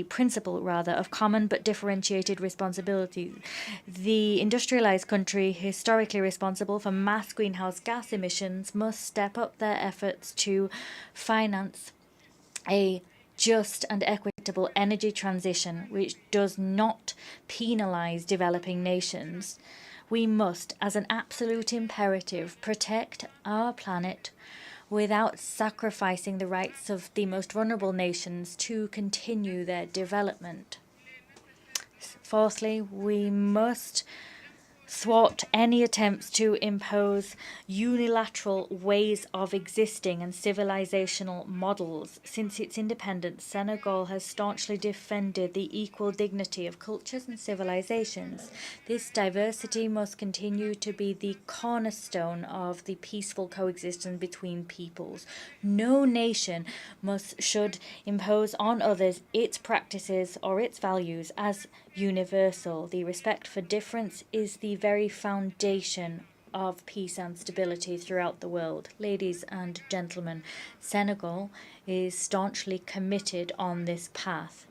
principle of common but differentiated responsibility. The industrialized country historically responsible for mass greenhouse gas emissions must step up their efforts to finance a just and equitable energy transition which does not penalize developing nations. We must, as an absolute imperative, protect our planet without sacrificing the rights of the most vulnerable nations to continue their development. Fourthly, we must thwart any attempts to impose unilateral ways of existing and civilizational models. Since its independence, Senegal has staunchly defended the equal dignity of cultures and civilizations. This diversity must continue to be the cornerstone of the peaceful coexistence between peoples. No nation should impose on others its practices or its values as universal. The respect for difference is the very foundation of peace and stability throughout the world. Ladies and gentlemen, Senegal is staunchly committed on this path.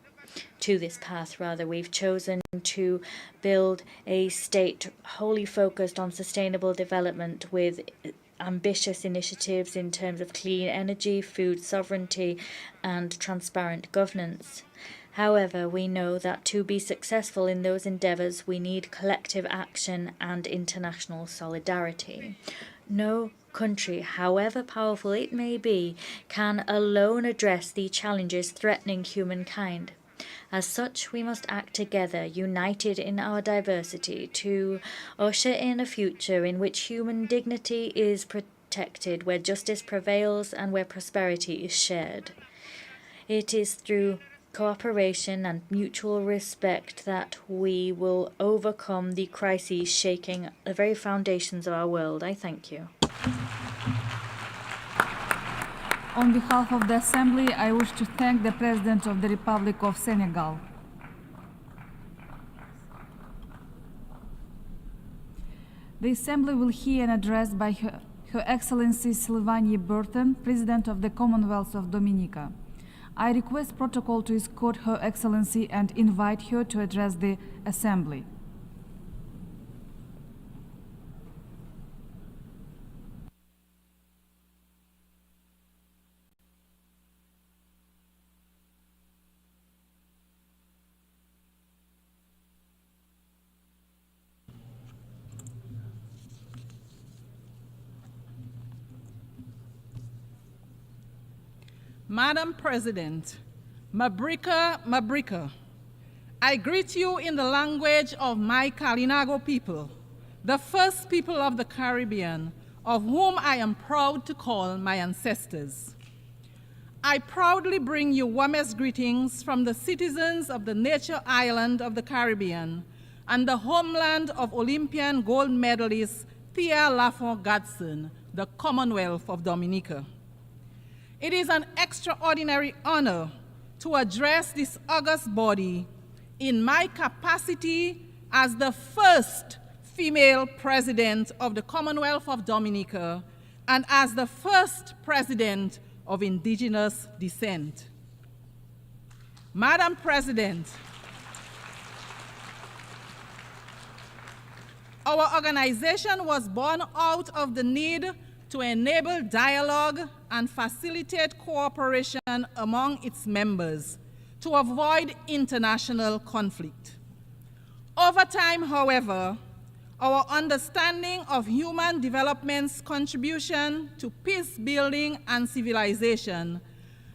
We've chosen to build a state wholly focused on sustainable development with ambitious initiatives in terms of clean energy, food sovereignty, and transparent governance. However, we know that to be successful in those endeavours, we need collective action and international solidarity. No country, however powerful it may be, can alone address the challenges threatening humankind. As such, we must act together, united in our diversity, to usher in a future in which human dignity is protected, where justice prevails, and where prosperity is shared. It is through cooperation and mutual respect that we will overcome the crises shaking the very foundations of our world. I thank you. On behalf of the Assembly, I wish to thank the President of the Republic of Senegal. The Assembly will hear an address by Her Excellency Sylvanie Berton, President of the Commonwealth of Dominica. I request protocol to escort Her Excellency and invite her to address the Assembly. Madam President, Mabrika Mabrika, I greet you in the language of my Kalinago people, the first people of the Caribbean, of whom I am proud to call my ancestors. I proudly bring you warmest greetings from the citizens of the nature island of the Caribbean and the homeland of Olympian gold medalist Pierre Lafont Gadson, the Commonwealth of Dominica. It is an extraordinary honor to address this august body in my capacity as the first female president of the Commonwealth of Dominica and as the first president of indigenous descent. Madam President, our organization was born out of the need to enable dialogue and facilitate cooperation among its members to avoid international conflict. Over time, however, our understanding of human development's contribution to peace building and civilization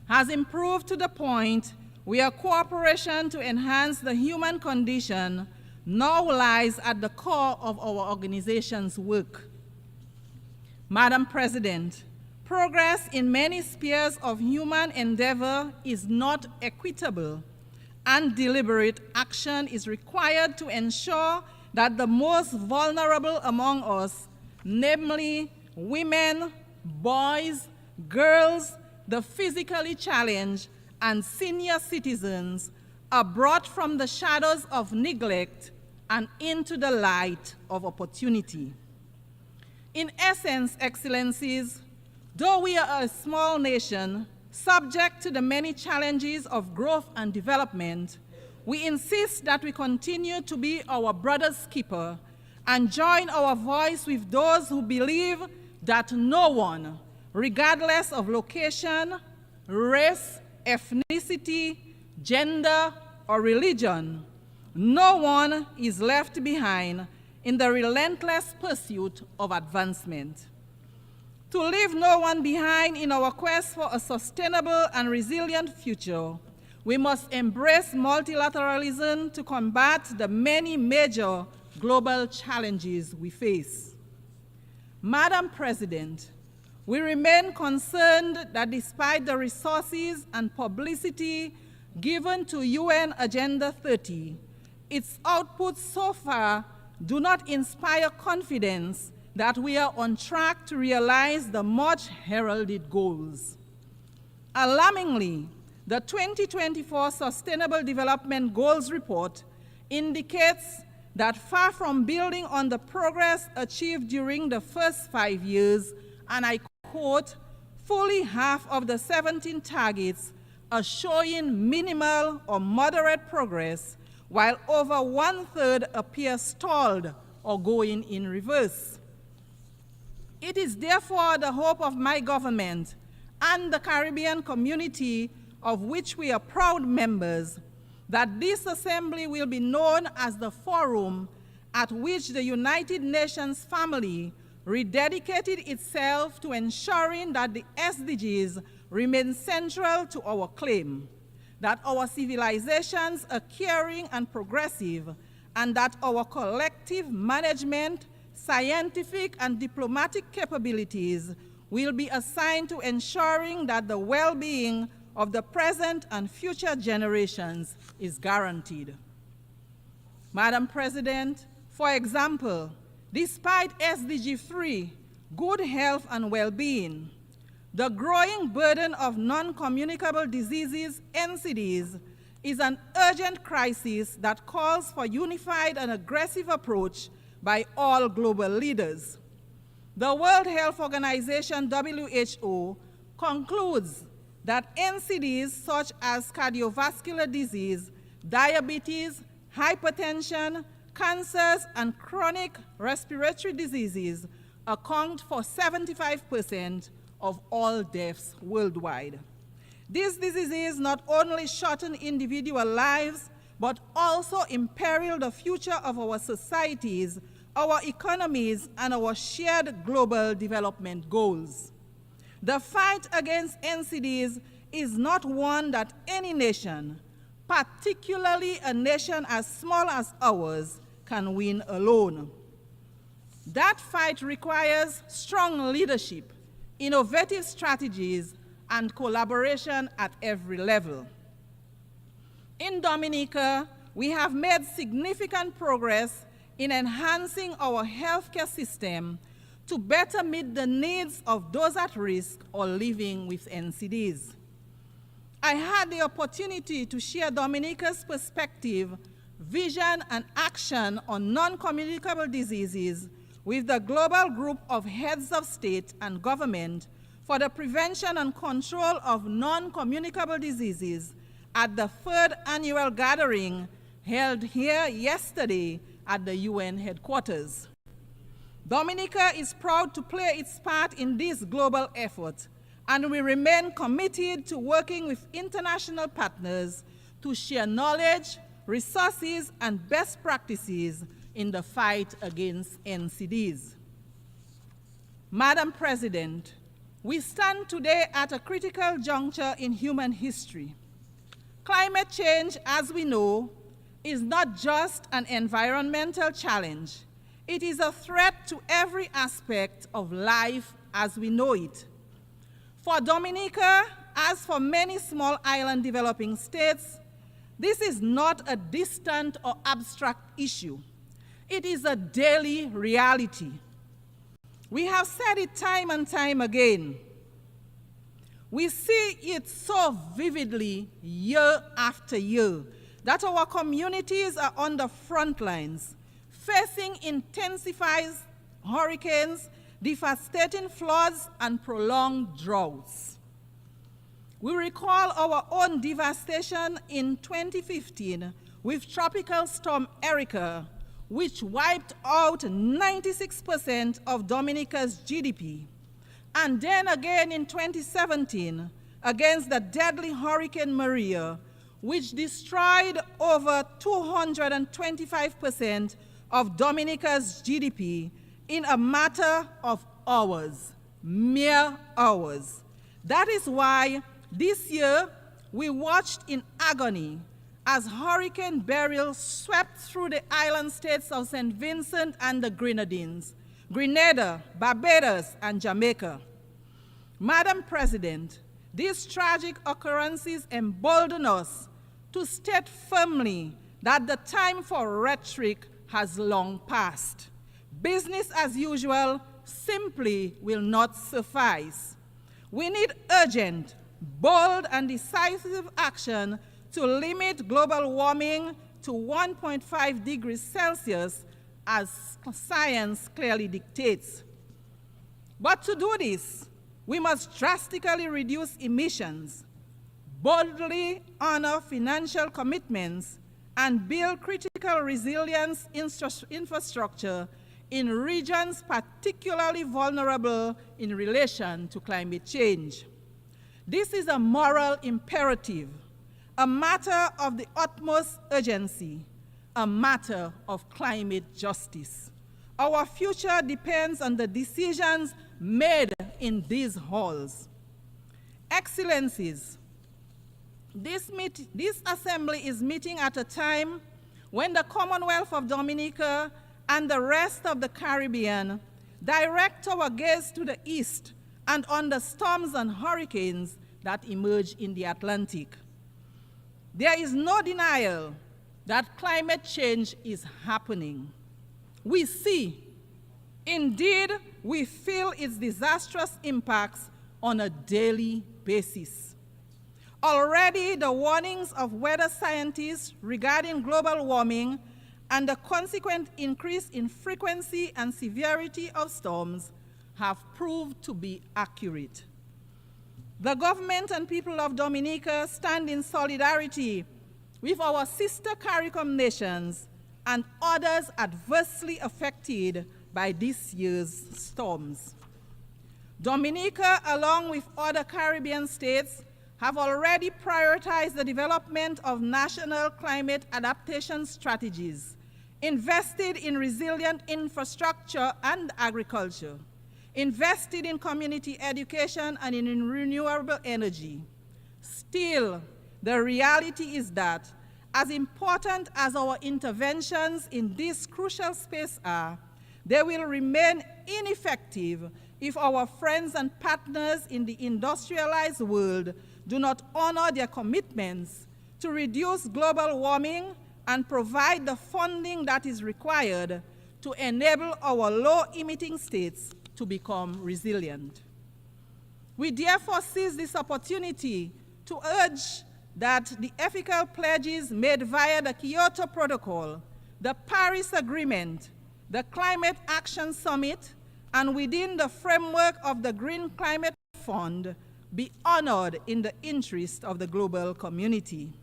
has improved to the point where cooperation to enhance the human condition now lies at the core of our organization's work. Madam President, progress in many spheres of human endeavor is not equitable, and deliberate action is required to ensure that the most vulnerable among us, namely women, boys, girls, the physically challenged, and senior citizens, are brought from the shadows of neglect and into the light of opportunity. In essence, Excellencies, though we are a small nation, subject to the many challenges of growth and development, we insist that we continue to be our brother's keeper and join our voice with those who believe that no one, regardless of location, race, ethnicity, gender, or religion, no one is left behind in the relentless pursuit of advancement. To leave no one behind in our quest for a sustainable and resilient future, we must embrace multilateralism to combat the many major global challenges we face. Madam President, we remain concerned that despite the resources and publicity given to UN Agenda 30, its outputs so far do not inspire confidence that we are on track to realize the much heralded goals. Alarmingly, the 2024 Sustainable Development Goals report indicates that far from building on the progress achieved during the first 5 years, and I quote, fully half of the 17 targets are showing minimal or moderate progress, while over 1/3 appear stalled or going in reverse. It is therefore the hope of my government and the Caribbean community, of which we are proud members, that this assembly will be known as the forum at which the United Nations family rededicated itself to ensuring that the SDGs remain central to our claim. that our civilizations are caring and progressive, and that our collective management, scientific and diplomatic capabilities will be assigned to ensuring that the well-being of the present and future generations is guaranteed. Madam President, for example, despite SDG 3, good health and well-being, the growing burden of non-communicable diseases, NCDs, is an urgent crisis that calls for unified and aggressive approach by all global leaders. The World Health Organization, WHO, concludes that NCDs such as cardiovascular disease, diabetes, hypertension, cancers, and chronic respiratory diseases account for 75% of all deaths worldwide. These diseases not only shorten individual lives, but also imperil the future of our societies, our economies, and our shared global development goals. The fight against NCDs is not one that any nation, particularly a nation as small as ours, can win alone. That fight requires strong leadership, innovative strategies, and collaboration at every level. In Dominica, we have made significant progress in enhancing our healthcare system to better meet the needs of those at risk or living with NCDs. I had the opportunity to share Dominica's perspective, vision, and action on non-communicable diseases with the global group of heads of state and government for the prevention and control of non-communicable diseases at the 3rd annual gathering held here yesterday at the UN headquarters. Dominica is proud to play its part in this global effort, and we remain committed to working with international partners to share knowledge, resources, and best practices in the fight against NCDs. Madam President, we stand today at a critical juncture in human history. Climate change, as we know, is not just an environmental challenge. It is a threat to every aspect of life as we know it. For Dominica, as for many small island developing states, this is not a distant or abstract issue. It is a daily reality. We have said it time and time again. We see it so vividly year after year that our communities are on the front lines, facing intensified hurricanes, devastating floods, and prolonged droughts. We recall our own devastation in 2015 with Tropical Storm Erica, which wiped out 96% of Dominica's GDP. And then again in 2017, against the deadly Hurricane Maria, which destroyed over 225% of Dominica's GDP in a matter of hours, mere hours. That is why this year we watched in agony as Hurricane Beryl swept through the island states of St. Vincent and the Grenadines, Grenada, Barbados, and Jamaica. Madam President, these tragic occurrences embolden us to state firmly that the time for rhetoric has long passed. Business as usual simply will not suffice. We need urgent, bold, and decisive action to limit global warming to 1.5 degrees Celsius as science clearly dictates. But to do this, we must drastically reduce emissions, boldly honor financial commitments, and build critical resilience infrastructure in regions particularly vulnerable in relation to climate change. This is a moral imperative, a matter of the utmost urgency, a matter of climate justice. Our future depends on the decisions made in these halls. Excellencies, This assembly is meeting at a time when the Commonwealth of Dominica and the rest of the Caribbean direct our gaze to the east and on the storms and hurricanes that emerge in the Atlantic. There is no denial that climate change is happening. We see, indeed, we feel its disastrous impacts on a daily basis. Already, the warnings of weather scientists regarding global warming and the consequent increase in frequency and severity of storms have proved to be accurate. The government and people of Dominica stand in solidarity with our sister CARICOM nations and others adversely affected by this year's storms. Dominica, along with other Caribbean states, have already prioritized the development of national climate adaptation strategies, invested in resilient infrastructure and agriculture, invested in community education and in renewable energy. Still, the reality is that, as important as our interventions in this crucial space are, they will remain ineffective if our friends and partners in the industrialized world do not honor their commitments to reduce global warming and provide the funding that is required to enable our low-emitting states to become resilient. We therefore seize this opportunity to urge that the ethical pledges made via the Kyoto Protocol, the Paris Agreement, the Climate Action Summit, and within the framework of the Green Climate Fund be honored in the interest of the global community.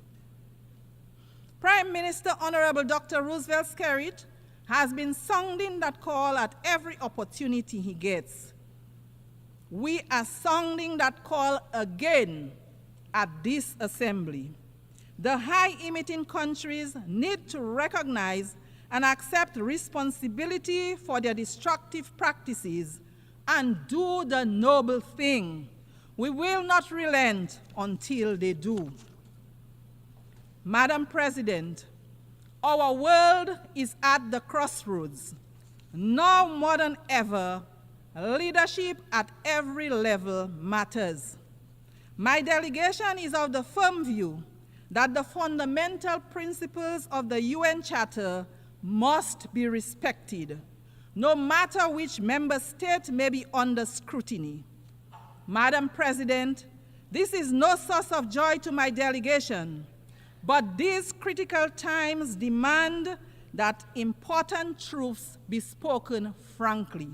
Prime Minister Honorable Dr. Roosevelt Skerrit has been sounding that call at every opportunity he gets. We are sounding that call again at this assembly. The high-emitting countries need to recognize and accept responsibility for their destructive practices and do the noble thing. We will not relent until they do. Madam President, our world is at the crossroads. Now more than ever, leadership at every level matters. My delegation is of the firm view that the fundamental principles of the UN Charter must be respected, no matter which member state may be under scrutiny. Madam President, this is no source of joy to my delegation, but these critical times demand that important truths be spoken frankly.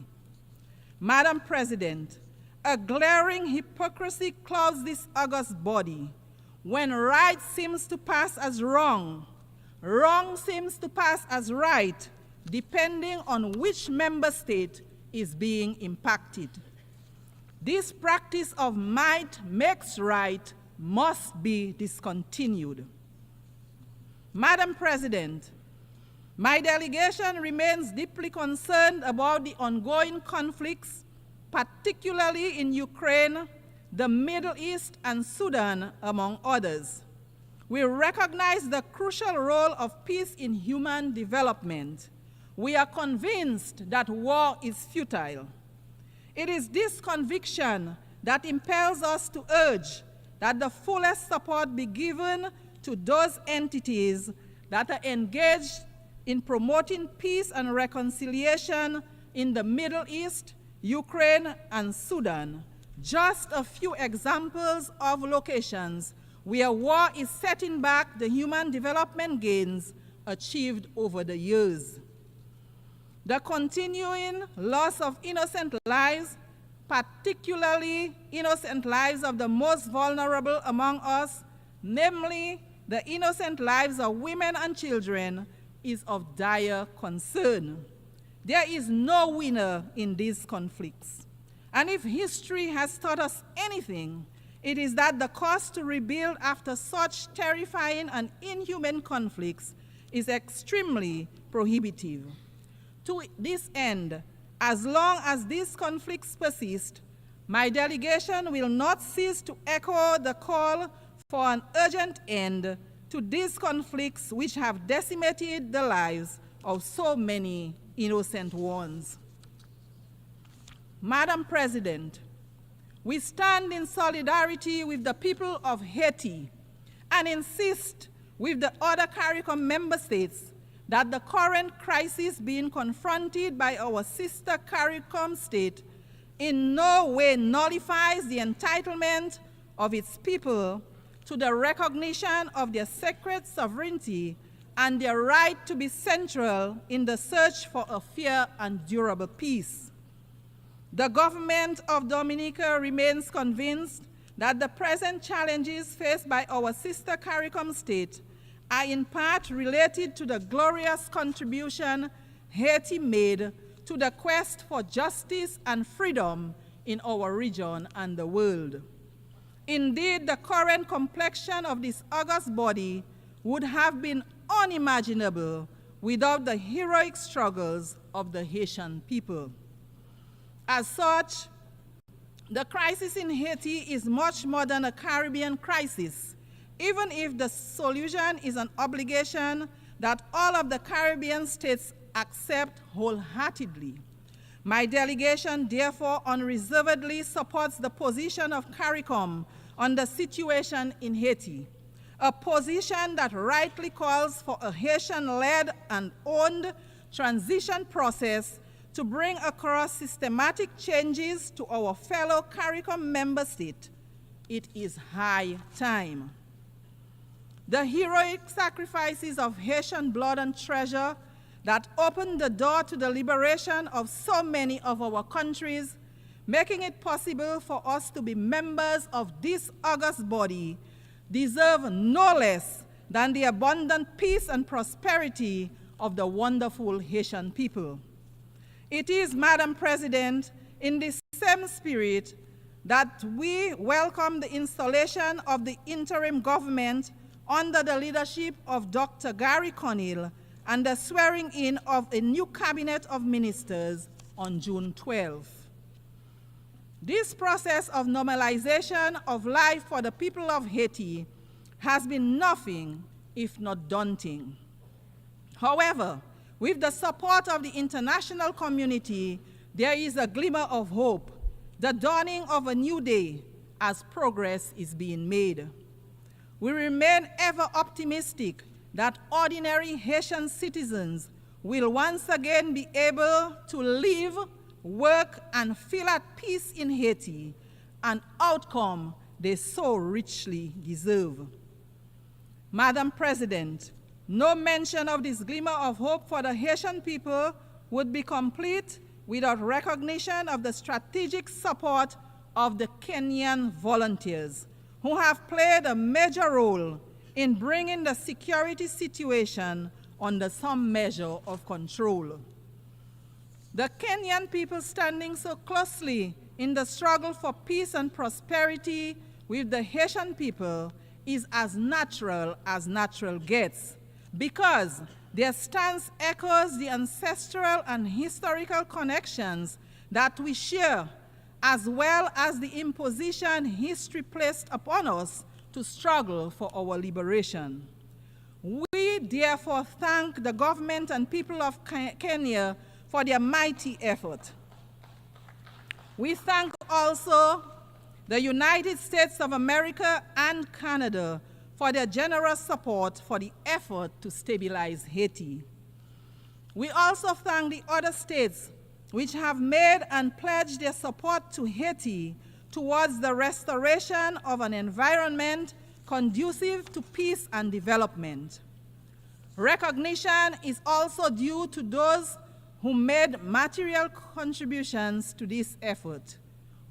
Madam President, a glaring hypocrisy clouds this august body. When right seems to pass as wrong, wrong seems to pass as right, depending on which member state is being impacted. This practice of might makes right must be discontinued. Madam President, my delegation remains deeply concerned about the ongoing conflicts, particularly in Ukraine, the Middle East, and Sudan, among others. We recognize the crucial role of peace in human development. We are convinced that war is futile. It is this conviction that impels us to urge that the fullest support be given to those entities that are engaged in promoting peace and reconciliation in the Middle East, Ukraine, and Sudan. Just a few examples of locations where war is setting back the human development gains achieved over the years. The continuing loss of innocent lives, particularly innocent lives of the most vulnerable among us, namely the innocent lives of women and children, is of dire concern. There is no winner in these conflicts. And if history has taught us anything, it is that the cost to rebuild after such terrifying and inhuman conflicts is extremely prohibitive. To this end, as long as these conflicts persist, my delegation will not cease to echo the call for an urgent end to these conflicts which have decimated the lives of so many innocent ones. Madam President, we stand in solidarity with the people of Haiti and insist with the other CARICOM member states that the current crisis being confronted by our sister CARICOM state in no way nullifies the entitlement of its people to the recognition of their sacred sovereignty and their right to be central in the search for a fair and durable peace. The government of Dominica remains convinced that the present challenges faced by our sister CARICOM state are in part related to the glorious contribution Haiti made to the quest for justice and freedom in our region and the world. Indeed, the current complexion of this august body would have been unimaginable without the heroic struggles of the Haitian people. As such, the crisis in Haiti is much more than a Caribbean crisis, even if the solution is an obligation that all of the Caribbean states accept wholeheartedly. My delegation therefore unreservedly supports the position of CARICOM on the situation in Haiti, a position that rightly calls for a Haitian-led and owned transition process to bring across systematic changes to our fellow CARICOM member state. It is high time. The heroic sacrifices of Haitian blood and treasure that opened the door to the liberation of so many of our countries, making it possible for us to be members of this august body, deserve no less than the abundant peace and prosperity of the wonderful Haitian people. It is, Madam President, in this same spirit that we welcome the installation of the interim government under the leadership of Dr. Gary Conil and the swearing in of a new cabinet of ministers on June 12. This process of normalization of life for the people of Haiti has been nothing if not daunting. However, with the support of the international community, there is a glimmer of hope, the dawning of a new day as progress is being made. We remain ever optimistic that ordinary Haitian citizens will once again be able to live, work, and feel at peace in Haiti, an outcome they so richly deserve. Madam President, no mention of this glimmer of hope for the Haitian people would be complete without recognition of the strategic support of the Kenyan volunteers, who have played a major role in bringing the security situation under some measure of control. The Kenyan people standing so closely in the struggle for peace and prosperity with the Haitian people is as natural gets, because their stance echoes the ancestral and historical connections that we share, as well as the imposition history placed upon us to struggle for our liberation. We therefore thank the government and people of Kenya for their mighty effort. We thank also the United States of America and Canada for their generous support for the effort to stabilize Haiti. We also thank the other states which have made and pledged their support to Haiti towards the restoration of an environment conducive to peace and development. Recognition is also due to those who made material contributions to this effort.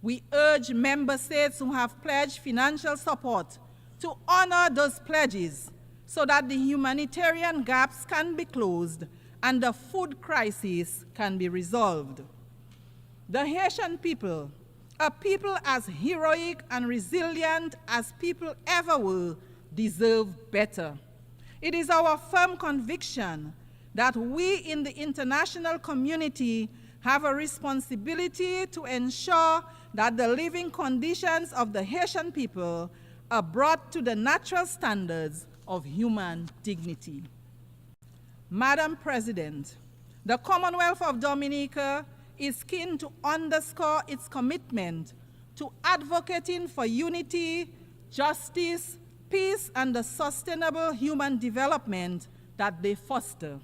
We urge member states who have pledged financial support to honor those pledges so that the humanitarian gaps can be closed and the food crisis can be resolved. The Haitian people, a people as heroic and resilient as people ever were, deserve better. It is our firm conviction that we in the international community have a responsibility to ensure that the living conditions of the Haitian people are brought to the natural standards of human dignity. Madam President, the Commonwealth of Dominica is keen to underscore its commitment to advocating for unity, justice, peace, and the sustainable human development that they foster.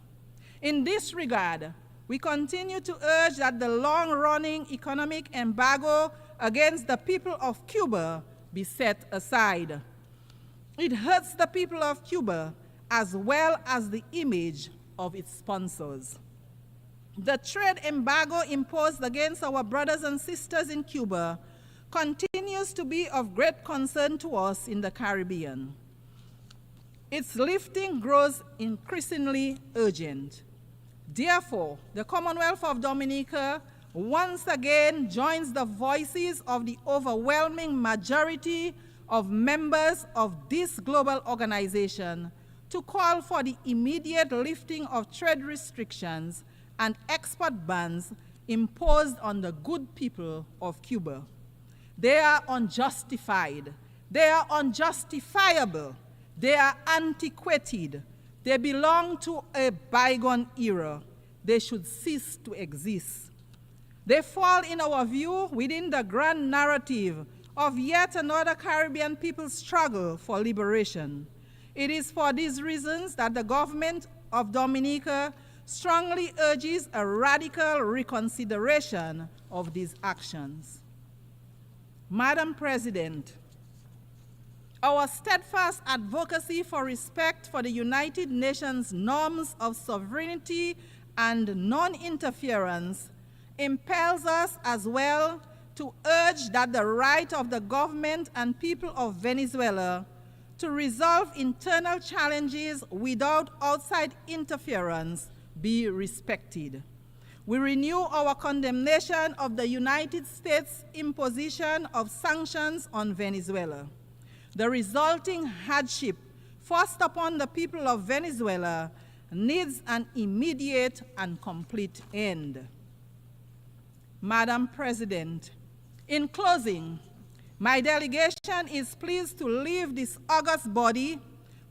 In this regard, we continue to urge that the long-running economic embargo against the people of Cuba be set aside. It hurts the people of Cuba as well as the image of its sponsors. The trade embargo imposed against our brothers and sisters in Cuba continues to be of great concern to us in the Caribbean. Its lifting grows increasingly urgent. Therefore, the Commonwealth of Dominica once again joins the voices of the overwhelming majority of members of this global organization to call for the immediate lifting of trade restrictions and export bans imposed on the good people of Cuba. They are unjustified, they are unjustifiable, they are antiquated, they belong to a bygone era. They should cease to exist. They fall, in our view, within the grand narrative of yet another Caribbean people's struggle for liberation. It is for these reasons that the government of Dominica strongly urges a radical reconsideration of these actions. Madam President, our steadfast advocacy for respect for the United Nations norms of sovereignty and non-interference impels us as well to urge that the right of the government and people of Venezuela to resolve internal challenges without outside interference be respected. We renew our condemnation of the United States' imposition of sanctions on Venezuela. The resulting hardship forced upon the people of Venezuela needs an immediate and complete end. Madam President, in closing, my delegation is pleased to leave this august body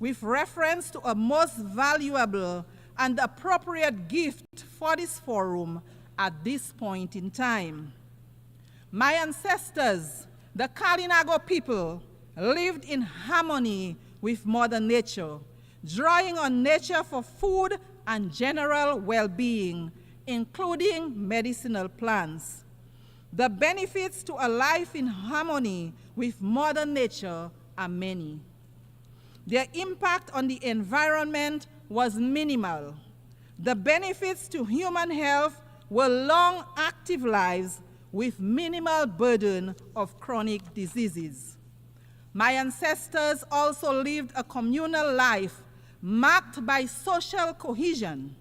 with reference to a most valuable and appropriate gift for this forum at this point in time. My ancestors, the Kalinago people, lived in harmony with Mother Nature, drawing on nature for food and general well-being, including medicinal plants. The benefits to a life in harmony with Mother Nature are many. Their impact on the environment was minimal. The benefits to human health were long, active lives with minimal burden of chronic diseases. My ancestors also lived a communal life marked by social cohesion.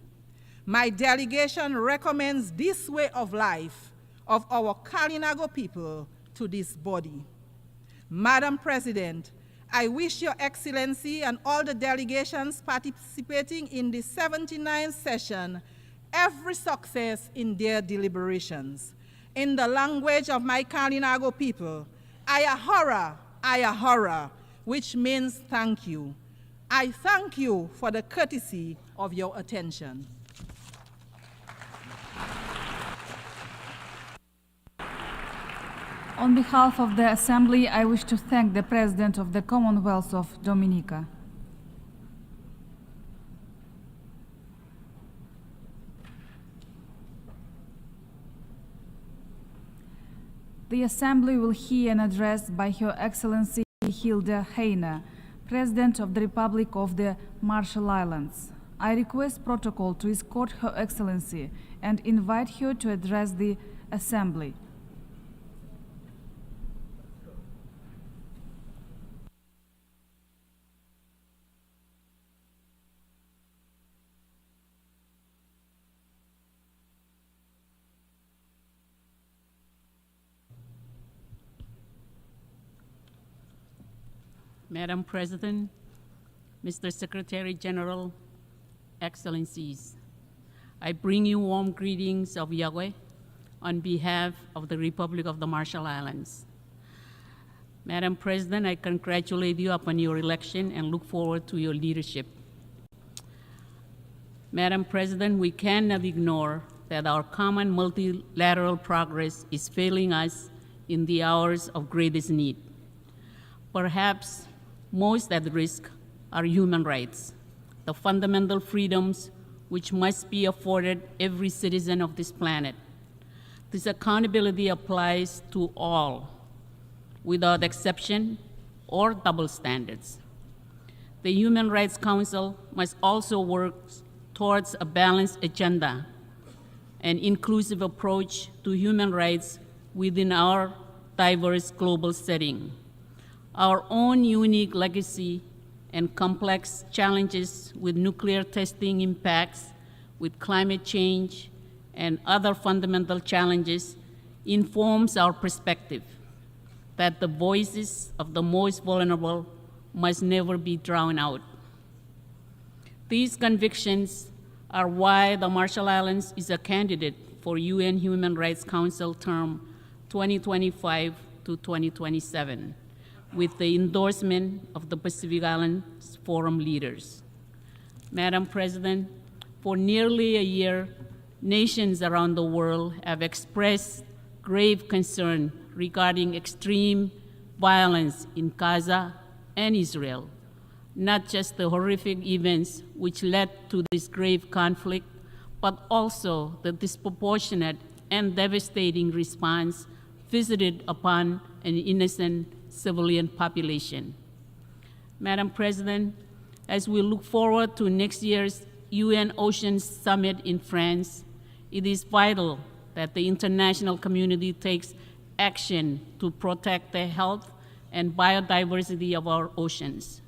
My delegation recommends this way of life of our Kalinago people to this body. Madam President, I wish Your Excellency and all the delegations participating in the 79th session every success in their deliberations. In the language of my Kalinago people, Ayahora, which means thank you. I thank you for the courtesy of your attention. On behalf of the Assembly, I wish to thank the President of the Commonwealth of Dominica. The Assembly will hear an address by Her Excellency Hilda Heine, President of the Republic of the Marshall Islands. I request protocol to escort Her Excellency and invite her to address the Assembly. Madam President, Mr. Secretary General, Excellencies, I bring you warm greetings of Yahweh on behalf of the Republic of the Marshall Islands. Madam President, I congratulate you upon your election and look forward to your leadership. Madam President, we cannot ignore that our common multilateral progress is failing us in the hours of greatest need. Perhaps most at risk are human rights, the fundamental freedoms which must be afforded every citizen of this planet. This accountability applies to all, without exception or double standards. The Human Rights Council must also work towards a balanced agenda, an inclusive approach to human rights within our diverse global setting. Our own unique legacy and complex challenges with nuclear testing impacts, with climate change, and other fundamental challenges informs our perspective that the voices of the most vulnerable must never be drowned out. These convictions are why the Marshall Islands is a candidate for UN Human Rights Council term 2025 to 2027, with the endorsement of the Pacific Islands Forum leaders. Madam President, for nearly a year, nations around the world have expressed grave concern regarding extreme violence in Gaza and Israel, not just the horrific events which led to this grave conflict, but also the disproportionate and devastating response visited upon an innocent civilian population. Madam President, as we look forward to next year's UN Oceans Summit in France, it is vital that the international community takes action to protect the health and biodiversity of our oceans.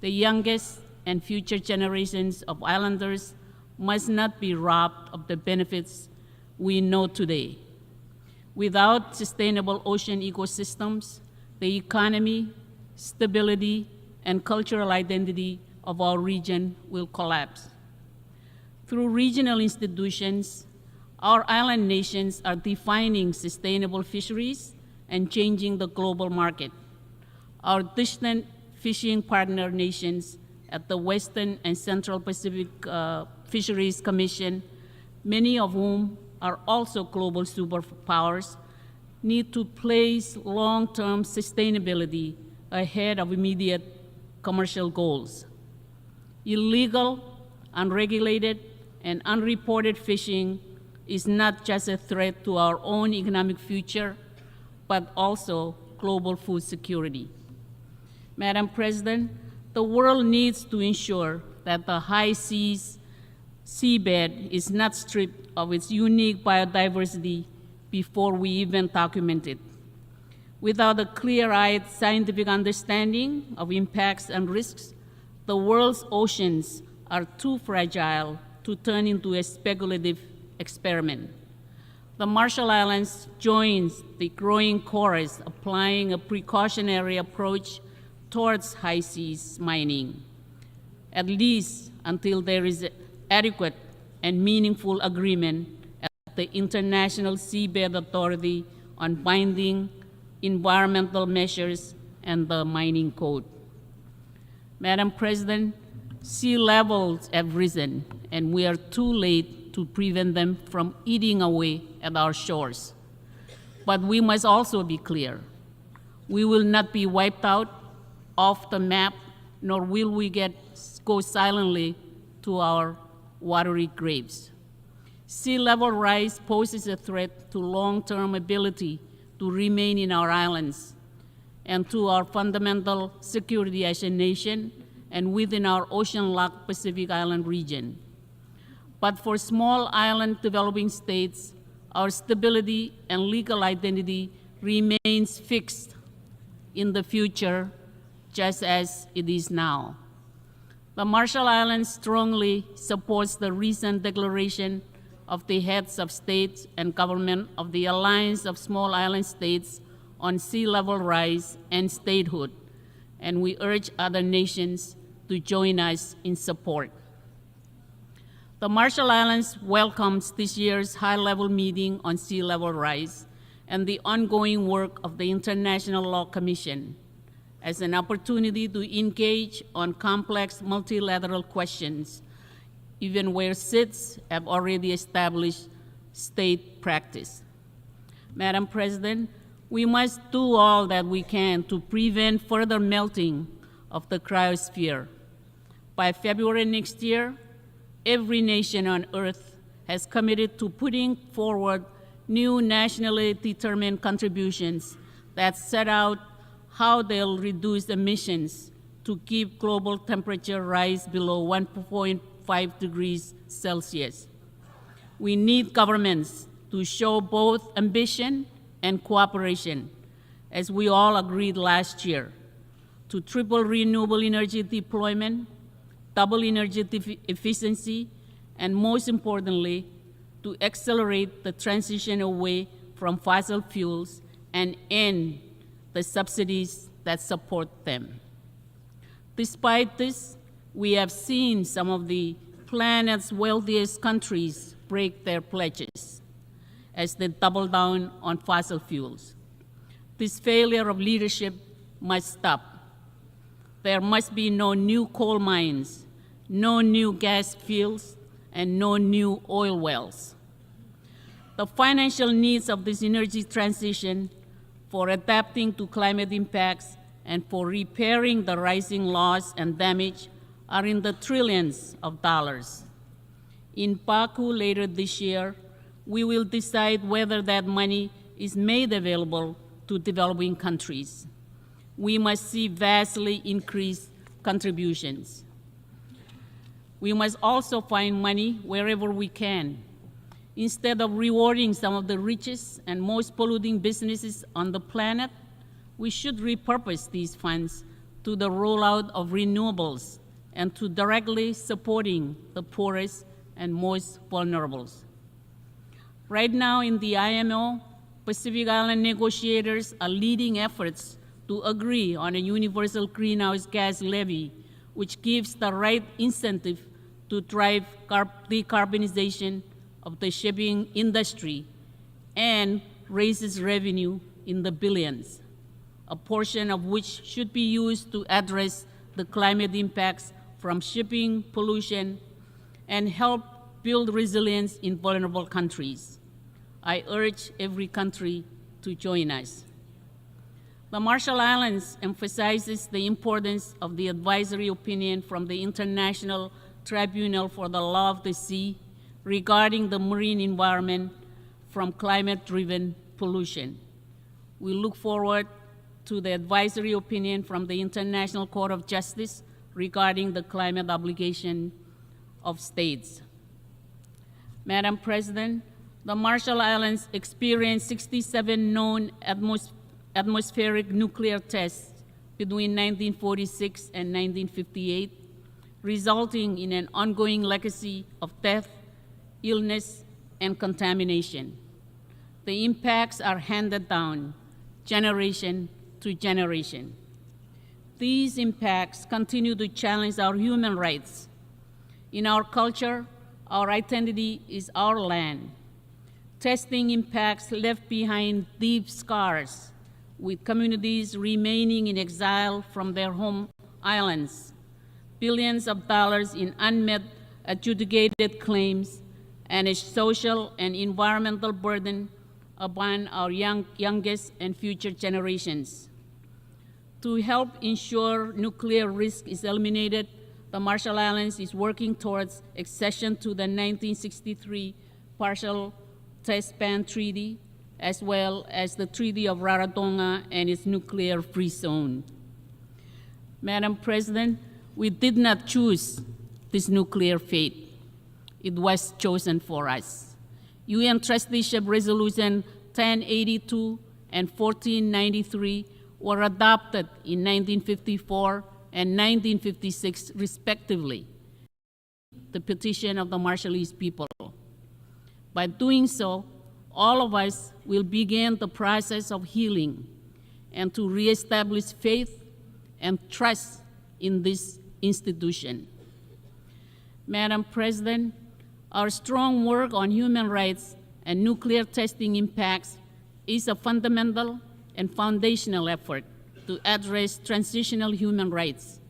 The youngest and future generations of islanders must not be robbed of the benefits we know today. Without sustainable ocean ecosystems, the economy, stability, and cultural identity of our region will collapse. Through regional institutions, our island nations are defining sustainable fisheries and changing the global market. Our distant fishing partner nations at the Western and Central Pacific Fisheries Commission, many of whom are also global superpowers, need to place long-term sustainability ahead of immediate commercial goals. Illegal, unregulated, and unreported fishing is not just a threat to our own economic future, but also global food security. Madam President, the world needs to ensure that the high seas seabed is not stripped of its unique biodiversity before we even document it. Without a clear-eyed scientific understanding of impacts and risks, the world's oceans are too fragile to turn into a speculative experiment. The Marshall Islands joins the growing chorus applying a precautionary approach towards high seas mining, at least until there is adequate and meaningful agreement at the International Seabed Authority on binding environmental measures and the mining code. Madam President, sea levels have risen, and we are too late to prevent them from eating away at our shores. But we must also be clear. We will not be wiped out off the map, nor will we go silently to our watery graves. Sea level rise poses a threat to long-term ability to remain in our islands and to our fundamental security as a nation and within our ocean-locked Pacific Island region. But for small island developing states, our stability and legal identity remains fixed in the future, just as it is now. The Marshall Islands strongly supports the recent declaration of the heads of state and government of the Alliance of Small Island States on sea level rise and statehood, and we urge other nations to join us in support. The Marshall Islands welcomes this year's high-level meeting on sea level rise and the ongoing work of the International Law Commission as an opportunity to engage on complex multilateral questions, even where states have already established state practice. Madam President, we must do all that we can to prevent further melting of the cryosphere. By February next year, every nation on Earth has committed to putting forward new nationally determined contributions that set out how they'll reduce emissions to keep global temperature rise below 1.5 degrees Celsius. We need governments to show both ambition and cooperation, as we all agreed last year, to triple renewable energy deployment, double energy efficiency, and most importantly, to accelerate the transition away from fossil fuels and end the subsidies that support them. Despite this, we have seen some of the planet's wealthiest countries break their pledges as they double down on fossil fuels. This failure of leadership must stop. There must be no new coal mines, no new gas fields, and no new oil wells. The financial needs of this energy transition for adapting to climate impacts and for repairing the rising loss and damage are in the trillions of dollars. In Baku later this year, we will decide whether that money is made available to developing countries. We must see vastly increased contributions. We must also find money wherever we can. Instead of rewarding some of the richest and most polluting businesses on the planet, we should repurpose these funds to the rollout of renewables and to directly supporting the poorest and most vulnerable. Right now in the IMO, Pacific Island negotiators are leading efforts to agree on a universal greenhouse gas levy, which gives the right incentive to drive decarbonization of the shipping industry and raises revenue in the billions, a portion of which should be used to address the climate impacts from shipping pollution and help build resilience in vulnerable countries. I urge every country to join us. The Marshall Islands emphasizes the importance of the advisory opinion from the International Tribunal for the Law of the Sea regarding the marine environment from climate-driven pollution. We look forward to the advisory opinion from the International Court of Justice regarding the climate obligation of states. Madam President, the Marshall Islands experienced 67 known atmospheric nuclear tests between 1946 and 1958, resulting in an ongoing legacy of death, illness, and contamination. The impacts are handed down generation to generation. These impacts continue to challenge our human rights. In our culture, our identity is our land. Testing impacts left behind deep scars, with communities remaining in exile from their home islands, billions of dollars in unmet adjudicated claims, and a social and environmental burden upon our youngest and future generations. To help ensure nuclear risk is eliminated, the Marshall Islands is working towards accession to the 1963 Partial Test Ban Treaty, as well as the Treaty of Rarotonga and its nuclear-free zone. Madam President, we did not choose this nuclear fate. It was chosen for us. UN Trusteeship Resolution 1082 and 1493 were adopted in 1954 and 1956, respectively, the petition of the Marshallese people. By doing so, all of us will begin the process of healing and to reestablish faith and trust in this institution. Madam President, our strong work on human rights and nuclear testing impacts is a fundamental and foundational effort to address transitional human rights,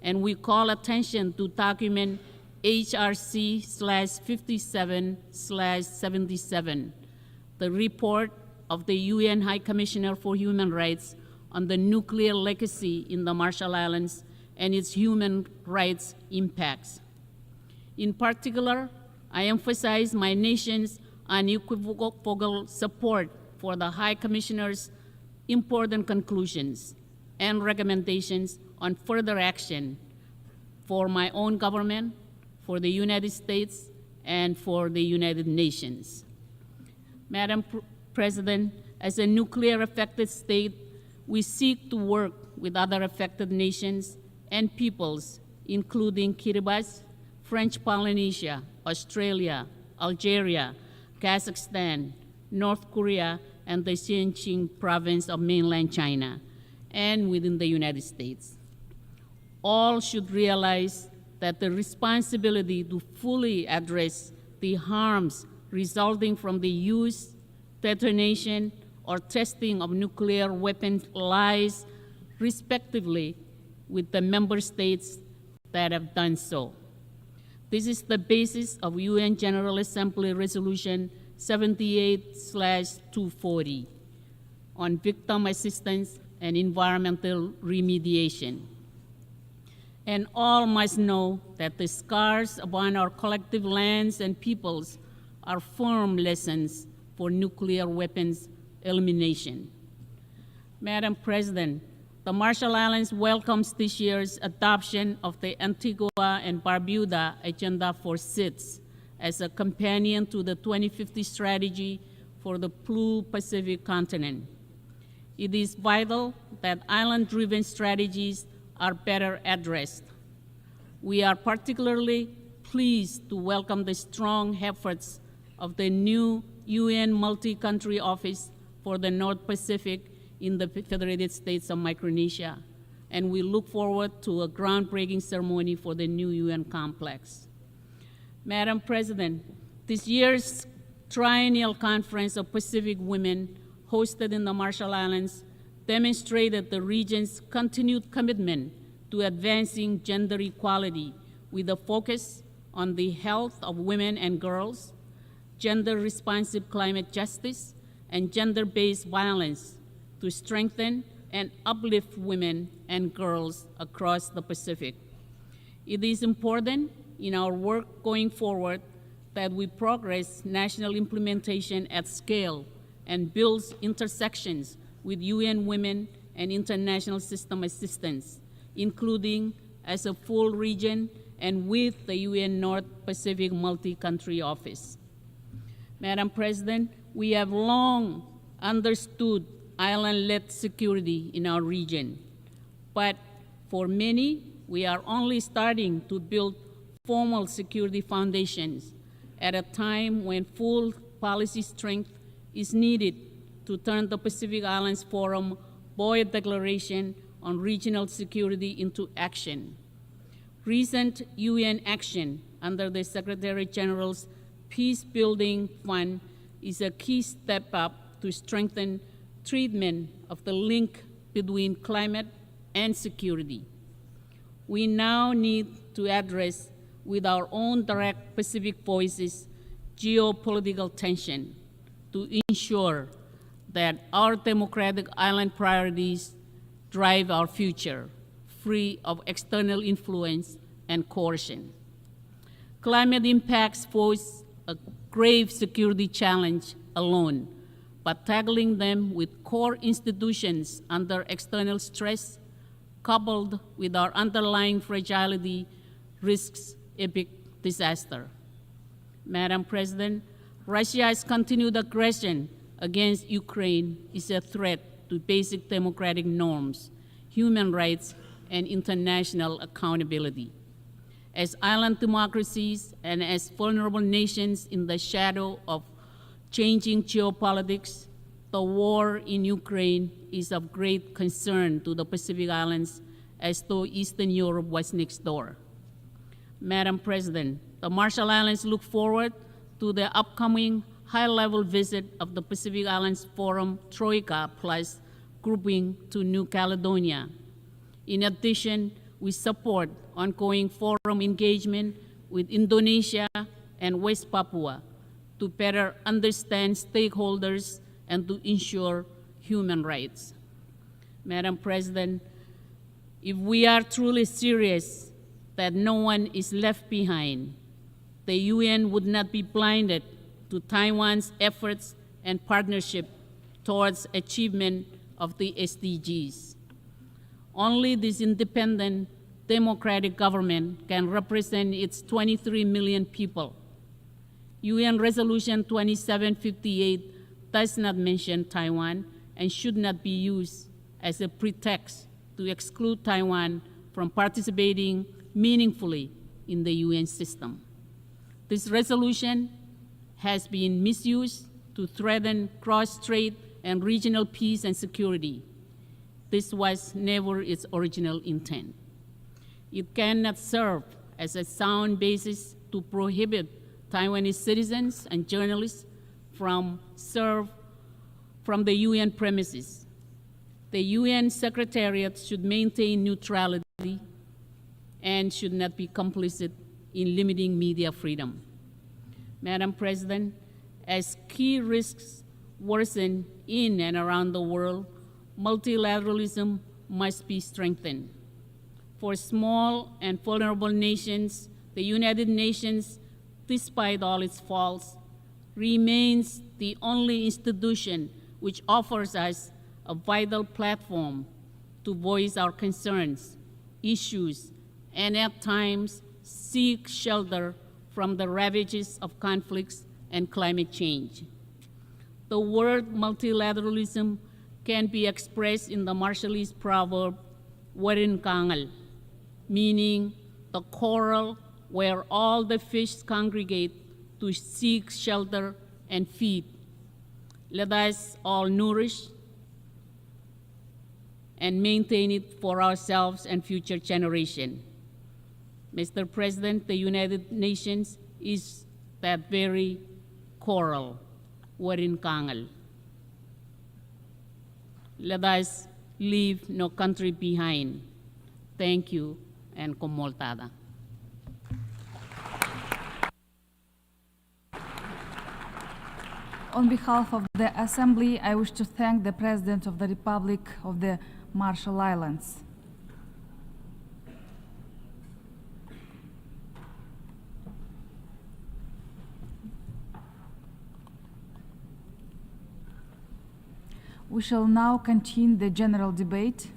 and we call attention to document HRC/57/77, the report of the UN High Commissioner for Human Rights on the nuclear legacy in the Marshall Islands and its human rights impacts. In particular, I emphasize my nation's unequivocal support for the High Commissioner's important conclusions and recommendations on further action for my own government, for the United States, and for the United Nations. Madam President, as a nuclear-affected state, we seek to work with other affected nations and peoples, including Kiribati, French Polynesia, Australia, Algeria, Kazakhstan, North Korea, and the Xinjiang province of mainland China, and within the United States. All should realize that the responsibility to fully address the harms resulting from the use, detonation, or testing of nuclear weapons lies, respectively, with the member states that have done so. This is the basis of UN General Assembly Resolution 78/240 on victim assistance and environmental remediation. And all must know that the scars upon our collective lands and peoples are firm lessons for nuclear weapons elimination. Madam President, the Marshall Islands welcomes this year's adoption of the Antigua and Barbuda Agenda for SIDS as a companion to the 2050 strategy for the Blue Pacific continent. It is vital that island-driven strategies are better addressed. We are particularly pleased to welcome the strong efforts of the new UN Multi-Country Office for the North Pacific in the Federated States of Micronesia, and we look forward to a groundbreaking ceremony for the new UN complex. Madam President, this year's Triennial Conference of Pacific Women hosted in the Marshall Islands demonstrated the region's continued commitment to advancing gender equality with a focus on the health of women and girls, gender-responsive climate justice, and gender-based violence to strengthen and uplift women and girls across the Pacific. It is important in our work going forward that we progress national implementation at scale and build intersections with UN Women and international system assistance, including as a full region and with the UN North Pacific Multi-Country Office. Madam President, we have long understood island-led security in our region, but for many, we are only starting to build formal security foundations at a time when full policy strength is needed to turn the Pacific Islands Forum Boyd Declaration on Regional Security into action. Recent UN action under the Secretary General's Peace Building Fund is a key step up to strengthen treatment of the link between climate and security. We now need to address with our own direct Pacific voices geopolitical tension to ensure that our democratic island priorities drive our future, free of external influence and coercion. Climate impacts pose a grave security challenge alone, but tackling them with core institutions under external stress, coupled with our underlying fragility, risks epic disaster. Madam President, Russia's continued aggression against Ukraine is a threat to basic democratic norms, human rights, and international accountability. As island democracies and as vulnerable nations in the shadow of changing geopolitics, the war in Ukraine is of great concern to the Pacific Islands, as though Eastern Europe was next door. Madam President, the Marshall Islands look forward to the upcoming high-level visit of the Pacific Islands Forum Troika Plus grouping to New Caledonia. In addition, we support ongoing forum engagement with Indonesia and West Papua to better understand stakeholders and to ensure human rights. Madam President, if we are truly serious that no one is left behind, the UN would not be blinded to Taiwan's efforts and partnership towards achievement of the SDGs. Only this independent, democratic government can represent its 23 million people. UN Resolution 2758 does not mention Taiwan and should not be used as a pretext to exclude Taiwan from participating meaningfully in the UN system. This resolution has been misused to threaten cross-strait and regional peace and security. This was never its original intent. It cannot serve as a sound basis to prohibit Taiwanese citizens and journalists from the UN premises. The UN Secretariat should maintain neutrality and should not be complicit in limiting media freedom. Madam President, as key risks worsen in and around the world, multilateralism must be strengthened. For small and vulnerable nations, the United Nations, despite all its faults, remains the only institution which offers us a vital platform to voice our concerns, issues, and at times seek shelter from the ravages of conflicts and climate change. The word multilateralism can be expressed in the Marshallese proverb, "Warin kangal," meaning the coral where all the fish congregate to seek shelter and feed. Let us all nourish and maintain it for ourselves and future generations. Mr. President, the United Nations is that very coral, Warin kangal. Let us leave no country behind. Thank you, and komoltada. On behalf of the Assembly, I wish to thank the President of the Republic of the Marshall Islands. We shall now continue the general debate.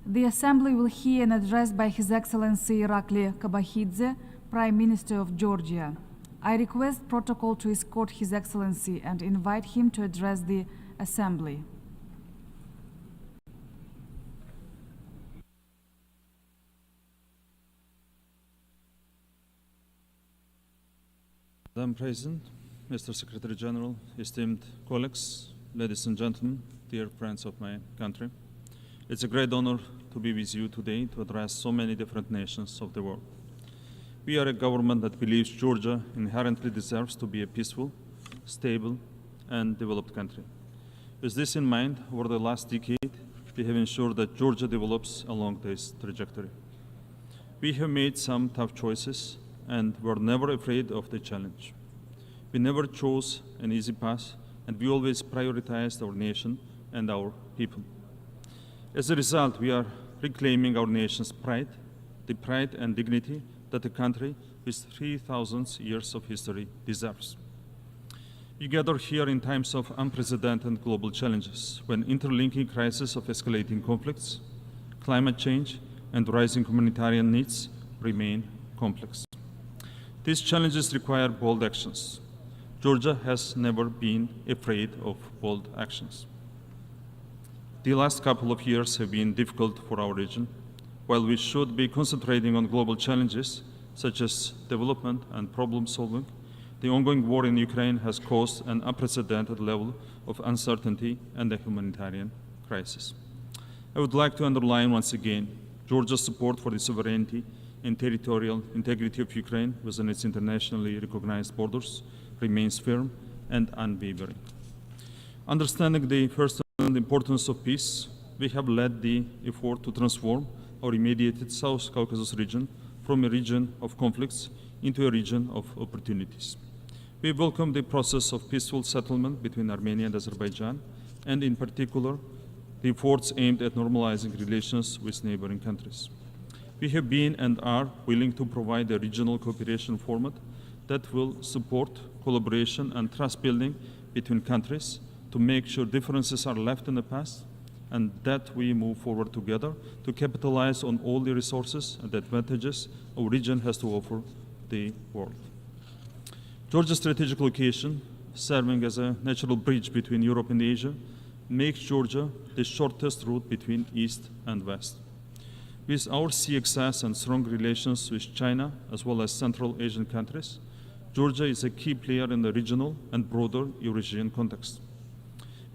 The Assembly will hear an address by His Excellency Irakli Kabahidze, Prime Minister of Georgia. I request protocol to escort His Excellency and invite him to address the Assembly. Madam President, Mr. Secretary General, esteemed colleagues, ladies and gentlemen, dear friends of my country, it's a great honor to be with you today to address so many different nations of the world. We are a government that believes Georgia inherently deserves to be a peaceful, stable, and developed country. With this in mind, over the last decade, we have ensured that Georgia develops along this trajectory. We have made some tough choices and were never afraid of the challenge. We never chose an easy path, and we always prioritized our nation and our people. As a result, we are reclaiming our nation's pride, the pride and dignity that a country with 3,000 years of history deserves. We gather here in times of unprecedented global challenges, when interlinking crises of escalating conflicts, climate change, and rising humanitarian needs remain complex. These challenges require bold actions. Georgia has never been afraid of bold actions. The last couple of years have been difficult for our region. While we should be concentrating on global challenges such as development and problem solving, the ongoing war in Ukraine has caused an unprecedented level of uncertainty and a humanitarian crisis. I would like to underline once again Georgia's support for the sovereignty and territorial integrity of Ukraine within its internationally recognized borders remains firm and unwavering. Understanding the first-hand importance of peace, we have led the effort to transform our immediate South Caucasus region from a region of conflicts into a region of opportunities. We welcome the process of peaceful settlement between Armenia and Azerbaijan, and in particular, the efforts aimed at normalizing relations with neighboring countries. We have been and are willing to provide a regional cooperation format that will support collaboration and trust building between countries to make sure differences are left in the past and that we move forward together to capitalize on all the resources and advantages our region has to offer the world. Georgia's strategic location, serving as a natural bridge between Europe and Asia, makes Georgia the shortest route between East and West. With our sea access and strong relations with China, as well as Central Asian countries, Georgia is a key player in the regional and broader Eurasian context.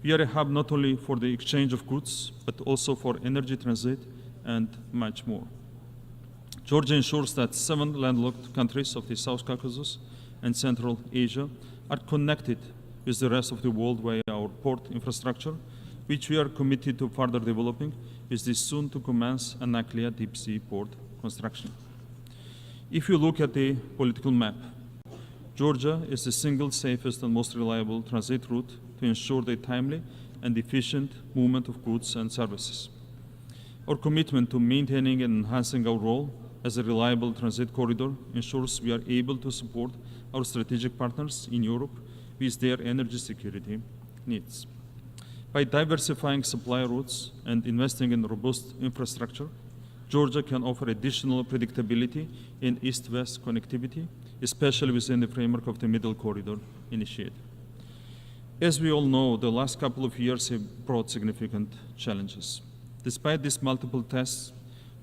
We are a hub not only for the exchange of goods, but also for energy transit and much more. Georgia ensures that 7 landlocked countries of the South Caucasus and Central Asia are connected with the rest of the world via our port infrastructure, which we are committed to further developing with the soon to commence Anaklia deep sea port construction. If you look at the political map, Georgia is the single safest and most reliable transit route to ensure the timely and efficient movement of goods and services. Our commitment to maintaining and enhancing our role as a reliable transit corridor ensures we are able to support our strategic partners in Europe with their energy security needs. By diversifying supply routes and investing in robust infrastructure, Georgia can offer additional predictability in east-west connectivity, especially within the framework of the Middle Corridor initiative. As we all know, the last couple of years have brought significant challenges. Despite these multiple tests,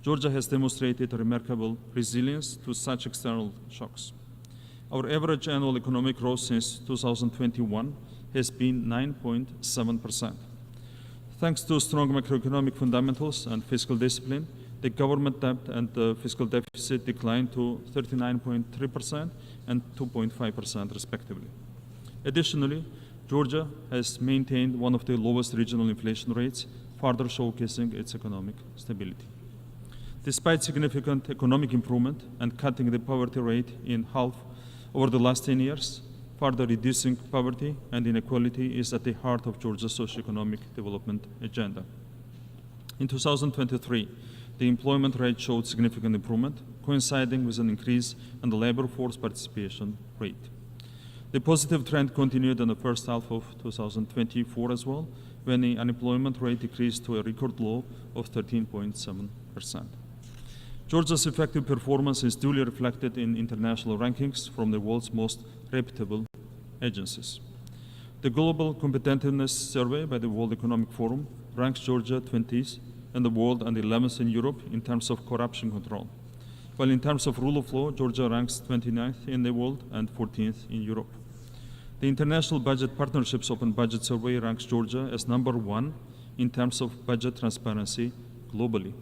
Georgia has demonstrated a remarkable resilience to such external shocks. Our average annual economic growth since 2021 has been 9.7%. Thanks to strong macroeconomic fundamentals and fiscal discipline, the government debt and the fiscal deficit declined to 39.3% and 2.5% respectively. Additionally, Georgia has maintained one of the lowest regional inflation rates, further showcasing its economic stability. Despite significant economic improvement and cutting the poverty rate in half over the last 10 years, further reducing poverty and inequality is at the heart of Georgia's socioeconomic development agenda. In 2023, the employment rate showed significant improvement, coinciding with an increase in the labor force participation rate. The positive trend continued in the first half of 2024 as well, when the unemployment rate decreased to a record low of 13.7%. Georgia's effective performance is duly reflected in international rankings from the world's most reputable agencies. The Global Competitiveness Survey by the World Economic Forum ranks Georgia 20th in the world and 11th in Europe in terms of corruption control, while in terms of rule of law, Georgia ranks 29th in the world and 14th in Europe. The International Budget Partnerships Open Budget Survey ranks Georgia as #1 in terms of budget transparency globally.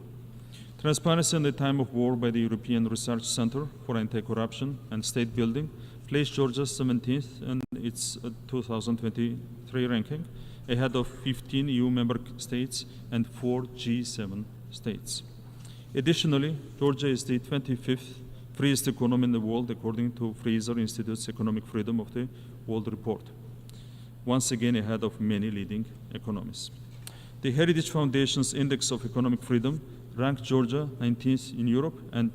Transparency in the Time of War by the European Research Center for Anti-Corruption and State Building placed Georgia 17th in its 2023 ranking, ahead of 15 EU member states and 4 G7 states. Additionally, Georgia is the 25th freest economy in the world, according to Fraser Institute's Economic Freedom of the World Report, once again ahead of many leading economies. The Heritage Foundation's Index of Economic Freedom ranked Georgia 19th in Europe and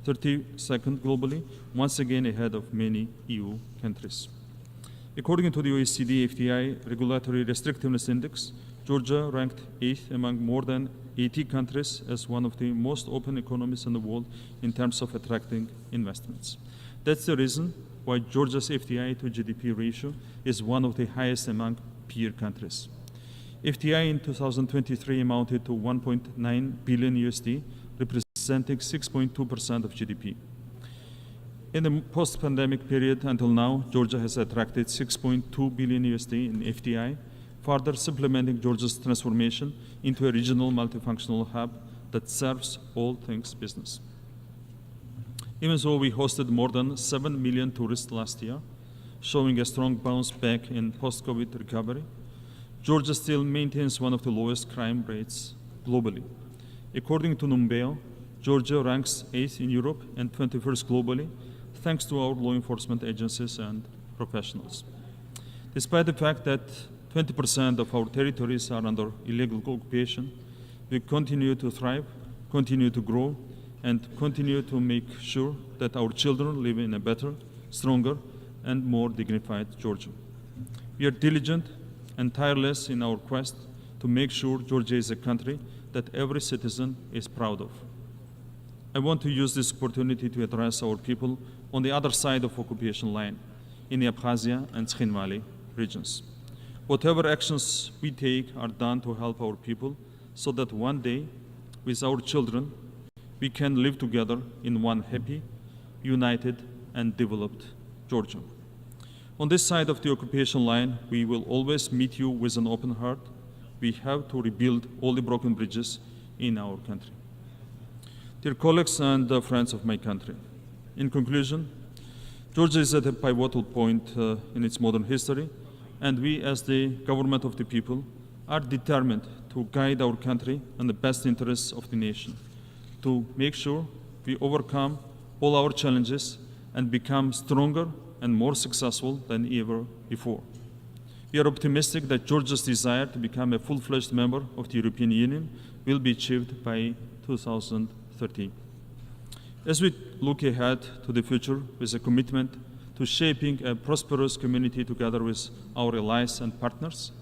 32nd globally, once again ahead of many EU countries. According to the OECD FDI Regulatory Restrictiveness Index, Georgia ranked 8th among more than 80 countries as one of the most open economies in the world in terms of attracting investments. That's the reason why Georgia's FDI to GDP ratio is one of the highest among peer countries. FDI in 2023 amounted to $1.9 billion USD, representing 6.2% of GDP. In the post-pandemic period until now, Georgia has attracted $6.2 billion USD in FDI, further supplementing Georgia's transformation into a regional multifunctional hub that serves all things business. Even though we hosted more than 7 million tourists last year, showing a strong bounce back in post-COVID recovery, Georgia still maintains one of the lowest crime rates globally. According to Numbeo, Georgia ranks 8th in Europe and 21st globally, thanks to our law enforcement agencies and professionals. Despite the fact that 20% of our territories are under illegal occupation, we continue to thrive, continue to grow, and continue to make sure that our children live in a better, stronger, and more dignified Georgia. We are diligent and tireless in our quest to make sure Georgia is a country that every citizen is proud of. I want to use this opportunity to address our people on the other side of occupation line, in the Abkhazia and Tskhin Valley regions. Whatever actions we take are done to help our people so that one day, with our children, we can live together in one happy, united, and developed Georgia. On this side of the occupation line, we will always meet you with an open heart. We have to rebuild all the broken bridges in our country. Dear colleagues and friends of my country, in conclusion, Georgia is at a pivotal point in its modern history, and we, as the government of the people, are determined to guide our country in the best interests of the nation, to make sure we overcome all our challenges and become stronger and more successful than ever before. We are optimistic that Georgia's desire to become a full-fledged member of the European Union will be achieved by 2013. As we look ahead to the future with a commitment to shaping a prosperous community together with our allies and partners,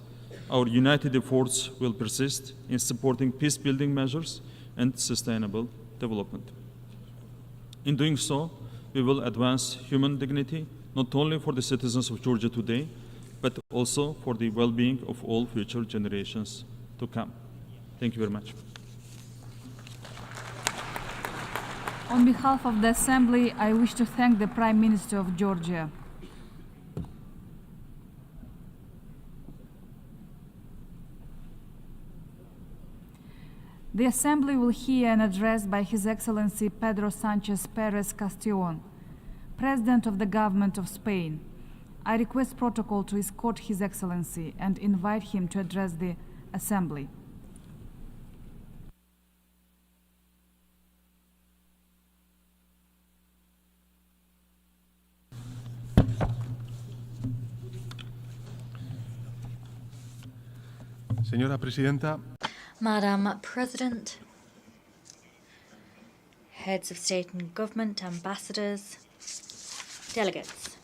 our united efforts will persist in supporting peace-building measures and sustainable development. In doing so, we will advance human dignity not only for the citizens of Georgia today, but also for the well-being of all future generations to come. Thank you very much. On behalf of the Assembly, I wish to thank the Prime Minister of Georgia. The Assembly will hear an address by His Excellency Pedro Sanchez Perez Castellón, President of the Government of Spain. I request protocol to escort His Excellency and invite him to address the Assembly. Señora Presidenta. Madam President, heads of state and government, ambassadors, delegates.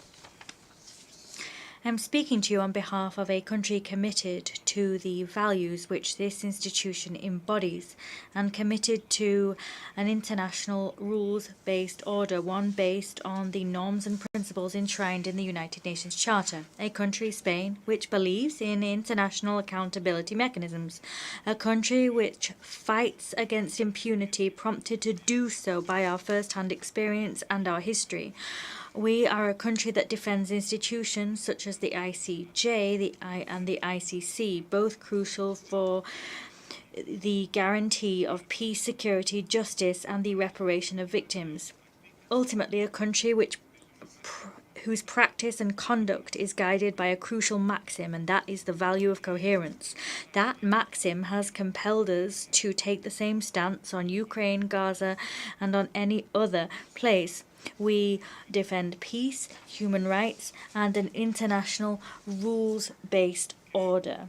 I'm speaking to you on behalf of a country committed to the values which this institution embodies and committed to an international rules-based order, one based on the norms and principles enshrined in the United Nations Charter. A country, Spain, which believes in international accountability mechanisms. A country which fights against impunity, prompted to do so by our first-hand experience and our history. We are a country that defends institutions such as the ICJ and the ICC, both crucial for the guarantee of peace, security, justice, and the reparation of victims. Ultimately, a country whose practice and conduct is guided by a crucial maxim, and that is the value of coherence. That maxim has compelled us to take the same stance on Ukraine, Gaza, and on any other place. We defend peace, human rights, and an international rules-based order.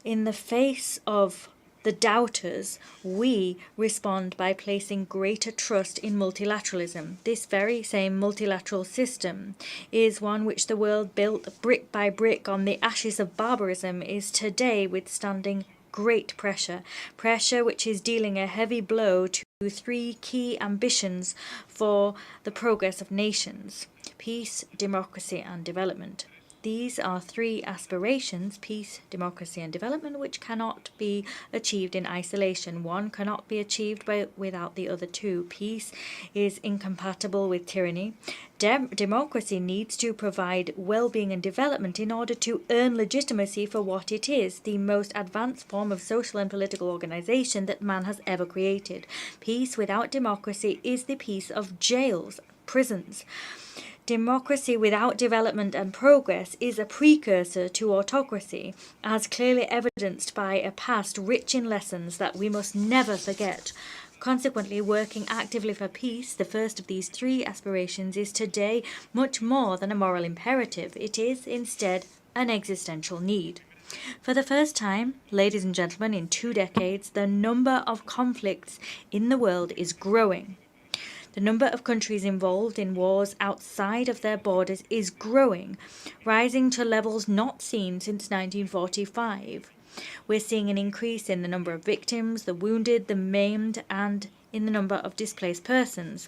In the face of the doubters, we respond by placing greater trust in multilateralism. This very same multilateral system is one which the world built brick by brick on the ashes of barbarism, is today withstanding great pressure which is dealing a heavy blow to three key ambitions for the progress of nations: peace, democracy, and development. These are three aspirations: peace, democracy, and development, which cannot be achieved in isolation. One cannot be achieved without the other two. Peace is incompatible with tyranny. Democracy needs to provide well-being and development in order to earn legitimacy for what it is, the most advanced form of social and political organization that man has ever created. Peace without democracy is the peace of jails, prisons. Democracy without development and progress is a precursor to autocracy, as clearly evidenced by a past rich in lessons that we must never forget. Consequently, working actively for peace, the first of these three aspirations, is today much more than a moral imperative. It is, instead, an existential need. For the first time, ladies and gentlemen, in 2 decades, the number of conflicts in the world is growing. The number of countries involved in wars outside of their borders is growing, rising to levels not seen since 1945. We're seeing an increase in the number of victims, the wounded, the maimed, and in the number of displaced persons.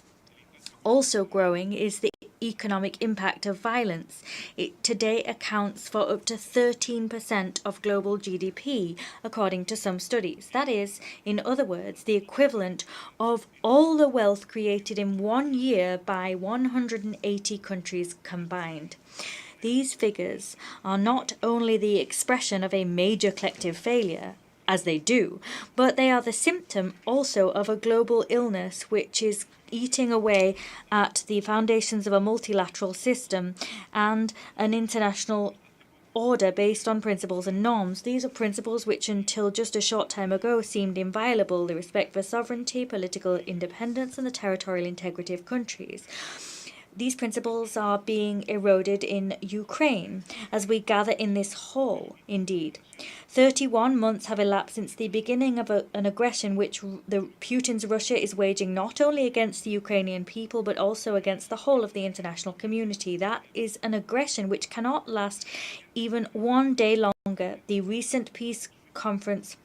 Also growing is the economic impact of violence. It today accounts for up to 13% of global GDP, according to some studies. That is, in other words, the equivalent of all the wealth created in 1 year by 180 countries combined. These figures are not only the expression of a major collective failure, as they do, but they are the symptom also of a global illness which is eating away at the foundations of a multilateral system and an international order based on principles and norms. These are principles which until just a short time ago seemed inviolable: the respect for sovereignty, political independence, and the territorial integrity of countries. These principles are being eroded in Ukraine as we gather in this hall, indeed. 31 months have elapsed since the beginning of an aggression which Putin's Russia is waging not only against the Ukrainian people but also against the whole of the international community. That is an aggression which cannot last even 1 day longer. The recent peace conference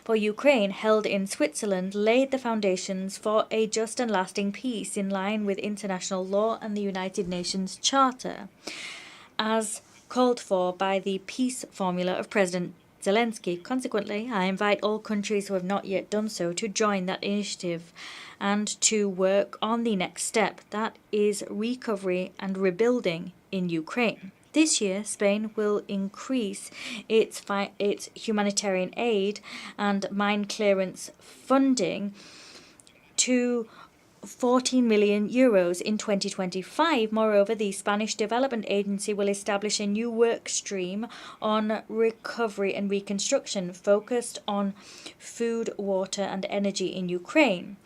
for Ukraine, held in Switzerland, laid the foundations for a just and lasting peace in line with international law and the United Nations Charter, as called for by the peace formula of President Zelensky. Consequently, I invite all countries who have not yet done so to join that initiative and to work on the next step, that is recovery and rebuilding in Ukraine. This year, Spain will increase its humanitarian aid and mine clearance funding to 14 million euros in 2025. Moreover, the Spanish Development Agency will establish a new work stream on recovery and reconstruction focused on food, water, and energy in Ukraine.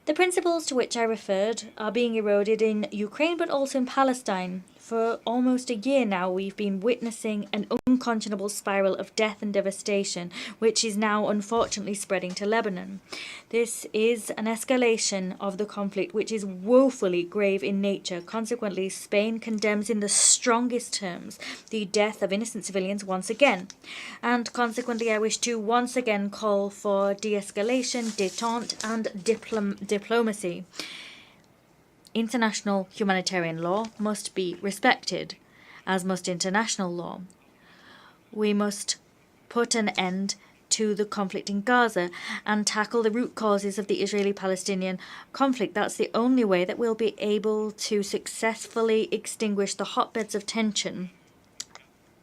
The principles to which I referred are being eroded in Ukraine but also in Palestine. For almost a year now, we've been witnessing an unconscionable spiral of death and devastation, which is now unfortunately spreading to Lebanon. This is an escalation of the conflict which is woefully grave in nature. Consequently, Spain condemns in the strongest terms the death of innocent civilians once again. And consequently, I wish to once again call for de-escalation, détente, and diplomacy. International humanitarian law must be respected, as must international law. We must put an end to the conflict in Gaza and tackle the root causes of the Israeli-Palestinian conflict. That's the only way that we'll be able to successfully extinguish the hotbeds of tension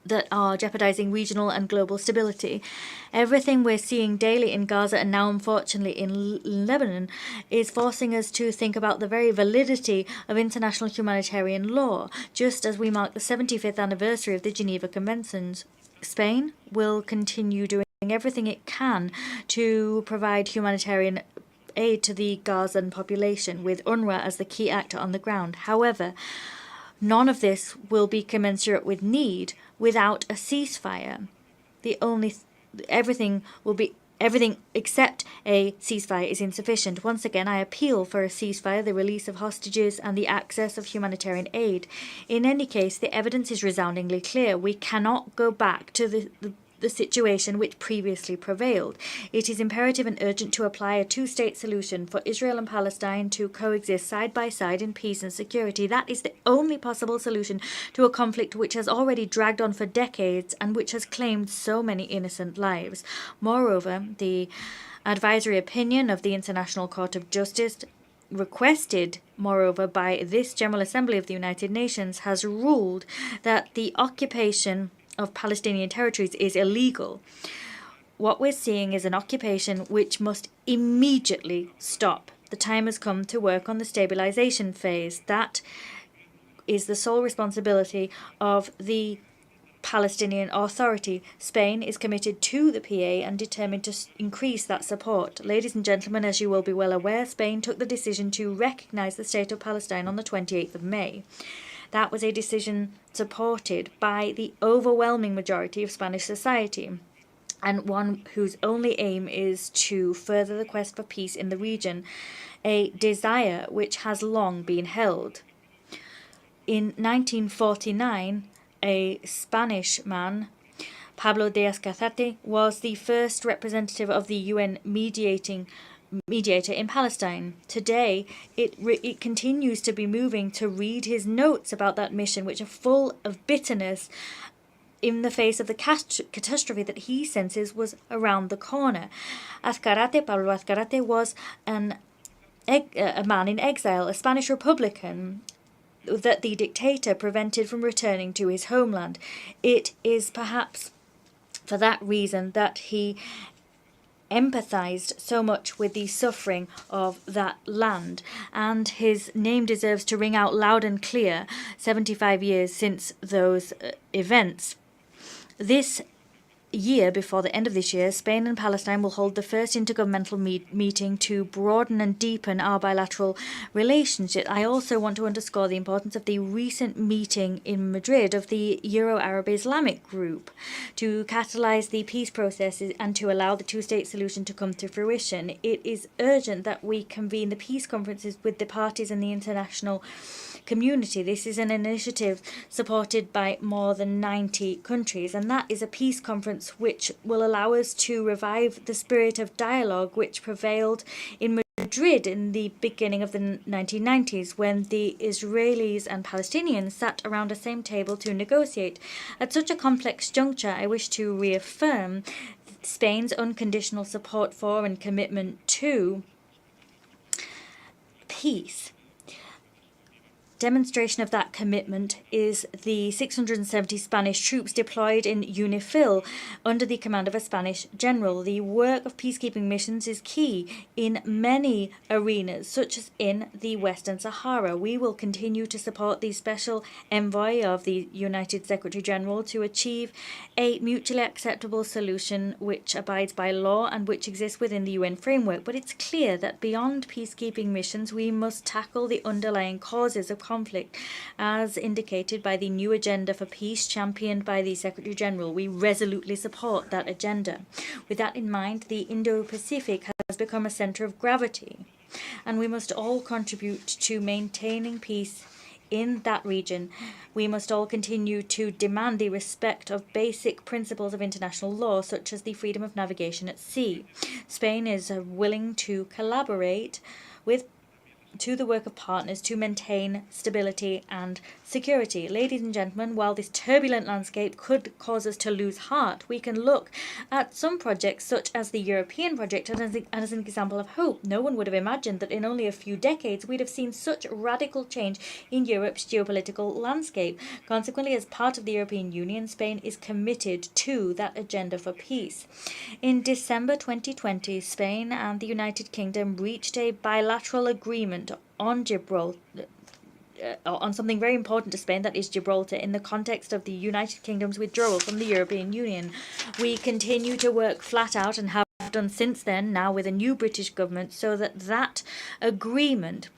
that are jeopardizing regional and global stability. Everything we're seeing daily in Gaza and now unfortunately in Lebanon is forcing us to think about the very validity of international humanitarian law. Just as we mark the 75th anniversary of the Geneva Conventions, Spain will continue doing everything it can to provide humanitarian aid to the Gazan population, with UNRWA as the key actor on the ground. However, none of this will be commensurate with need without a ceasefire. Everything except a ceasefire is insufficient. Once again, I appeal for a ceasefire, the release of hostages, and the access of humanitarian aid. In any case, the evidence is resoundingly clear. We cannot go back to the situation which previously prevailed. It is imperative and urgent to apply a two-state solution for Israel and Palestine to coexist side by side in peace and security. That is the only possible solution to a conflict which has already dragged on for decades and which has claimed so many innocent lives. Moreover, the advisory opinion of the International Court of Justice, requested, moreover, by this General Assembly of the United Nations, has ruled that the occupation of Palestinian territories is illegal. What we're seeing is an occupation which must immediately stop. The time has come to work on the stabilization phase. That is the sole responsibility of the Palestinian Authority. Spain is committed to the PA and determined to increase that support. Ladies and gentlemen, as you will be well aware, Spain took the decision to recognize the State of Palestine on the 28th of May. That was a decision supported by the overwhelming majority of Spanish society, and one whose only aim is to further the quest for peace in the region, a desire which has long been held. In 1949, a Spanish man, Pablo de Escalate, was the first representative of the UN mediator in Palestine. Today, it continues to be moving to read his notes about that mission, which are full of bitterness in the face of the catastrophe that he senses was around the corner. Pablo Azcárate, was a man in exile, a Spanish Republican, that the dictator prevented from returning to his homeland. It is perhaps for that reason that he empathized so much with the suffering of that land, and his name deserves to ring out loud and clear 75 years since those events. This year, before the end of this year, Spain and Palestine will hold the first intergovernmental meeting to broaden and deepen our bilateral relationship. I also want to underscore the importance of the recent meeting in Madrid of the Euro-Arab Islamic Group to catalyze the peace process and to allow the two-state solution to come to fruition. It is urgent that we convene the peace conferences with the parties in the international community. This is an initiative supported by more than 90 countries, and that is a peace conference which will allow us to revive the spirit of dialogue which prevailed in Madrid in the beginning of the 1990s, when the Israelis and Palestinians sat around the same table to negotiate. At such a complex juncture, I wish to reaffirm Spain's unconditional support for and commitment to peace. Demonstration of that commitment is the 670 Spanish troops deployed in UNIFIL under the command of a Spanish general. The work of peacekeeping missions is key in many arenas, such as in the Western Sahara. We will continue to support the special envoy of the United Secretary General to achieve a mutually acceptable solution which abides by law and which exists within the UN framework. But it's clear that beyond peacekeeping missions, we must tackle the underlying causes of conflict, as indicated by the new agenda for peace championed by the Secretary General. We resolutely support that agenda. With that in mind, the Indo-Pacific has become a center of gravity, and we must all contribute to maintaining peace in that region. We must all continue to demand the respect of basic principles of international law, such as the freedom of navigation at sea. Spain is willing to collaborate to the work of partners to maintain stability and security. Ladies and gentlemen, while this turbulent landscape could cause us to lose heart, we can look at some projects, such as the European project, as an example of hope. No one would have imagined that in only a few decades we'd have seen such radical change in Europe's geopolitical landscape. Consequently, as part of the European Union, Spain is committed to that agenda for peace. In December 2020, Spain and the United Kingdom reached a bilateral agreement on Gibraltar, on something very important to Spain, that is Gibraltar, in the context of the United Kingdom's withdrawal from the European Union. We continue to work flat out, and have done since then, now with a new British government, so that that agreement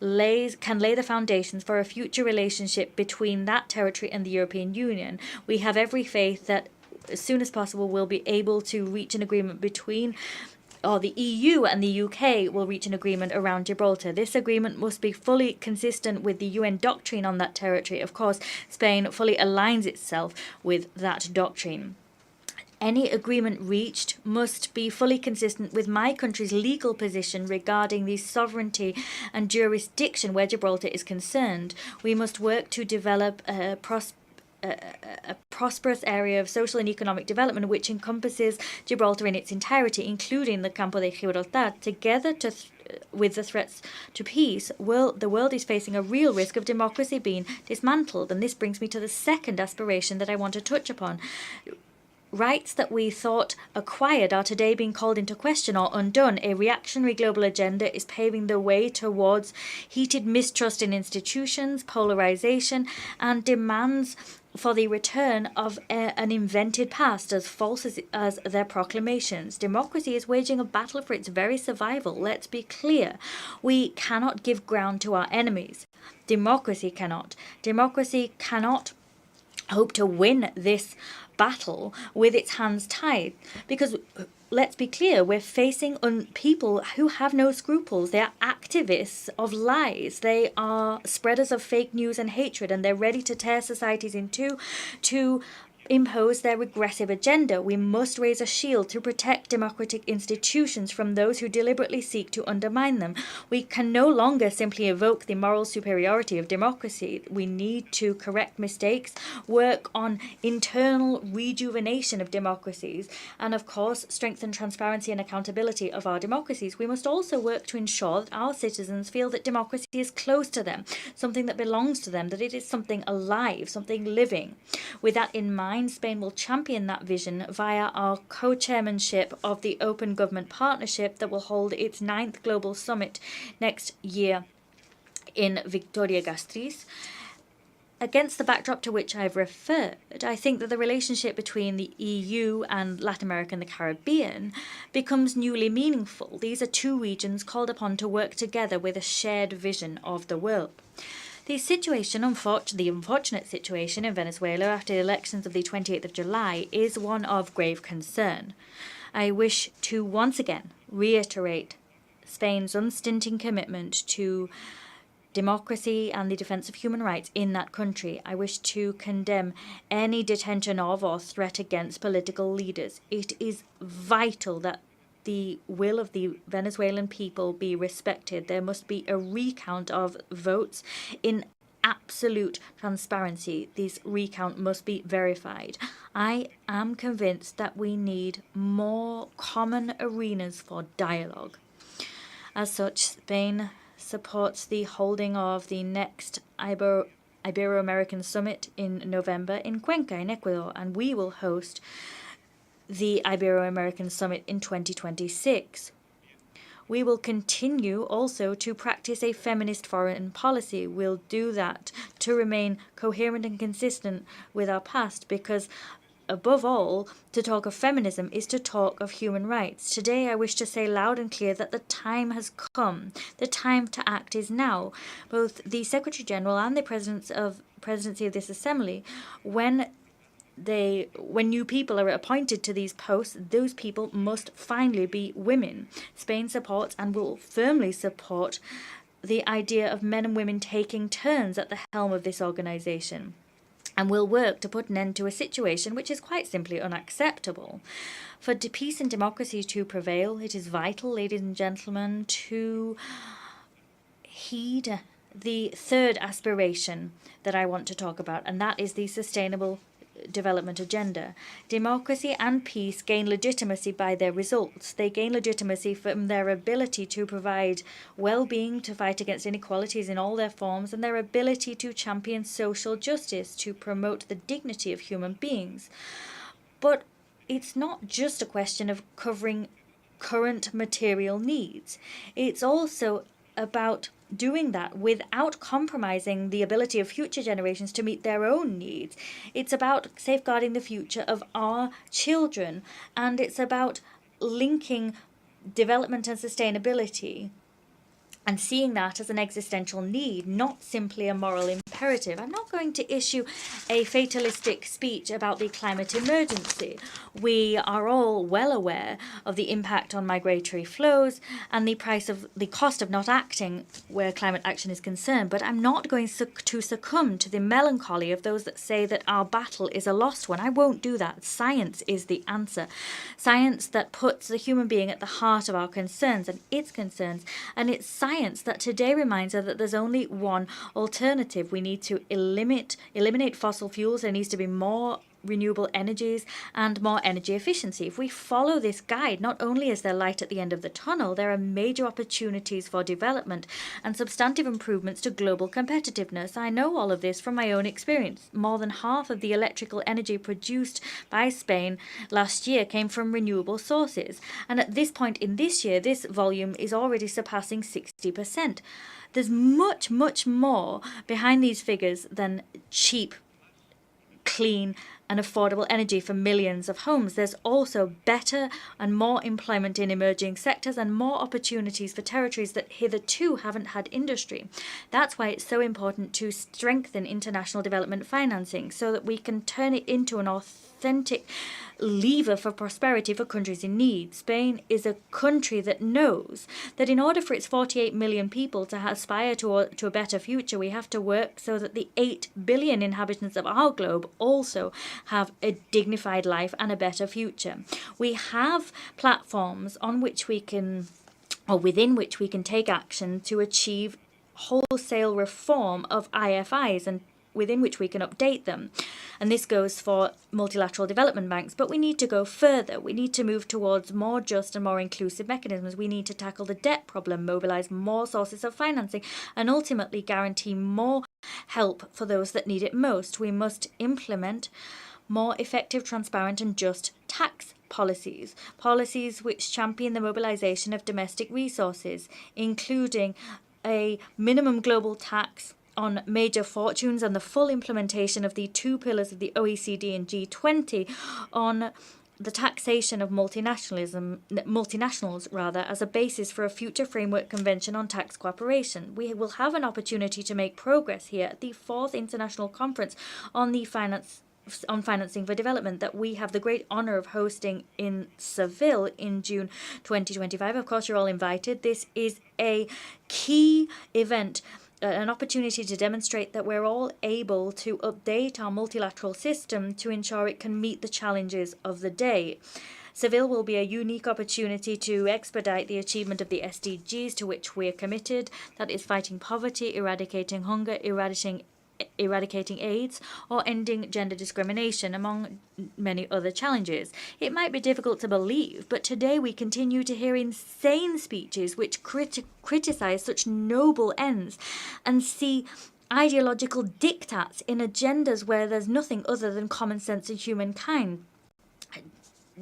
can lay the foundations for a future relationship between that territory and the European Union. We have every faith that as soon as possible we'll be able to reach an agreement the EU and the UK will reach an agreement around Gibraltar. This agreement must be fully consistent with the UN doctrine on that territory. Of course, Spain fully aligns itself with that doctrine. Any agreement reached must be fully consistent with my country's legal position regarding the sovereignty and jurisdiction where Gibraltar is concerned. We must work to develop a prosperous area of social and economic development which encompasses Gibraltar in its entirety, including the Campo de Gibraltar. Together with the threats to peace, the world is facing a real risk of democracy being dismantled. And this brings me to the second aspiration that I want to touch upon. Rights that we thought acquired are today being called into question or undone. A reactionary global agenda is paving the way towards heated mistrust in institutions, polarization, and demands for the return of an invented past, as false as their proclamations. Democracy is waging a battle for its very survival. Let's be clear. We cannot give ground to our enemies. Democracy cannot. Democracy cannot hope to win this battle with its hands tied, because let's be clear, we're facing people who have no scruples. They are activists of lies. They are spreaders of fake news and hatred, and they're ready to tear societies in two to impose their regressive agenda. We must raise a shield to protect democratic institutions from those who deliberately seek to undermine them. We can no longer simply evoke the moral superiority of democracy. We need to correct mistakes, work on internal rejuvenation of democracies, and of course, strengthen transparency and accountability of our democracies. We must also work to ensure that our citizens feel that democracy is close to them, something that belongs to them, that it is something alive, something living. With that in mind, Spain will champion that vision via our co-chairmanship of the Open Government Partnership that will hold its 9th Global Summit next year in Vitoria-Gasteiz. Against the backdrop to which I've referred, I think that the relationship between the EU and Latin America and the Caribbean becomes newly meaningful. These are two regions called upon to work together with a shared vision of the world. The unfortunate situation in Venezuela after the elections of the 28th of July is one of grave concern. I wish to once again reiterate Spain's unstinting commitment to democracy and the defence of human rights in that country. I wish to condemn any detention of or threat against political leaders. It is vital that the will of the Venezuelan people be respected. There must be a recount of votes in absolute transparency. This recount must be verified. I am convinced that we need more common arenas for dialogue. As such, Spain supports the holding of the next Ibero-American Summit in November in Cuenca in Ecuador, and we will host the Ibero-American Summit in 2026. We will continue also to practice a feminist foreign policy. We'll do that to remain coherent and consistent with our past, because above all, to talk of feminism is to talk of human rights. Today I wish to say loud and clear that the time has come. The time to act is now. Both the Secretary General and the presidency of this assembly, when new people are appointed to these posts, those people must finally be women. Spain supports and will firmly support the idea of men and women taking turns at the helm of this organization, and will work to put an end to a situation which is quite simply unacceptable. For peace and democracy to prevail, it is vital, ladies and gentlemen, to heed the third aspiration that I want to talk about, and that is the sustainable development agenda. Democracy and peace gain legitimacy by their results. They gain legitimacy from their ability to provide well-being, to fight against inequalities in all their forms, and their ability to champion social justice, to promote the dignity of human beings. But it's not just a question of covering current material needs. It's also about doing that without compromising the ability of future generations to meet their own needs. It's about safeguarding the future of our children, and it's about linking development and sustainability and seeing that as an existential need, not simply a moral imperative. imperative. I'm not going to issue a fatalistic speech about the climate emergency. We are all well aware of the impact on migratory flows and the cost of not acting where climate action is concerned, but I'm not going to succumb to the melancholy of those that say that our battle is a lost one. I won't do that. Science is the answer. Science that puts the human being at the heart of our concerns and its concerns, and it's science that today reminds us that there's only one alternative. We need to eliminate fossil fuels. There needs to be more renewable energies and more energy efficiency. If we follow this guide, not only is there light at the end of the tunnel, there are major opportunities for development and substantive improvements to global competitiveness. I know all of this from my own experience. More than half of the electrical energy produced by Spain last year came from renewable sources, and at this point in this year, this volume is already surpassing 60%. There's much, much more behind these figures than cheap, clean and affordable energy for millions of homes. There's also better and more employment in emerging sectors and more opportunities for territories that hitherto haven't had industry. That's why it's so important to strengthen international development financing so that we can turn it into an authentic lever for prosperity for countries in need. Spain is a country that knows that in order for its 48 million people to aspire to a better future, we have to work so that the 8 billion inhabitants of our globe also have a dignified life and a better future. We have platforms on which we can, or within which we can take action to achieve wholesale reform of IFIs and within which we can update them. And this goes for multilateral development banks, but we need to go further. We need to move towards more just and more inclusive mechanisms. We need to tackle the debt problem, mobilize more sources of financing, and ultimately guarantee more help for those that need it most. We must implement more effective, transparent and just tax policies which champion the mobilization of domestic resources, including a minimum global tax on major fortunes and the full implementation of the 2 pillars of the OECD and G20 on the taxation of multinationals as a basis for a future framework convention on tax cooperation. We will have an opportunity to make progress here at the 4th International Conference on Financing for Development that we have the great honour of hosting in Seville in June 2025. Of course, you're all invited. This is a key event, an opportunity to demonstrate that we're all able to update our multilateral system to ensure it can meet the challenges of the day. Seville will be a unique opportunity to expedite the achievement of the SDGs to which we are committed, that is fighting poverty, eradicating hunger, eradicating AIDS, or ending gender discrimination, among many other challenges. It might be difficult to believe, but today we continue to hear insane speeches which criticize such noble ends and see ideological diktats in agendas where there's nothing other than common sense and humankind.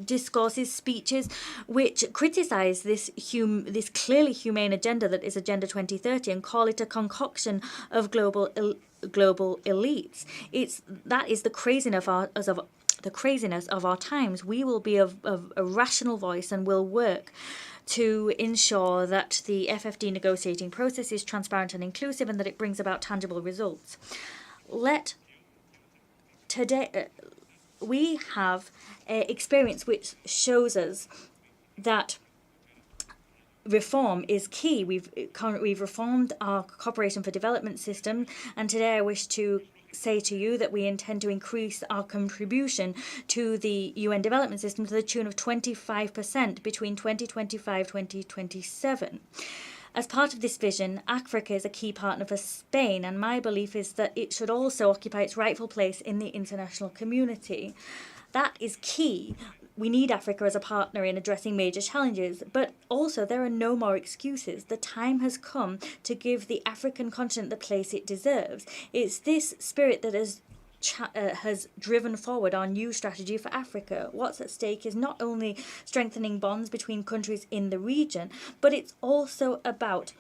Discourses, speeches which criticize this clearly humane agenda that is Agenda 2030 and call it a concoction of global elites. That is the craziness of our times. We will be a rational voice and will work to ensure that the FFD negotiating process is transparent and inclusive and that it brings about tangible results. We have experience which shows us that reform is key. We've reformed our cooperation for development system, and today I wish to say to you that we intend to increase our contribution to the UN development system to the tune of 25% between 2025-2027. As part of this vision, Africa is a key partner for Spain, and my belief is that it should also occupy its rightful place in the international community. That is key. We need Africa as a partner in addressing major challenges, but also there are no more excuses. The time has come to give the African continent the place it deserves. It's this spirit that has driven forward our new strategy for Africa. What's at stake is not only strengthening bonds between countries in the region, but it's also about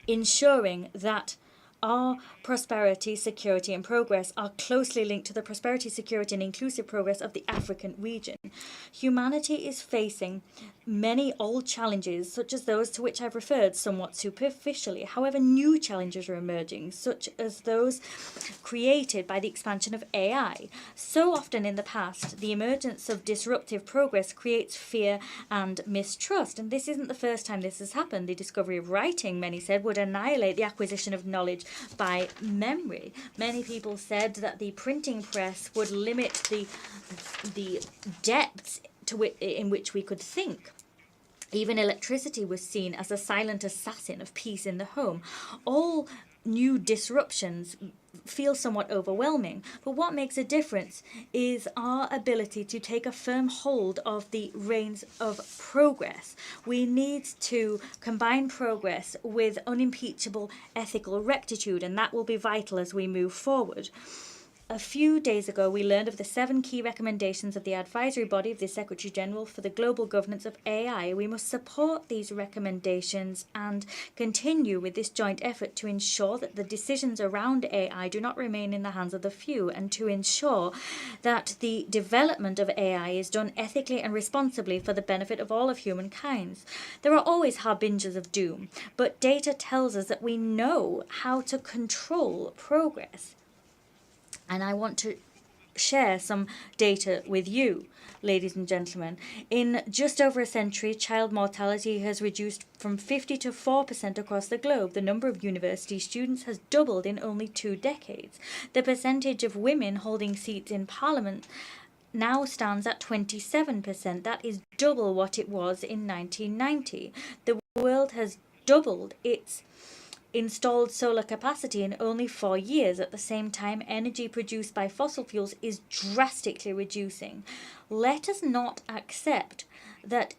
ensuring that our prosperity, security and progress are closely linked to the prosperity, security and inclusive progress of the African region. Humanity is facing many old challenges, such as those to which I've referred somewhat superficially. However, new challenges are emerging, such as those created by the expansion of AI. So often in the past, the emergence of disruptive progress creates fear and mistrust, and this isn't the first time this has happened. The discovery of writing, many said, would annihilate the acquisition of knowledge by memory. Many people said that the printing press would limit the depths in which we could think. Even electricity was seen as a silent assassin of peace in the home. All new disruptions feel somewhat overwhelming, but what makes a difference is our ability to take a firm hold of the reins of progress. We need to combine progress with unimpeachable ethical rectitude, and that will be vital as we move forward. A few days ago, we learned of the 7 key recommendations of the advisory body of the Secretary General for the Global Governance of AI. We must support these recommendations and continue with this joint effort to ensure that the decisions around AI do not remain in the hands of the few, and to ensure that the development of AI is done ethically and responsibly for the benefit of all of humankind. There are always harbingers of doom, but data tells us that we know how to control progress. And I want to share some data with you, ladies and gentlemen. In just over a century, child mortality has reduced from 50 to 4% across the globe. The number of university students has doubled in only 2 decades. The percentage of women holding seats in parliament now stands at 27%. That is double what it was in 1990. The world has doubled its installed solar capacity in only 4 years. At the same time, energy produced by fossil fuels is drastically reducing. Let us not accept that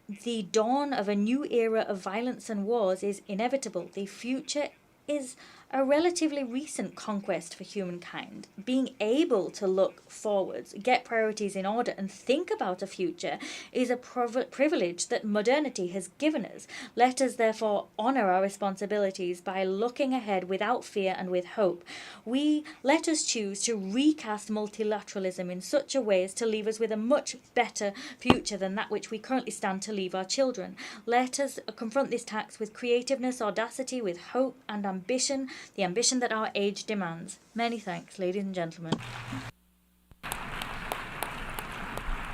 the dawn of a new era of violence and wars is inevitable. The future is a relatively recent conquest for humankind. Being able to look forwards, get priorities in order, and think about a future is a privilege that modernity has given us. Let us therefore honour our responsibilities by looking ahead without fear and with hope. Let us choose to recast multilateralism in such a way as to leave us with a much better future than that which we currently stand to leave our children. Let us confront this task with creativeness, audacity, with hope and ambition, the ambition that our age demands. Many thanks, ladies and gentlemen.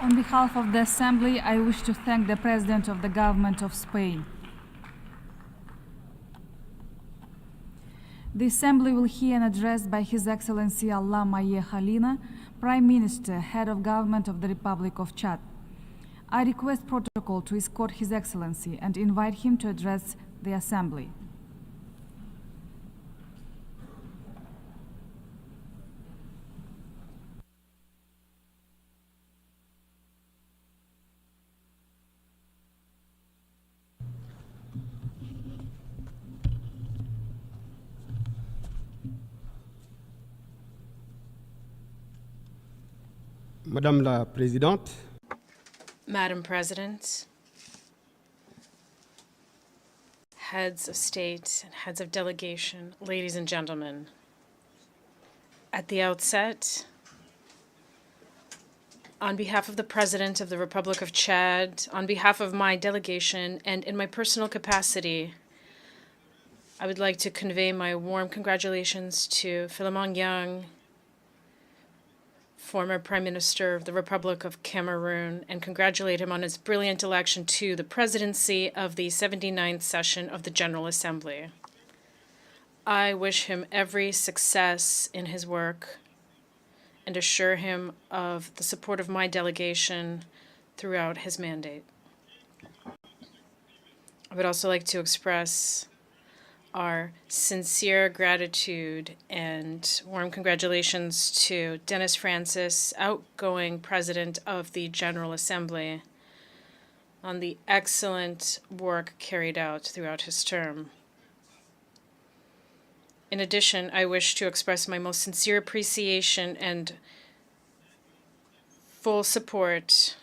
On behalf of the Assembly, I wish to thank the President of the Government of Spain. The Assembly will hear an address by His Excellency Allah Maye Khalina, Prime Minister, Head of Government of the Republic of Chad. I request protocol to escort His Excellency and invite him to address the Assembly. Madame la Présidente, Madam President, heads of state and heads of delegation, ladies and gentlemen, at the outset, on behalf of the President of the Republic of Chad, on behalf of my delegation, and in my personal capacity, I would like to convey my warm congratulations to Philemon Yang, former Prime Minister of the Republic of Cameroon, and congratulate him on his brilliant election to the presidency of the 79th session of the General Assembly. I wish him every success in his work and assure him of the support of my delegation throughout his mandate. I would also like to express our sincere gratitude and warm congratulations to Dennis Francis, outgoing President of the General Assembly, on the excellent work carried out throughout his term. In addition, I wish to express my most sincere appreciation and full support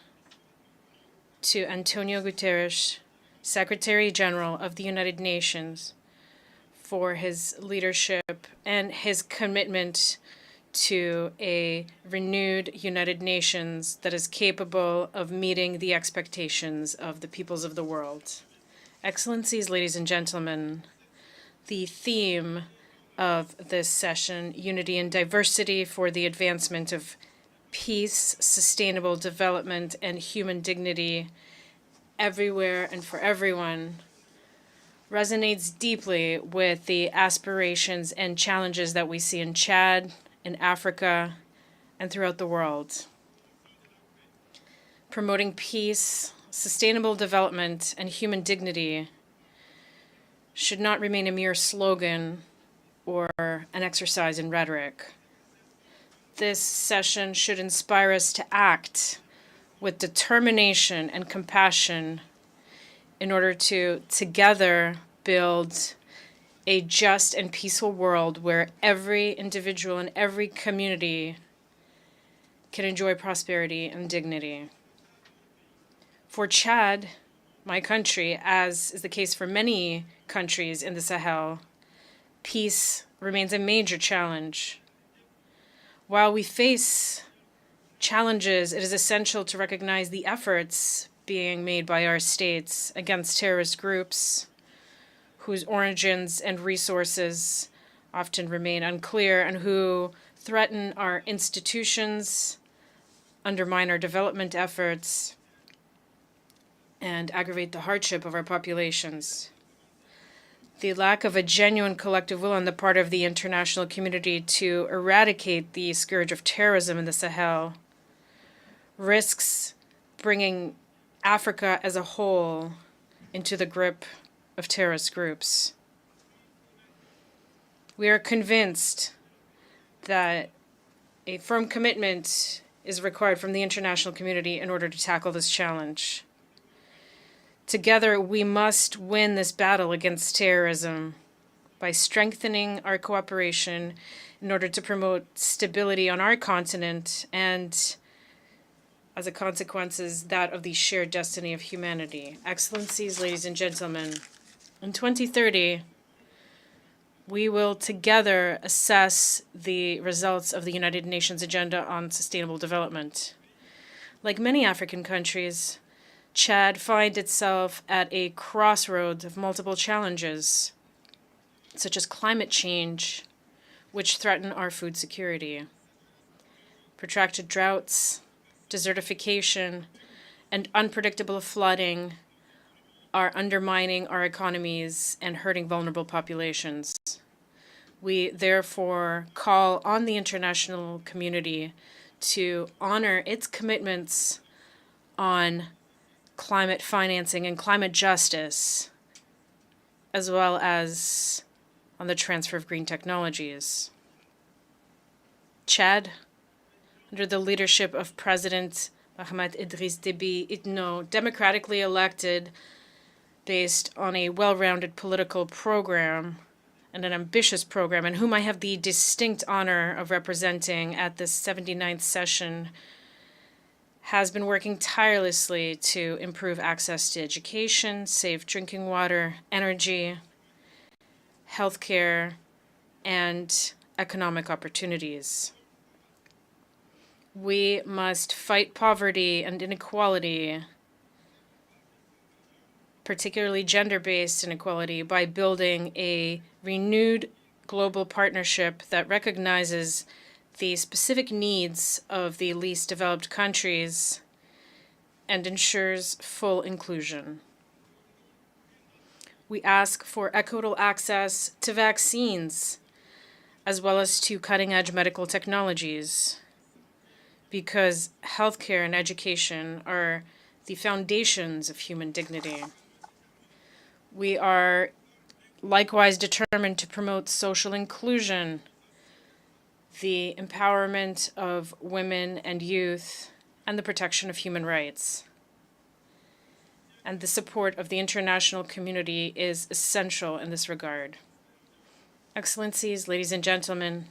to Antonio Guterres, Secretary General of the United Nations, for his leadership and his commitment to a renewed United Nations that is capable of meeting the expectations of the peoples of the world. Excellencies, ladies and gentlemen, the theme of this session, Unity and Diversity for the Advancement of Peace, Sustainable Development, and Human Dignity Everywhere and for Everyone, resonates deeply with the aspirations and challenges that we see in Chad, in Africa, and throughout the world. Promoting peace, sustainable development, and human dignity should not remain a mere slogan or an exercise in rhetoric. This session should inspire us to act with determination and compassion in order to together build a just and peaceful world where every individual and every community can enjoy prosperity and dignity. For Chad, my country, as is the case for many countries in the Sahel, peace remains a major challenge. While we face challenges, it is essential to recognize the efforts being made by our states against terrorist groups whose origins and resources often remain unclear and who threaten our institutions, undermine our development efforts, and aggravate the hardship of our populations. The lack of a genuine collective will on the part of the international community to eradicate the scourge of terrorism in the Sahel risks bringing Africa as a whole into the grip of terrorist groups. We are convinced that a firm commitment is required from the international community in order to tackle this challenge. Together, we must win this battle against terrorism by strengthening our cooperation in order to promote stability on our continent and, as a consequence, that of the shared destiny of humanity. Excellencies, ladies and gentlemen, in 2030, we will together assess the results of the United Nations Agenda on Sustainable Development. Like many African countries, Chad finds itself at a crossroads of multiple challenges, such as climate change, which threaten our food security. Protracted droughts, desertification, and unpredictable flooding are undermining our economies and hurting vulnerable populations. We therefore call on the international community to honor its commitments on climate financing and climate justice, as well as on the transfer of green technologies. Chad, under the leadership of President Mohamed Idriss Déby Itno, democratically elected based on a well-rounded political program and an ambitious program, and whom I have the distinct honor of representing at this 79th session, has been working tirelessly to improve access to education, safe drinking water, energy, healthcare, and economic opportunities. We must fight poverty and inequality, particularly gender-based inequality, by building a renewed global partnership that recognizes the specific needs of the least developed countries and ensures full inclusion. We ask for equitable access to vaccines, as well as to cutting-edge medical technologies, because healthcare and education are the foundations of human dignity. We are likewise determined to promote social inclusion, the empowerment of women and youth, and the protection of human rights. And the support of the international community is essential in this regard. Excellencies, ladies and gentlemen,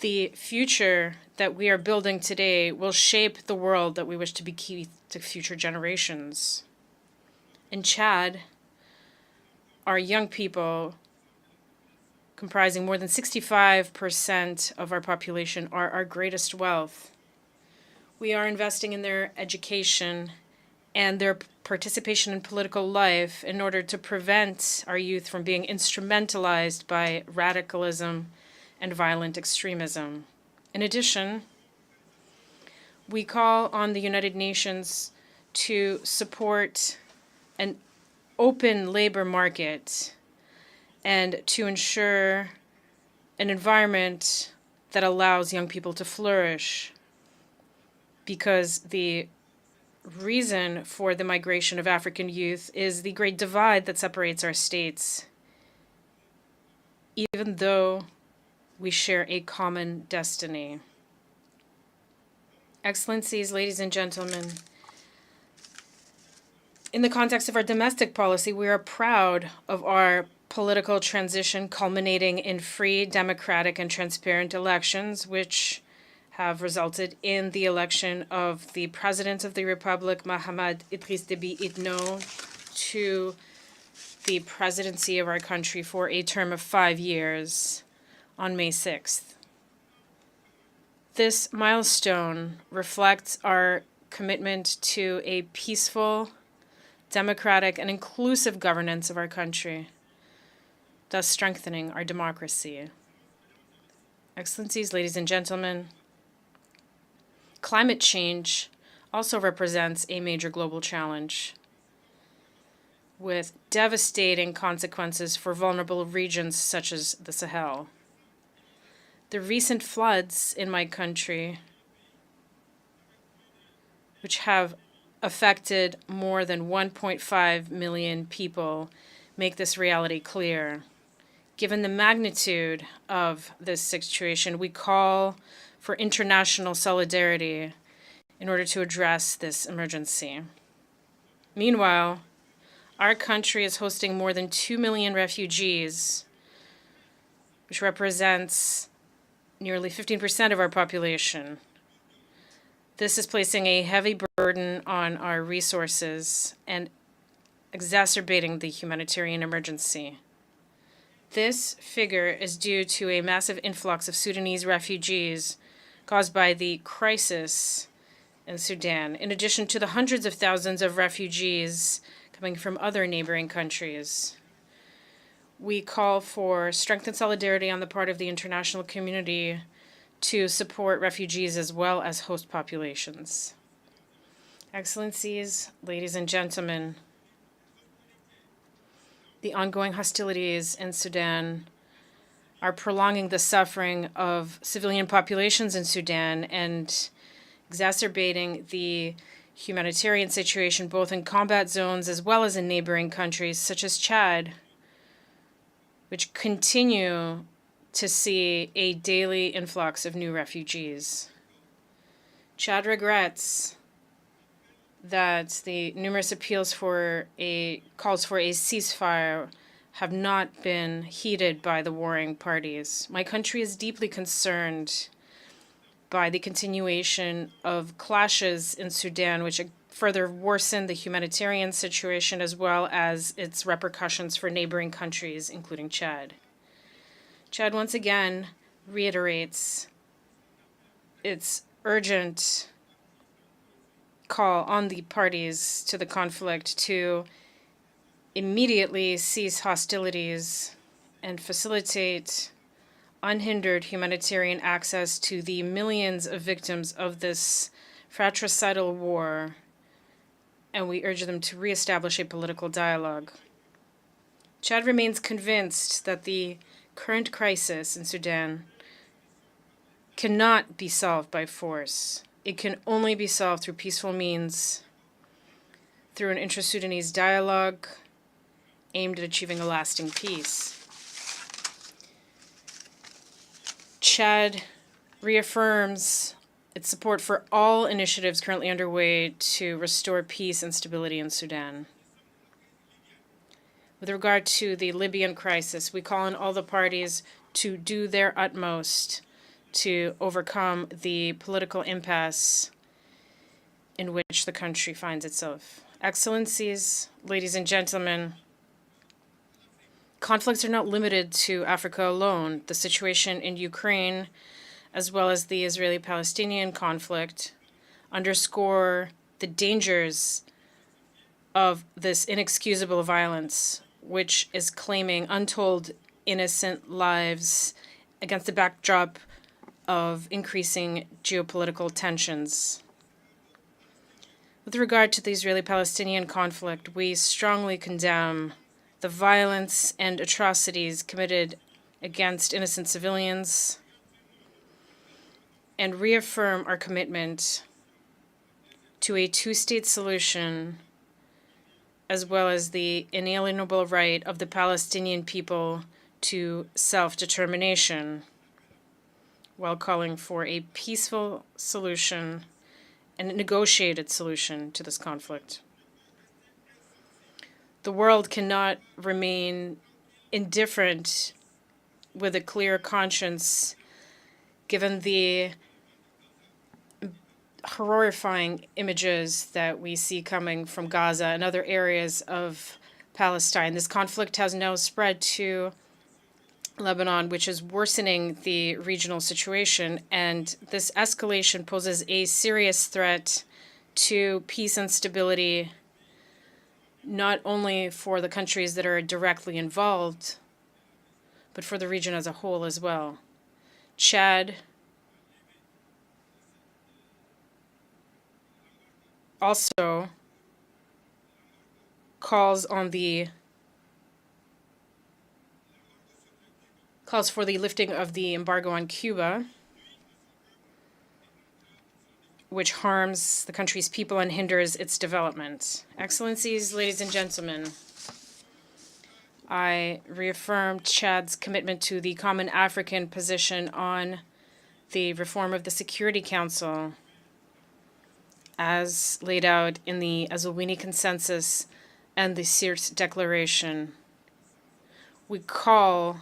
the future that we are building today will shape the world that we wish to bequeath to future generations. In Chad, our young people comprising more than 65% of our population, are our greatest wealth. We are investing in their education and their participation in political life in order to prevent our youth from being instrumentalized by radicalism and violent extremism. In addition, we call on the United Nations to support an open labor market and to ensure an environment that allows young people to flourish, because the reason for the migration of African youth is the great divide that separates our states, even though we share a common destiny. Excellencies, ladies and gentlemen, in the context of our domestic policy, we are proud of our political transition culminating in free, democratic, and transparent elections, which have resulted in the election of the President of the Republic, Mahamat Idriss Déby Itno, to the presidency of our country for a term of 5 years on May 6th. This milestone reflects our commitment to a peaceful, democratic, and inclusive governance of our country, thus strengthening our democracy. Excellencies, ladies and gentlemen, climate change also represents a major global challenge, with devastating consequences for vulnerable regions such as the Sahel. The recent floods in my country, which have affected more than 1.5 million people, make this reality clear. Given the magnitude of this situation, we call for international solidarity in order to address this emergency. Meanwhile, our country is hosting more than 2 million refugees, which represents nearly 15% of our population. This is placing a heavy burden on our resources and exacerbating the humanitarian emergency. This figure is due to a massive influx of Sudanese refugees caused by the crisis in Sudan, in addition to the hundreds of thousands of refugees coming from other neighboring countries. We call for strengthened solidarity on the part of the international community to support refugees as well as host populations. Excellencies, ladies and gentlemen, the ongoing hostilities in Sudan are prolonging the suffering of civilian populations in Sudan and exacerbating the humanitarian situation both in combat zones as well as in neighboring countries such as Chad, which continue to see a daily influx of new refugees. Chad regrets that the numerous appeals for calls for a ceasefire have not been heeded by the warring parties. My country is deeply concerned by the continuation of clashes in Sudan, which further worsen the humanitarian situation as well as its repercussions for neighboring countries, including Chad. Chad once again reiterates its urgent call on the parties to the conflict to immediately cease hostilities and facilitate unhindered humanitarian access to the millions of victims of this fratricidal war, and we urge them to reestablish a political dialogue. Chad remains convinced that the current crisis in Sudan cannot be solved by force. It can only be solved through peaceful means, through an intra-Sudanese dialogue aimed at achieving a lasting peace. Chad reaffirms its support for all initiatives currently underway to restore peace and stability in Sudan. With regard to the Libyan crisis, we call on all the parties to do their utmost to overcome the political impasse in which the country finds itself. Excellencies, ladies and gentlemen, conflicts are not limited to Africa alone. The situation in Ukraine, as well as the Israeli-Palestinian conflict, underscore the dangers of this inexcusable violence, which is claiming untold innocent lives against the backdrop of increasing geopolitical tensions. With regard to the Israeli-Palestinian conflict, we strongly condemn the violence and atrocities committed against innocent civilians and reaffirm our commitment to a two-state solution, as well as the inalienable right of the Palestinian people to self-determination, while calling for a peaceful solution and a negotiated solution to this conflict. The world cannot remain indifferent with a clear conscience, given the horrifying images that we see coming from Gaza and other areas of Palestine. This conflict has now spread to Lebanon, which is worsening the regional situation, and this escalation poses a serious threat to peace and stability, not only for the countries that are directly involved, but for the region as a whole as well. Chad also calls for the lifting of the embargo on Cuba, which harms the country's people and hinders its development. Excellencies, ladies and gentlemen, I reaffirm Chad's commitment to the common African position on the reform of the Security Council, as laid out in the Azulwini Consensus and the Sirte Declaration. We call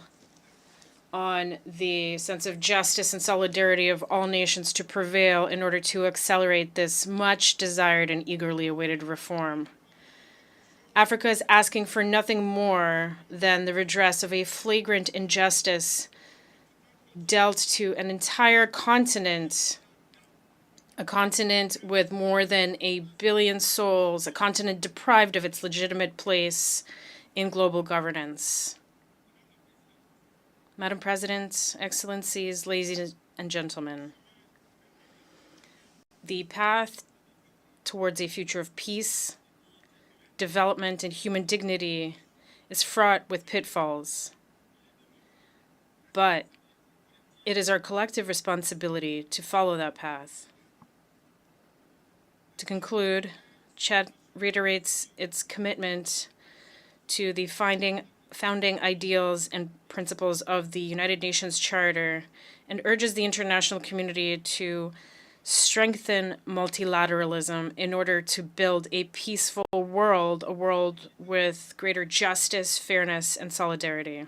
on the sense of justice and solidarity of all nations to prevail in order to accelerate this much desired and eagerly awaited reform. Africa is asking for nothing more than the redress of a flagrant injustice dealt to an entire continent, a continent with more than 1 billion souls, a continent deprived of its legitimate place in global governance. Madam President, Excellencies, ladies and gentlemen, the path towards a future of peace, development, and human dignity is fraught with pitfalls. But it is our collective responsibility to follow that path. To conclude, Chad reiterates its commitment to the founding ideals and principles of the United Nations Charter and urges the international community to strengthen multilateralism in order to build a peaceful world, a world with greater justice, fairness, and solidarity.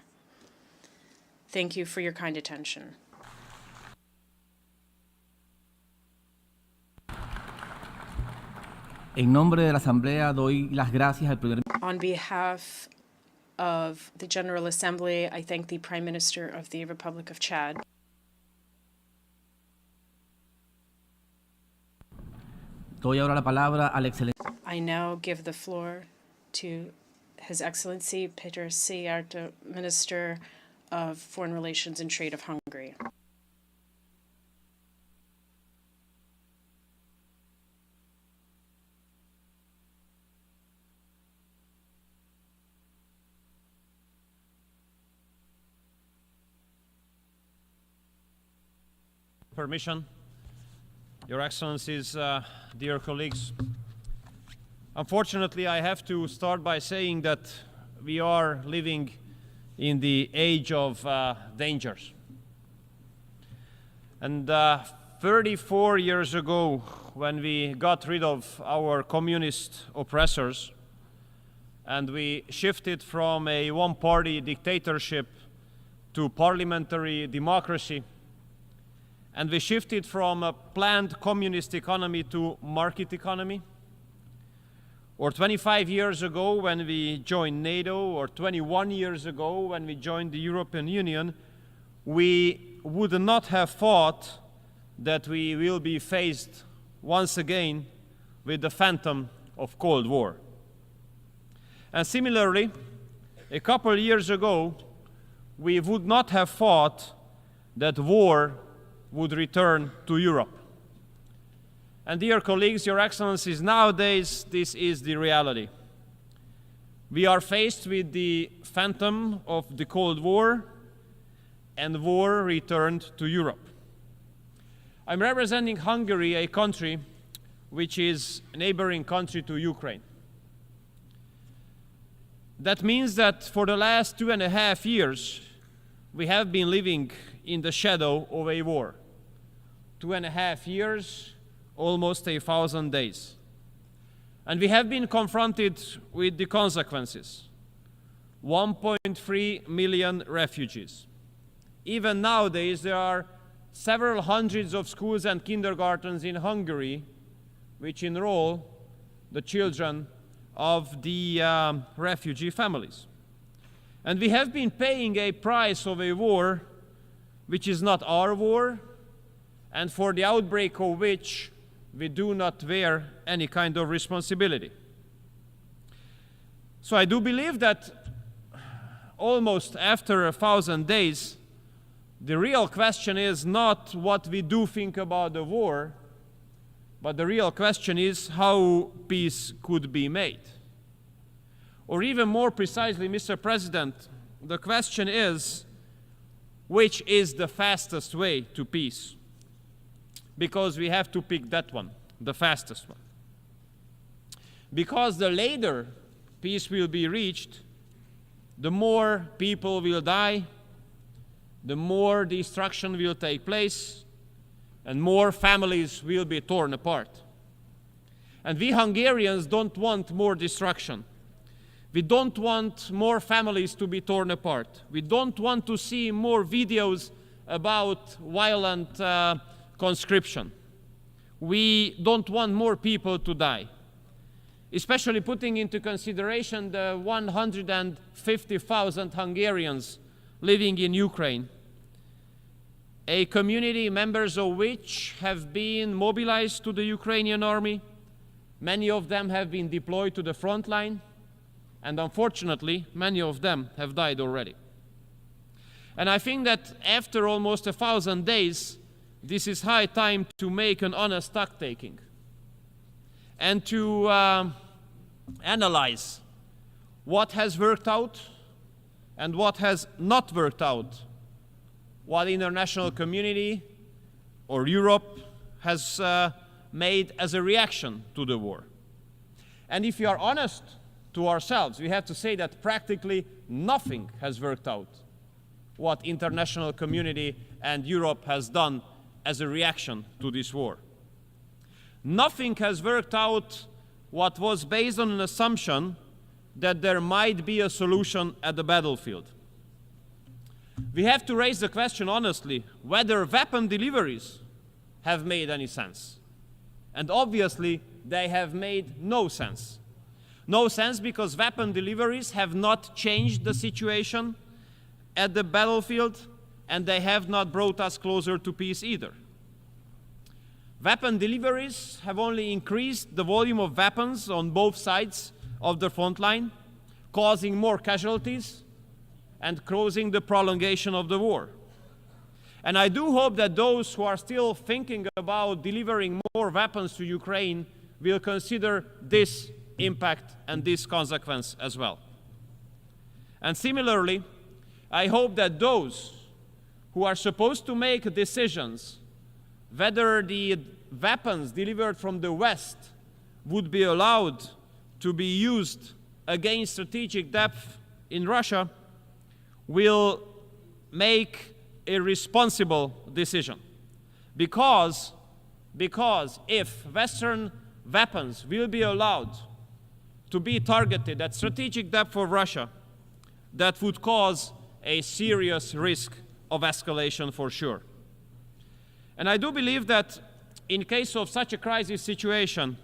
Thank you for your kind attention. En nombre de la Asamblea doy las gracias al primer On behalf of the General Assembly, I thank the Prime Minister of the Republic of Chad. Doy ahora la palabra al excelente. I now give the floor to His Excellency Petr Pavel, Minister of Foreign Relations and Trade of Hungary. Permission, Your Excellencies, dear colleagues. Unfortunately, I have to start by saying that we are living in the age of dangers. And 34 years ago, when we got rid of our communist oppressors and we shifted from a one-party dictatorship to parliamentary democracy, and we shifted from a planned communist economy to market economy, or 25 years ago when we joined NATO, or 21 years ago when we joined the European Union, we would not have thought that we will be faced once again with the phantom of Cold War. And similarly, a couple years ago, we would not have thought that war would return to Europe. And dear colleagues, Your Excellencies, nowadays this is the reality. We are faced with the phantom of the Cold War, and war returned to Europe. I'm representing Hungary, a country which is a neighboring country to Ukraine. That means that for the last 2.5 years, we have been living in the shadow of a war. 2.5 years, almost 1,000 days. And we have been confronted with the consequences. 1.3 million refugees. Even nowadays, there are several hundreds of schools and kindergartens in Hungary which enroll the children of the refugee families. And we have been paying a price of a war which is not our war, and for the outbreak of which we do not bear any kind of responsibility. So I do believe that almost after 1,000 days, the real question is not what we do think about the war, but the real question is how peace could be made. Or even more precisely, Mr. President, the question is, which is the fastest way to peace? Because we have to pick that one, the fastest one. Because the later peace will be reached, the more people will die, the more destruction will take place, and more families will be torn apart. And we Hungarians don't want more destruction. We don't want more families to be torn apart. We don't want to see more videos about violent conscription. We don't want more people to die, especially putting into consideration the 150,000 Hungarians living in Ukraine, a community members of which have been mobilized to the Ukrainian army. Many of them have been deployed to the front line, and unfortunately, many of them have died already. And I think that after almost 1,000 days, this is high time to make an honest stock-taking and to analyze what has worked out and what has not worked out, what the international community or Europe has made as a reaction to the war. And if we are honest to ourselves, we have to say that practically nothing has worked out what international community and Europe has done as a reaction to this war. Nothing has worked out what was based on an assumption that there might be a solution at the battlefield. We have to raise the question honestly whether weapon deliveries have made any sense. And obviously, they have made no sense. No sense because weapon deliveries have not changed the situation at the battlefield, and they have not brought us closer to peace either. Weapon deliveries have only increased the volume of weapons on both sides of the front line, causing more casualties and causing the prolongation of the war. And I do hope that those who are still thinking about delivering more weapons to Ukraine will consider this impact and this consequence as well. And similarly, I hope that those who are supposed to make decisions whether the weapons delivered from the West would be allowed to be used against strategic depth in Russia will make a responsible decision. Because if Western weapons will be allowed to be targeted at strategic depth for Russia, that would cause a serious risk of escalation for sure. And I do believe that in case of such a crisis situation,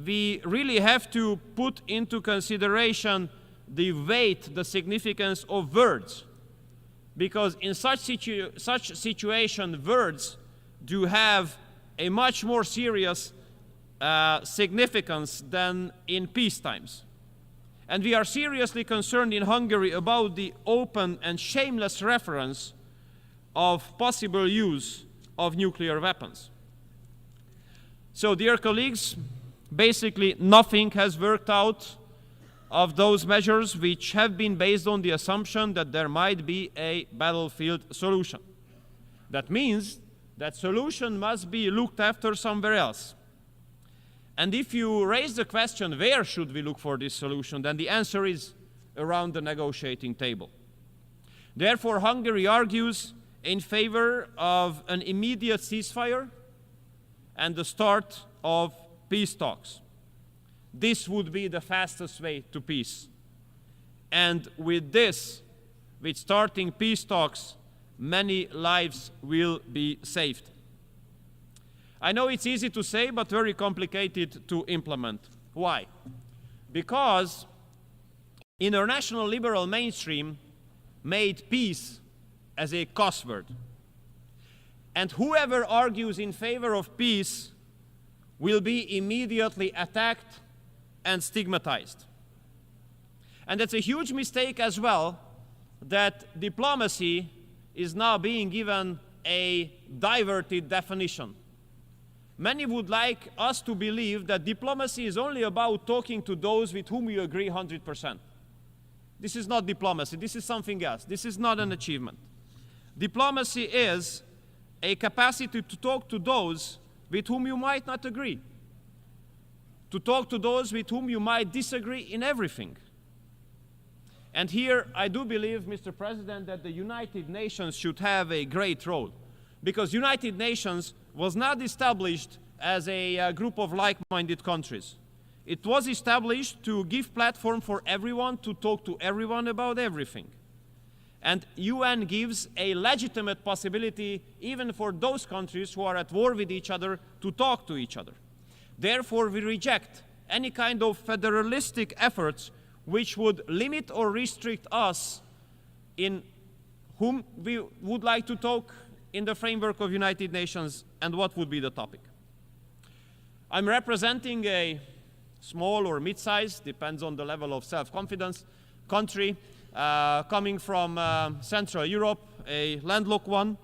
we really have to put into consideration the weight, the significance of words. Because in such situation, words do have a much more serious significance than in peace times. And we are seriously concerned in Hungary about the open and shameless reference of possible use of nuclear weapons. So, dear colleagues, basically nothing has worked out of those measures which have been based on the assumption that there might be a battlefield solution. That means that solution must be looked after somewhere else. And if you raise the question, where should we look for this solution, then the answer is around the negotiating table. Therefore, Hungary argues in favor of an immediate ceasefire and the start of peace talks. This would be the fastest way to peace. And with this, with starting peace talks, many lives will be saved. I know it's easy to say, but very complicated to implement. Why? Because international liberal mainstream made peace as a cuss word. And whoever argues in favor of peace will be immediately attacked and stigmatized. And that's a huge mistake as well, that diplomacy is now being given a diverted definition. Many would like us to believe that diplomacy is only about talking to those with whom you agree 100%. This is not diplomacy, this is something else. This is not an achievement. Diplomacy is a capacity to talk to those with whom you might not agree, to talk to those with whom you might disagree in everything. And here I do believe, Mr. President, that the United Nations should have a great role, because United Nations was not established as a group of like-minded countries. It was established to give platform for everyone to talk to everyone about everything. And UN gives a legitimate possibility even for those countries who are at war with each other to talk to each other. Therefore, we reject any kind of federalistic efforts which would limit or restrict us in whom we would like to talk in the framework of United Nations and what would be the topic. I'm representing a small or mid-sized, depends on the level of self-confidence, country coming from Central Europe, a landlocked one.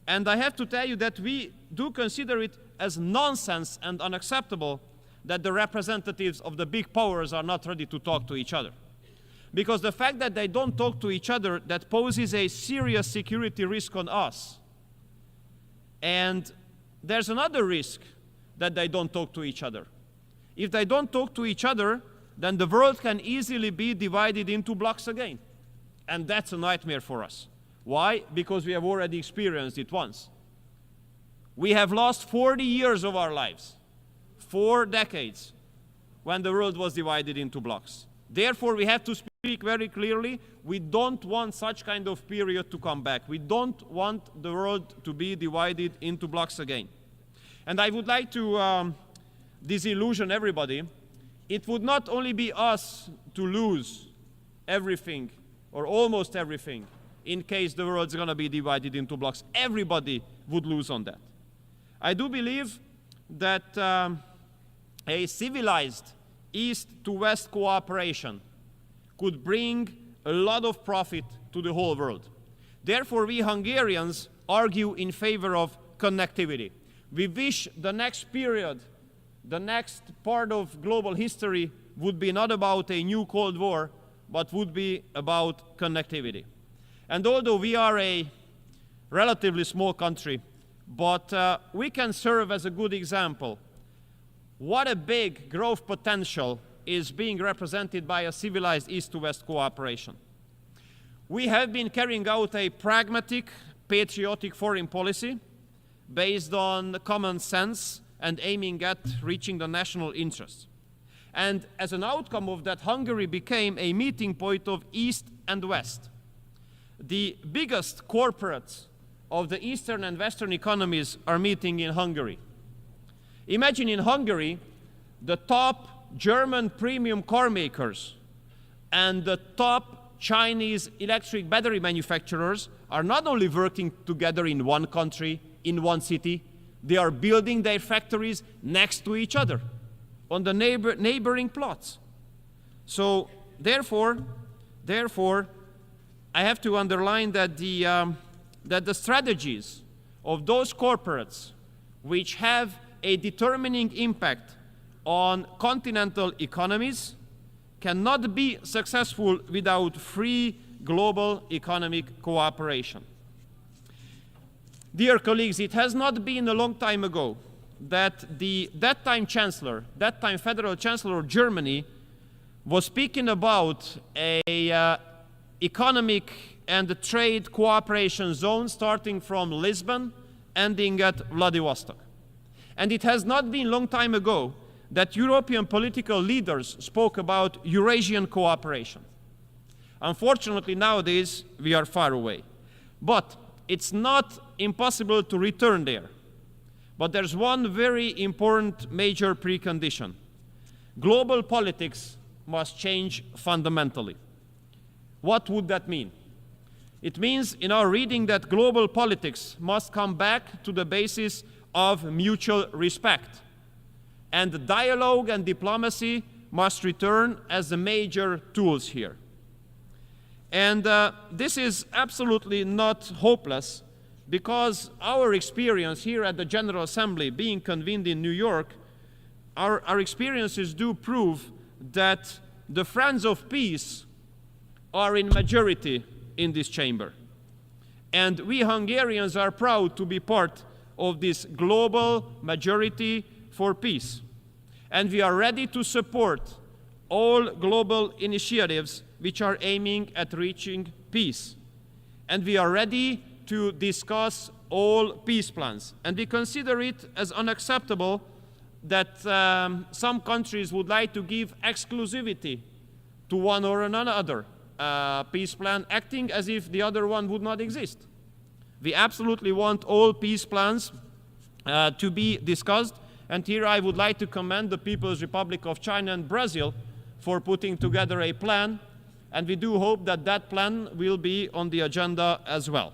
And I have to tell you that we do consider it as nonsense and unacceptable that the representatives of the big powers are not ready to talk to each other. Because the fact that they don't talk to each other, that poses a serious security risk on us. And there's another risk that they don't talk to each other. If they don't talk to each other, then the world can easily be divided into blocks again. And that's a nightmare for us. Why? Because we have already experienced it once. We have lost 40 years of our lives, 4 decades, when the world was divided into blocks. Therefore, we have to speak very clearly. We don't want such kind of period to come back. We don't want the world to be divided into blocks again. And I would like to disillusion everybody. It would not only be us to lose everything, or almost everything, in case the world's going to be divided into blocks. Everybody would lose on that. I do believe that a civilized East to West cooperation could bring a lot of profit to the whole world. Therefore, we Hungarians argue in favor of connectivity. We wish the next period, the next part of global history would be not about a new Cold War, but would be about connectivity. And although we are a relatively small country, but we can serve as a good example. What a big growth potential is being represented by a civilized East-to-West cooperation. We have been carrying out a pragmatic, patriotic foreign policy based on common sense and aiming at reaching the national interests. And as an outcome of that, Hungary became a meeting point of East and West. The biggest corporates of the Eastern and Western economies are meeting in Hungary. Imagine in Hungary, the top German premium car makers and the top Chinese electric battery manufacturers are not only working together in one country, in one city, they are building their factories next to each other on the neighboring plots. So therefore, I have to underline that the strategies of those corporates which have a determining impact on continental economies cannot be successful without free global economic cooperation. Dear colleagues, it has not been a long time ago that that time Federal Chancellor of Germany, was speaking about a economic and trade cooperation zone starting from Lisbon, ending at Vladivostok. And it has not been a long time ago that European political leaders spoke about Eurasian cooperation. Unfortunately, nowadays, we are far away. But it's not impossible to return there. But there's one very important major precondition. Global politics must change fundamentally. What would that mean? It means in our reading that global politics must come back to the basis of mutual respect. And dialogue and diplomacy must return as the major tools here. And this is absolutely not hopeless, because our experience here at the General Assembly, being convened in New York, our experiences do prove that the friends of peace are in majority in this chamber. And we Hungarians are proud to be part of this global majority for peace. And we are ready to support all global initiatives which are aiming at reaching peace. And we are ready to discuss all peace plans. And we consider it as unacceptable that some countries would like to give exclusivity to one or another peace plan, acting as if the other one would not exist. We absolutely want all peace plans to be discussed. And here I would like to commend the People's Republic of China and Brazil for putting together a plan. And we do hope that that plan will be on the agenda as well.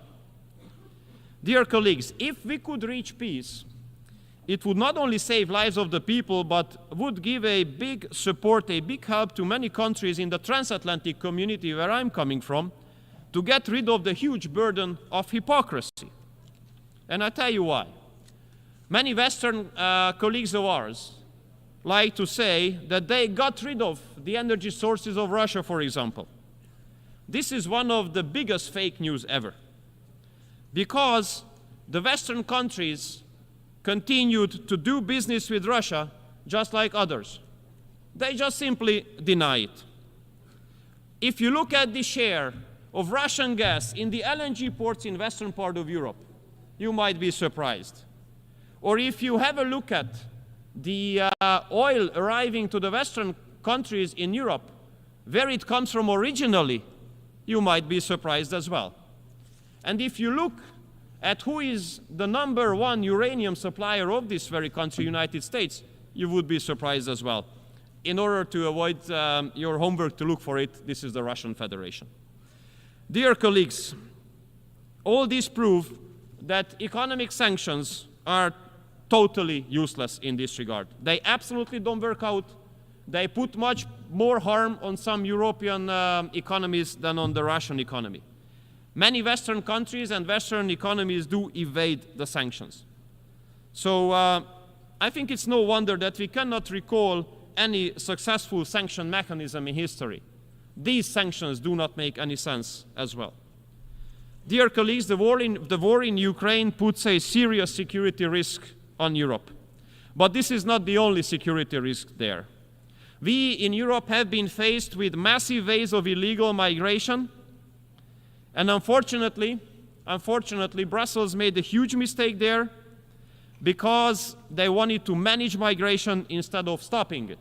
Dear colleagues, if we could reach peace, it would not only save lives of the people, but would give a big support, a big help to many countries in the transatlantic community where I'm coming from, to get rid of the huge burden of hypocrisy. And I tell you why. Many Western colleagues of ours like to say that they got rid of the energy sources of Russia, for example. This is one of the biggest fake news ever, because the Western countries continued to do business with Russia just like others. They just simply deny it. If you look at the share of Russian gas in the LNG ports in western part of Europe, you might be surprised. Or if you have a look at the oil arriving to the western countries in Europe, where it comes from originally, you might be surprised as well. And if you look at who is the #1 uranium supplier of this very country, United States, you would be surprised as well. In order to avoid your homework to look for it, this is the Russian Federation. Dear colleagues, all this prove that economic sanctions are totally useless in this regard. They absolutely don't work out. They put much more harm on some European economies than on the Russian economy. Many Western countries and Western economies do evade the sanctions. So I think it's no wonder that we cannot recall any successful sanction mechanism in history. These sanctions do not make any sense as well. Dear colleagues, the war in Ukraine puts a serious security risk on Europe. But this is not the only security risk there. We in Europe have been faced with massive waves of illegal migration. And unfortunately, Brussels made a huge mistake there, because they wanted to manage migration instead of stopping it.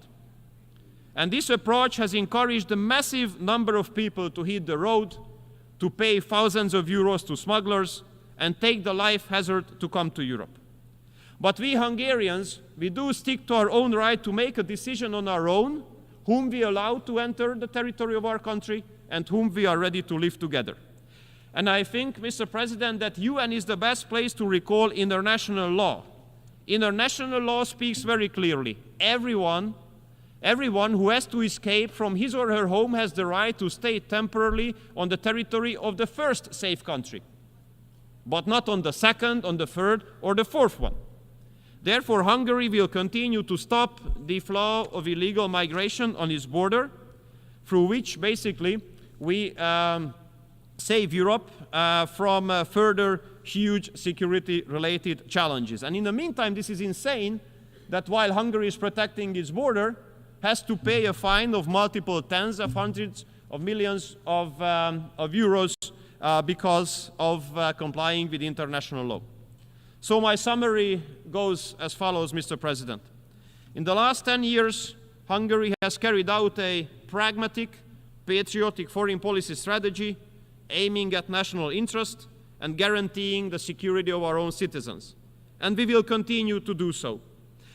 And this approach has encouraged a massive number of people to hit the road, to pay thousands of euros to smugglers, and take the life hazard to come to Europe. But we Hungarians, we do stick to our own right to make a decision on our own, whom we allow to enter the territory of our country and whom we are ready to live together. And I think, Mr. President, that UN is the best place to recall international law. International law speaks very clearly. Everyone who has to escape from his or her home has the right to stay temporarily on the territory of the first safe country, but not on the second, on the third, or the fourth one. Therefore, Hungary will continue to stop the flow of illegal migration on its border, through which basically we save Europe from further huge security-related challenges. And in the meantime, this is insane that while Hungary is protecting its border, has to pay a fine of multiple tens of hundreds of millions of euros because of complying with international law. So my summary goes as follows, Mr. President. In the last 10 years, Hungary has carried out a pragmatic, patriotic foreign policy strategy aiming at national interest and guaranteeing the security of our own citizens. And we will continue to do so,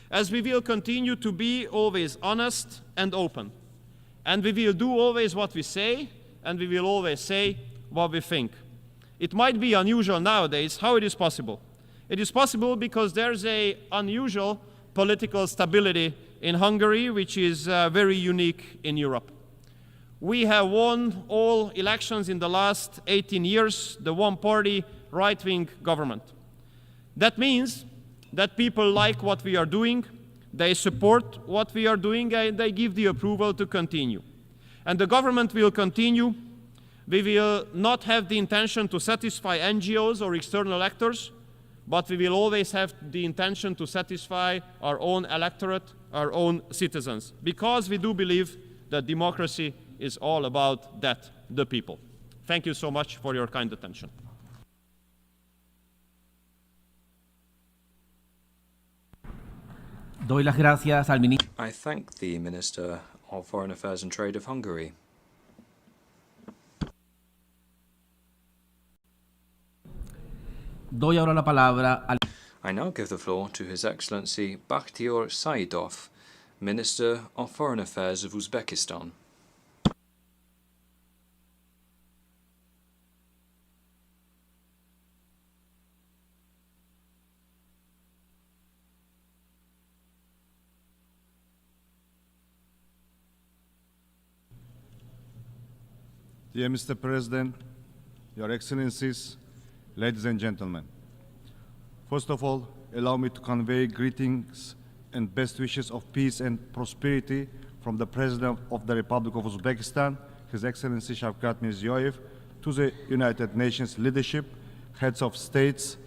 as we will continue to be always honest and open. And we will do always what we say, and we will always say what we think. It might be unusual nowadays. How it is possible? It is possible because there's an unusual political stability in Hungary, which is very unique in Europe. We have won all elections in the last 18 years, the one-party right-wing government. That means that people like what we are doing, they support what we are doing, and they give the approval to continue. And the government will continue. We will not have the intention to satisfy NGOs or external actors, but we will always have the intention to satisfy our own electorate, our own citizens, because we do believe that democracy is all about that, the people. Thank you so much for your kind attention. Doy las gracias al ministro. I thank the Minister of Foreign Affairs and Trade of Hungary. Doy ahora la palabra al... I now give the floor to His Excellency Bakhtiyor Saidov, Minister of Foreign Affairs of Uzbekistan. Dear Mr. President, Your Excellencies, ladies and gentlemen. First of all, allow me to convey greetings and best wishes of peace and prosperity from the President of the Republic of Uzbekistan, His Excellency Shavkat Mirziyoyev, to the United Nations leadership, heads of states,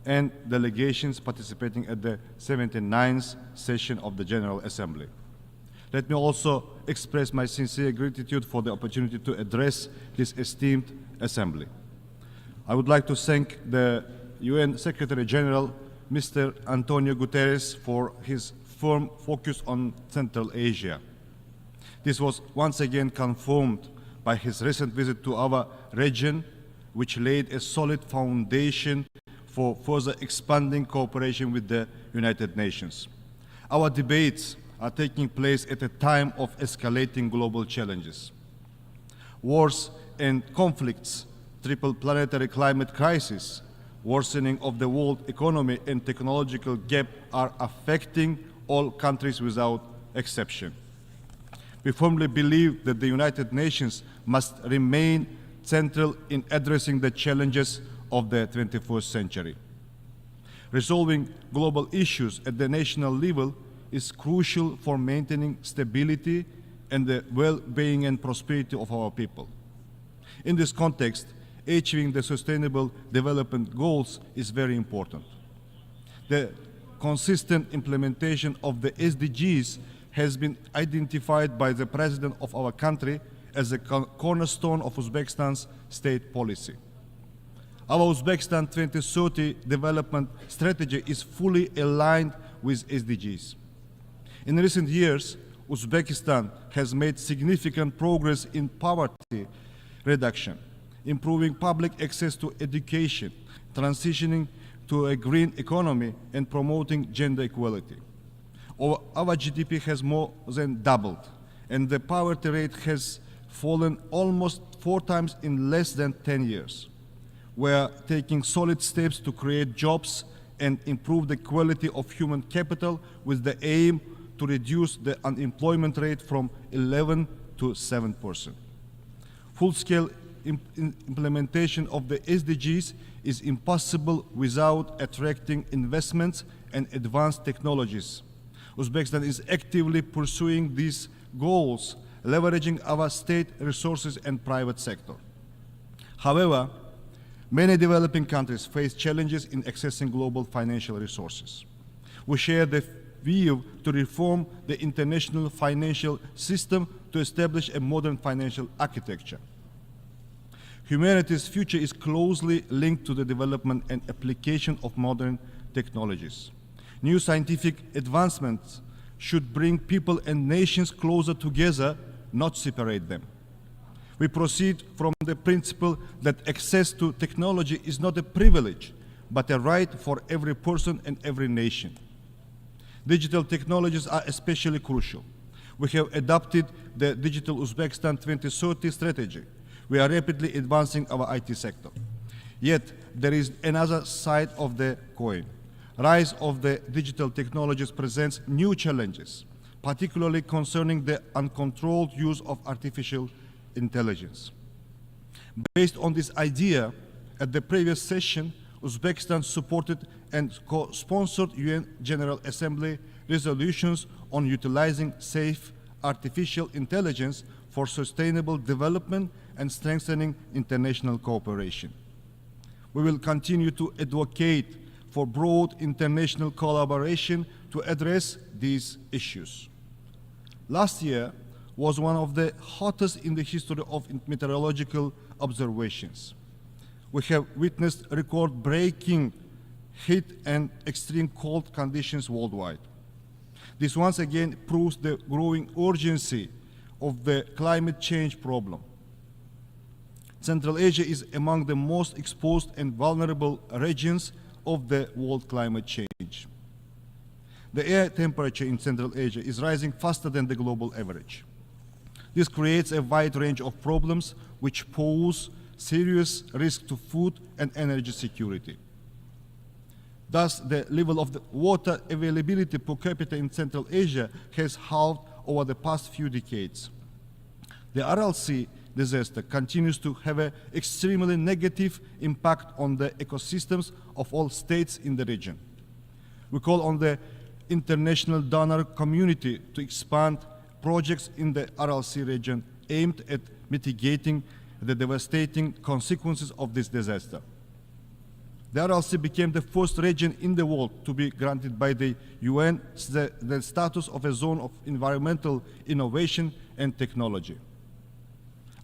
and delegations participating at the 79th session of the General Assembly. Let me also express my sincere gratitude for the opportunity to address this esteemed assembly. I would like to thank the UN Secretary General, Mr. Antonio Guterres, for his firm focus on Central Asia. This was once again confirmed by his recent visit to our region, which laid a solid foundation for further expanding cooperation with the United Nations. Our debates are taking place at a time of escalating global challenges. Wars and conflicts, triple planetary climate crisis, worsening of the world economy and technological gap are affecting all countries without exception. We firmly believe that the United Nations must remain central in addressing the challenges of the 21st century. Resolving global issues at the national level is crucial for maintaining stability and the well-being and prosperity of our people. In this context, achieving the Sustainable Development Goals is very important. The consistent implementation of the SDGs has been identified by the President of our country as a cornerstone of Uzbekistan's state policy. Our Uzbekistan 2030 development strategy is fully aligned with SDGs. In recent years, Uzbekistan has made significant progress in poverty reduction, improving public access to education, transitioning to a green economy and promoting gender equality. Our GDP has more than doubled, and the poverty rate has fallen almost 4 times in less than 10 years. We are taking solid steps to create jobs and improve the quality of human capital with the aim to reduce the unemployment rate from 11 to 7%. Full-scale implementation of the SDGs is impossible without attracting investments and advanced technologies. Uzbekistan is actively pursuing these goals, leveraging our state resources and private sector. However, many developing countries face challenges in accessing global financial resources. We share the view to reform the international financial system to establish a modern financial architecture. Humanity's future is closely linked to the development and application of modern technologies. New scientific advancements should bring people and nations closer together, not separate them. We proceed from the principle that access to technology is not a privilege, but a right for every person and every nation. Digital technologies are especially crucial. We have adopted the Digital Uzbekistan 2030 strategy. We are rapidly advancing our IT sector. Yet, there is another side of the coin. Rise of the digital technologies presents new challenges, particularly concerning the uncontrolled use of artificial intelligence. Based on this idea, at the previous session, Uzbekistan supported and co-sponsored UN General Assembly resolutions on utilizing safe artificial intelligence for sustainable development and strengthening international cooperation. We will continue to advocate for broad international collaboration to address these issues. Last year was one of the hottest in the history of meteorological observations. We have witnessed record-breaking heat and extreme cold conditions worldwide. This once again proves the growing urgency of the climate change problem. Central Asia is among the most exposed and vulnerable regions of the world climate change. The air temperature in Central Asia is rising faster than the global average. This creates a wide range of problems which pose serious risk to food and energy security. Thus, the level of the water availability per capita in Central Asia has halved over the past few decades. The Aral Sea disaster continues to have an extremely negative impact on the ecosystems of all states in the region. We call on the international donor community to expand projects in the Aral Sea region aimed at mitigating the devastating consequences of this disaster. The Aral Sea became the first region in the world to be granted by the UN the status of a zone of environmental innovation and technology.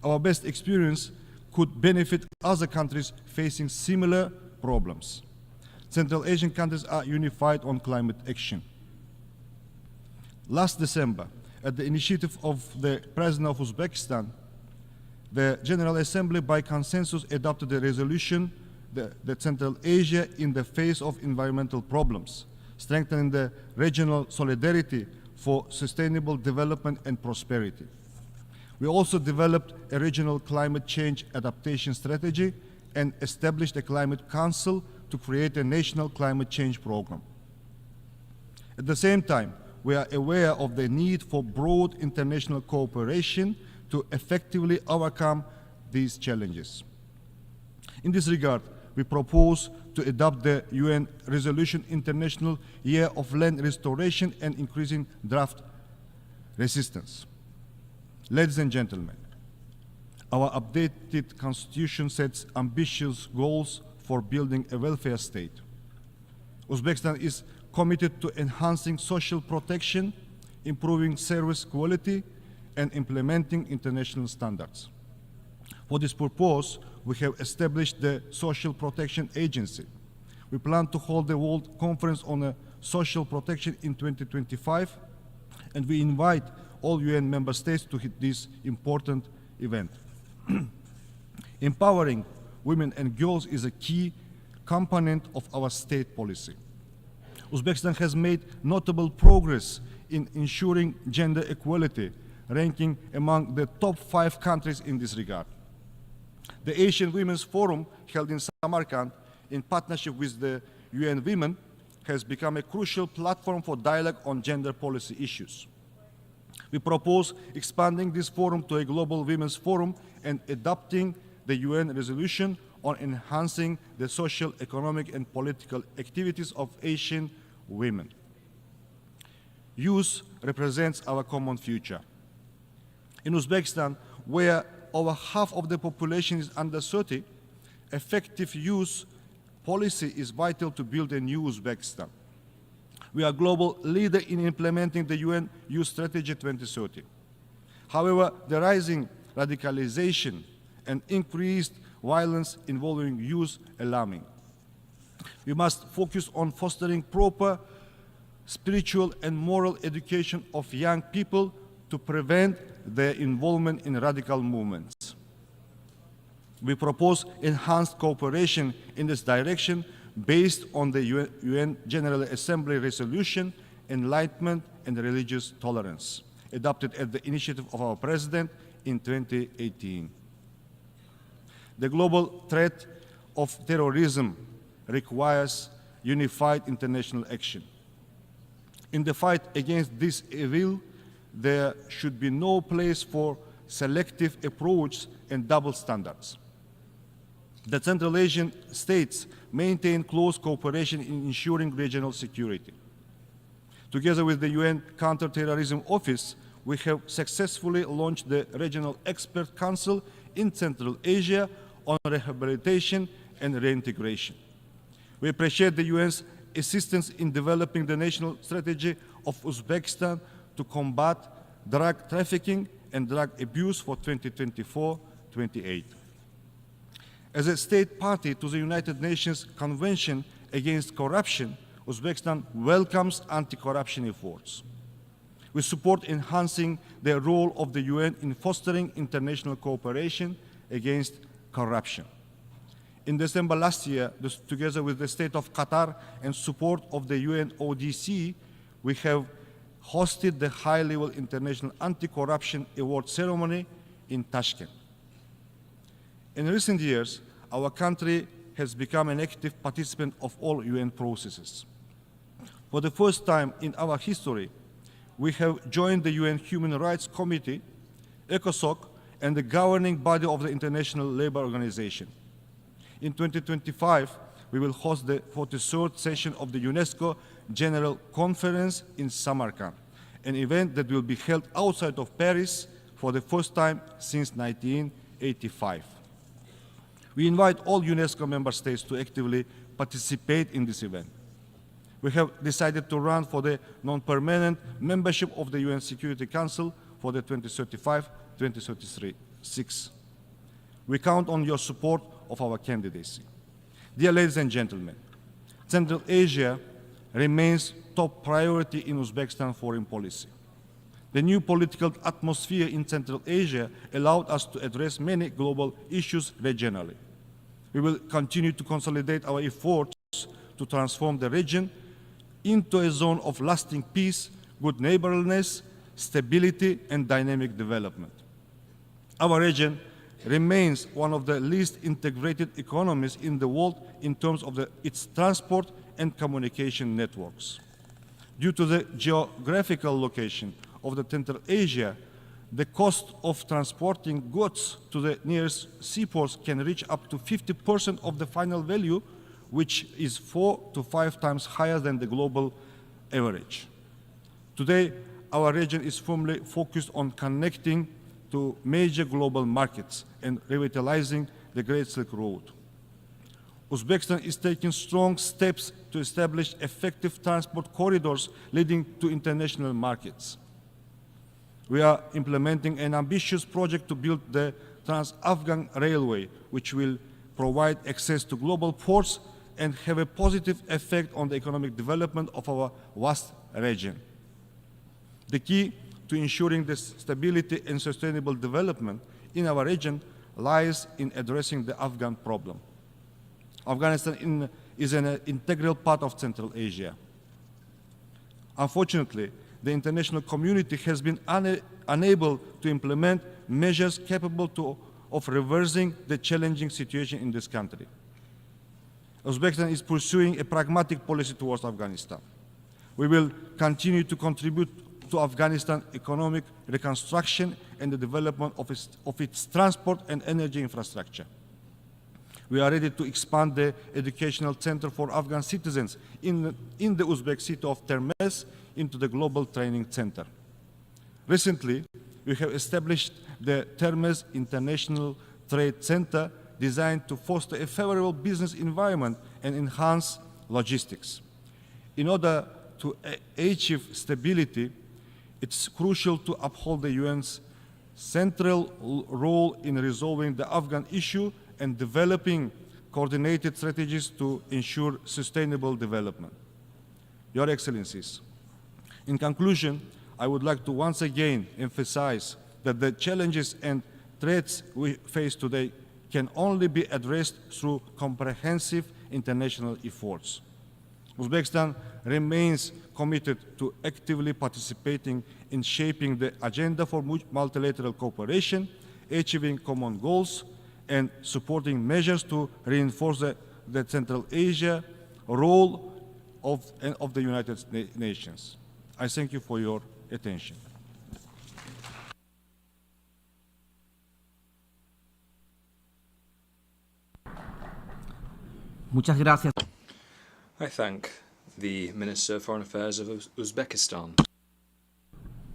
Our best experience could benefit other countries facing similar problems. Central Asian countries are unified on climate action. Last December, at the initiative of the President of Uzbekistan, the General Assembly by consensus adopted a resolution that Central Asia in the face of environmental problems, strengthening the regional solidarity for sustainable development and prosperity. We also developed a regional climate change adaptation strategy and established a climate council to create a national climate change program. At the same time, we are aware of the need for broad international cooperation to effectively overcome these challenges. In this regard, we propose to adopt the UN Resolution International Year of Land Restoration and Increasing Drought Resistance. Ladies and gentlemen, our updated constitution sets ambitious goals for building a welfare state. Uzbekistan is committed to enhancing social protection, improving service quality, and implementing international standards. For this purpose, we have established the Social Protection Agency. We plan to hold the World Conference on Social Protection in 2025, and we invite all UN member states to hit this important event. Empowering women and girls is a key component of our state policy. Uzbekistan has made notable progress in ensuring gender equality, ranking among the top 5 countries in this regard. The Asian Women's Forum, held in Samarkand in partnership with the UN Women, has become a crucial platform for dialogue on gender policy issues. We propose expanding this forum to a global women's forum and adopting the UN resolution on enhancing the social, economic, and political activities of Asian women. Youth represents our common future. In Uzbekistan, where over half of the population is under 30, effective youth policy is vital to build a new Uzbekistan. We are a global leader in implementing the UN Youth Strategy 2030. However, the rising radicalization and increased violence involving youth alarming. We must focus on fostering proper spiritual and moral education of young people to prevent their involvement in radical movements. We propose enhanced cooperation in this direction based on the UN General Assembly resolution, Enlightenment and Religious Tolerance, adopted at the initiative of our President in 2018. The global threat of terrorism requires unified international action. In the fight against this evil, there should be no place for selective approach and double standards. The Central Asian states maintain close cooperation in ensuring regional security. Together with the UN Counter-Terrorism Office, we have successfully launched the Regional Expert Council in Central Asia on rehabilitation and reintegration. We appreciate the UN's assistance in developing the national strategy of Uzbekistan to combat drug trafficking and drug abuse for 2024-28. As a state party to the United Nations Convention Against Corruption, Uzbekistan welcomes anti-corruption efforts. We support enhancing the role of the UN in fostering international cooperation against corruption. In December last year, together with the state of Qatar and support of the UN ODC, we have hosted the high-level International Anti-Corruption Award ceremony in Tashkent. In recent years, our country has become an active participant of all UN processes. For the first time in our history, we have joined the UN Human Rights Committee, ECOSOC, and the governing body of the International Labour Organization. In 2025, we will host the 43rd session of the UNESCO General Conference in Samarkand, an event that will be held outside of Paris for the first time since 1985. We invite all UNESCO member states to actively participate in this event. We have decided to run for the non-permanent membership of the UN Security Council for the 2035-2036. We count on your support of our candidacy. Dear ladies and gentlemen, Central Asia remains top priority in Uzbekistan foreign policy. The new political atmosphere in Central Asia allowed us to address many global issues regionally. We will continue to consolidate our efforts to transform the region into a zone of lasting peace, good neighborliness, stability, and dynamic development. Our region remains one of the least integrated economies in the world in terms of its transport and communication networks. Due to the geographical location of the Central Asia, the cost of transporting goods to the nearest seaports can reach up to 50% of the final value, which is 4 to 5 times higher than the global average. Today, our region is firmly focused on connecting to major global markets and revitalizing the Great Silk Road. Uzbekistan is taking strong steps to establish effective transport corridors leading to international markets. We are implementing an ambitious project to build the Trans-Afghan Railway, which will provide access to global ports and have a positive effect on the economic development of our vast region. The key to ensuring the stability and sustainable development in our region lies in addressing the Afghan problem. Afghanistan is an integral part of Central Asia. Unfortunately, the international community has been unable to implement measures capable of reversing the challenging situation in this country. Uzbekistan is pursuing a pragmatic policy towards Afghanistan. We will continue to contribute to Afghanistan's economic reconstruction and the development of its transport and energy infrastructure. We are ready to expand the educational center for Afghan citizens in the Uzbek city of Termez into the global training center. Recently, we have established the Termez International Trade Center designed to foster a favorable business environment and enhance logistics. In order to achieve stability, it's crucial to uphold the UN's central role in resolving the Afghan issue and developing coordinated strategies to ensure sustainable development. Your Excellencies, in conclusion, I would like to once again emphasize that the challenges and threats we face today can only be addressed through comprehensive international efforts. Uzbekistan remains committed to actively participating in shaping the agenda for multilateral cooperation, achieving common goals, and supporting measures to reinforce the Central Asia role of the United Nations. I thank you for your attention. Muchas gracias. I thank the Minister of Foreign Affairs of Uzbekistan.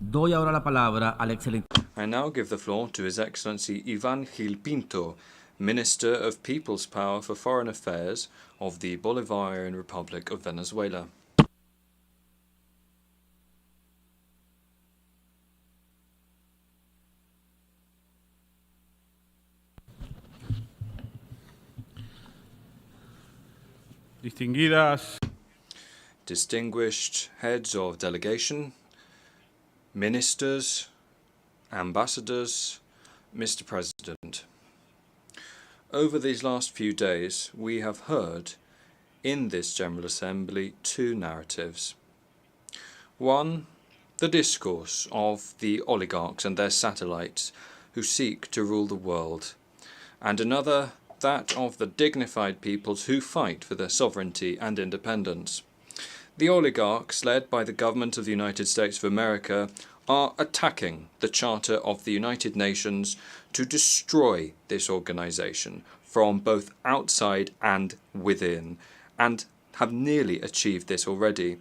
Doy ahora la palabra al excelente. I now give the floor to His Excellency Ivan Gil Pinto, Minister of People's Power for Foreign Affairs of the Bolivarian Republic of Venezuela. Distinguidas, distinguished heads of delegation, ministers, ambassadors, Mr. President. Over these last few days, we have heard in this General Assembly two narratives. One, the discourse of the oligarchs and their satellites who seek to rule the world, and another, that of the dignified peoples who fight for their sovereignty and independence. The oligarchs, led by the government of the United States of America, are attacking the Charter of the United Nations to destroy this organization from both outside and within, and have nearly achieved this already.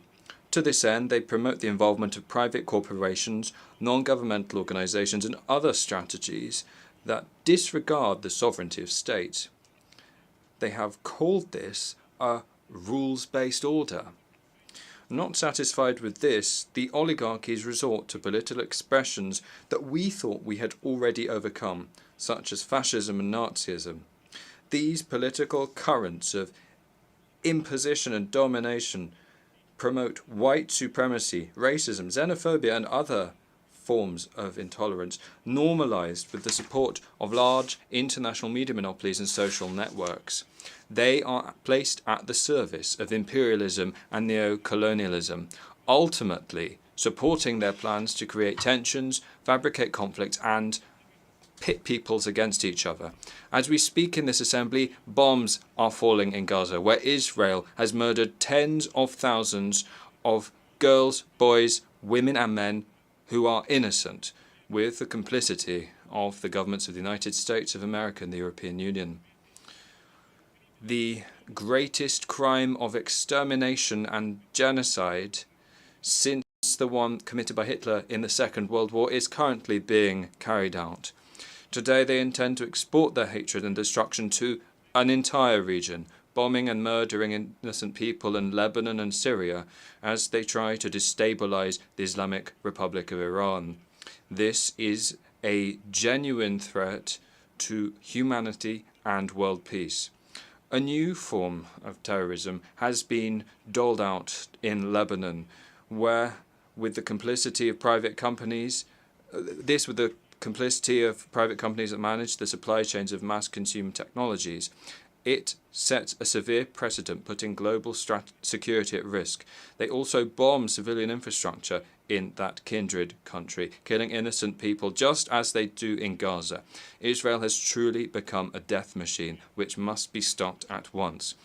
To this end, they promote the involvement of private corporations, non-governmental organizations, and other strategies that disregard the sovereignty of states. They have called this a rules-based order. Not satisfied with this, the oligarchies resort to political expressions that we thought we had already overcome, such as fascism and Nazism. These political currents of imposition and domination promote white supremacy, racism, xenophobia, and other forms of intolerance, normalized with the support of large international media monopolies and social networks. They are placed at the service of imperialism and neo-colonialism, ultimately supporting their plans to create tensions, fabricate conflicts, and pit peoples against each other. As we speak in this assembly, bombs are falling in Gaza, where Israel has murdered tens of thousands of girls, boys, women, and men who are innocent, with the complicity of the governments of the United States of America and the European Union. The greatest crime of extermination and genocide since the one committed by Hitler in the Second World War is currently being carried out. Today they intend to export their hatred and destruction to an entire region, bombing and murdering innocent people in Lebanon and Syria as they try to destabilize the Islamic Republic of Iran. This is a genuine threat to humanity and world peace. A new form of terrorism has been doled out in Lebanon, where, with the complicity of private companies, that manage the supply chains of mass consumer technologies, It sets a severe precedent, putting global security at risk. They also bomb civilian infrastructure in that kindred country, killing innocent people just as they do in Gaza. Israel has truly become a death machine, which must be stopped at once.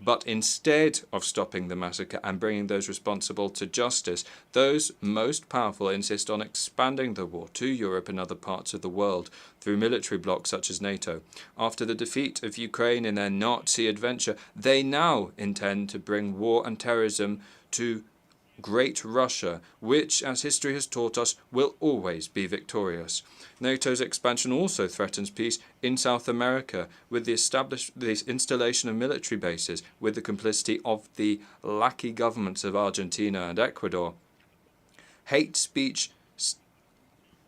But instead of stopping the massacre and bringing those responsible to justice, those most powerful insist on expanding the war to Europe and other parts of the world through military blocs such as NATO. After the defeat of Ukraine in their Nazi adventure, they now intend to bring war and terrorism to Great Russia, which, as history has taught us, will always be victorious. NATO's expansion also threatens peace in South America with the installation of military bases with the complicity of the lackey governments of Argentina and Ecuador. Hate speech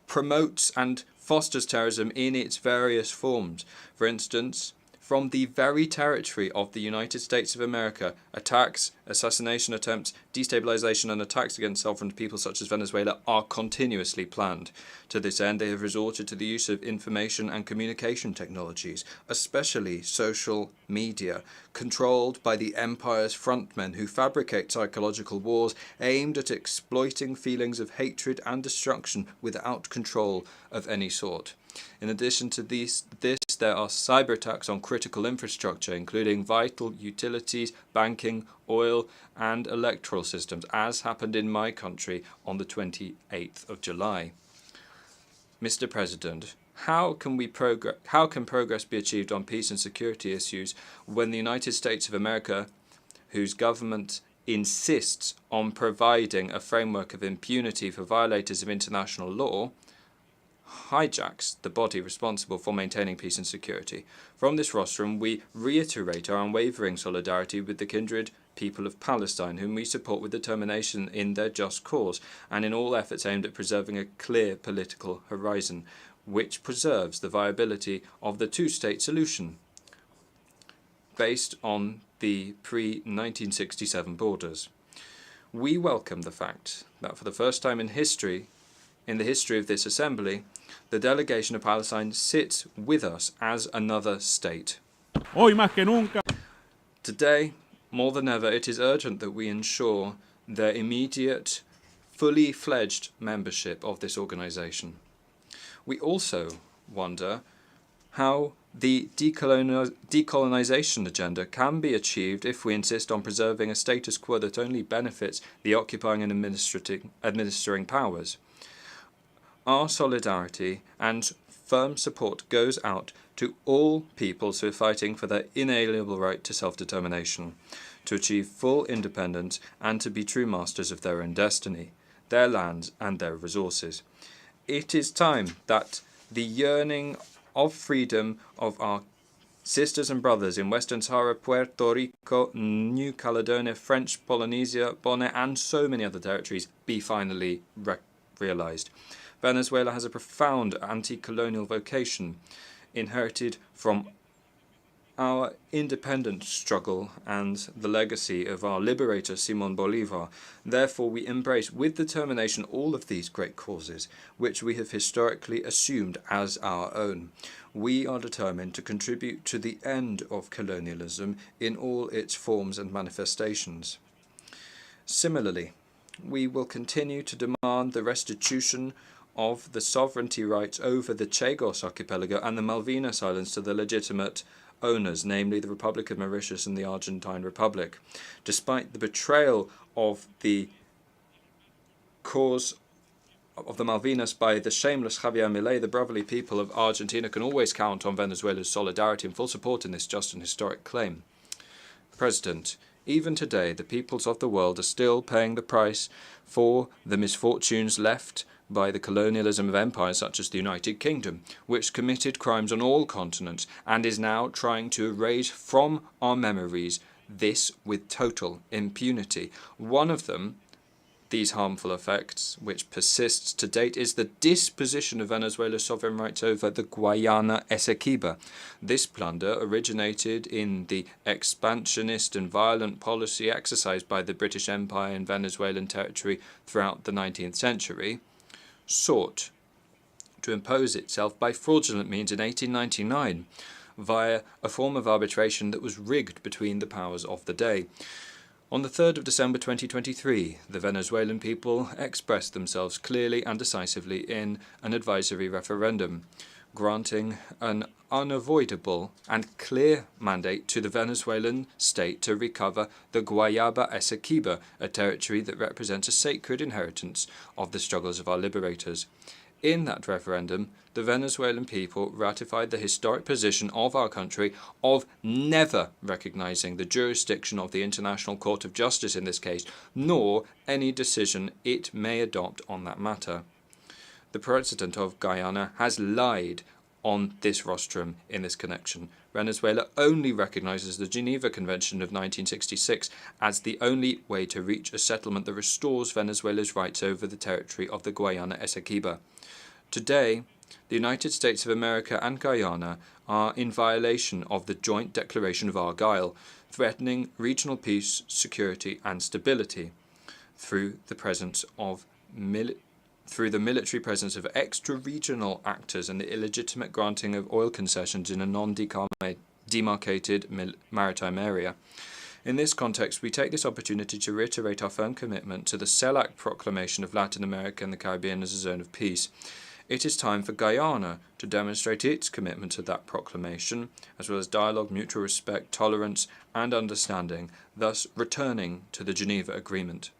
promotes and fosters terrorism in its various forms. For instance, from the very territory of the United States of America, attacks, assassination attempts, destabilisation and attacks against sovereign peoples such as Venezuela are continuously planned. To this end, they have resorted to the use of information and communication technologies, especially social media, controlled by the empire's frontmen who fabricate psychological wars aimed at exploiting feelings of hatred and destruction without control of any sort. In addition to this, there are cyber attacks on critical infrastructure, including vital utilities, banking, oil, and electoral systems, as happened in my country on the 28th of July. Mr. President, how can progress be achieved on peace and security issues when the United States of America, whose government insists on providing a framework of impunity for violators of international law, hijacks the body responsible for maintaining peace and security? From this rostrum, we reiterate our unwavering solidarity with the kindred people of Palestine, whom we support with determination in their just cause and in all efforts aimed at preserving a clear political horizon, which preserves the viability of the two-state solution based on the pre-1967 borders. We welcome the fact that for the first time in the history of this Assembly, the delegation of Palestine sits with us as another state. Hoy más que nunca. Today, more than ever, it is urgent that we ensure their immediate, fully fledged membership of this organization. We also wonder how the decolonization agenda can be achieved if we insist on preserving a status quo that only benefits the occupying and administering powers. Our solidarity and firm support goes out to all peoples who are fighting for their inalienable right to self-determination, to achieve full independence and to be true masters of their own destiny, their lands and their resources. It is time that the yearning of freedom of our sisters and brothers in Western Sahara, Puerto Rico, New Caledonia, French Polynesia, Bonaire and so many other territories be finally realized. Venezuela has a profound anti-colonial vocation inherited from our independence struggle and the legacy of our liberator Simón Bolívar. Therefore, we embrace with determination all of these great causes, which we have historically assumed as our own. We are determined to contribute to the end of colonialism in all its forms and manifestations. Similarly, we will continue to demand the restitution of the sovereignty rights over the Chagos archipelago and the Malvinas Islands to the legitimate owners, namely the Republic of Mauritius and the Argentine Republic. Despite the betrayal of the cause of the Malvinas by the shameless Javier Milei, the brotherly people of Argentina can always count on Venezuela's solidarity and full support in this just and historic claim. President, even today, the peoples of the world are still paying the price for the misfortunes left by the colonialism of empires such as the United Kingdom, which committed crimes on all continents and is now trying to erase from our memories this with total impunity. One of them, these harmful effects, which persists to date, is the disposition of Venezuela's sovereign rights over the Guayana Essequiba. This plunder originated in the expansionist and violent policy exercised by the British Empire in Venezuelan territory throughout the 19th century, sought to impose itself by fraudulent means in 1899. via a form of arbitration that was rigged between the powers of the day. On the 3rd of December 2023, the Venezuelan people expressed themselves clearly and decisively in an advisory referendum, granting an unavoidable and clear mandate to the Venezuelan state to recover the Guayaba Essequiba, a territory that represents a sacred inheritance of the struggles of our liberators. In that referendum, the Venezuelan people ratified the historic position of our country of never recognizing the jurisdiction of the International Court of Justice in this case, nor any decision it may adopt on that matter. The President of Guyana has lied on this rostrum in this connection. Venezuela only recognizes the Geneva Convention of 1966 as the only way to reach a settlement that restores Venezuela's rights over the territory of the Guayana Essequiba. Today, the United States of America and Guyana are in violation of the Joint Declaration of Argyll, threatening regional peace, security and stability through the military presence of extra-regional actors and the illegitimate granting of oil concessions in a non-demarcated maritime area. In this context, we take this opportunity to reiterate our firm commitment to the CELAC proclamation of Latin America and the Caribbean as a zone of peace. It is time for Guyana to demonstrate its commitment to that proclamation, as well as dialogue, mutual respect, tolerance, and understanding, thus returning to the Geneva Agreement.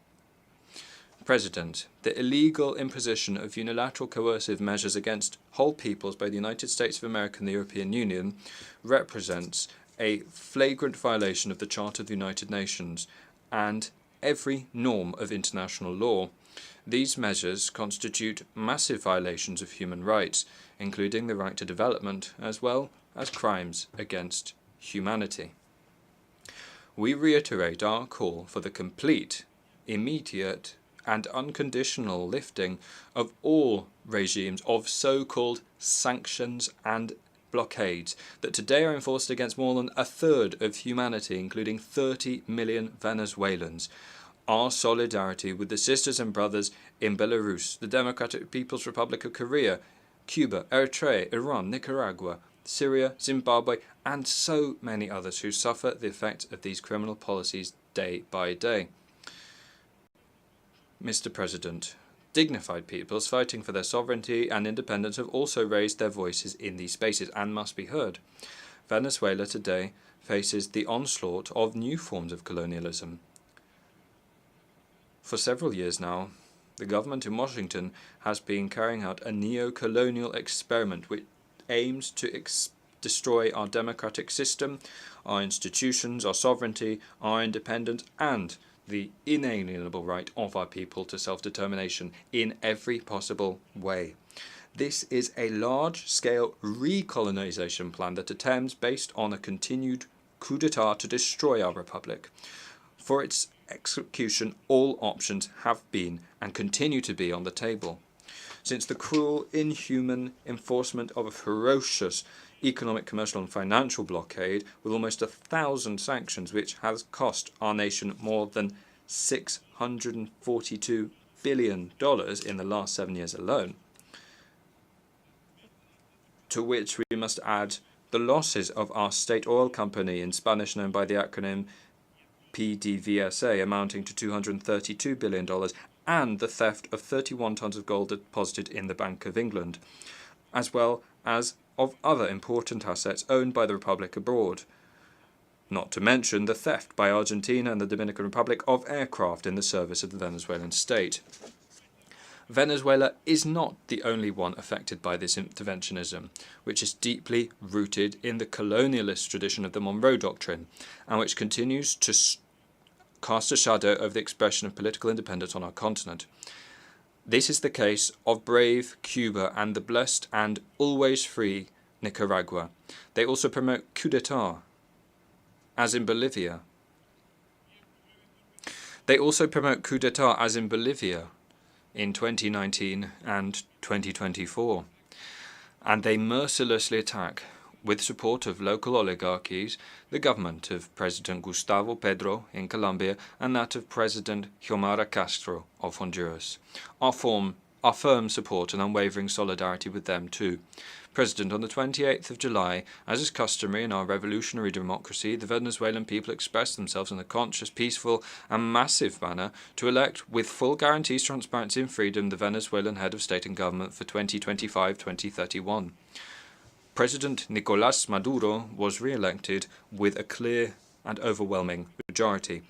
President, the illegal imposition of unilateral coercive measures against whole peoples by the United States of America and the European Union represents a flagrant violation of the Charter of the United Nations and every norm of international law. These measures constitute massive violations of human rights, including the right to development, as well as crimes against humanity. We reiterate our call for the complete, immediate, and unconditional lifting of all regimes of so-called sanctions and blockades that today are enforced against more than a third of humanity, including 30 million Venezuelans. Our solidarity with the sisters and brothers in Belarus, the Democratic People's Republic of Korea, Cuba, Eritrea, Iran, Nicaragua, Syria, Zimbabwe, and so many others who suffer the effect of these criminal policies day by day. Mr. President, dignified peoples fighting for their sovereignty and independence have also raised their voices in these spaces and must be heard. Venezuela today faces the onslaught of new forms of colonialism. For several years now, the government in Washington has been carrying out a neo-colonial experiment which aims to destroy our democratic system, our institutions, our sovereignty, our independence, and the inalienable right of our people to self-determination in every possible way. This is a large-scale recolonization plan that attempts, based on a continued coup d'etat, to destroy our republic. For its execution, all options have been and continue to be on the table. Since the cruel, inhuman enforcement of a ferocious economic, commercial and financial blockade with almost 1,000 sanctions, which has cost our nation more than $642 billion in the last 7 years alone, to which we must add the losses of our state oil company, in Spanish known by the acronym PDVSA, amounting to $232 billion, and the theft of 31 tons of gold deposited in the Bank of England, as well as of other important assets owned by the Republic abroad. Not to mention the theft by Argentina and the Dominican Republic of aircraft in the service of the Venezuelan state. Venezuela is not the only one affected by this interventionism, which is deeply rooted in the colonialist tradition of the Monroe Doctrine, and which continues to cast a shadow over the expression of political independence on our continent. This is the case of brave Cuba and the blessed and always free Nicaragua. They also promote coup d'etat, as in Bolivia. In 2019 and 2024. And they mercilessly attack, with support of local oligarchies, the government of President Gustavo Petro in Colombia and that of President Xiomara Castro of Honduras. Our form our firm support and unwavering solidarity with them too. President, on the 28th of July, as is customary in our revolutionary democracy, the Venezuelan people expressed themselves in a conscious, peaceful and massive manner to elect, with full guarantees, transparency and freedom, the Venezuelan head of state and government for 2025-2031. President Nicolás Maduro was re-elected with a clear and overwhelming majority.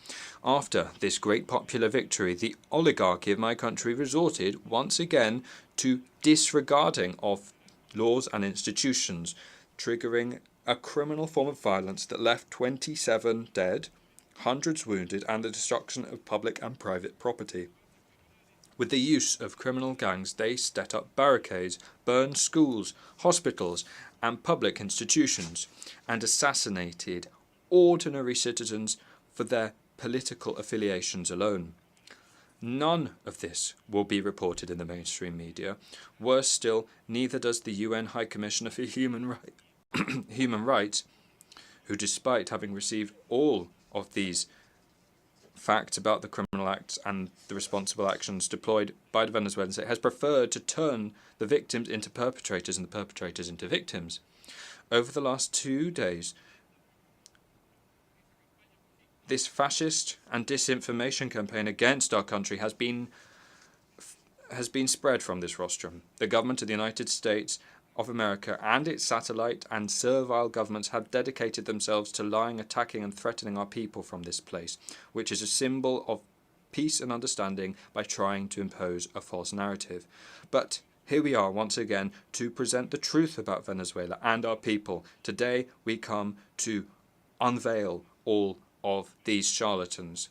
After this great popular victory, the oligarchy of my country resorted once again to disregarding of laws and institutions, triggering a criminal form of violence that left 27 dead, hundreds wounded, and the destruction of public and private property. With the use of criminal gangs, they set up barricades, burned schools, hospitals, and public institutions, and assassinated ordinary citizens for their political affiliations alone. None of this will be reported in the mainstream media. Worse still, neither does the UN High Commissioner for Human Rights, who, despite having received all of these facts about the criminal acts and the responsible actions deployed by the Venezuelan state, has preferred to turn the victims into perpetrators and the perpetrators into victims. Over the last 2 days, this fascist and disinformation campaign against our country has been spread from this rostrum. The government of the United States of America and its satellite and servile governments have dedicated themselves to lying, attacking and threatening our people from this place, which is a symbol of peace and understanding by trying to impose a false narrative. But here we are once again to present the truth about Venezuela and our people. Today we come to unveil all of these charlatans.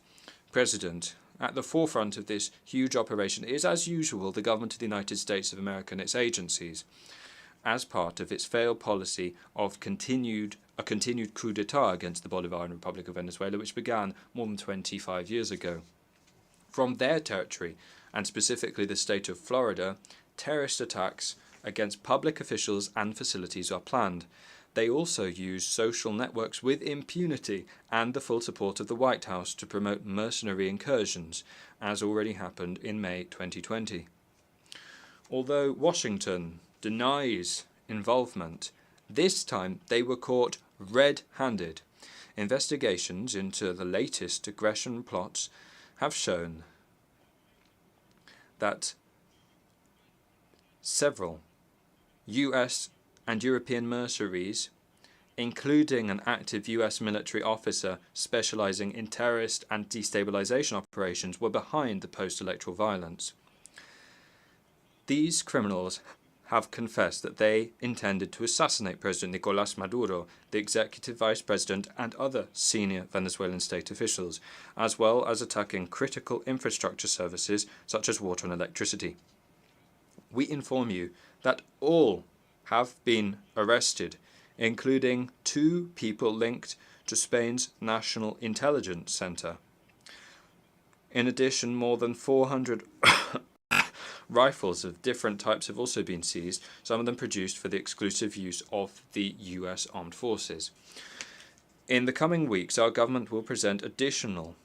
President, at the forefront of this huge operation is, as usual, the government of the United States of America and its agencies, as part of its failed policy of a continued coup d'etat against the Bolivarian Republic of Venezuela, which began more than 25 years ago. From their territory, and specifically the state of Florida, terrorist attacks against public officials and facilities are planned. They also use social networks with impunity and the full support of the White House to promote mercenary incursions, as already happened in May 2020. Although Washington denies involvement, this time they were caught red-handed. Investigations into the latest aggression plots have shown that several US and European mercenaries, including an active US military officer specializing in terrorist and destabilisation operations, were behind the post-electoral violence. These criminals have confessed that they intended to assassinate President Nicolás Maduro, the executive vice president, and other senior Venezuelan state officials, as well as attacking critical infrastructure services such as water and electricity. We inform you that all have been arrested, including 2 people linked to Spain's National Intelligence Center. In addition, more than 400 rifles of different types have also been seized, some of them produced for the exclusive use of the US Armed Forces. In the coming weeks, our government will present additional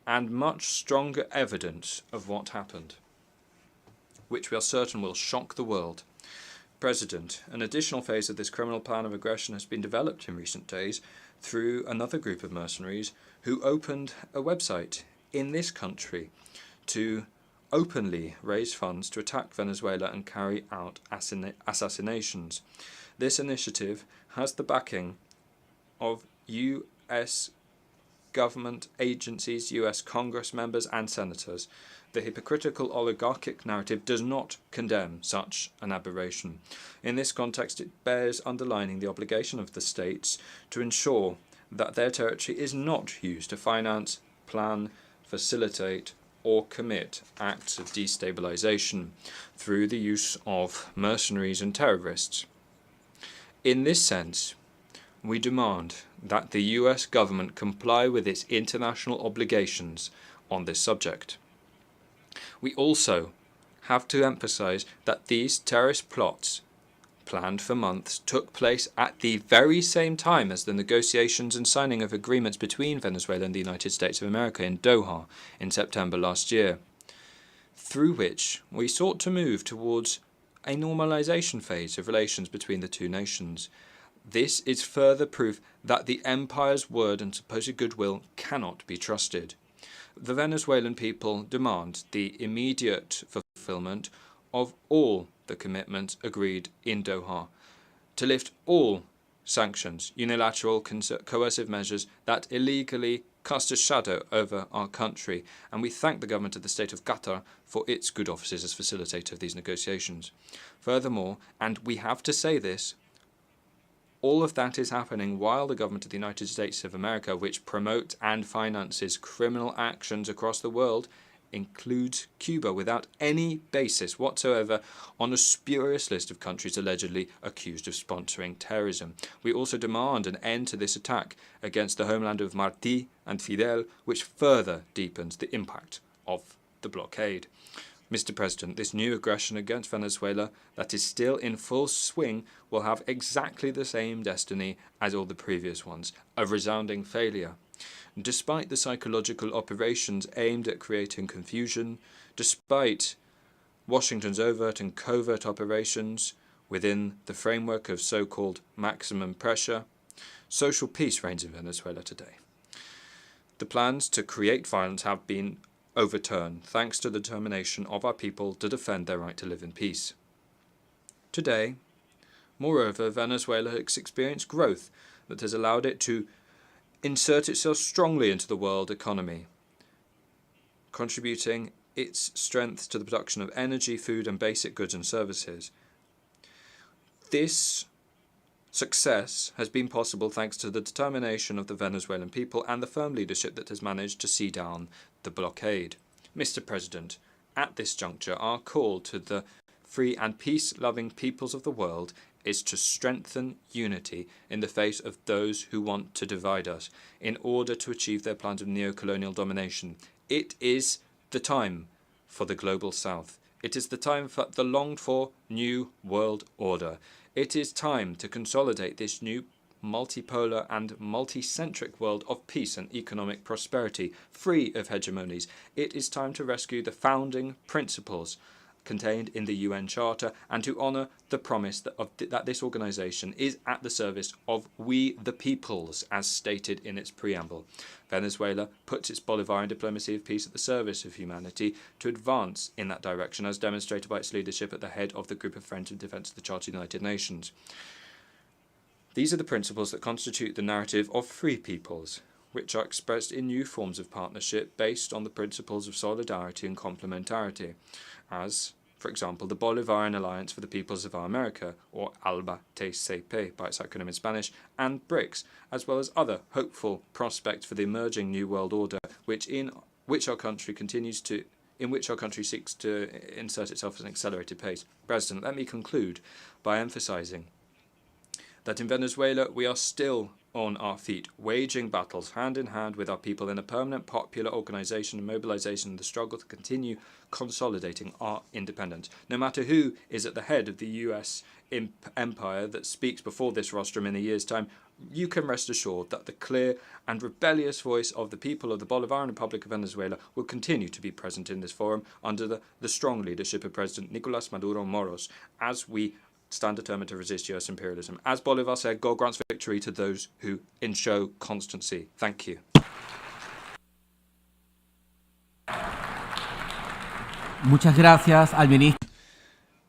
and much stronger evidence of what happened, which we are certain will shock the world. President, an additional phase of this criminal plan of aggression has been developed in recent days through another group of mercenaries who opened a website in this country to openly raise funds to attack Venezuela and carry out assassinations. This initiative has the backing of US government agencies, US Congress members and senators. The hypocritical oligarchic narrative does not condemn such an aberration. In this context, it bears underlining the obligation of the states to ensure that their territory is not used to finance, plan, facilitate, or commit acts of destabilisation through the use of mercenaries and terrorists. In this sense, we demand that the US government comply with its international obligations on this subject. We also have to emphasize that these terrorist plots, planned for months, took place at the very same time as the negotiations and signing of agreements between Venezuela and the United States of America in Doha in September last year. through which we sought to move towards a normalization phase of relations between the two nations. This is further proof that the empire's word and supposed goodwill cannot be trusted. The Venezuelan people demand the immediate fulfillment of all the commitments agreed in Doha, to lift all sanctions, unilateral coercive measures that illegally cast a shadow over our country, and we thank the government of the state of Qatar for its good offices as facilitator of these negotiations. Furthermore, and we have to say this, all of that is happening while the government of the United States of America, which promotes and finances criminal actions across the world, includes Cuba without any basis whatsoever on a spurious list of countries allegedly accused of sponsoring terrorism. We also demand an end to this attack against the homeland of Martí and Fidel, which further deepens the impact of the blockade. Mr. President, this new aggression against Venezuela that is still in full swing will have exactly the same destiny as all the previous ones, a resounding failure. Despite the psychological operations aimed at creating confusion, despite Washington's overt and covert operations within the framework of so-called maximum pressure, social peace reigns in Venezuela today. The plans to create violence have been overturned thanks to the determination of our people to defend their right to live in peace. Today, moreover, Venezuela has experienced growth that has allowed it to insert itself strongly into the world economy, contributing its strength to the production of energy, food, and basic goods and services. This success has been possible thanks to the determination of the Venezuelan people and the firm leadership that has managed to see down the blockade. Mr. President, at this juncture, our call to the free and peace-loving peoples of the world is to strengthen unity in the face of those who want to divide us in order to achieve their plans of neo-colonial domination. It is the time for the global South. It is the time for the longed-for new world order. It is time to consolidate this new multipolar and multi-centric world of peace and economic prosperity, free of hegemonies. It is time to rescue the founding principles contained in the UN Charter and to honour the promise that this organisation is at the service of we the peoples, as stated in its preamble. Venezuela puts its Bolivarian diplomacy of peace at the service of humanity to advance in that direction, as demonstrated by its leadership at the head of the Group of Friends in Defence of the Charter of the United Nations. These are the principles that constitute the narrative of free peoples, which are expressed in new forms of partnership based on the principles of solidarity and complementarity, as, for example, the Bolivarian Alliance for the Peoples of America, or ALBA-TCP by its acronym in Spanish, and BRICS, as well as other hopeful prospects for the emerging New World Order, in which our country seeks to insert itself at an accelerated pace. President, let me conclude by emphasising that in Venezuela we are still on our feet, waging battles hand in hand with our people in a permanent popular organisation and mobilisation in the struggle to continue consolidating our independence. No matter who is at the head of the US empire that speaks before this rostrum in a year's time, you can rest assured that the clear and rebellious voice of the people of the Bolivarian Republic of Venezuela will continue to be present in this forum under the strong leadership of President Nicolás Maduro Moros, as we stand determined to resist US imperialism. As Bolivar said, God grants victory to those who enshow constancy. Thank you. Muchas gracias al ministro.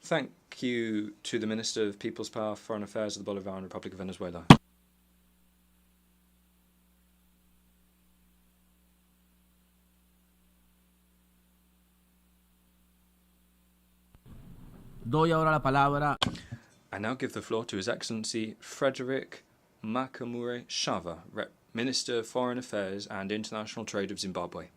Thank you to the Minister of People's Power, Foreign Affairs of the Bolivarian Republic of Venezuela. Doy ahora la palabra. I now give the floor to His Excellency Frederick Makamure Shava, Minister of Foreign Affairs and International Trade of Zimbabwe.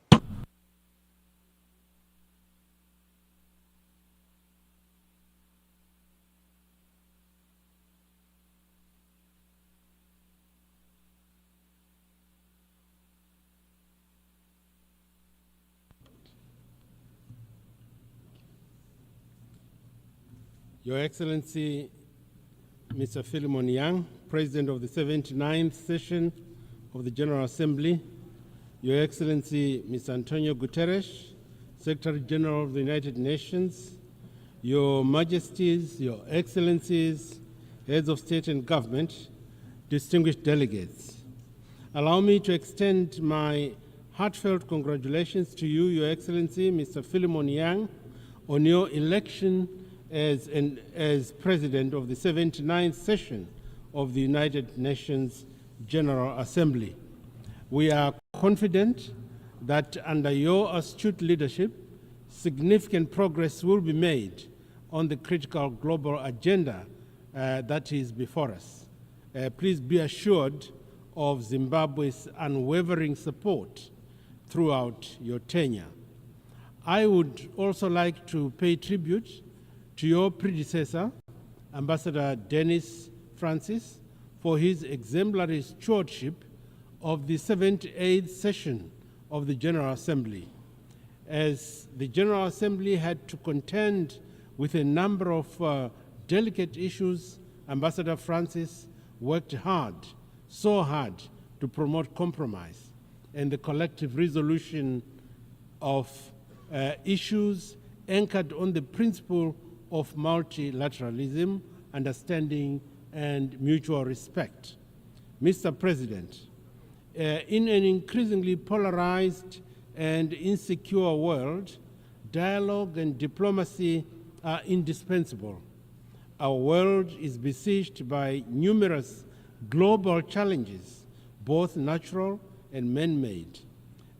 Your Excellency, Mr. Philemon Yang, President of the 79th session of the General Assembly, Your Excellency, Mr. Antonio Guterres, Secretary General of the United Nations, Your Majesties, Your Excellencies, Heads of State and Government, distinguished delegates. Allow me to extend my heartfelt congratulations to you, Your Excellency, Mr. Philemon Yang, on your election as President of the 79th session of the United Nations General Assembly. We are confident that under your astute leadership, significant progress will be made on the critical global agenda that is before us. Please be assured of Zimbabwe's unwavering support throughout your tenure. I would also like to pay tribute to your predecessor, Ambassador Denis Francis, for his exemplary stewardship of the 78th session of the General Assembly. As the General Assembly had to contend with a number of delicate issues, Ambassador Francis worked hard, so hard, to promote compromise and the collective resolution of issues anchored on the principle of multilateralism, understanding, and mutual respect. Mr. President, in an increasingly polarized and insecure world, dialogue and diplomacy are indispensable. Our world is besieged by numerous global challenges, both natural and man-made.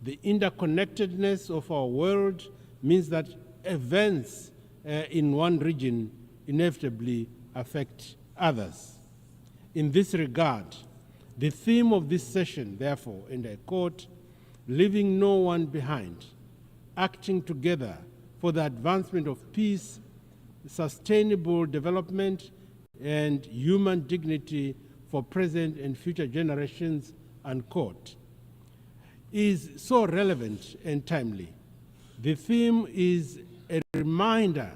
The interconnectedness of our world means that events in one region inevitably affect others. In this regard, the theme of this session, therefore, and I quote, "Leaving no one behind, acting together for the advancement of peace, sustainable development, and human dignity for present and future generations," unquote, is so relevant and timely. The theme is a reminder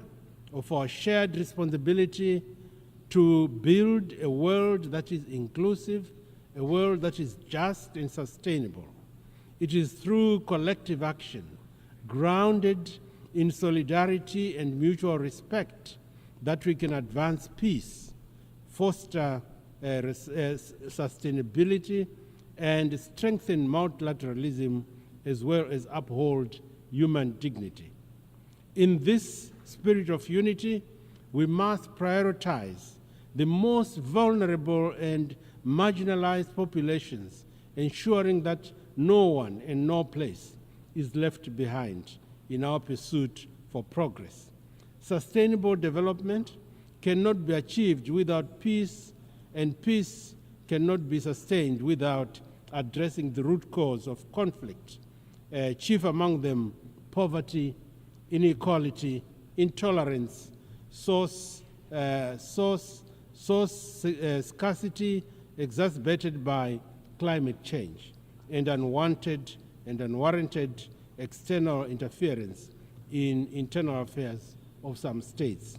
of our shared responsibility to build a world that is inclusive, a world that is just and sustainable. It is through collective action, grounded in solidarity and mutual respect, that we can advance peace, foster sustainability, and strengthen multilateralism, as well as uphold human dignity. In this spirit of unity, we must prioritize the most vulnerable and marginalized populations, ensuring that no one and no place is left behind in our pursuit for progress. Sustainable development cannot be achieved without peace, and peace cannot be sustained without addressing the root cause of conflict, chief among them poverty, inequality, intolerance, scarcity exacerbated by climate change, and unwanted and unwarranted external interference in internal affairs of some states.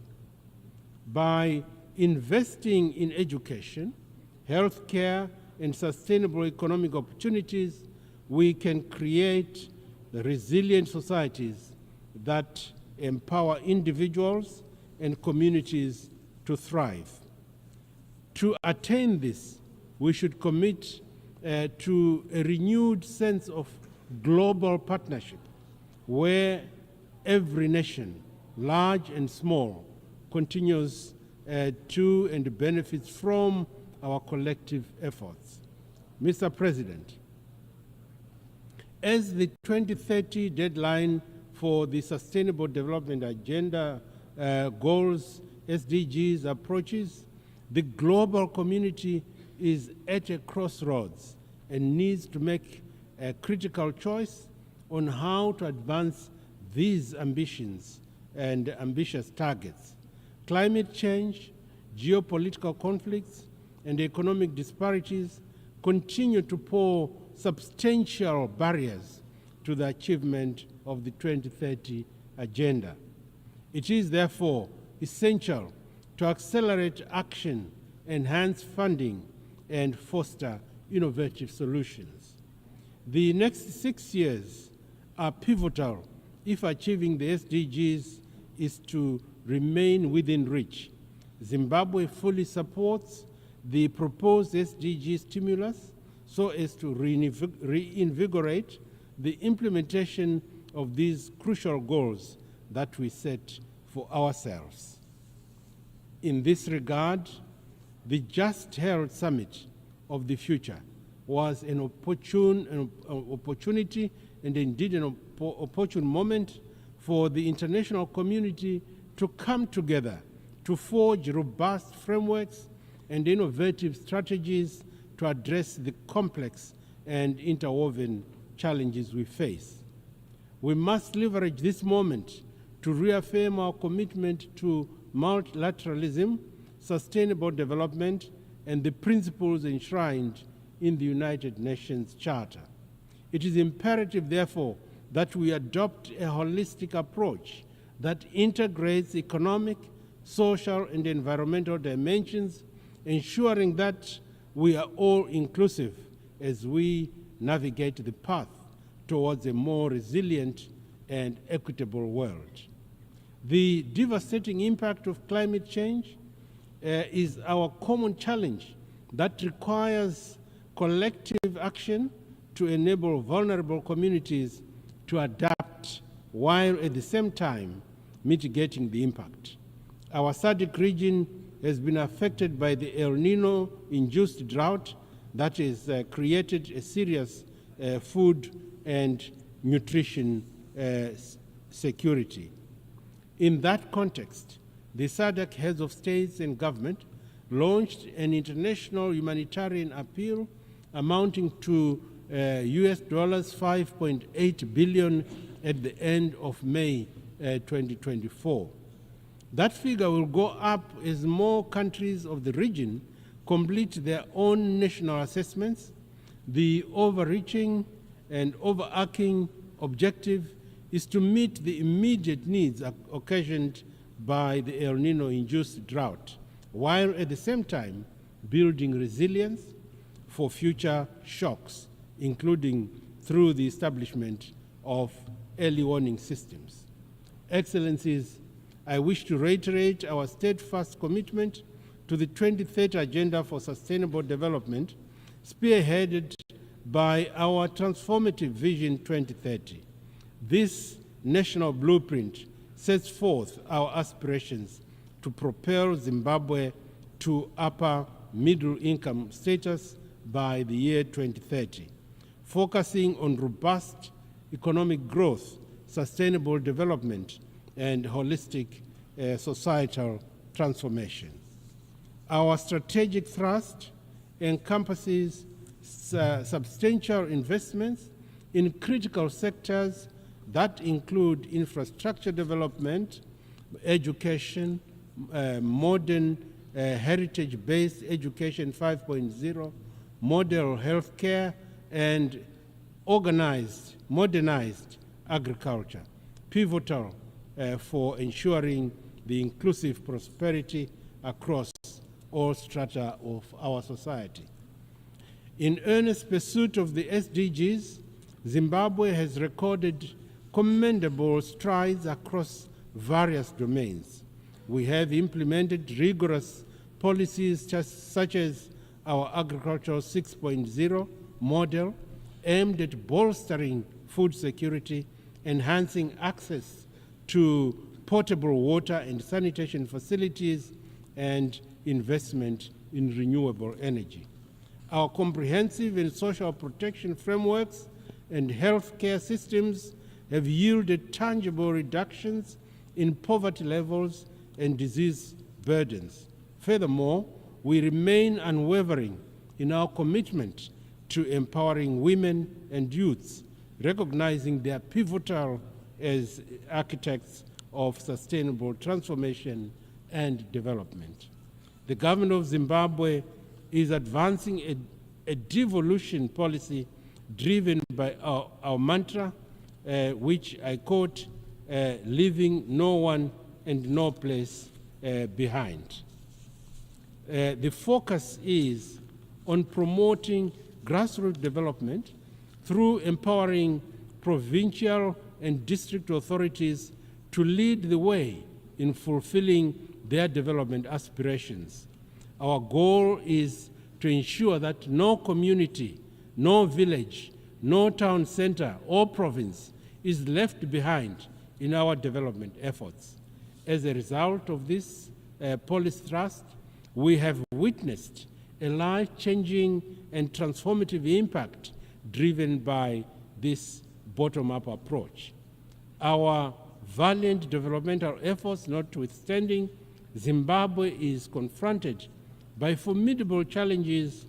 By investing in education, healthcare, and sustainable economic opportunities, we can create resilient societies that empower individuals and communities to thrive. To attain this, we should commit to a renewed sense of global partnership, where every nation, large and small, continues to and benefits from our collective efforts. Mr. President, as the 2030 deadline for the Sustainable Development Agenda goals, SDGs, approaches, the global community is at a crossroads and needs to make a critical choice on how to advance these ambitions and ambitious targets. Climate change, geopolitical conflicts, and economic disparities continue to pose substantial barriers to the achievement of the 2030 agenda. It is therefore essential to accelerate action, enhance funding, and foster innovative solutions. The next 6 years are pivotal if achieving the SDGs is to remain within reach. Zimbabwe fully supports the proposed SDG stimulus so as to reinvigorate the implementation of these crucial goals that we set for ourselves. In this regard, the just held Summit of the Future was an opportunity and indeed an opportune moment for the international community to come together to forge robust frameworks and innovative strategies to address the complex and interwoven challenges we face. We must leverage this moment to reaffirm our commitment to multilateralism, sustainable development, and the principles enshrined in the United Nations Charter. It is imperative, therefore, that we adopt a holistic approach that integrates economic, social, and environmental dimensions, ensuring that we are all inclusive as we navigate the path towards a more resilient and equitable world. The devastating impact of climate change is our common challenge that requires collective action to enable vulnerable communities to adapt while at the same time mitigating the impact. Our SADC region has been affected by the El Nino-induced drought that has created a serious food and nutrition security. In that context, the SADC heads of states and government launched an international humanitarian appeal amounting to US $5.8 billion at the end of May 2024. That figure will go up as more countries of the region complete their own national assessments. The overreaching and overarching objective is to meet the immediate needs occasioned by the El Nino-induced drought, while at the same time building resilience for future shocks, including through the establishment of early warning systems. Excellencies, I wish to reiterate our steadfast commitment to the 2030 Agenda for Sustainable Development, spearheaded by our transformative Vision 2030. This national blueprint sets forth our aspirations to propel Zimbabwe to upper middle income status by the year 2030, focusing on robust economic growth, sustainable development, and holistic societal transformation. Our strategic thrust encompasses substantial investments in critical sectors that include infrastructure development, education, modern heritage-based education 5.0, model healthcare, and modernized agriculture, pivotal for ensuring the inclusive prosperity across all strata of our society. In earnest pursuit of the SDGs, Zimbabwe has recorded commendable strides across various domains. We have implemented rigorous policies such as our Agricultural 6.0 model aimed at bolstering food security, enhancing access to potable water and sanitation facilities, and investment in renewable energy. Our comprehensive and social protection frameworks and healthcare systems have yielded tangible reductions in poverty levels and disease burdens. Furthermore, we remain unwavering in our commitment to empowering women and youths, recognizing their pivotal as architects of sustainable transformation and development. The government of Zimbabwe is advancing a devolution policy driven by our mantra, which I quote, leaving no one and no place behind. The focus is on promoting grassroots development through empowering provincial and district authorities to lead the way in fulfilling their development aspirations. Our goal is to ensure that no community, no village, no town center or province is left behind in our development efforts. As a result of this policy thrust, we have witnessed a life-changing and transformative impact driven by this bottom-up approach. Our valiant developmental efforts notwithstanding, Zimbabwe is confronted by formidable challenges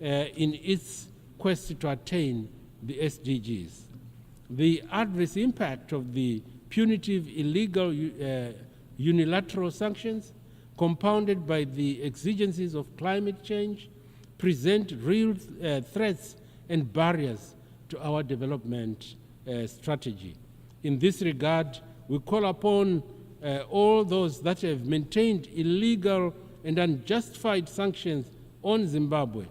in its quest to attain the SDGs. The adverse impact of the punitive, illegal, unilateral sanctions, compounded by the exigencies of climate change, present real threats and barriers to our development strategy. In this regard, we call upon all those that have maintained illegal and unjustified sanctions on Zimbabwe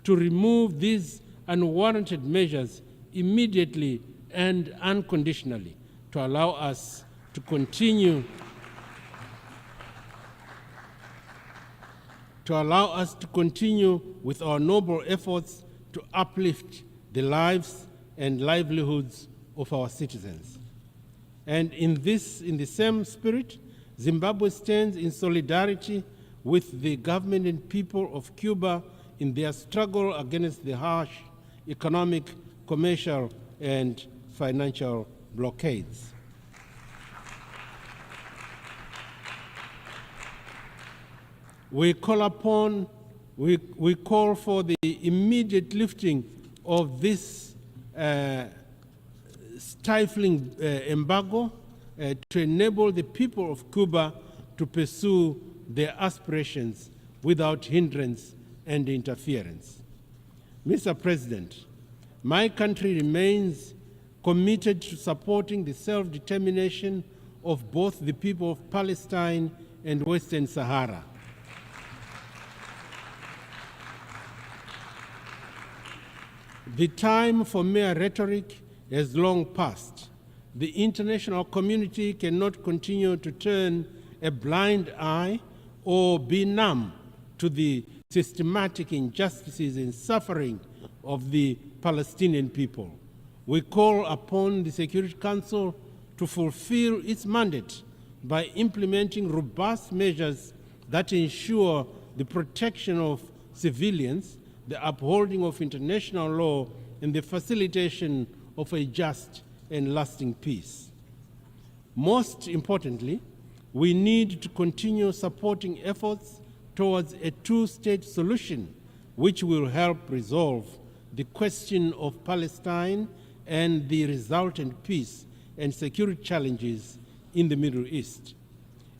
to remove these unwarranted measures immediately and unconditionally to allow us to continue with our noble efforts to uplift the lives and livelihoods of our citizens. And in the same spirit, Zimbabwe stands in solidarity with the government and people of Cuba in their struggle against the harsh economic, commercial, and financial blockades. We call for the immediate lifting of this stifling embargo to enable the people of Cuba to pursue their aspirations without hindrance and interference. Mr. President, my country remains committed to supporting the self-determination of both the people of Palestine and Western Sahara. The time for mere rhetoric has long passed. The international community cannot continue to turn a blind eye or be numb to the systematic injustices and suffering of the Palestinian people. We call upon the Security Council to fulfill its mandate by implementing robust measures that ensure the protection of civilians, the upholding of international law, and the facilitation of a just and lasting peace. Most importantly, we need to continue supporting efforts towards a two-state solution which will help resolve the question of Palestine and the resultant peace and security challenges in the Middle East.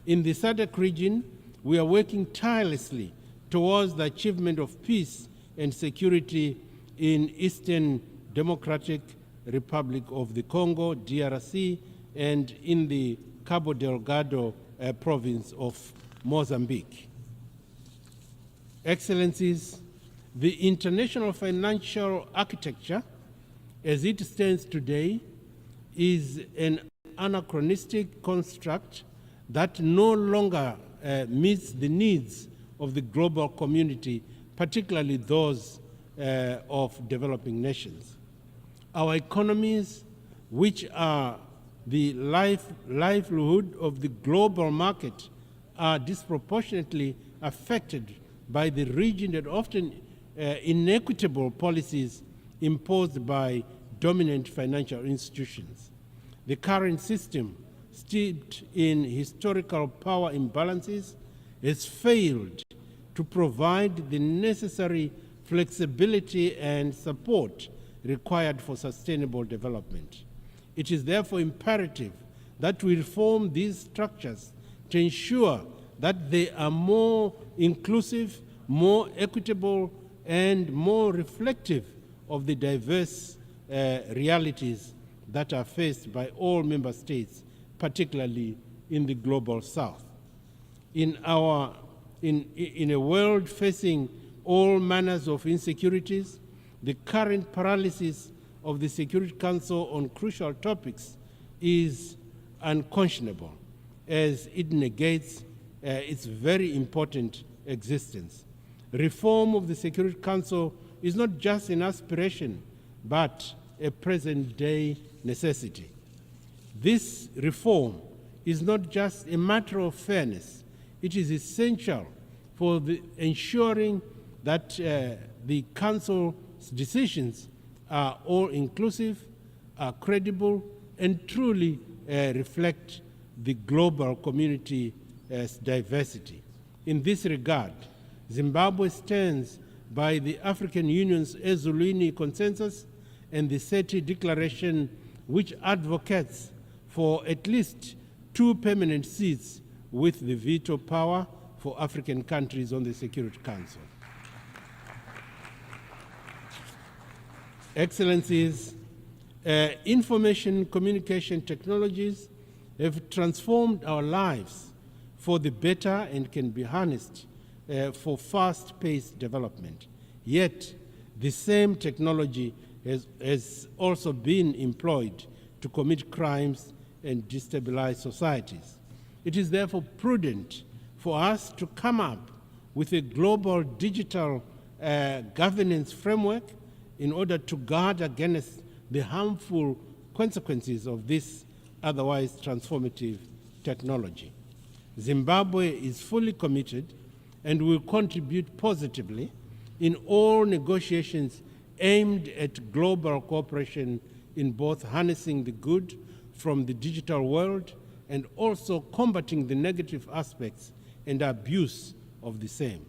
In the SADC region, we are working tirelessly towards the achievement of peace and security in Eastern Democratic Republic of the Congo, DRC, and in the Cabo Delgado province of Mozambique. Excellencies, the international financial architecture as it stands today is an anachronistic construct that no longer meets the needs of the global community, particularly those of developing nations. Our economies, which are the livelihood of the global market, are disproportionately affected by the rigid and often inequitable policies imposed by dominant financial institutions. The current system, steeped in historical power imbalances, has failed to provide the necessary flexibility and support required for sustainable development. It is therefore imperative that we reform these structures to ensure that they are more inclusive, more equitable, and more reflective of the diverse realities that are faced by all member states, particularly in the global south. In a world facing all manners of insecurities, the current paralysis of the Security Council on crucial topics is unconscionable, as it negates its very important existence. Reform of the Security Council is not just an aspiration, but a present-day necessity. This reform is not just a matter of fairness, it is essential for ensuring that the Council's decisions are all-inclusive, are credible, and truly reflect the global community's diversity. In this regard, Zimbabwe stands by the African Union's Ezulwini Consensus and the SETI Declaration, which advocates for at least 2 permanent seats with the veto power for African countries on the Security Council. Excellencies, information communication technologies have transformed our lives for the better and can be harnessed for fast-paced development. Yet, the same technology has also been employed to commit crimes and destabilize societies. It is therefore prudent for us to come up with a global digital governance framework in order to guard against the harmful consequences of this otherwise transformative technology. Zimbabwe is fully committed and will contribute positively in all negotiations aimed at global cooperation in both harnessing the good from the digital world and also combating the negative aspects and abuse of the same.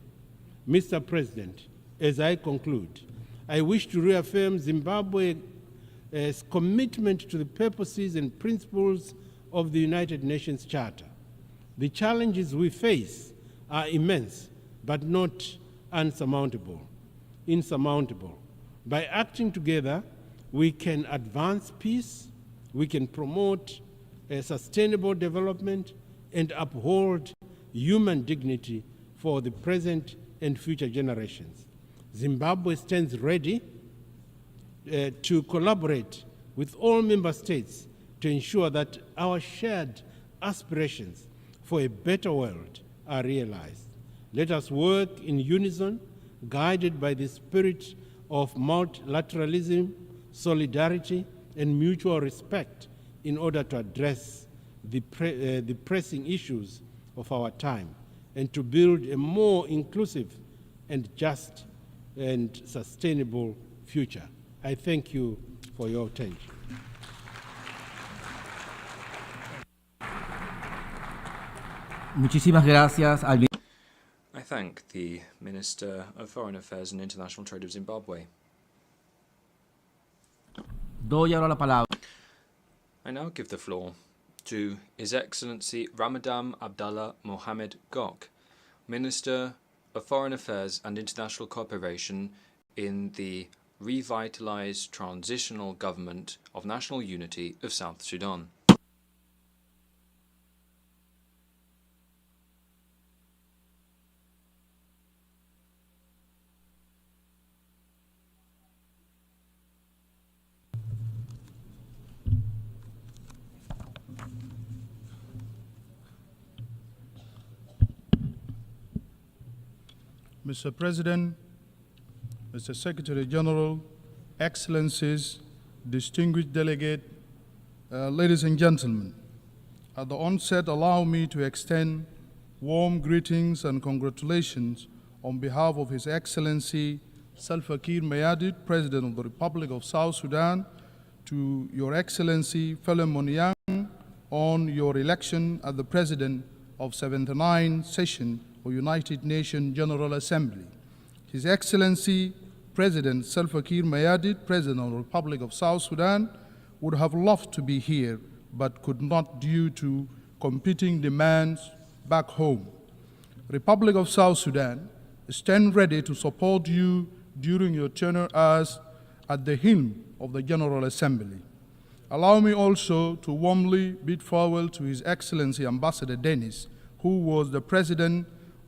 Mr. President, as I conclude, I wish to reaffirm Zimbabwe's commitment to the purposes and principles of the United Nations Charter. The challenges we face are immense, but not insurmountable. By acting together, we can advance peace, we can promote sustainable development, and uphold human dignity for the present and future generations. Zimbabwe stands ready to collaborate with all member states to ensure that our shared aspirations for a better world are realized. Let us work in unison, guided by the spirit of multilateralism, solidarity, and mutual respect in order to address the pressing issues of our time and to build a more inclusive and just and sustainable future. I thank you for your attention. Muchísimas gracias al I thank the Minister of Foreign Affairs and International Trade of Zimbabwe. Doy ahora la palabra. I now give the floor to His Excellency Ramadan Abdallah Mohamed Gok, Minister of Foreign Affairs and International Cooperation in the revitalized transitional government of national unity of South Sudan. Mr. President, Mr. Secretary General, Excellencies, distinguished delegate, ladies and gentlemen, at the onset, allow me to extend warm greetings and congratulations on behalf of His Excellency Salva Kiir Mayardit, President of the Republic of South Sudan, to Your Excellency Philemon Yang on your election as the President of 79th Session of United Nations General Assembly. His Excellency President Salva Kiir Mayardit, President of the Republic of South Sudan, would have loved to be here, but could not due to competing demands back home. Republic of South Sudan stand ready to support you during your tenure as at the helm of the General Assembly. Allow me also to warmly bid farewell to His Excellency Ambassador Dennis, who was the President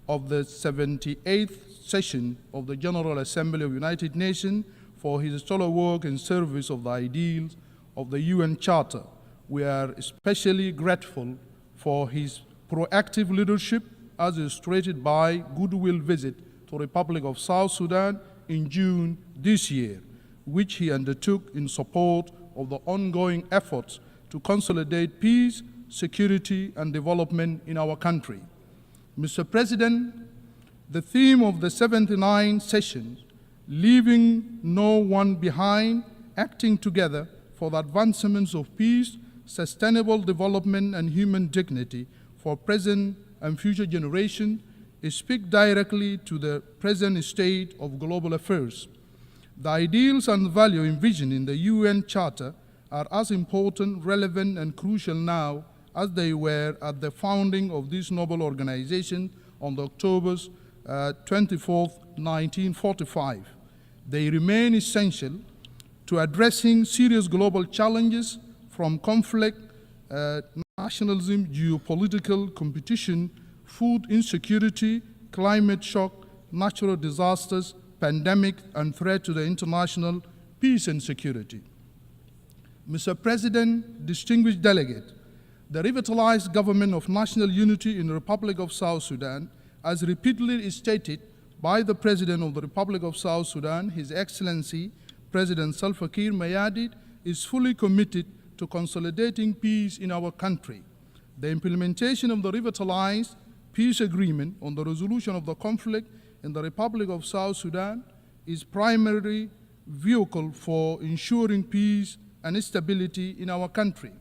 of the 78th Session of the General Assembly of United Nations for his stellar work in service of the ideals of the UN Charter, We are especially grateful for his proactive leadership as illustrated by goodwill visit to the Republic of South Sudan in June this year, which he undertook in support of the ongoing efforts to consolidate peace, security, and development in our country. Mr. President, the theme of the 79 sessions, leaving no one behind, acting together for the advancements of peace, sustainable development, and human dignity for present and future generations, speak directly to the present state of global affairs. The ideals and values envisioned in the UN Charter are as important, relevant, and crucial now as they were at the founding of this noble organization on October 24, 1945. They remain essential to addressing serious global challenges from conflict, nationalism, geopolitical competition, food insecurity, climate shock, natural disasters, pandemic, and threat to the international peace and security. Mr. President, distinguished delegate, the revitalized government of national unity in the Republic of South Sudan, as repeatedly stated by the President of the Republic of South Sudan, His Excellency President Salva Kiir Mayardit, is fully committed to consolidating peace in our country. The implementation of the revitalized peace agreement on the resolution of the conflict in the Republic of South Sudan is primary vehicle for ensuring peace and stability in our country.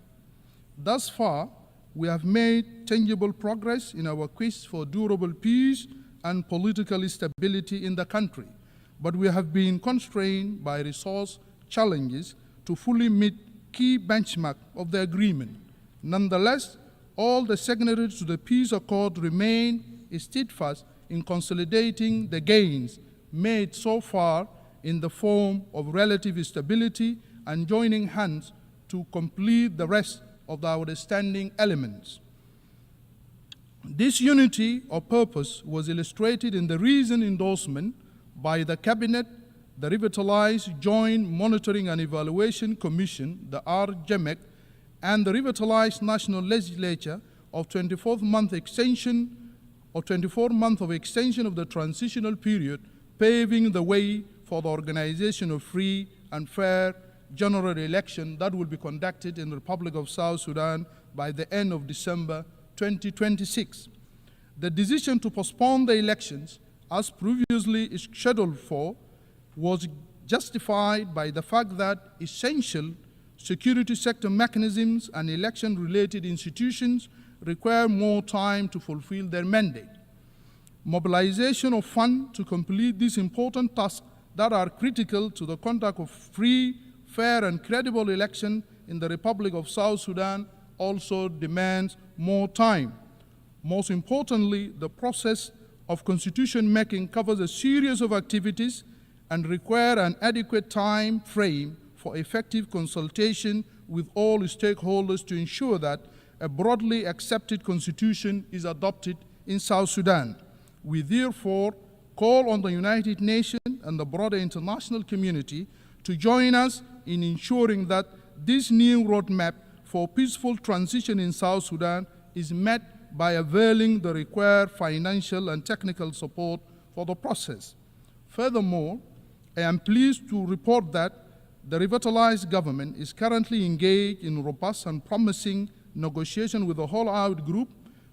Thus far, we have made tangible progress in our quest for durable peace and political stability in the country, but we have been constrained by resource challenges to fully meet key benchmarks of the agreement. Nonetheless, all the signatories to the peace accord remain steadfast in consolidating the gains made so far in the form of relative stability and joining hands to complete the rest of the outstanding elements. This unity of purpose was illustrated in the recent endorsement by the Cabinet, the Revitalized Joint Monitoring and Evaluation Commission, the RJMEC, and the Revitalized National Legislature of 24 month of extension of the transitional period, paving the way for the organization of free and fair general election that will be conducted in the Republic of South Sudan by the end of December 2026. The decision to postpone the elections, as previously scheduled for, was justified by the fact that essential security sector mechanisms and election-related institutions require more time to fulfill their mandate. Mobilization of funds to complete these important tasks that are critical to the conduct of free, fair, and credible election in the Republic of South Sudan also demands more time. Most importantly, the process of constitution making covers a series of activities and require an adequate time frame for effective consultation with all stakeholders to ensure that a broadly accepted constitution is adopted in South Sudan. We therefore call on the United Nations and the broader international community to join us in ensuring that this new roadmap for peaceful transition in South Sudan is met by availing the required financial and technical support for the process. Furthermore, I am pleased to report that the revitalized government is currently engaged in robust and promising negotiation with the All-Out Group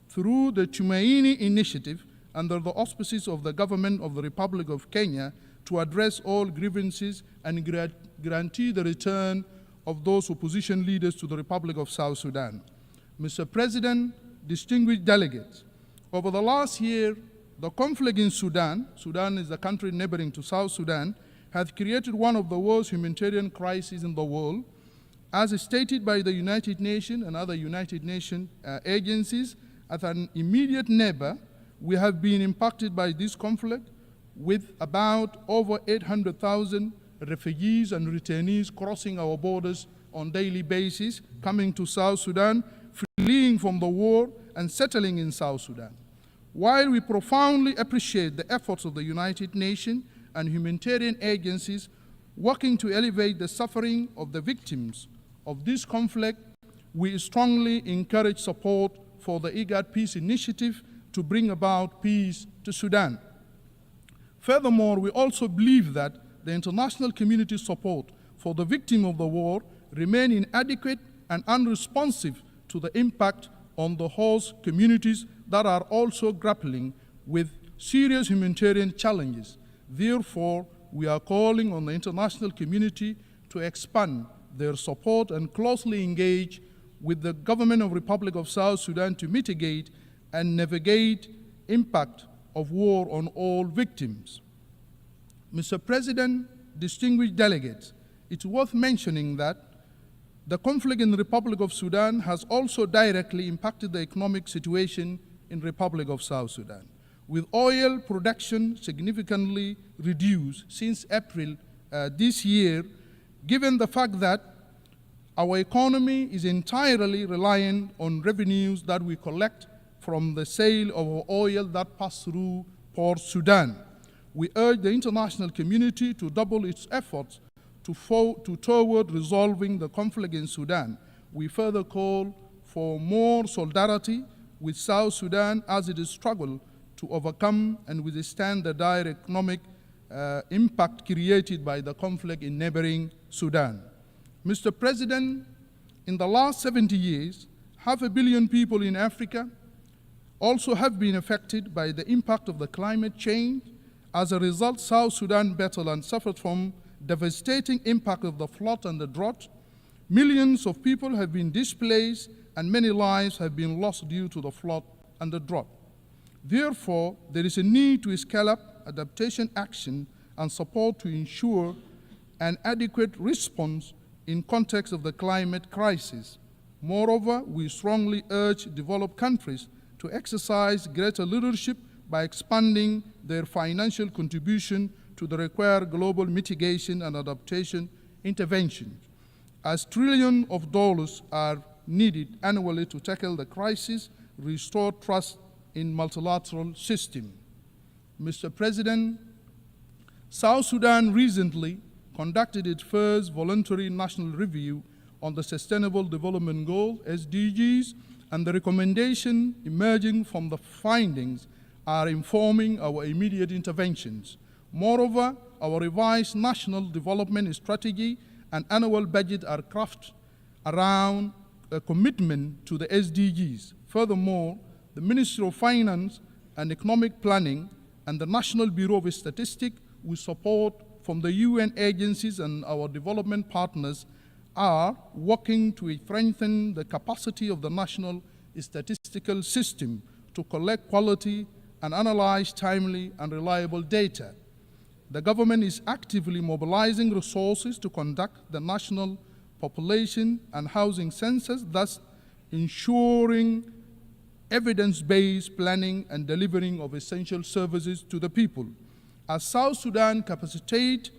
through the Tumaini Initiative under the auspices of the government of the Republic of Kenya to address all grievances and guarantee the return of those opposition leaders to the Republic of South Sudan. Mr. President, distinguished delegates, over the last year, the conflict in Sudan is a country neighboring to South Sudan, has created one of the worst humanitarian crises in the world. As stated by the United Nations and other United Nations agencies, as an immediate neighbor, we have been impacted by this conflict with about over 800,000 refugees and returnees crossing our borders on a daily basis, coming to South Sudan, fleeing from the war and settling in South Sudan. While we profoundly appreciate the efforts of the United Nations and humanitarian agencies working to elevate the suffering of the victims of this conflict, we strongly encourage support for the IGAD Peace Initiative to bring about peace to Sudan. Furthermore, we also believe that the international community's support for the victim of the war remain inadequate and unresponsive to the impact on the host communities that are also grappling with serious humanitarian challenges. Therefore, we are calling on the international community to expand their support and closely engage with the government of the Republic of South Sudan to mitigate and navigate impact of war on all victims. Mr. President, distinguished delegates, it's worth mentioning that the conflict in the Republic of Sudan has also directly impacted the economic situation in the Republic of South Sudan, with oil production significantly reduced since April this year, given the fact that our economy is entirely reliant on revenues that we collect from the sale of our oil that pass through Port Sudan. We urge the international community to double its efforts toward resolving the conflict in Sudan. We further call for more solidarity with South Sudan as it struggles to overcome and withstand the dire economic impact created by the conflict in neighboring Sudan. Mr. President, in the last 70 years, 500 million people in Africa also have been affected by the impact of the climate change. As a result, South Sudan battled and suffered from devastating impact of the flood and the drought. Millions of people have been displaced and many lives have been lost due to the flood and the drought. Therefore, there is a need to scale up adaptation action and support to ensure an adequate response in context of the climate crisis. Moreover, we strongly urge developed countries to exercise greater leadership by expanding their financial contribution to the required global mitigation and adaptation interventions, as trillions of dollars are needed annually to tackle the crisis, restore trust in multilateral system. Mr. President, South Sudan recently conducted its first voluntary national review on the Sustainable Development Goals, SDGs, and the recommendation emerging from the findings are informing our immediate interventions. Moreover, our revised national development strategy and annual budget are crafted around a commitment to the SDGs. Furthermore, the Ministry of Finance and Economic Planning and the National Bureau of Statistics, with support from the UN agencies and our development partners, are working to strengthen the capacity of the national statistical system to collect quality and analyze timely and reliable data. The government is actively mobilizing resources to conduct the national population and housing census, thus ensuring evidence-based planning and delivering of essential services to the people. As South Sudan capacitates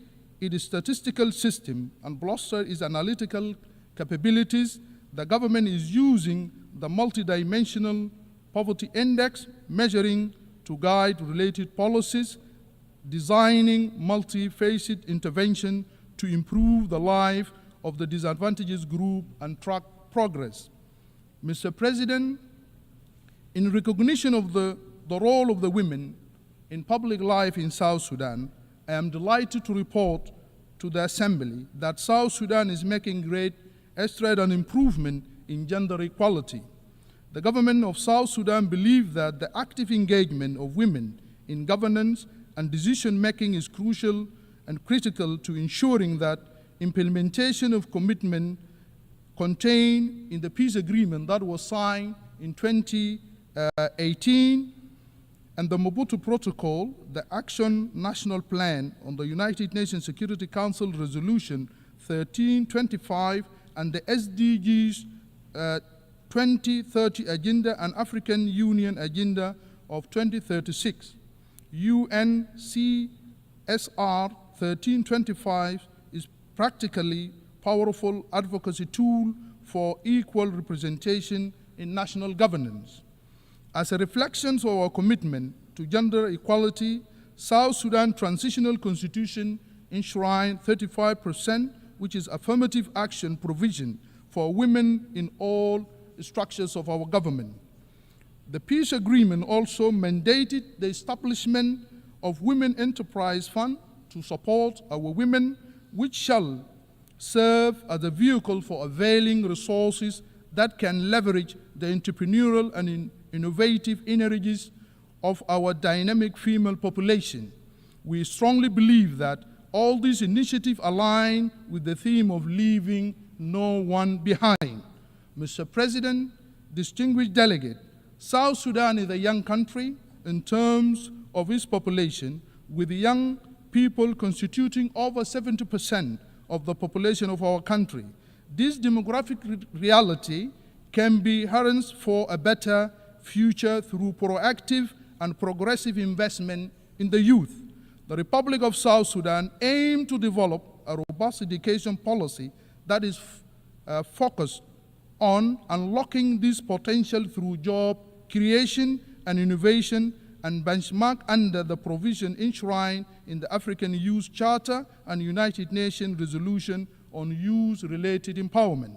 its statistical system and bolsters its analytical capabilities, the government is using the multidimensional poverty index measuring to guide related policies, designing multi-faceted intervention to improve the life of the disadvantaged group and track progress. Mr. President, in recognition of the role of the women in public life in South Sudan, I am delighted to report to the Assembly that South Sudan is making great strides and improvement in gender equality. The government of South Sudan believes that the active engagement of women in governance and decision-making is crucial and critical to ensuring that implementation of commitment contained in the peace agreement that was signed in 2018 and the Mobutu Protocol, the Action National Plan on the United Nations Security Council Resolution 1325 and the SDGs 2030 Agenda and African Union Agenda of 2036. UNCSR 1325 is practically powerful advocacy tool for equal representation in national governance. As a reflection of our commitment to gender equality, South Sudan Transitional Constitution enshrined 35%, which is affirmative action provision for women in all structures of our government. The peace agreement also mandated the establishment of Women Enterprise Fund to support our women, which shall serve as a vehicle for availing resources that can leverage the entrepreneurial and innovative energies of our dynamic female population. We strongly believe that all these initiatives align with the theme of leaving no one behind. Mr. President, distinguished delegate, South Sudan is a young country in terms of its population, with young people constituting over 70% of the population of our country. This demographic reality can be harnessed for a better future through proactive and progressive investment in the youth. The Republic of South Sudan aims to develop a robust education policy that is focused on unlocking this potential through job creation and innovation, and benchmark under the provision enshrined in the African Youth Charter and United Nations Resolution on Youth-Related Empowerment.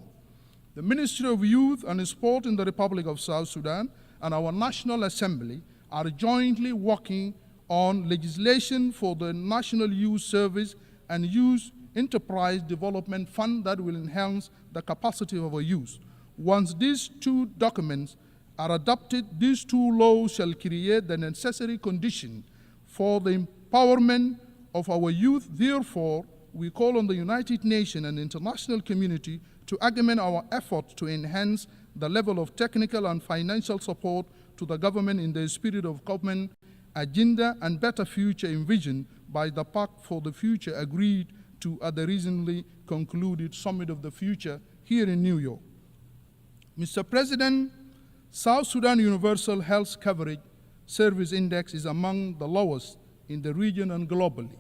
The Ministry of Youth and Sport in the Republic of South Sudan and our National Assembly are jointly working on legislation for the National Youth Service and Youth Enterprise Development Fund that will enhance the capacity of our youth. Once these two documents are adopted, these two laws shall create the necessary condition for the empowerment of our youth. Therefore, we call on the United Nations and international community to augment our efforts to enhance the level of technical and financial support to the government in the spirit of government agenda and better future envisioned by the Pact for the Future agreed to at the recently concluded Summit of the Future here in New York. Mr. President, South Sudan Universal Health Coverage Service Index is among the lowest in the region and globally.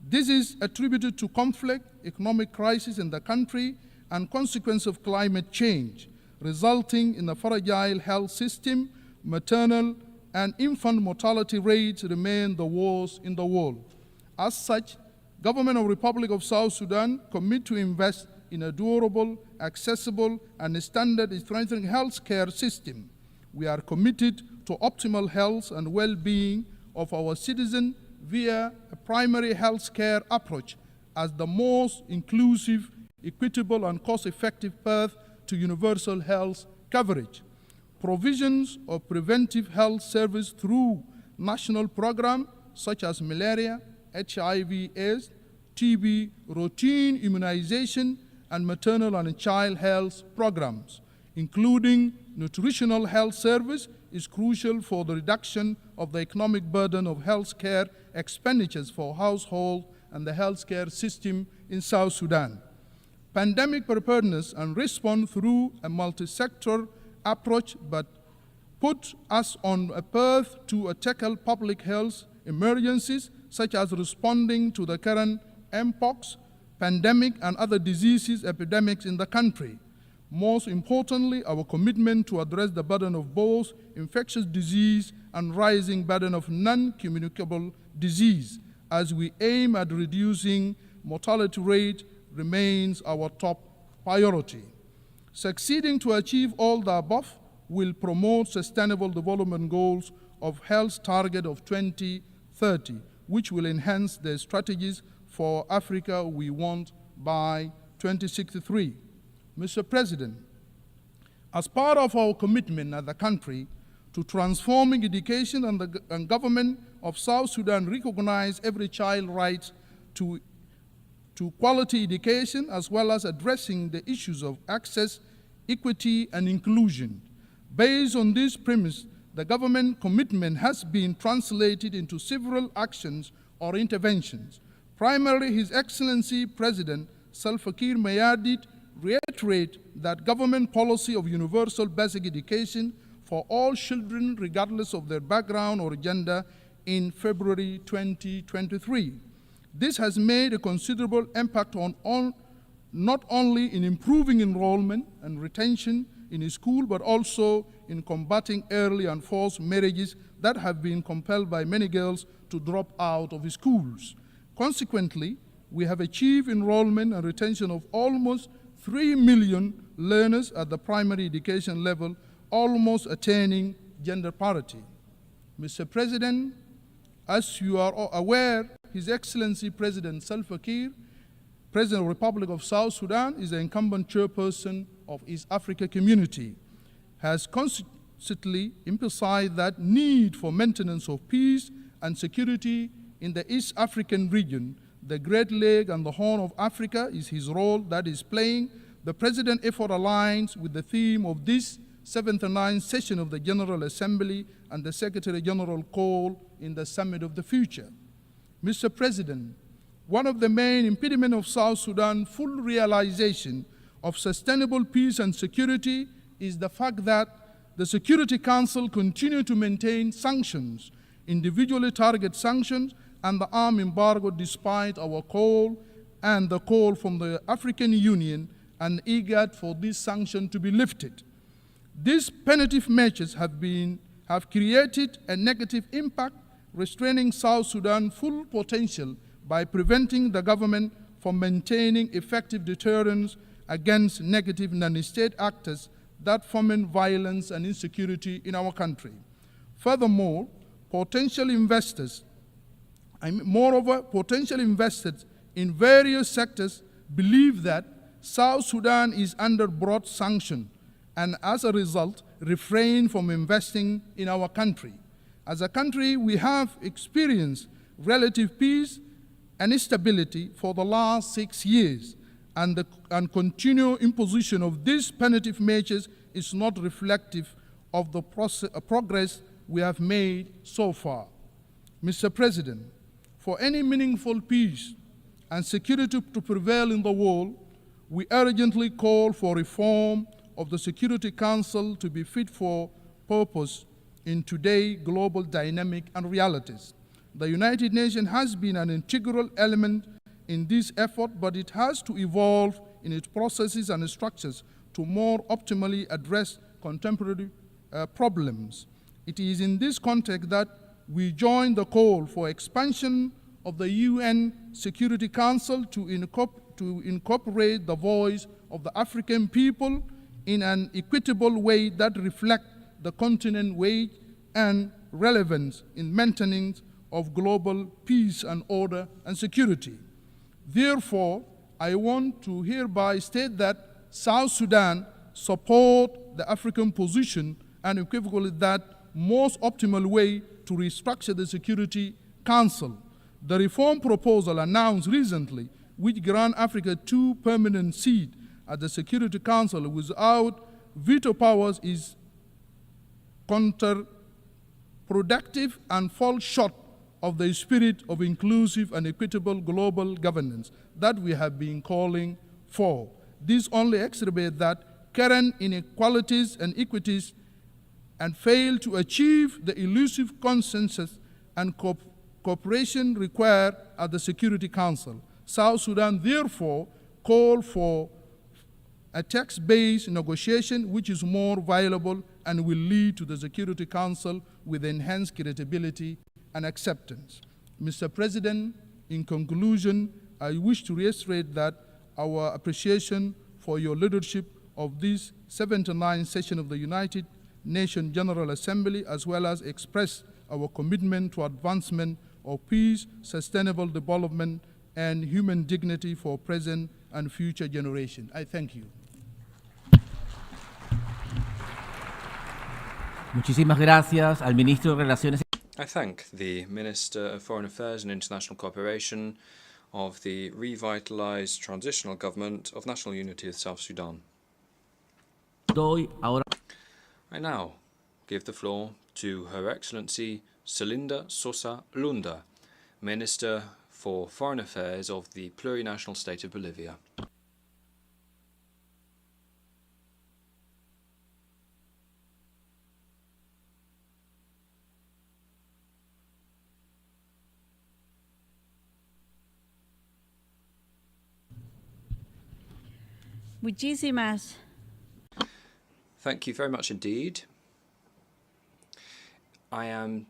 This is attributed to conflict, economic crisis in the country, and consequence of climate change, resulting in a fragile health system. Maternal and infant mortality rates remain the worst in the world. As such, Government of Republic of South Sudan commit to invest in a durable, accessible, and standard strengthening health care system. We are committed to optimal health and well-being of our citizens via a primary health care approach as the most inclusive, equitable, and cost-effective path to universal health coverage. Provisions of preventive health service through national programs such as malaria, HIV/AIDS, TB, routine immunization, and maternal and child health programs, including nutritional health service, is crucial for the reduction of the economic burden of health care expenditures for households and the healthcare system in South Sudan. Pandemic preparedness and response through a multi-sector approach but put us on a path to tackle public health emergencies such as responding to the current mpox pandemic and other diseases epidemics in the country. Most importantly, our commitment to address the burden of both infectious disease and rising burden of non-communicable disease as we aim at reducing mortality rate remains our top priority. Succeeding to achieve all the above will promote sustainable development goals of health target of 2030, which will enhance the strategies for Africa we want by 2063. Mr. President, as part of our commitment as a country to transforming education and government of South Sudan recognize every child's right to quality education as well as addressing the issues of access, equity, and inclusion. Based on this premise, the government commitment has been translated into several actions or interventions. Primarily, His Excellency President Salva Kiir Mayardit reiterate that government policy of universal basic education for all children regardless of their background or gender in February 2023. This has made a considerable impact not only in improving enrollment and retention in school, but also in combating early and forced marriages that have been compelled by many girls to drop out of schools. Consequently, we have achieved enrollment and retention of almost 3 million learners at the primary education level, almost attaining gender parity. Mr. President, as you are aware, His Excellency President Salva Kiir, President of the Republic of South Sudan, is the incumbent chairperson of East Africa Community, has consistently emphasized that need for maintenance of peace and security in the East African region. The Great Lake and the Horn of Africa is his role that is playing. The President effort aligns with the theme of this 79th session of the General Assembly and the Secretary General call in the Summit of the Future. Mr. President, one of the main impediments of South Sudan's full realization of sustainable peace and security is the fact that the Security Council continues to maintain sanctions, individually target sanctions, and the arms embargo despite our call and the call from the African Union and IGAD for this sanction to be lifted. These punitive measures have created a negative impact, restraining South Sudan's full potential by preventing the government from maintaining effective deterrence against negative non-state actors that foment violence and insecurity in our country. Furthermore, potential investors in various sectors believe that South Sudan is under broad sanction and as a result refrain from investing in our country. As a country, we have experienced relative peace and stability for the last 6 years, and continued imposition of these punitive measures is not reflective of the progress we have made so far. Mr. President, for any meaningful peace and security to prevail in the world, we urgently call for reform of the Security Council to be fit for purpose in today's global dynamic and realities. The United Nations has been an integral element in this effort, but it has to evolve in its processes and structures to more optimally address contemporary problems. It is in this context that we join the call for expansion of the UN Security Council to incorporate the voice of the African people in an equitable way that reflects the continent's weight and relevance in maintaining of global peace and order and security. Therefore, I want to hereby state that South Sudan supports the African position and equivocally that most optimal way to restructure the Security Council. The reform proposal announced recently, which grants Africa 2 permanent seats at the Security Council without veto powers, is counterproductive and falls short of the spirit of inclusive and equitable global governance that we have been calling for. This only exacerbates that current inequalities and equities and fail to achieve the elusive consensus and cooperation required at the Security Council. South Sudan therefore called for a text-based negotiation which is more viable and will lead to the Security Council with enhanced credibility and acceptance. Mr. President, in conclusion, I wish to reiterate that our appreciation for your leadership of this 79th session of the United Nations General Assembly, as well as express our commitment to advancement of peace, sustainable development, and human dignity for present and future generations. I thank you. Muchísimas gracias al ministro de Relaciones. I thank the Minister of Foreign Affairs and International Cooperation of the revitalized Transitional Government of National Unity of South Sudan. I now give the floor to Her Excellency Celinda Sosa Lunda, Minister for Foreign Affairs of the Plurinational State of Bolivia. Muchísimas. Thank you very much indeed. I am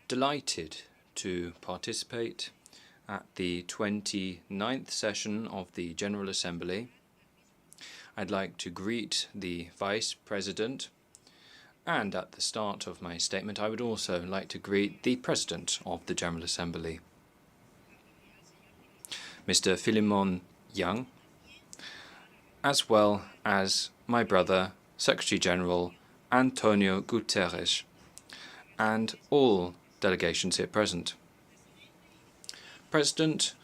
delighted to participate at the 29th session of the General Assembly I'd like to greet the Vice President, and at the start of my statement I would also like to greet the President of the General Assembly, Mr. Philemon Yang, as well as my brother, Secretary General Antonio Guterres, and all delegations here present. President,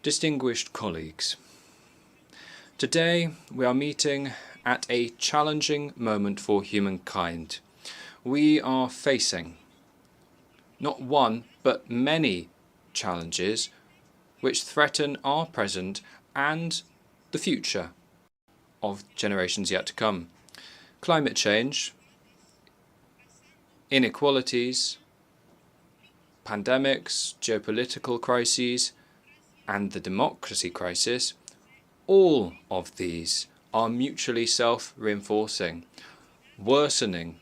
distinguished colleagues, today we are meeting at a challenging moment for humankind. We are facing not one but many challenges which threaten our present and the future of generations yet to come. Climate change, inequalities, pandemics, geopolitical crises, and the democracy crisis, all of these are mutually self-reinforcing, worsening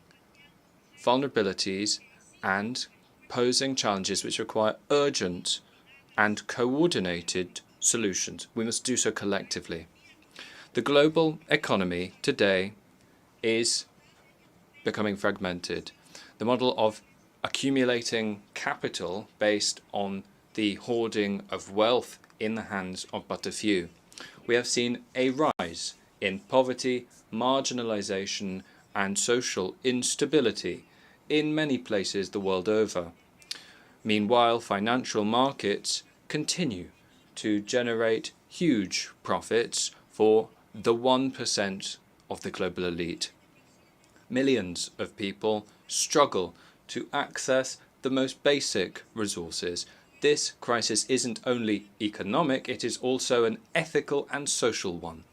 vulnerabilities and posing challenges which require urgent and coordinated solutions. We must do so collectively. The global economy today is becoming fragmented. The model of accumulating capital based on the hoarding of wealth in the hands of but a few. We have seen a rise in poverty, marginalization, and social instability in many places the world over. Meanwhile, financial markets continue to generate huge profits for the 1% of the global elite. Millions of people struggle to access the most basic resources. This crisis isn't only economic, it is also an ethical and social one.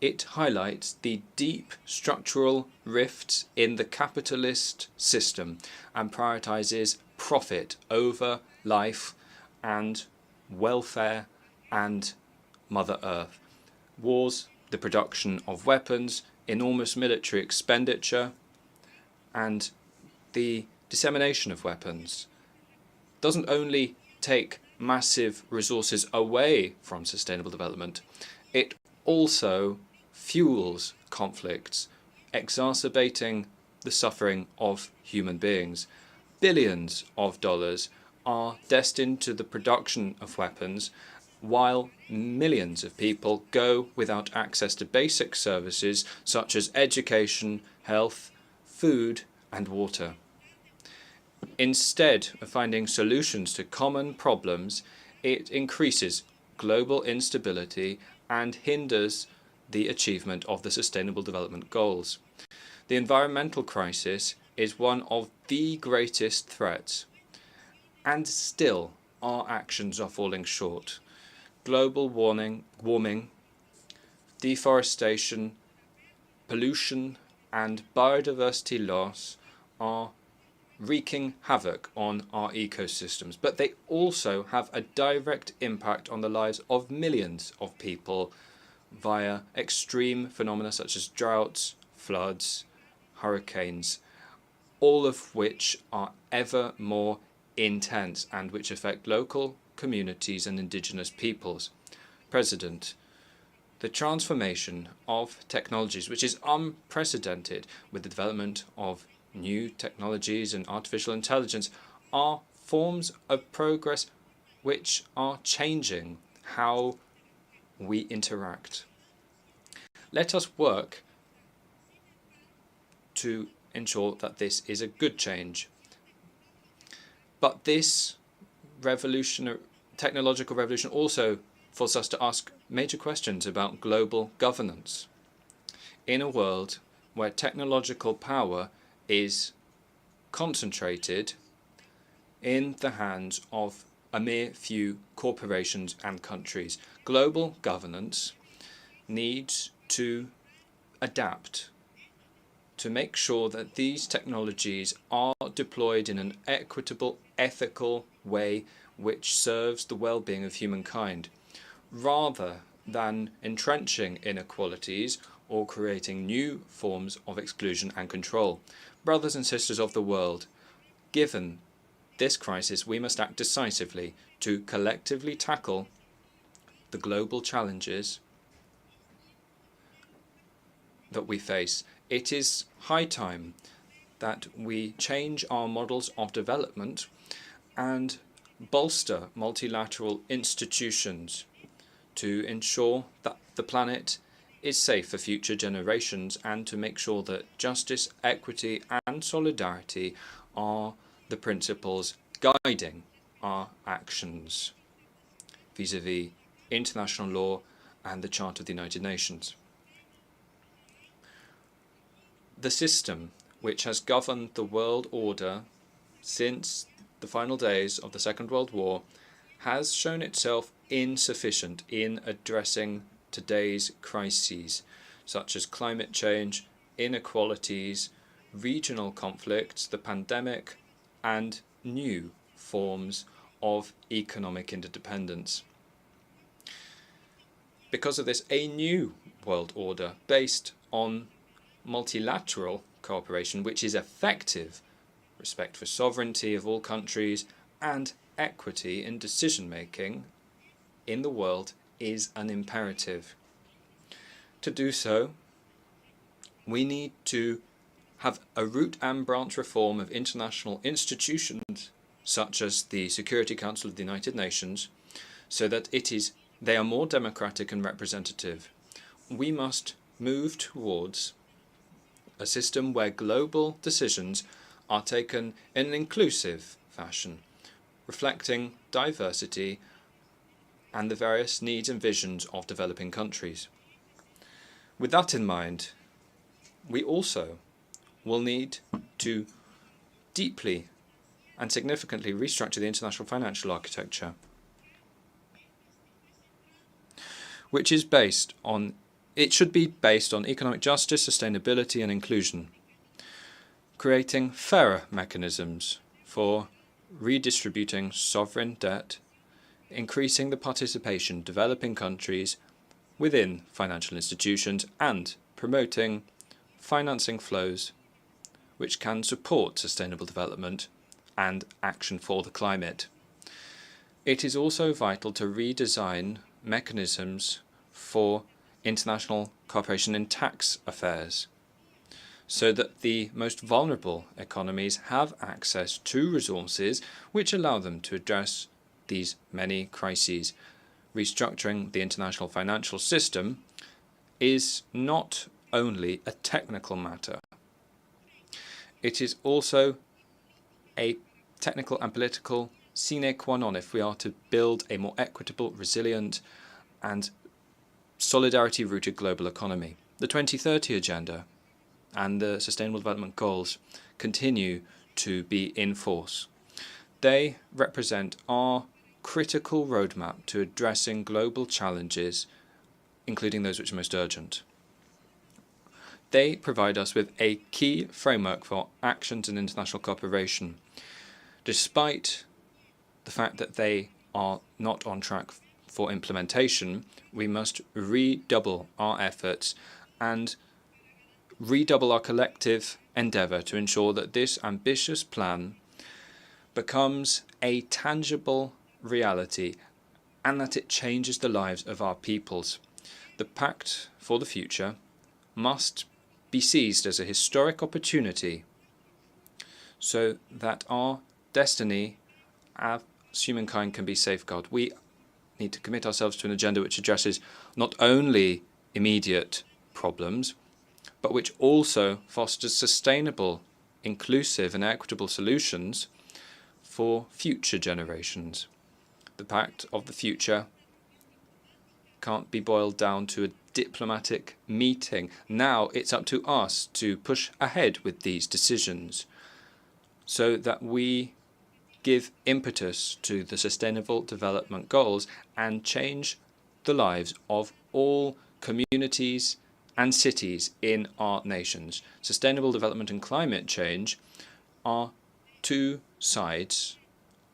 It highlights the deep structural rifts in the capitalist system and prioritizes profit over life and welfare and Mother Earth. Wars, the production of weapons, enormous military expenditure, and the dissemination of weapons doesn't only take massive resources away from sustainable development, it also fuels conflicts, exacerbating the suffering of human beings. Billions of dollars are destined to the production of weapons, while millions of people go without access to basic services such as education, health, food, and water. Instead of finding solutions to common problems, it increases global instability and hinders the achievement of the Sustainable Development Goals. The environmental crisis is one of the greatest threats, and still our actions are falling short. Global warming, deforestation, pollution, and biodiversity loss are wreaking havoc on our ecosystems, but they also have a direct impact on the lives of millions of people via extreme phenomena such as droughts, floods, hurricanes, all of which are ever more intense and which affect local communities and indigenous peoples. President, the transformation of technologies, which is unprecedented with the development of new technologies and artificial intelligence, are forms of progress which are changing how we interact. Let us work to ensure that this is a good change. But this technological revolution also forces us to ask major questions about global governance. In a world where technological power is concentrated in the hands of a mere few corporations and countries, global governance needs to adapt to make sure that these technologies are deployed in an equitable, ethical way which serves the well-being of humankind, rather than entrenching inequalities or creating new forms of exclusion and control. Brothers and sisters of the world, given this crisis, we must act decisively to collectively tackle the global challenges that we face. It is high time that we change our models of development and bolster multilateral institutions to ensure that the planet is safe for future generations and to make sure that justice, equity and solidarity are the principles guiding our actions vis-à-vis international law and the Charter of the United Nations. The system which has governed the world order since the final days of the Second World War has shown itself insufficient in addressing today's crises, such as climate change, inequalities, regional conflicts, the pandemic, and new forms of economic interdependence. Because of this, a new world order based on multilateral cooperation, which is effective, respect for sovereignty of all countries, and equity in decision-making in the world is an imperative. To do so, we need to have a root and branch reform of international institutions such as the Security Council of the United Nations, so that they are more democratic and representative. We must move towards a system where global decisions are taken in an inclusive fashion, reflecting diversity and the various needs and visions of developing countries. With that in mind, we also will need to deeply and significantly restructure the international financial architecture, which is should be based on economic justice, sustainability and inclusion, creating fairer mechanisms for redistributing sovereign debt, increasing the participation of developing countries within financial institutions, and promoting financing flows which can support sustainable development and action for the climate. It is also vital to redesign mechanisms for international cooperation in tax affairs, so that the most vulnerable economies have access to resources which allow them to address these many crises. Restructuring the international financial system is not only a technical matter. It is also a technical and political sine qua non if we are to build a more equitable, resilient and solidarity-rooted global economy. The 2030 Agenda and the Sustainable Development Goals continue to be in force. They represent our critical roadmap to addressing global challenges, including those which are most urgent. They provide us with a key framework for actions in international cooperation, despite the fact that they are not on track for implementation. We must redouble our efforts and redouble our collective endeavour to ensure that this ambitious plan becomes a tangible reality and that it changes the lives of our peoples. The Pact for the Future must be seized as a historic opportunity so that our destiny as humankind can be safeguarded. We need to commit ourselves to an agenda which addresses not only immediate problems, but which also fosters sustainable, inclusive and equitable solutions for future generations. The Pact of the Future can't be boiled down to a diplomatic meeting. Now it's up to us to push ahead with these decisions so that we give impetus to the Sustainable Development Goals and change the lives of all communities and cities in our nations. Sustainable development and climate change are two sides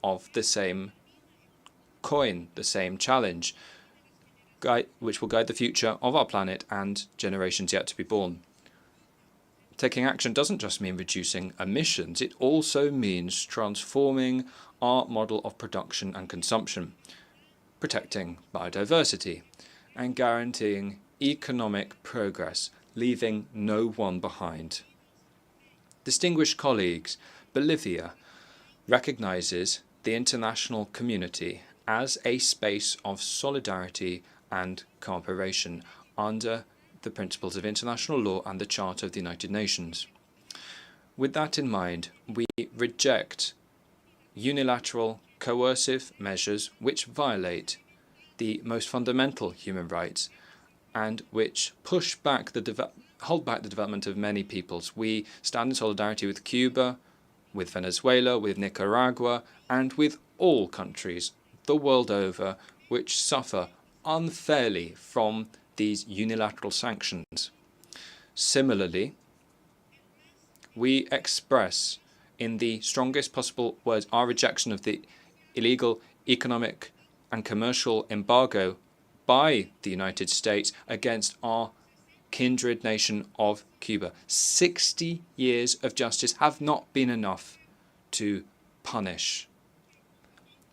of the same coin, the same challenge, which will guide the future of our planet and generations yet to be born. Taking action doesn't just mean reducing emissions, it also means transforming our model of production and consumption, protecting biodiversity, and guaranteeing economic progress leaving no one behind. Distinguished colleagues, Bolivia recognizes the international community as a space of solidarity and cooperation under the principles of international law and the Charter of the United Nations. With that in mind, we reject unilateral, coercive measures which violate the most fundamental human rights and which hold back the development of many peoples. We stand in solidarity with Cuba, with Venezuela, with Nicaragua, and with all countries the world over which suffer unfairly from these unilateral sanctions. Similarly, we express in the strongest possible words our rejection of the illegal economic and commercial embargo by the United States against our kindred nation of Cuba. 60 years of justice have not been enough to punish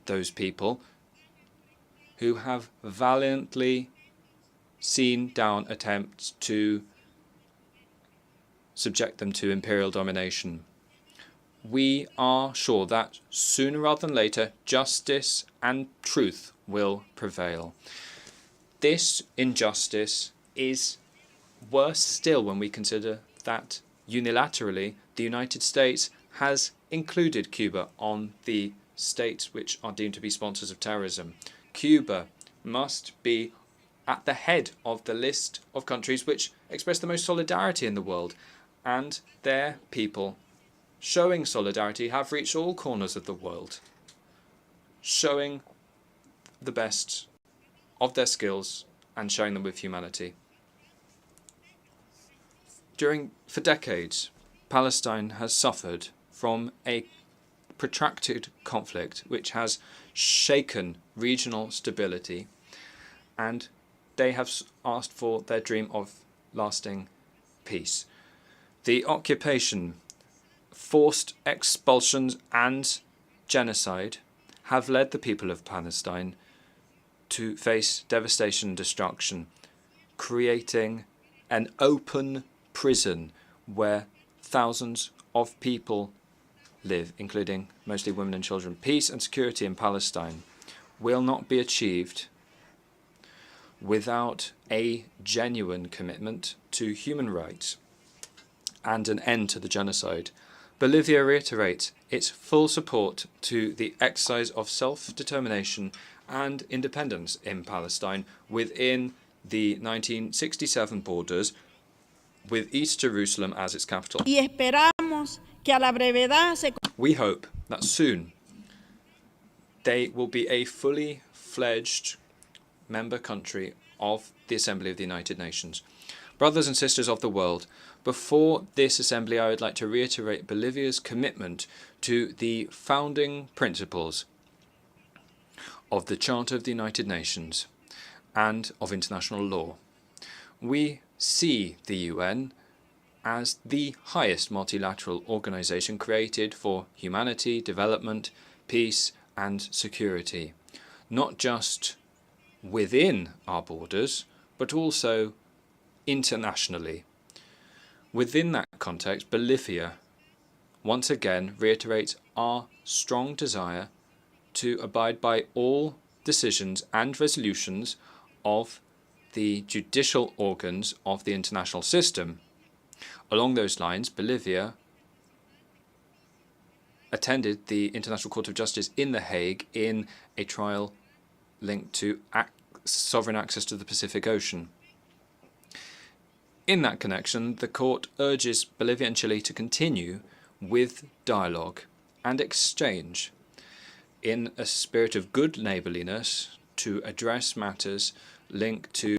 those people who have valiantly seen down attempts to subject them to imperial domination. We are sure that sooner rather than later, justice and truth will prevail. This injustice is worse still when we consider that unilaterally the United States has included Cuba on the states which are deemed to be sponsors of terrorism. Cuba must be at the head of the list of countries which express the most solidarity in the world, and their people, showing solidarity, have reached all corners of the world, showing the best of their skills and showing them with humanity. For decades, Palestine has suffered from a protracted conflict which has shaken regional stability, and they have asked for their dream of lasting peace. The occupation, forced expulsions and genocide have led the people of Palestine to face devastation and destruction, creating an open prison where thousands of people live, including mostly women and children. Peace and security in Palestine will not be achieved without a genuine commitment to human rights and an end to the genocide. Bolivia reiterates its full support to the exercise of self-determination and independence in Palestine within the 1967 borders, with East Jerusalem as its capital. We hope that soon they will be a fully fledged member country of the Assembly of the United Nations. Brothers and sisters of the world, before this assembly, I would like to reiterate Bolivia's commitment to the founding principles of the Charter of the United Nations and of international law. We see the UN as the highest multilateral organization created for humanity, development, peace, and security, not just within our borders, but also internationally. Within that context, Bolivia once again reiterates our strong desire to abide by all decisions and resolutions of the judicial organs of the international system. Along those lines, Bolivia attended the International Court of Justice in The Hague in a trial linked to sovereign access to the Pacific Ocean. In that connection, the court urges Bolivia and Chile to continue with dialogue and exchange in a spirit of good neighbourliness to address matters linked to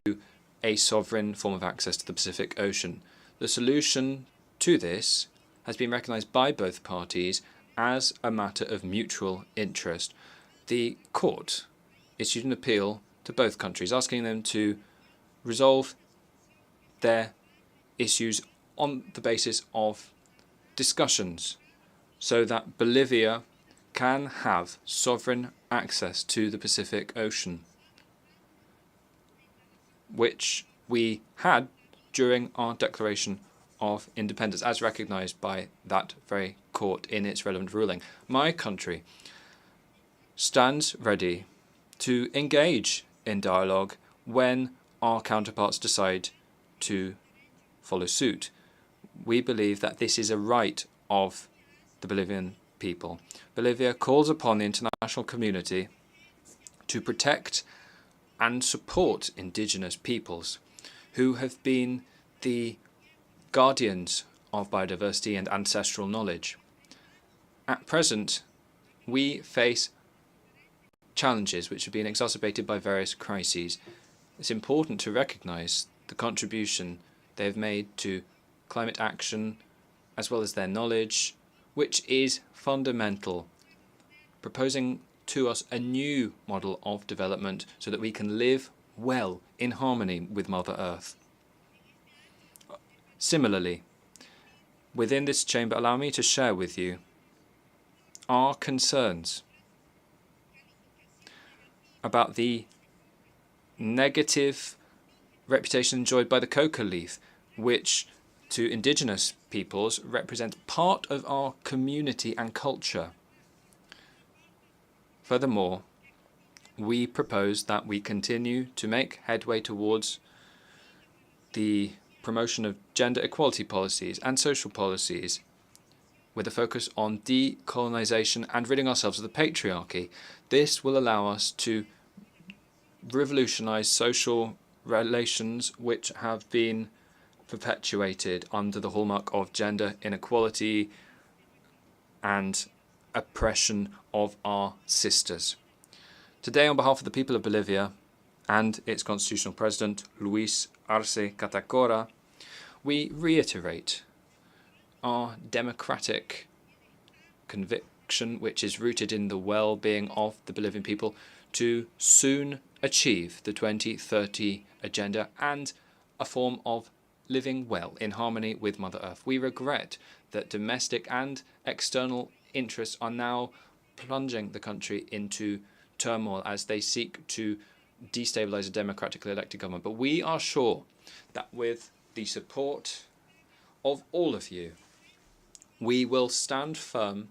a sovereign form of access to the Pacific Ocean. The solution to this has been recognised by both parties as a matter of mutual interest. The court issued an appeal to both countries, asking them to resolve their issues on the basis of discussions so that Bolivia can have sovereign access to the Pacific Ocean, which we had during our declaration of independence, as recognized by that very court in its relevant ruling. My country stands ready to engage in dialogue when our counterparts decide to follow suit. We believe that this is a right of the Bolivian people. Bolivia calls upon the international community to protect and support indigenous peoples who have been the guardians of biodiversity and ancestral knowledge. At present, we face challenges which have been exacerbated by various crises. It's important to recognize the contribution they have made to climate action, as well as their knowledge, which is fundamental, proposing to us a new model of development so that we can live well in harmony with Mother Earth. Similarly, within this chamber, allow me to share with you our concerns about the negative reputation enjoyed by the coca leaf, which to indigenous peoples represents part of our community and culture. Furthermore, we propose that we continue to make headway towards the promotion of gender equality policies and social policies with a focus on decolonization and ridding ourselves of the patriarchy. This will allow us to revolutionize social relations which have been perpetuated under the hallmark of gender inequality and oppression of our sisters. Today, on behalf of the people of Bolivia and its constitutional president, Luis Arce Catacora, we reiterate our democratic conviction, which is rooted in the well-being of the Bolivian people, to soon achieve the 2030 agenda and a form of living well in harmony with Mother Earth. We regret that domestic and external interests are now plunging the country into turmoil as they seek to destabilize a democratically elected government. But we are sure that with the support of all of you, we will stand firm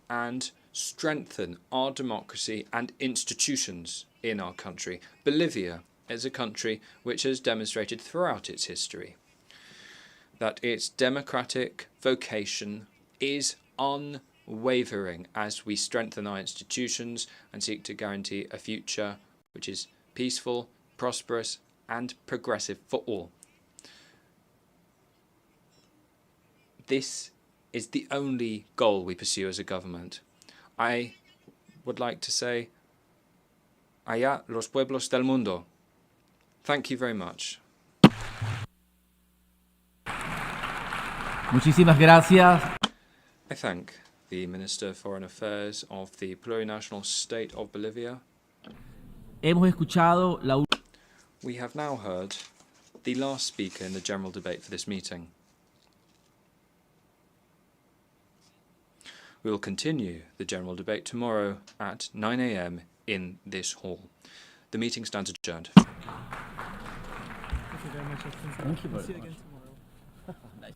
and strengthen our democracy and institutions in our country. Bolivia is a country which has demonstrated throughout its history that its democratic vocation is unwavering as we strengthen our institutions and seek to guarantee a future which is peaceful, prosperous, and progressive for all. This is the only goal we pursue as a government. I would like to say, allá los pueblos del mundo. Thank you very much. Muchísimas gracias. I thank the Minister of Foreign Affairs of the plurinational state of Bolivia. Hemos escuchado la... We have now heard the last speaker in the general debate for this meeting. We will continue the general debate tomorrow at 9 a.m. in this hall. The meeting stands adjourned. Thank you very much. Thank you very much. See you again tomorrow. Nice.